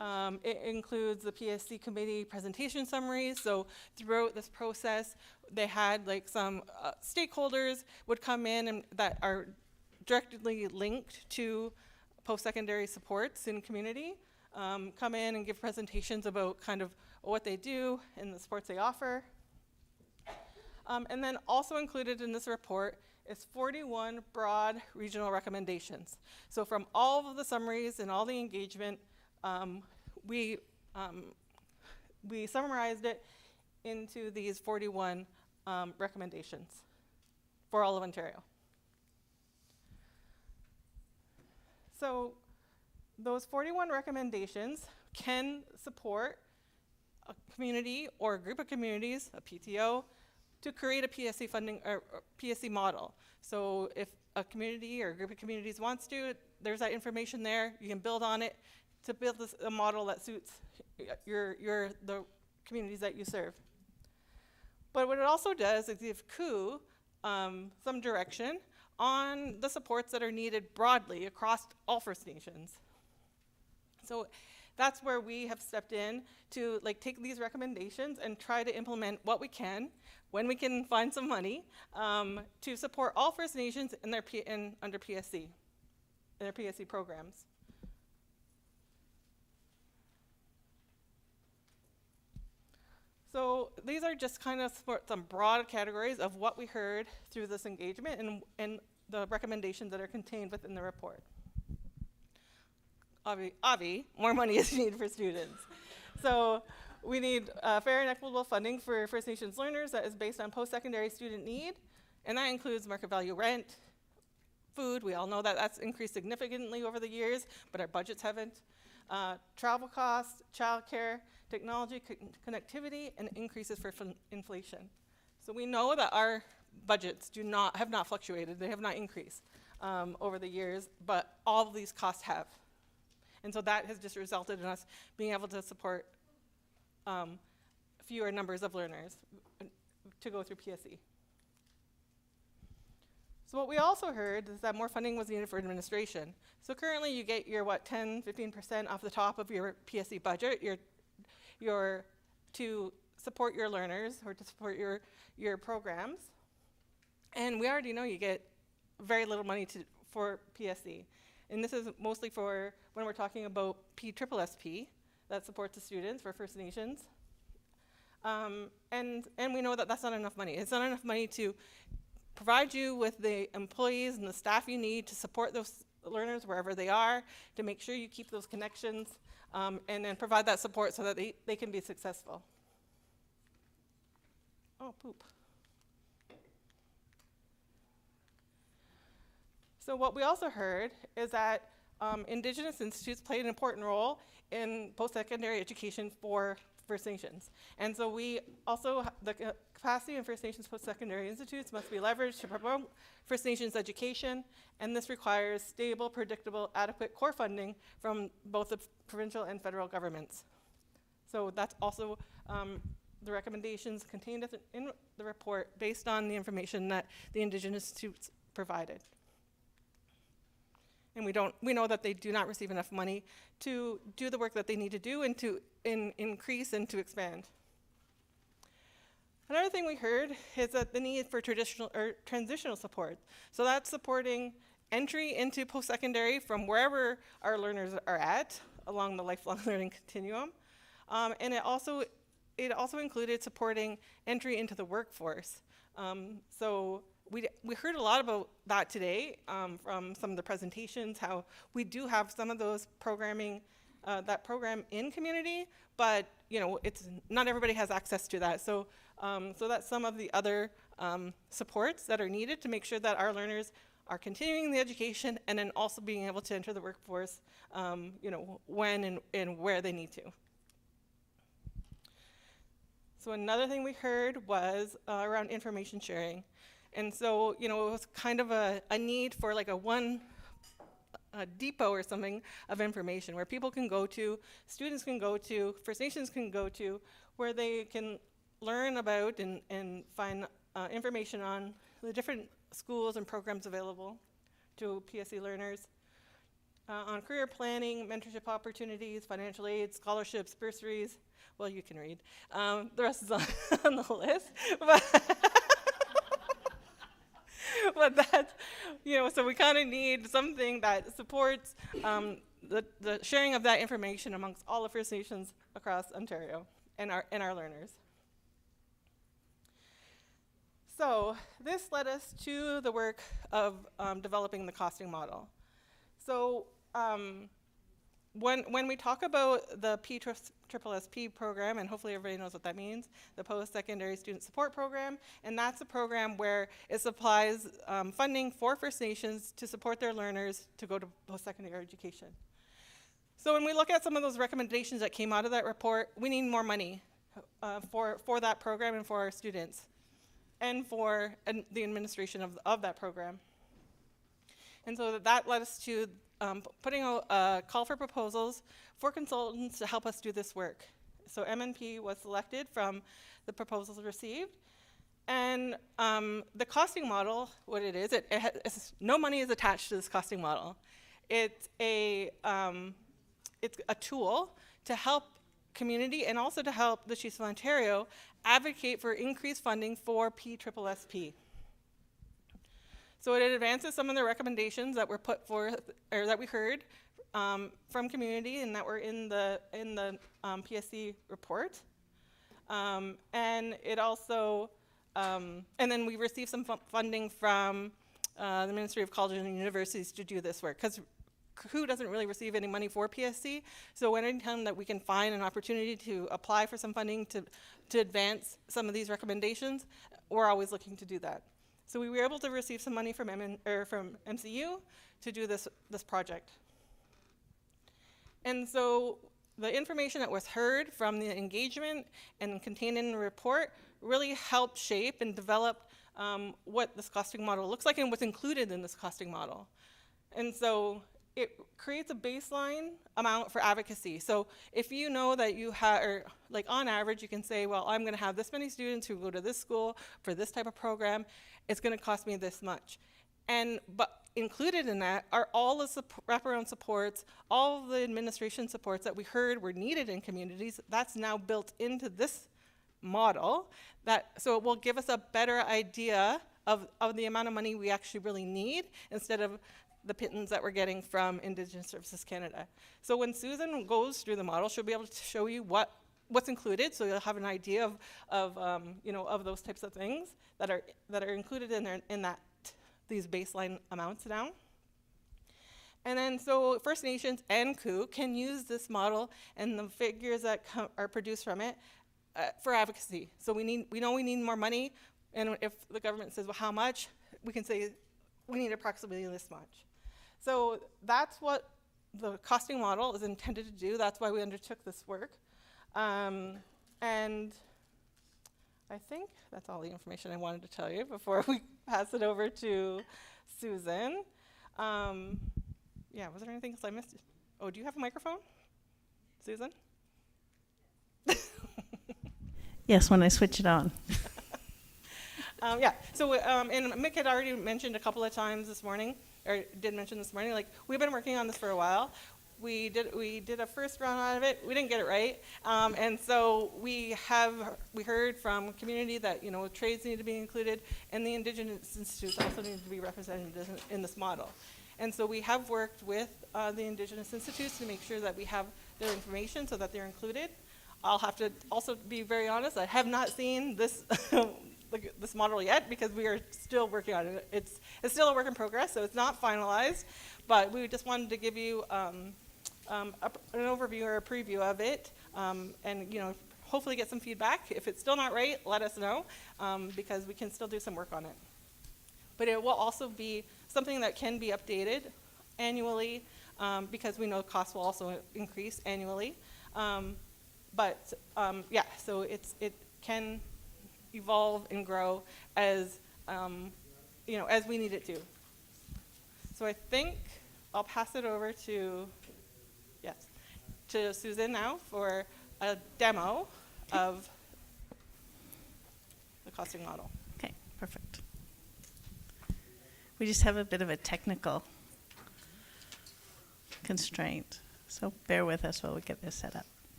It includes the PSC committee presentation summaries. So throughout this process, they had like some stakeholders would come in and that are directly linked to post-secondary supports in community, come in and give presentations about kind of what they do and the supports they offer. And then also included in this report is 41 broad regional recommendations. So from all of the summaries and all the engagement, we summarized it into these 41 recommendations for all of Ontario. So those 41 recommendations can support a community or a group of communities, a PTO, to create a PSE funding or PSE model. So if a community or a group of communities wants to, there's that information there. You can build on it to build a model that suits the communities that you serve. But what it also does is give COO some direction on the supports that are needed broadly across all First Nations. So that's where we have stepped in to take these recommendations and try to implement what we can, when we can find some money, to support all First Nations in their under PSE, in their PSE programs. So these are just kind of some broad categories of what we heard through this engagement and the recommendations that are contained within the report. More money is needed for students. So we need fair and equitable funding for First Nations learners that is based on post-secondary student need, and that includes market value rent, food. We all know that that's increased significantly over the years, but our budgets haven't. Travel costs, childcare, technology, connectivity, and increases for inflation. So we know that our budgets have not fluctuated. They have not increased over the years, but all of these costs have. And so that has just resulted in us being able to support fewer numbers of learners to go through PSE. So what we also heard is that more funding was needed for administration. So currently you get your 10, 15% off the top of your PSE budget, to support your learners or to support your programs. And we already know you get very little money for PSE. And this is mostly for when we're talking about PSSSP, that supports the students for First Nations. And we know that that's not enough money. It's not enough money to provide you with the employees and the staff you need to support those learners wherever they are, to make sure you keep those connections, and then provide that support so that they can be successful. Oh, poop. So what we also heard is that Indigenous institutes played an important role in post-secondary education for First Nations. And so we also, the capacity in First Nations post-secondary institutes must be leveraged to promote First Nations education, and this requires stable, predictable, adequate core funding from both the provincial and federal governments. So that's also the recommendations contained in the report based on the information that the Indigenous institutes provided. And we know that they do not receive enough money to do the work that they need to do and to increase and to expand. Another thing we heard is that the need for traditional or transitional support. So that's supporting entry into post-secondary from wherever our learners are at along the lifelong learning continuum. And it also included supporting entry into the workforce. So we heard a lot about that today from some of the presentations, how we do have some of those programming, that program in community, but it's not everybody has access to that. So that's some of the other supports that are needed to make sure that our learners are continuing the education and then also being able to enter the workforce, when and where they need to. So another thing we heard was around information sharing. And so, it was kind of a need for like a depot or something of information where people can go to, students can go to, First Nations can go to, where they can learn about and find information on the different schools and programs available to PSE learners, on career planning, mentorship opportunities, financial aid, scholarships, bursaries. Well, you can read. The rest is on the list. But that's, so we kind of need something that supports the sharing of that information amongst all of First Nations across Ontario and our learners. So this led us to the work of developing the costing model. So when we talk about the PSSSP program, and hopefully everybody knows what that means, the Post-Secondary Student Support Program, and that's a program where it supplies funding for First Nations to support their learners to go to post-secondary education. So when we look at some of those recommendations that came out of that report, we need more money for that program and for our students, and for the administration of that program. And so that led us to putting out a call for proposals for consultants to help us do this work. So MNP was selected from the proposals received. And the costing model, what it is, no money is attached to this costing model. It's a tool to help community and also to help the Chiefs of Ontario advocate for increased funding for PSSSP. So it advances some of the recommendations that were put forth, or that we heard from community and that were in the PSE report. And it also, and then we received some funding from the Ministry of Colleges and Universities to do this work, because who doesn't really receive any money for PSC? So anytime that we can find an opportunity to apply for some funding to advance some of these recommendations, we're always looking to do that. So we were able to receive some money from MCU to do this project. And so the information that was heard from the engagement and contained in the report really helped shape and develop what this costing model looks like and what's included in this costing model. And so it creates a baseline amount for advocacy. So if you know that you have, or like on average, you can say, well, I'm going to have this many students who go to this school for this type of program. It's going to cost me this much. But included in that are all the wraparound supports, all of the administration supports that we heard were needed in communities. That's now built into this model. So it will give us a better idea of the amount of money we actually really need, instead of the pittance that we're getting from Indigenous Services Canada. So when Susan goes through the model, she'll be able to show you what's included, so you'll have an idea of those types of things that are included in these baseline amounts down. And then so First Nations and COO can use this model and the figures that are produced from it for advocacy. So we know we need more money, and if the government says, well, how much, we can say we need approximately this much. So that's what the costing model is intended to do. That's why we undertook this work. And I think that's all the information I wanted to tell you before we pass it over to Susan. Yeah, was there anything else I missed? Oh, do you have a microphone, Susan? Yes, when I switch it on. Yeah, so and Mick had already mentioned a couple of times this morning, or did mention this morning, like we've been working on this for a while. We did a first run out of it. We didn't get it right, and so we heard from community that trades need to be included, and the Indigenous institutes also need to be represented in this model. And so we have worked with the Indigenous institutes to make sure that we have their information so that they're included. I'll have to also be very honest. I have not seen this. This model yet, because we are still working on it. It's still a work in progress, so it's not finalized, but we just wanted to give you an overview or a preview of it, and hopefully get some feedback. If it's still not right, let us know, because we can still do some work on it. But it will also be something that can be updated annually, because we know costs will also increase annually. Yeah, so it can evolve and grow as as we need it to. So I think I'll pass it over to Susan now for a demo of the costing model. Okay, perfect. We just have a bit of a technical constraint, so bear with us while we get this set up.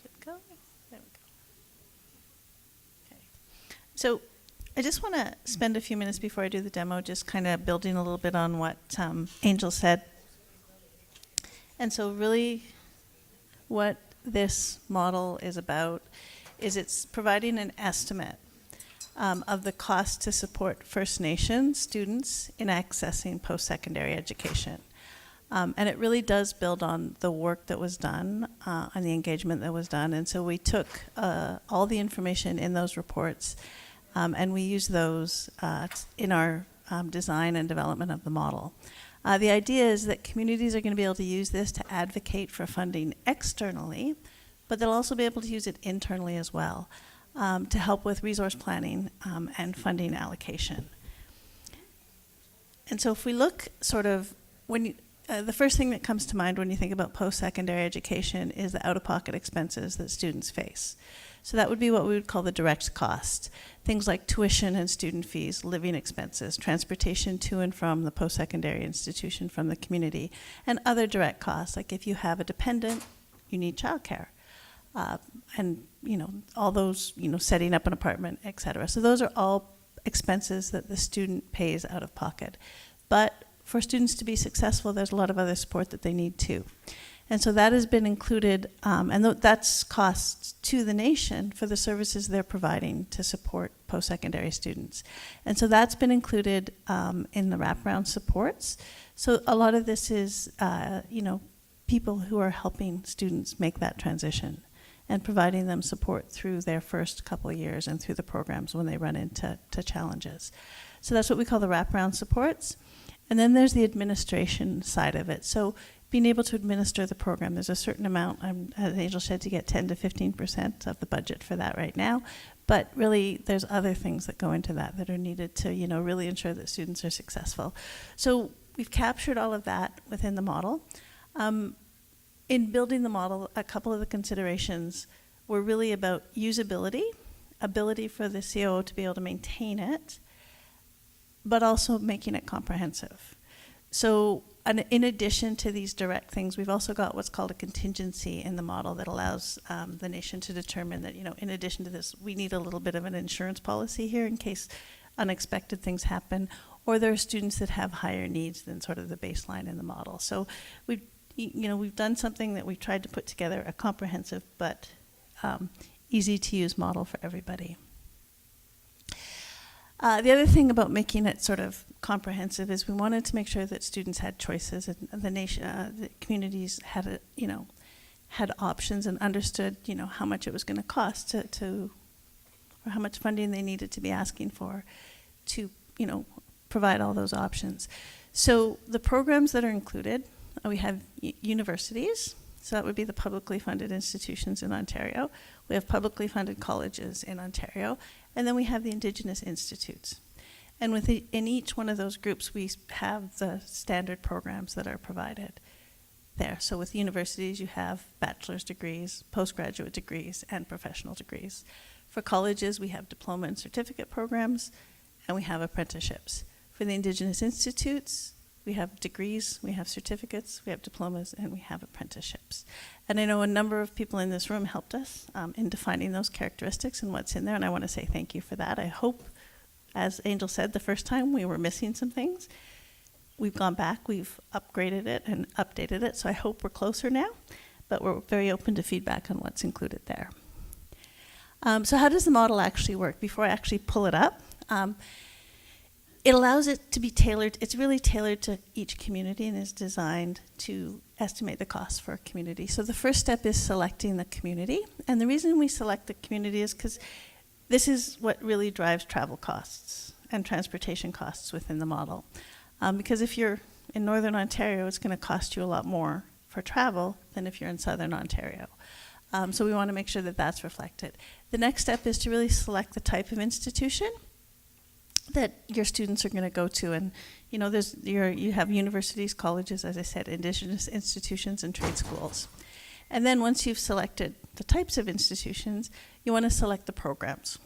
Should go. There we go. Okay. So I just want to spend a few minutes before I do the demo just kind of building a little bit on what Angel said. And so really what this model is about is it's providing an estimate of the cost to support First Nations students in accessing post-secondary education. And it really does build on the work that was done, on the engagement that was done. And so we took all the information in those reports and we used those in our design and development of the model. The idea is that communities are going to be able to use this to advocate for funding externally, but they'll also be able to use it internally as well to help with resource planning and funding allocation. And so if we look sort of, when you, the first thing that comes to mind when you think about post-secondary education is the out-of-pocket expenses that students face. So that would be what we would call the direct cost. Things like tuition and student fees, living expenses, transportation to and from the post-secondary institution from the community, and other direct costs, like if you have a dependent, you need childcare. And, you know, all those, you know, setting up an apartment, et cetera. So those are all expenses that the student pays out of pocket. But for students to be successful, there's a lot of other support that they need too. And so that has been included, and that's costs to the nation for the services they're providing to support post-secondary students. And so that's been included in the wraparound supports. So a lot of this is, you know, people who are helping students make that transition and providing them support through their first couple of years and through the programs when they run into challenges. So that's what we call the wraparound supports. And then there's the administration side of it. So being able to administer the program, there's a certain amount, as Angel said, to get 10 to 15% of the budget for that right now. But really, there's other things that go into that that are needed to, you know, really ensure that students are successful. So we've captured all of that within the model. In building the model, a couple of the considerations were really about usability, ability for the COO to be able to maintain it, but also making it comprehensive. So in addition to these direct things, we've also got what's called a contingency in the model that allows the nation to determine that, you know, in addition to this, we need a little bit of an insurance policy here in case unexpected things happen, or there are students that have higher needs than sort of the baseline in the model. So we've, you know, we've done something that we've tried to put together a comprehensive but easy to use model for everybody. The other thing about making it sort of comprehensive is we wanted to make sure that students had choices and the nation, the communities had, you know, had options and understood, you know, how much it was going to cost or how much funding they needed to be asking for to, you know, provide all those options. So the programs that are included, we have universities, so that would be the publicly funded institutions in Ontario. We have publicly funded colleges in Ontario, and then we have the Indigenous institutes. And in each one of those groups, we have the standard programs that are provided there. So with universities, you have bachelor's degrees, postgraduate degrees, and professional degrees. For colleges, we have diploma and certificate programs, and we have apprenticeships. For the Indigenous institutes, we have degrees, we have certificates, we have diplomas, and we have apprenticeships. And I know a number of people in this room helped us in defining those characteristics and what's in there, and I want to say thank you for that. I hope, as Angel said the first time, we were missing some things. We've gone back, we've upgraded it and updated it, so I hope we're closer now, but we're very open to feedback on what's included there. So how does the model actually work? Before I actually pull it up, it allows it to be tailored. It's really tailored to each community and is designed to estimate the cost for a community. So the first step is selecting the community. And the reason we select the community is because this is what really drives travel costs and transportation costs within the model. Because if you're in Northern Ontario, it's going to cost you a lot more for travel than if you're in Southern Ontario. So we want to make sure that that's reflected. The next step is to really select the type of institution that your students are going to go to. And you know, you have universities, colleges, as I said, Indigenous institutions, and trade schools. And then once you've selected the types of institutions, you want to select the programs.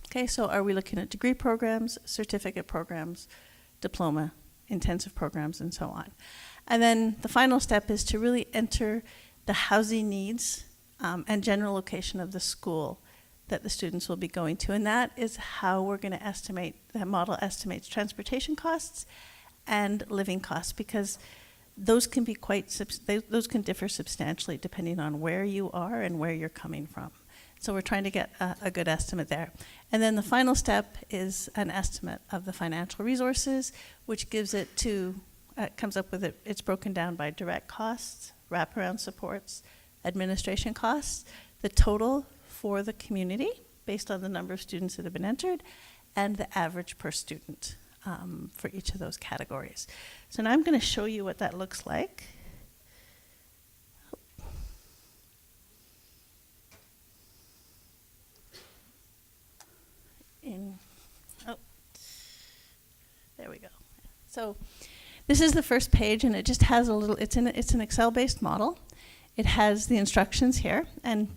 Okay, so are we looking at degree programs, certificate programs, diploma, intensive programs, and so on. And then the final step is to really enter the housing needs and general location of the school that the students will be going to. And that is how we're going to estimate, the model estimates transportation costs and living costs, because those can be those can differ substantially depending on where you are and where you're coming from. So we're trying to get a good estimate there. And then the final step is an estimate of the financial resources, which gives it to, comes up with it, it's broken down by direct costs, wraparound supports, administration costs, the total for the community based on the number of students that have been entered, and the average per student for each of those categories. So now I'm going to show you what that looks like. There we go. So this is the first page, and it just has a little, it's an Excel-based model. It has the instructions here, and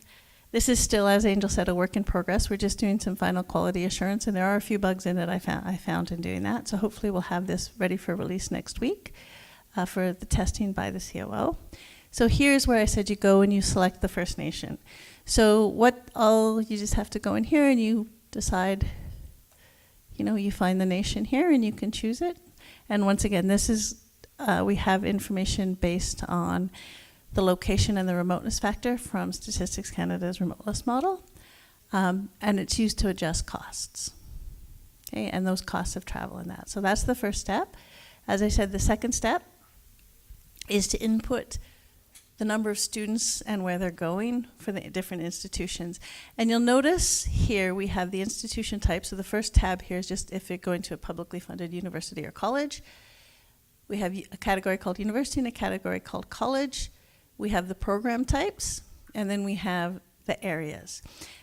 this is still, as Angel said, a work in progress. We're just doing some final quality assurance, and there are a few bugs in it I found in doing that. So hopefully we'll have this ready for release next week for the testing by the COO. So here's where I said you go and you select the First Nation. So you just have to go in here and you decide, you find the nation here and you can choose it. And once again, this is, we have information based on the location and the remoteness factor from Statistics Canada's remoteness model, and it's used to adjust costs, okay, and those costs of travel and that. So that's the first step. As I said, the second step is to input the number of students and where they're going for the different institutions. And you'll notice here we have the institution type. So the first tab here is just if you're going to a publicly funded university or college. We have a category called university and a category called college. We have the program types, and then we have the areas.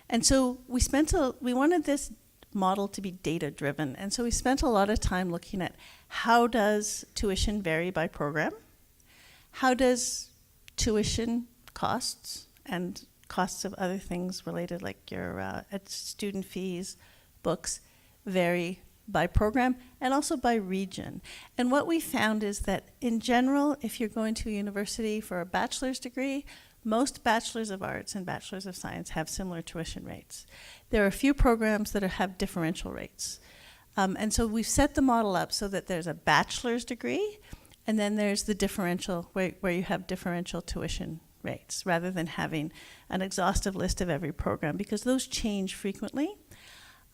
And so we wanted this model to be data-driven, and so we spent a lot of time looking at how does tuition vary by program? How does tuition costs and costs of other things related, like your student fees, books, vary by program and also by region. And what we found is that in general, if you're going to a university for a bachelor's degree, most bachelors of arts and bachelors of science have similar tuition rates. There are a few programs that have differential rates. And so we've set the model up so that there's a bachelor's degree, and then there's the differential, where you have differential tuition rates, rather than having an exhaustive list of every program, because those change frequently.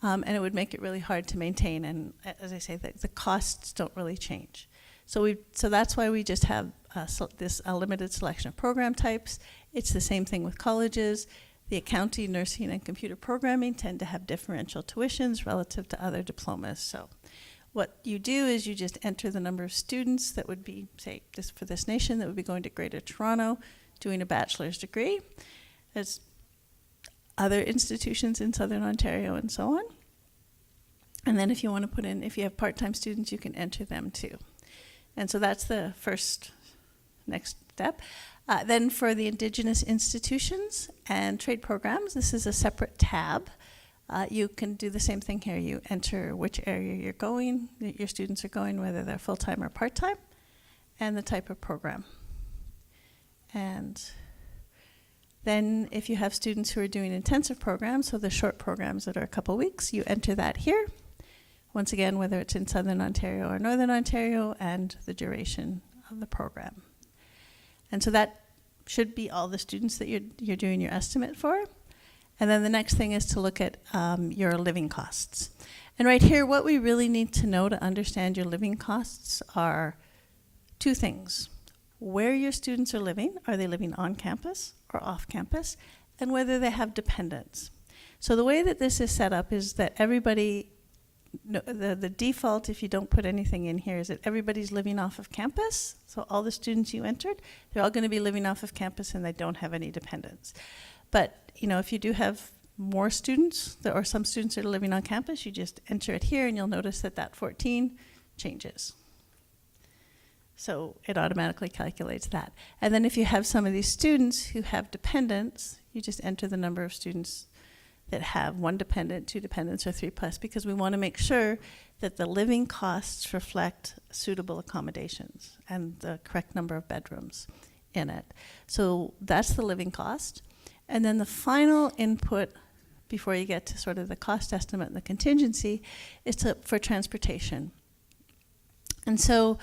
And it would make it really hard to maintain. And as I say, the costs don't really change. So that's why we just have a limited selection of program types. It's the same thing with colleges. The accounting, nursing, and computer programming tend to have differential tuitions relative to other diplomas. So what you do is you just enter the number of students that would be, say, for this nation, that would be going to Greater Toronto doing a bachelor's degree. There's other institutions in Southern Ontario and so on. And then if you want to put in, if you have part-time students, you can enter them too. And so that's the next step. Then for the Indigenous institutions and trade programs, this is a separate tab. You can do the same thing here. You enter which area you're going, your students are going, whether they're full-time or part-time, and the type of program. And then if you have students who are doing intensive programs, so the short programs that are a couple weeks, you enter that here. Once again, whether it's in Southern Ontario or Northern Ontario, and the duration of the program. And so that should be all the students that you're doing your estimate for. And then the next thing is to look at your living costs. And right here, what we really need to know to understand your living costs are two things. Where your students are living they living on campus or off campus? And whether they have dependents. So the way that this is set up is that everybody, the default, if you don't put anything in here, is that everybody's living off of campus. So all the students you entered, they're all going to be living off of campus and they don't have any dependents. But if you do have more students, or some students that are living on campus, you just enter it here and you'll notice that 14 changes. So it automatically calculates that. And then if you have some of these students who have dependents, you just enter the number of students that have 1 dependent, 2 dependents, or 3+, because we want to make sure that the living costs reflect suitable accommodations and the correct number of bedrooms in it. So that's the living cost. And then the final input, before you get to sort of the cost estimate and the contingency, is for transportation. And so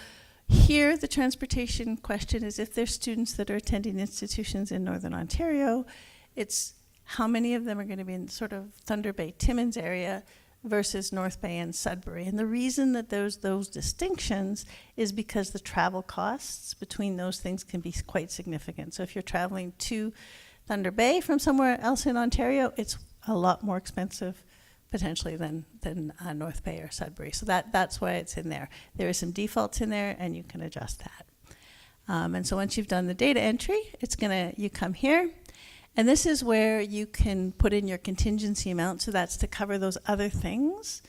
Here, the transportation question is if there's students that are attending institutions in Northern Ontario, it's how many of them are going to be in sort of Thunder Bay, Timmins area versus North Bay and Sudbury. And the reason that there's those distinctions is because the travel costs between those things can be quite significant. So if you're traveling to Thunder Bay from somewhere else in Ontario, it's a lot more expensive potentially than North Bay or Sudbury. So that's why it's in there. There are some defaults in there, and you can adjust that. And so once you've done the data entry, you come here, and this is where you can put in your contingency amount. So that's to cover those other things.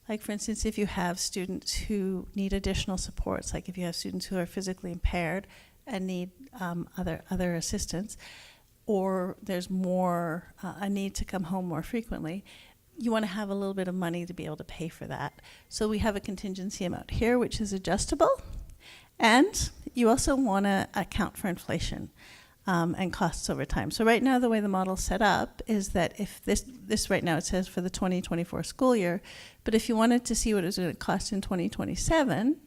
Like for instance, if you have students who need additional supports, like if you have students who are physically impaired and need other assistance, or there's more a need to come home more frequently, you want to have a little bit of money to be able to pay for that. So we have a contingency amount here, which is adjustable. And you also want to account for inflation and costs over time. So right now, the way the model's set up is that if this right now, it says for the 2024 school year, but if you wanted to see what it's going to cost in 2027,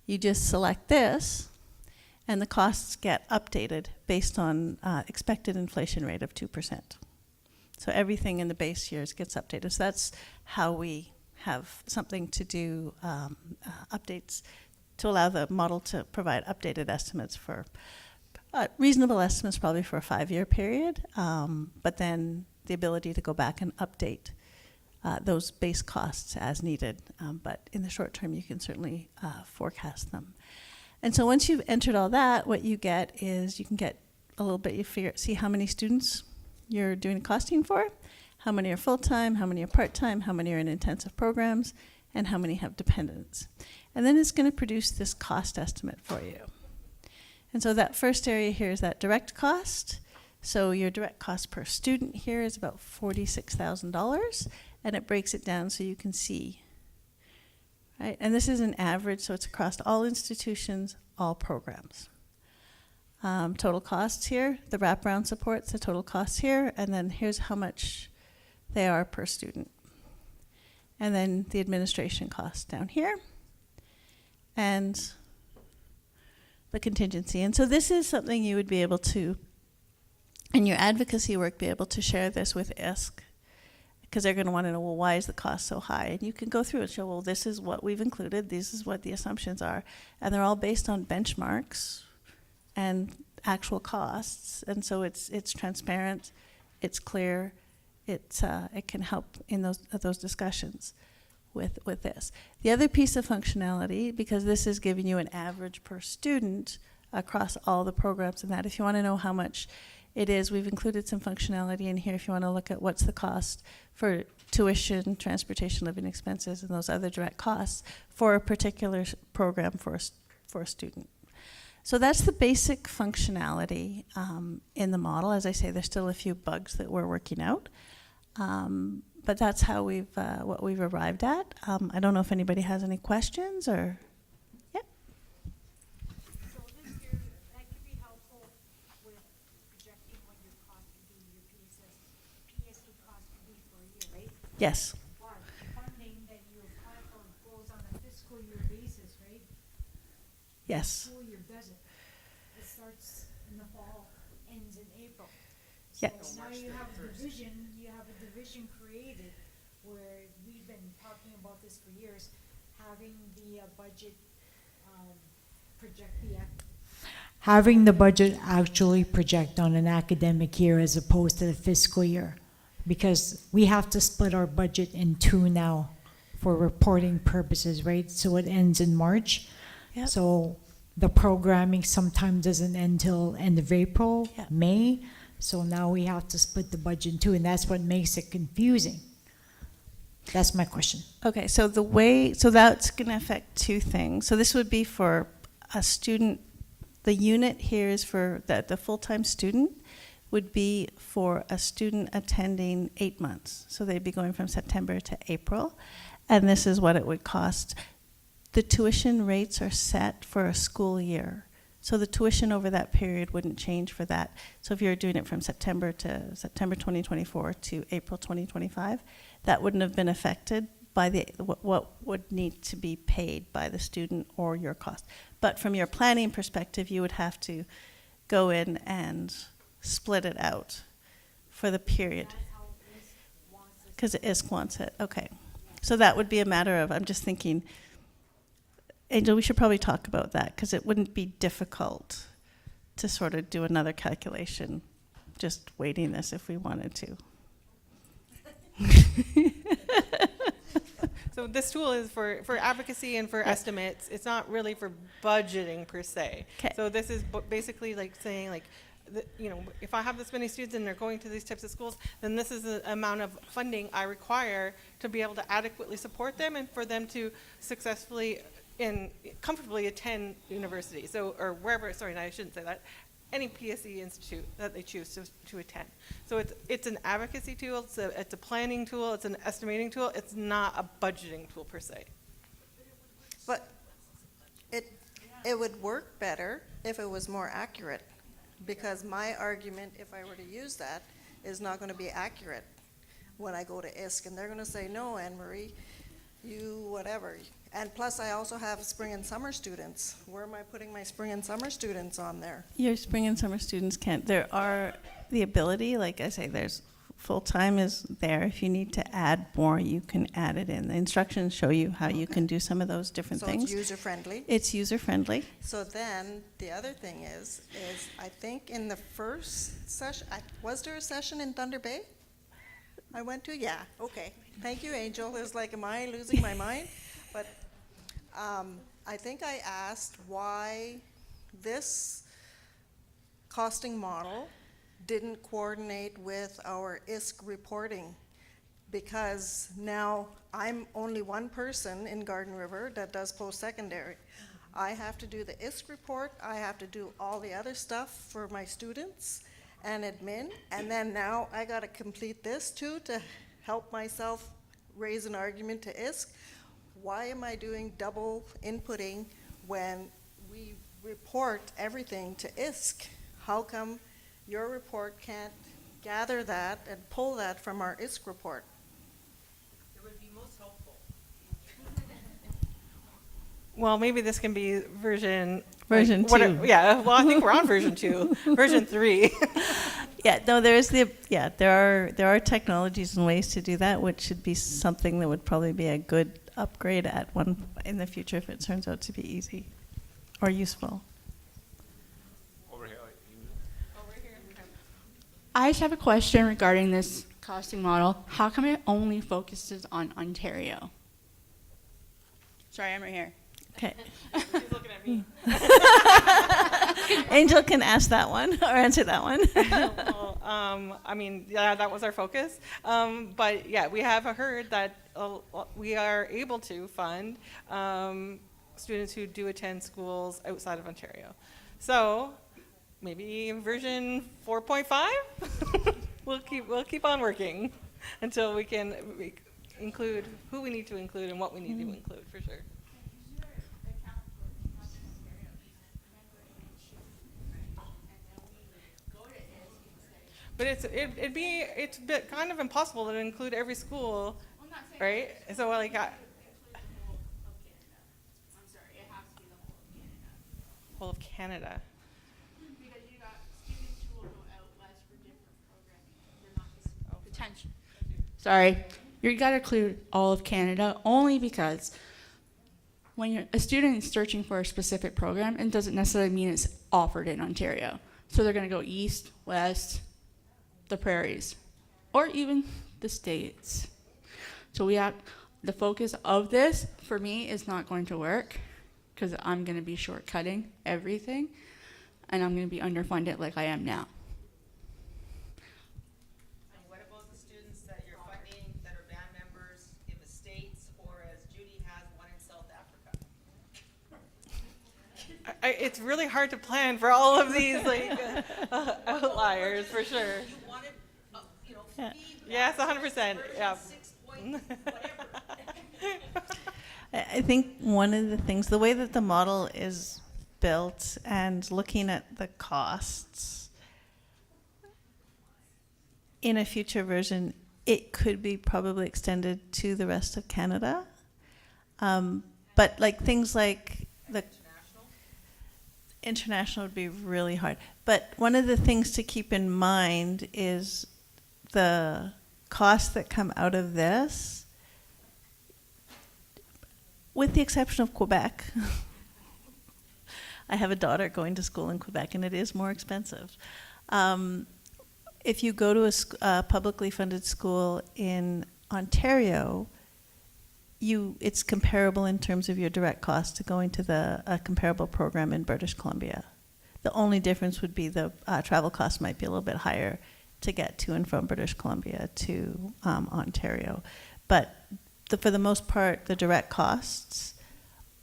you just select this, and the costs get updated based on expected inflation rate of 2%. So everything in the base years gets updated. So that's how we have something to do updates to allow the model to provide updated estimates for reasonable estimates probably for a 5-year period, but then the ability to go back and update those base costs as needed. But in the short term, you can certainly forecast them. And so once you've entered all that, what you get is you can get a little bit, see how many students you're doing costing for, how many are full-time, how many are part-time, how many are in intensive programs, and how many have dependents. And then it's going to produce this cost estimate for you. And so that first area here is that direct cost. So your direct cost per student here is about $46,000, and it breaks it down so you can see. Right? And this is an average, so it's across all institutions, all programs. Total costs here, the wraparound supports, the total costs here, and then here's how much they are per student. And then the administration costs down here, and the contingency. And so this is something you would be able to, in your advocacy work, be able to share this with ISC, because they're going to want to know, well, why is the cost so high? And you can go through and show, well, this is what we've included, this is what the assumptions are, and they're all based on benchmarks and actual costs. And so it's transparent, it's clear, it can help in those discussions with this. The other piece of functionality, because this is giving you an average per student across all the programs, and that if you want to know how much it is, we've included some functionality in here if you want to look at what's the cost for tuition, transportation, living expenses, and those other direct costs for a particular program for a student. So that's the basic functionality in the model. As I say, there's still a few bugs that we're working out. But that's how what we've arrived at. I don't know if anybody has any questions or, yeah. So this year, that could be helpful with projecting what your cost would be, your PSE cost would be for a year, right? Yes. But funding that you apply for goes on a fiscal year basis, right? Yes. School year doesn't. It starts in the fall, ends in April. Yeah. So now you have a division created where we've been talking about this for years, having the budget project having the budget actually project on an academic year as opposed to the fiscal year, because we have to split our budget in two now for reporting purposes, right? So it ends in March. Yep. So the programming sometimes doesn't end till end of April, Yep. May. So now we have to split the budget in two, and that's what makes it confusing. That's my question. Okay, so that's going to affect two things. So this would be for a student, the unit here is for the full-time student would be for a student attending 8 months. So they'd be going from September to April, and this is what it would cost. The tuition rates are set for a school year. So the tuition over that period wouldn't change for that. So if you're doing it from September 2024 to April 2025, that wouldn't have been affected by the, what would need to be paid by the student or your cost. But from your planning perspective, you would have to go in and split it out for the period. Because ISC wants it, okay. So that would be a matter of, I'm just thinking, Angel, we should probably talk about that, because it wouldn't be difficult to sort of do another calculation, just weighting this if we wanted to. So this tool is for advocacy and for estimates. It's not really for budgeting per se. 'Kay. So this is basically like saying like, you know, if I have this many students and they're going to these types of schools, then this is the amount of funding I require to be able to adequately support them and for them to successfully and comfortably attend university. So, or wherever, sorry, no, I shouldn't say that, any PSE institute that they choose to attend. So it's an advocacy tool, it's a planning tool, it's an estimating tool, it's not a budgeting tool per se. But it would work better if it was more accurate, because my argument, if I were to use that, is not going to be accurate when I go to ISC, and they're going to say, no, Anne-Marie, you whatever. And plus, I also have spring and summer students. Where am I putting my spring and summer students on there? Your spring and summer students can't. There are the ability, like I say, there's full-time is there. If you need to add more, you can add it in. The instructions show you how you can do some of those different things. So it's user-friendly? It's user-friendly. So then, the other thing is I think in the first session, was there a session in Thunder Bay? I went to, yeah, okay. Thank you, Angel. It was like, am I losing my mind? But I think I asked why this costing model didn't coordinate with our ISC reporting, because now I'm only one person in Garden River that does post-secondary. I have to do the ISC report, I have to do all the other stuff for my students and admin, and then now I gotta complete this too to help myself raise an argument to ISC. Why am I doing double inputting when we report everything to ISC? How come your report can't gather that and pull that from our ISC report? It would be most helpful. Well, maybe this can be version two. Yeah, well, I think we're on version 2, version 3. Yeah, no, there are technologies and ways to do that, which should be something that would probably be a good upgrade at one in the future if it turns out to be easy or useful. I just have a question regarding this costing model. How come it only focuses on Ontario? Sorry, I'm right here. Okay. She's looking at me. Angel can ask that one or answer that one. Well, I mean, yeah, that was our focus. But yeah, we have heard that we are able to fund students who do attend schools outside of Ontario. So maybe version 4.5. we'll keep on working until we can include who we need to include and what we need to include for sure. But it's kind of impossible to include every school, right? So like, whole of Canada. Because you got students who will go out west for different programming. They're not just potential. Sorry, you got to include all of Canada only because when a student is searching for a specific program, it doesn't necessarily mean it's offered in Ontario. So they're going to go east, west, the prairies, or even the States. So the focus of this, for me, is not going to work because I'm going to be shortcutting everything, and I'm going to be underfunded like I am now. And what about the students that you're funding that are band members in the States, or as Judy has, one in South Africa? It's really hard to plan for all of these like outliers for sure. Yes, 100%. Yeah. I think one of the things, the way that the model is built and looking at the costs in a future version, it could be probably extended to the rest of Canada. But like things like the international would be really hard. But one of the things to keep in mind is the costs that come out of this, with the exception of Quebec. I have a daughter going to school in Quebec, and it is more expensive. If you go to a publicly funded school in Ontario, it's comparable in terms of your direct cost to going to a comparable program in British Columbia. The only difference would be the travel cost might be a little bit higher to get to and from British Columbia to Ontario. But for the most part, the direct costs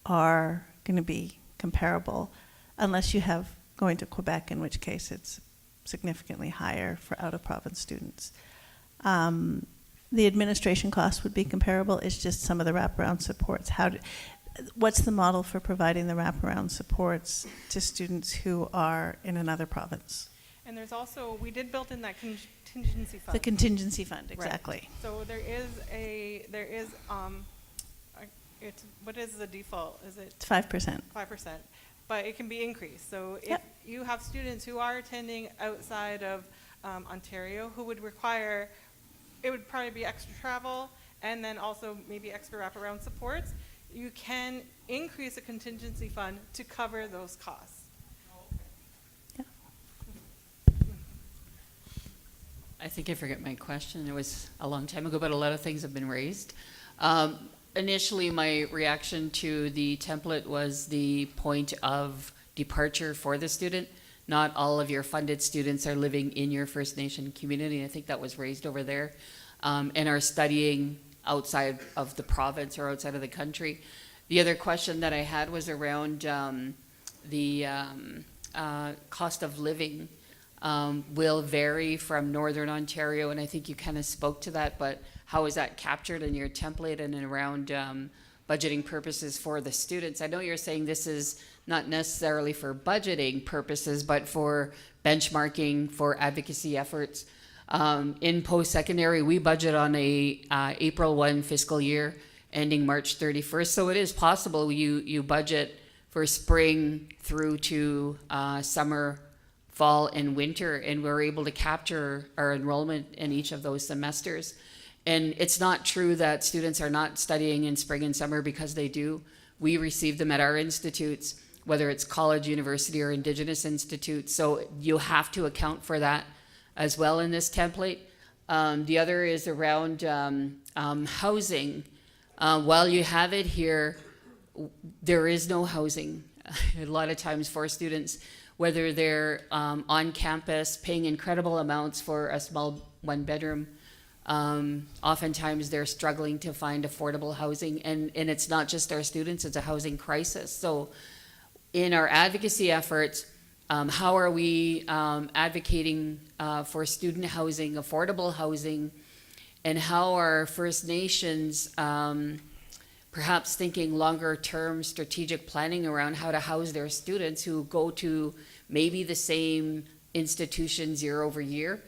are going to be comparable, unless you have going to Quebec, in which case it's significantly higher for out-of-province students. The administration costs would be comparable. It's just some of the wraparound supports. What's the model for providing the wraparound supports to students who are in another province? And there's also, we did build in that contingency fund. The contingency fund, exactly. Right. So what is the default? Is it? 5%. 5%. But it can be increased. So if you have students who are attending outside of Ontario who would require, it would probably be extra travel and then also maybe extra wraparound supports, you can increase a contingency fund to cover those costs. I think I forget my question. It was a long time ago, but a lot of things have been raised. Initially, my reaction to the template was the point of departure for the student. Not all of your funded students are living in your First Nation community. I think that was raised over there, and are studying outside of the province or outside of the country. The other question that I had was around the cost of living. Will vary from Northern Ontario, and I think you kind of spoke to that, but how is that captured in your template and around budgeting purposes for the students? I know you're saying this is not necessarily for budgeting purposes, but for benchmarking, for advocacy efforts. In post-secondary, we budget on a April 1 fiscal year ending March 31st, so it is possible you budget for spring through to summer, fall, and winter, and we're able to capture our enrollment in each of those semesters. And it's not true that students are not studying in spring and summer, because they do. We receive them at our institutes, whether it's college, university, or Indigenous institutes. So you have to account for that as well in this template. The other is around housing. While you have it here, there is no housing a lot of times for students, whether they're on campus paying incredible amounts for a small one-bedroom. Oftentimes they're struggling to find affordable housing, and it's not just our students, it's a housing crisis. So in our advocacy efforts, how are we advocating for student housing, affordable housing, and how are First Nations perhaps thinking longer term strategic planning around how to house their students who go to maybe the same institutions year over year,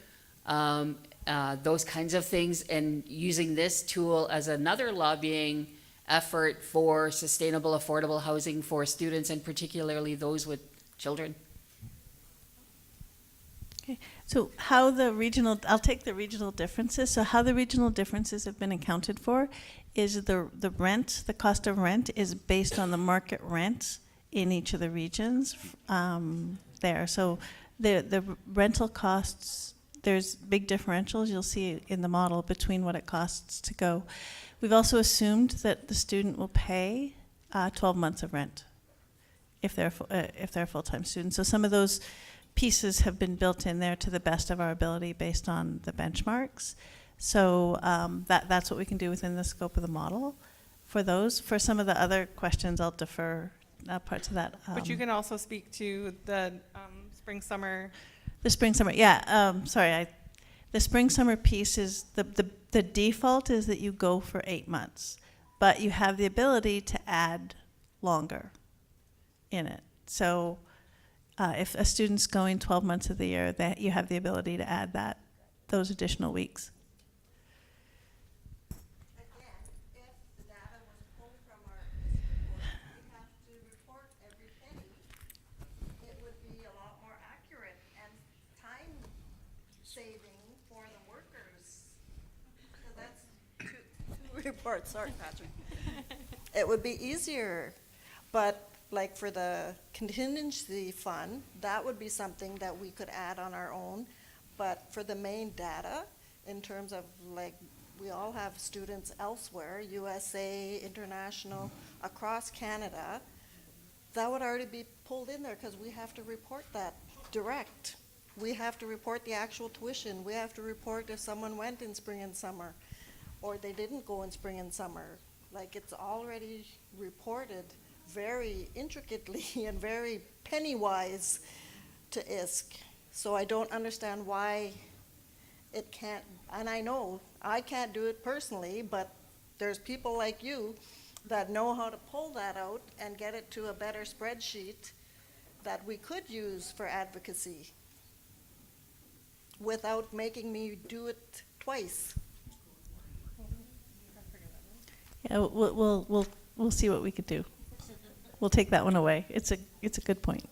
those kinds of things, and using this tool as another lobbying effort for sustainable, affordable housing for students, and particularly those with children. Okay, so how the regional, I'll take the regional differences. So how the regional differences have been accounted for is the rent, the cost of rent is based on the market rent in each of the regions there. So the rental costs, there's big differentials you'll see in the model between what it costs to go. We've also assumed that the student will pay 12 months of rent if they're a full-time student. So some of those pieces have been built in there to the best of our ability based on the benchmarks. So that's what we can do within the scope of the model for those. For some of the other questions, I'll defer parts of that. But you can also speak to the spring, summer. The spring, summer, yeah. The spring, summer piece is the default is that you go for 8 months, but you have the ability to add longer in it. So if a student's going 12 months of the year, that you have the ability to add those additional weeks. saving for the workers. So that's two reports, sorry, Patrick. It would be easier, but like for the contingency fund, that would be something that we could add on our own. But for the main data, in terms of like, we all have students elsewhere, USA, international, across Canada, that would already be pulled in there because we have to report that direct. We have to report the actual tuition. We have to report if someone went in spring and summer or they didn't go in spring and summer. Like, it's already reported very intricately and very penny-wise to ISC. So I don't understand why it can't, and I know I can't do it personally, but there's people like you that know how to pull that out and get it to a better spreadsheet that we could use for advocacy without making me do it twice. Yeah, we'll see what we could do. We'll take that one away. It's a good point.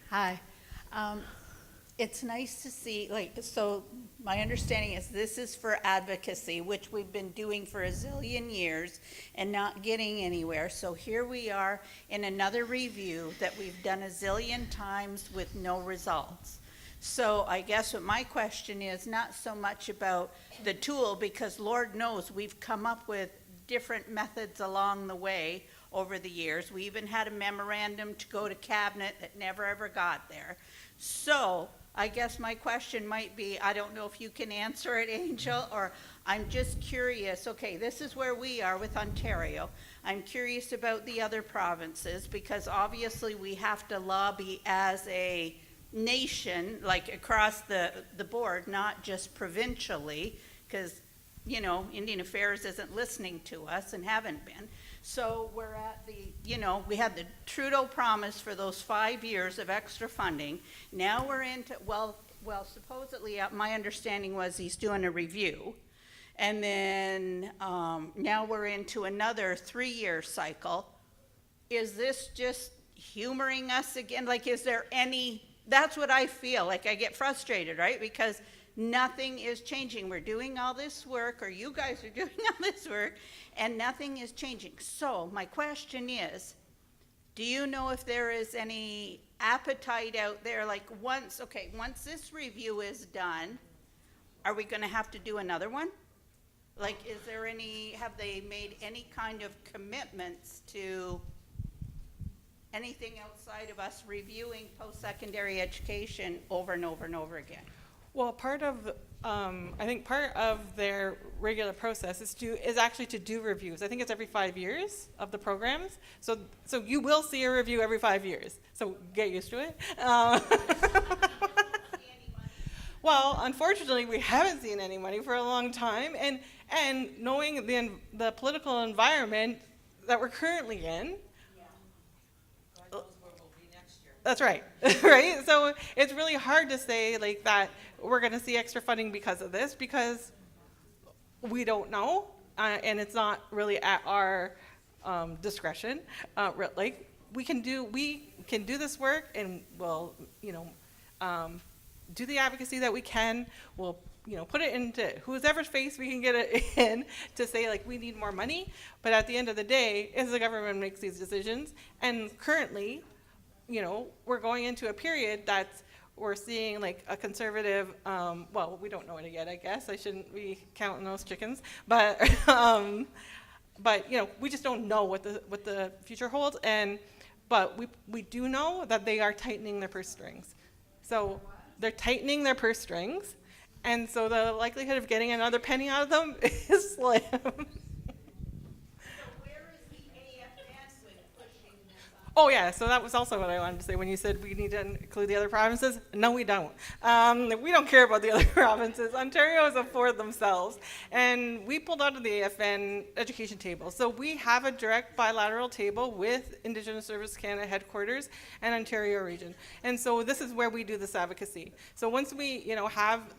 Hi. It's nice to see, so my understanding is this is for advocacy, which we've been doing for a zillion years and not getting anywhere. So here we are in another review that we've done a zillion times with no results. So I guess what my question is not so much about the tool, because Lord knows we've come up with different methods along the way over the years. We even had a memorandum to go to cabinet that never ever got there. So I guess my question might be, I don't know if you can answer it, Angel, or I'm just curious. Okay, this is where we are with Ontario. I'm curious about the other provinces, because obviously we have to lobby as a nation, like across the board, not just provincially, because, you know, Indian Affairs isn't listening to us and haven't been. So we're at the, you know, we had the Trudeau promise for those 5 years of extra funding. Now we're into, well, supposedly, my understanding was he's doing a review. And then now we're into another 3-year cycle. Is this just humoring us again? Like, is there any, that's what I feel. Like, I get frustrated, right? Because nothing is changing. We're doing all this work, or you guys are doing all this work, and nothing is changing. So my question is, do you know if there is any appetite out there, like once this review is done, are we going to have to do another one? Like, is there any, have they made any kind of commitments to anything outside of us reviewing post-secondary education over and over and over again? Well, part of, I think part of their regular process is actually to do reviews. I think it's every 5 years of the programs. So you will see a review every 5 years. So get used to it. Well, unfortunately, we haven't seen any money for a long time, and knowing the political environment that we're currently in. That's right, right? So it's really hard to say like that we're going to see extra funding because of this, because we don't know, and it's not really at our discretion. Like, we can do this work, and we'll, you know, do the advocacy that we can. We'll, you know, put it into whoever's face we can get it in to say, like, we need more money. But at the end of the day, it's the government makes these decisions, and currently, you know, we're going into a period that's, we're seeing like a conservative, well, we don't know it yet, I guess. I shouldn't be counting those chickens, but you know, we just don't know what the future holds. But we do know that they are tightening their purse strings. So they're tightening their purse strings, and so the likelihood of getting another penny out of them is slim. Oh yeah, so that was also what I wanted to say when you said we need to include the other provinces. No, we don't. We don't care about the other provinces. Ontario is a for themselves. And we pulled out of the AFN education table. So we have a direct bilateral table with Indigenous Service Canada headquarters and Ontario region. And so this is where we do this advocacy. So once we, you know, have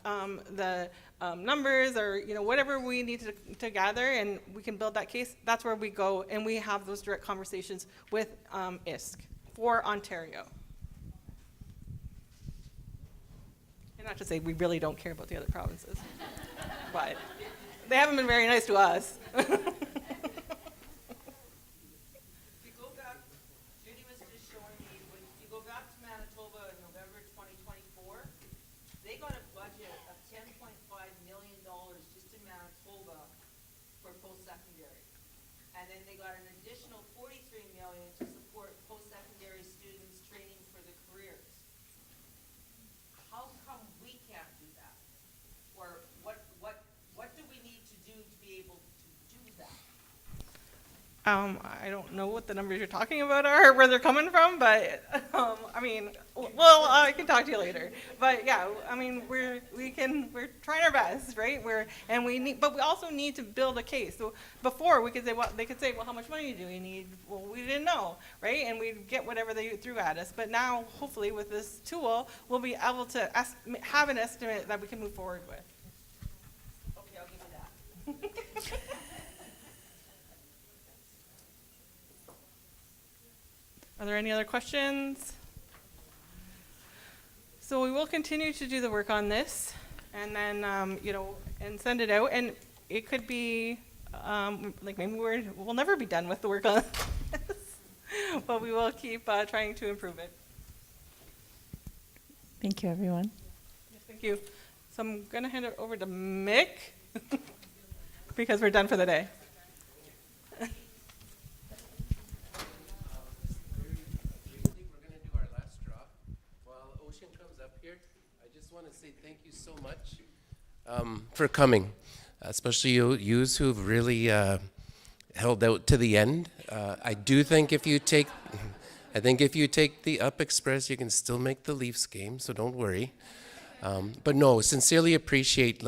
the numbers or, whatever we need to gather and we can build that case, that's where we go and we have those direct conversations with ISC for Ontario. And not to say we really don't care about the other provinces, but they haven't been very nice to us. And then they got an additional $43 million to support post-secondary students training for their careers. How come we can't do that? Or what do we need to do to be able to do that? I don't know what the numbers you're talking about are, or where they're coming from, but I can talk to you later. But yeah, we're trying our best, right? But we also need to build a case. So before they could say, well, how much money do you need? Well, we didn't know, right? And we'd get whatever they threw at us. But now, hopefully, with this tool, we'll be able to have an estimate that we can move forward with. Okay, I'll give you that. Are there any other questions? So we will continue to do the work on this and then, and send it out. And it could be, maybe we'll never be done with the work on this, but we will keep trying to improve it. Thank you, everyone. Yes, thank you. So I'm going to hand it over to Mick because we're done for the day. Thank you so much for coming, especially yous who've really held out to the end. I do think if you take the Up Express, you can still make the Leafs game, so don't worry. But no, sincerely appreciate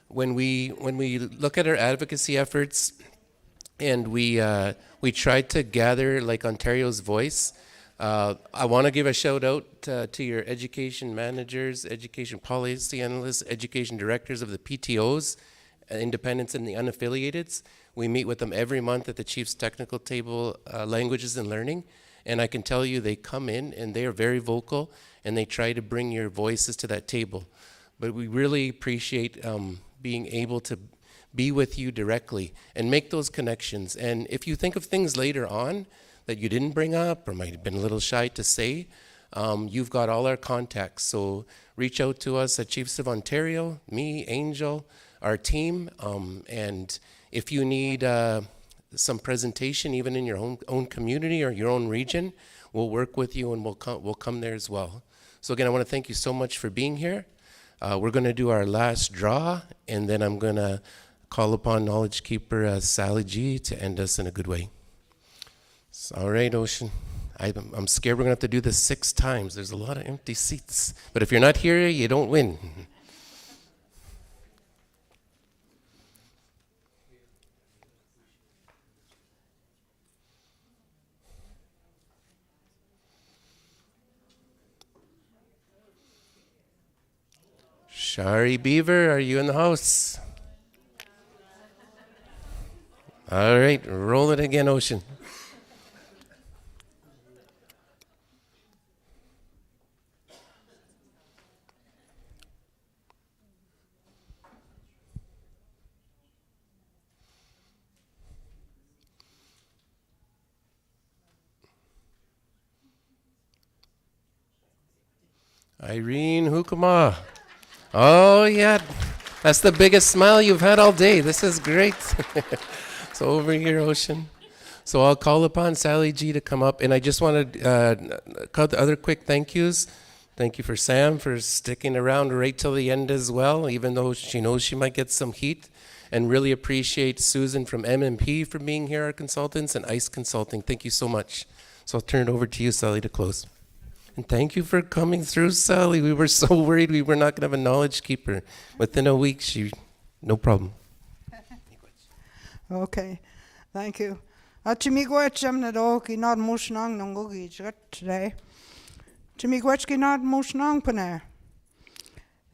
when we look at our advocacy efforts, and we try to gather Ontario's voice. I want to give a shout out to your education managers, education policy analysts, education directors of the PTOs, independents and the unaffiliateds. We meet with them every month at the Chief's Technical Table, Languages and Learning, and I can tell you they come in and they are very vocal and they try to bring your voices to that table. But we really appreciate being able to be with you directly and make those connections. And if you think of things later on that you didn't bring up or might have been a little shy to say, you've got all our contacts. So reach out to us at Chiefs of Ontario, me, Angel, our team. And if you need some presentation, even in your own community or your own region, we'll work with you and we'll come there as well. So again, I want to thank you so much for being here. We're going to do our last draw, and then I'm going to call upon Knowledge Keeper Sally G to end us in a good way. All right, Ocean. I'm scared we're going to have to do this 6 times. There's a lot of empty seats. But if you're not here, you don't win. Shari Beaver, are you in the house? All right, roll it again, Ocean. Irene Hukuma. Oh, yeah. That's the biggest smile you've had all day. This is great. So over here, Ocean. So I'll call upon Sally G to come up. And I just want to cut the other quick thank yous. Thank you for Sam for sticking around right till the end as well, even though she knows she might get some heat. And really appreciate Susan from MMP for being here, our consultants, and ICE Consulting. Thank you so much. So I'll turn it over to you, Sally, to close. And thank you for coming through, Sally. We were so worried we were not going to have a knowledge keeper. Within a week, no problem. Okay, thank you. Chimigwacham na do ki not mushnang nangogi today. Chimigwach ki not mushnang pane.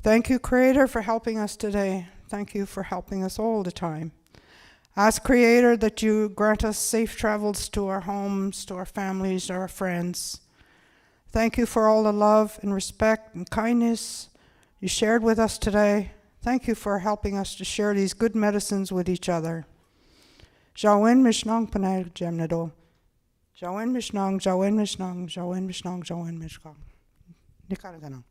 Thank you, Creator, for helping us today. Thank you for helping us all the time. Ask Creator that you grant us safe travels to our homes, to our families, to our friends. Thank you for all the love and respect and kindness you shared with us today. Thank you for helping us to share these good medicines with each other. Jawin mishnong panay jemnado. Jawin mishnong, jawin mishnong, jawin mishnong, jawin mishnong. Nikaraganong.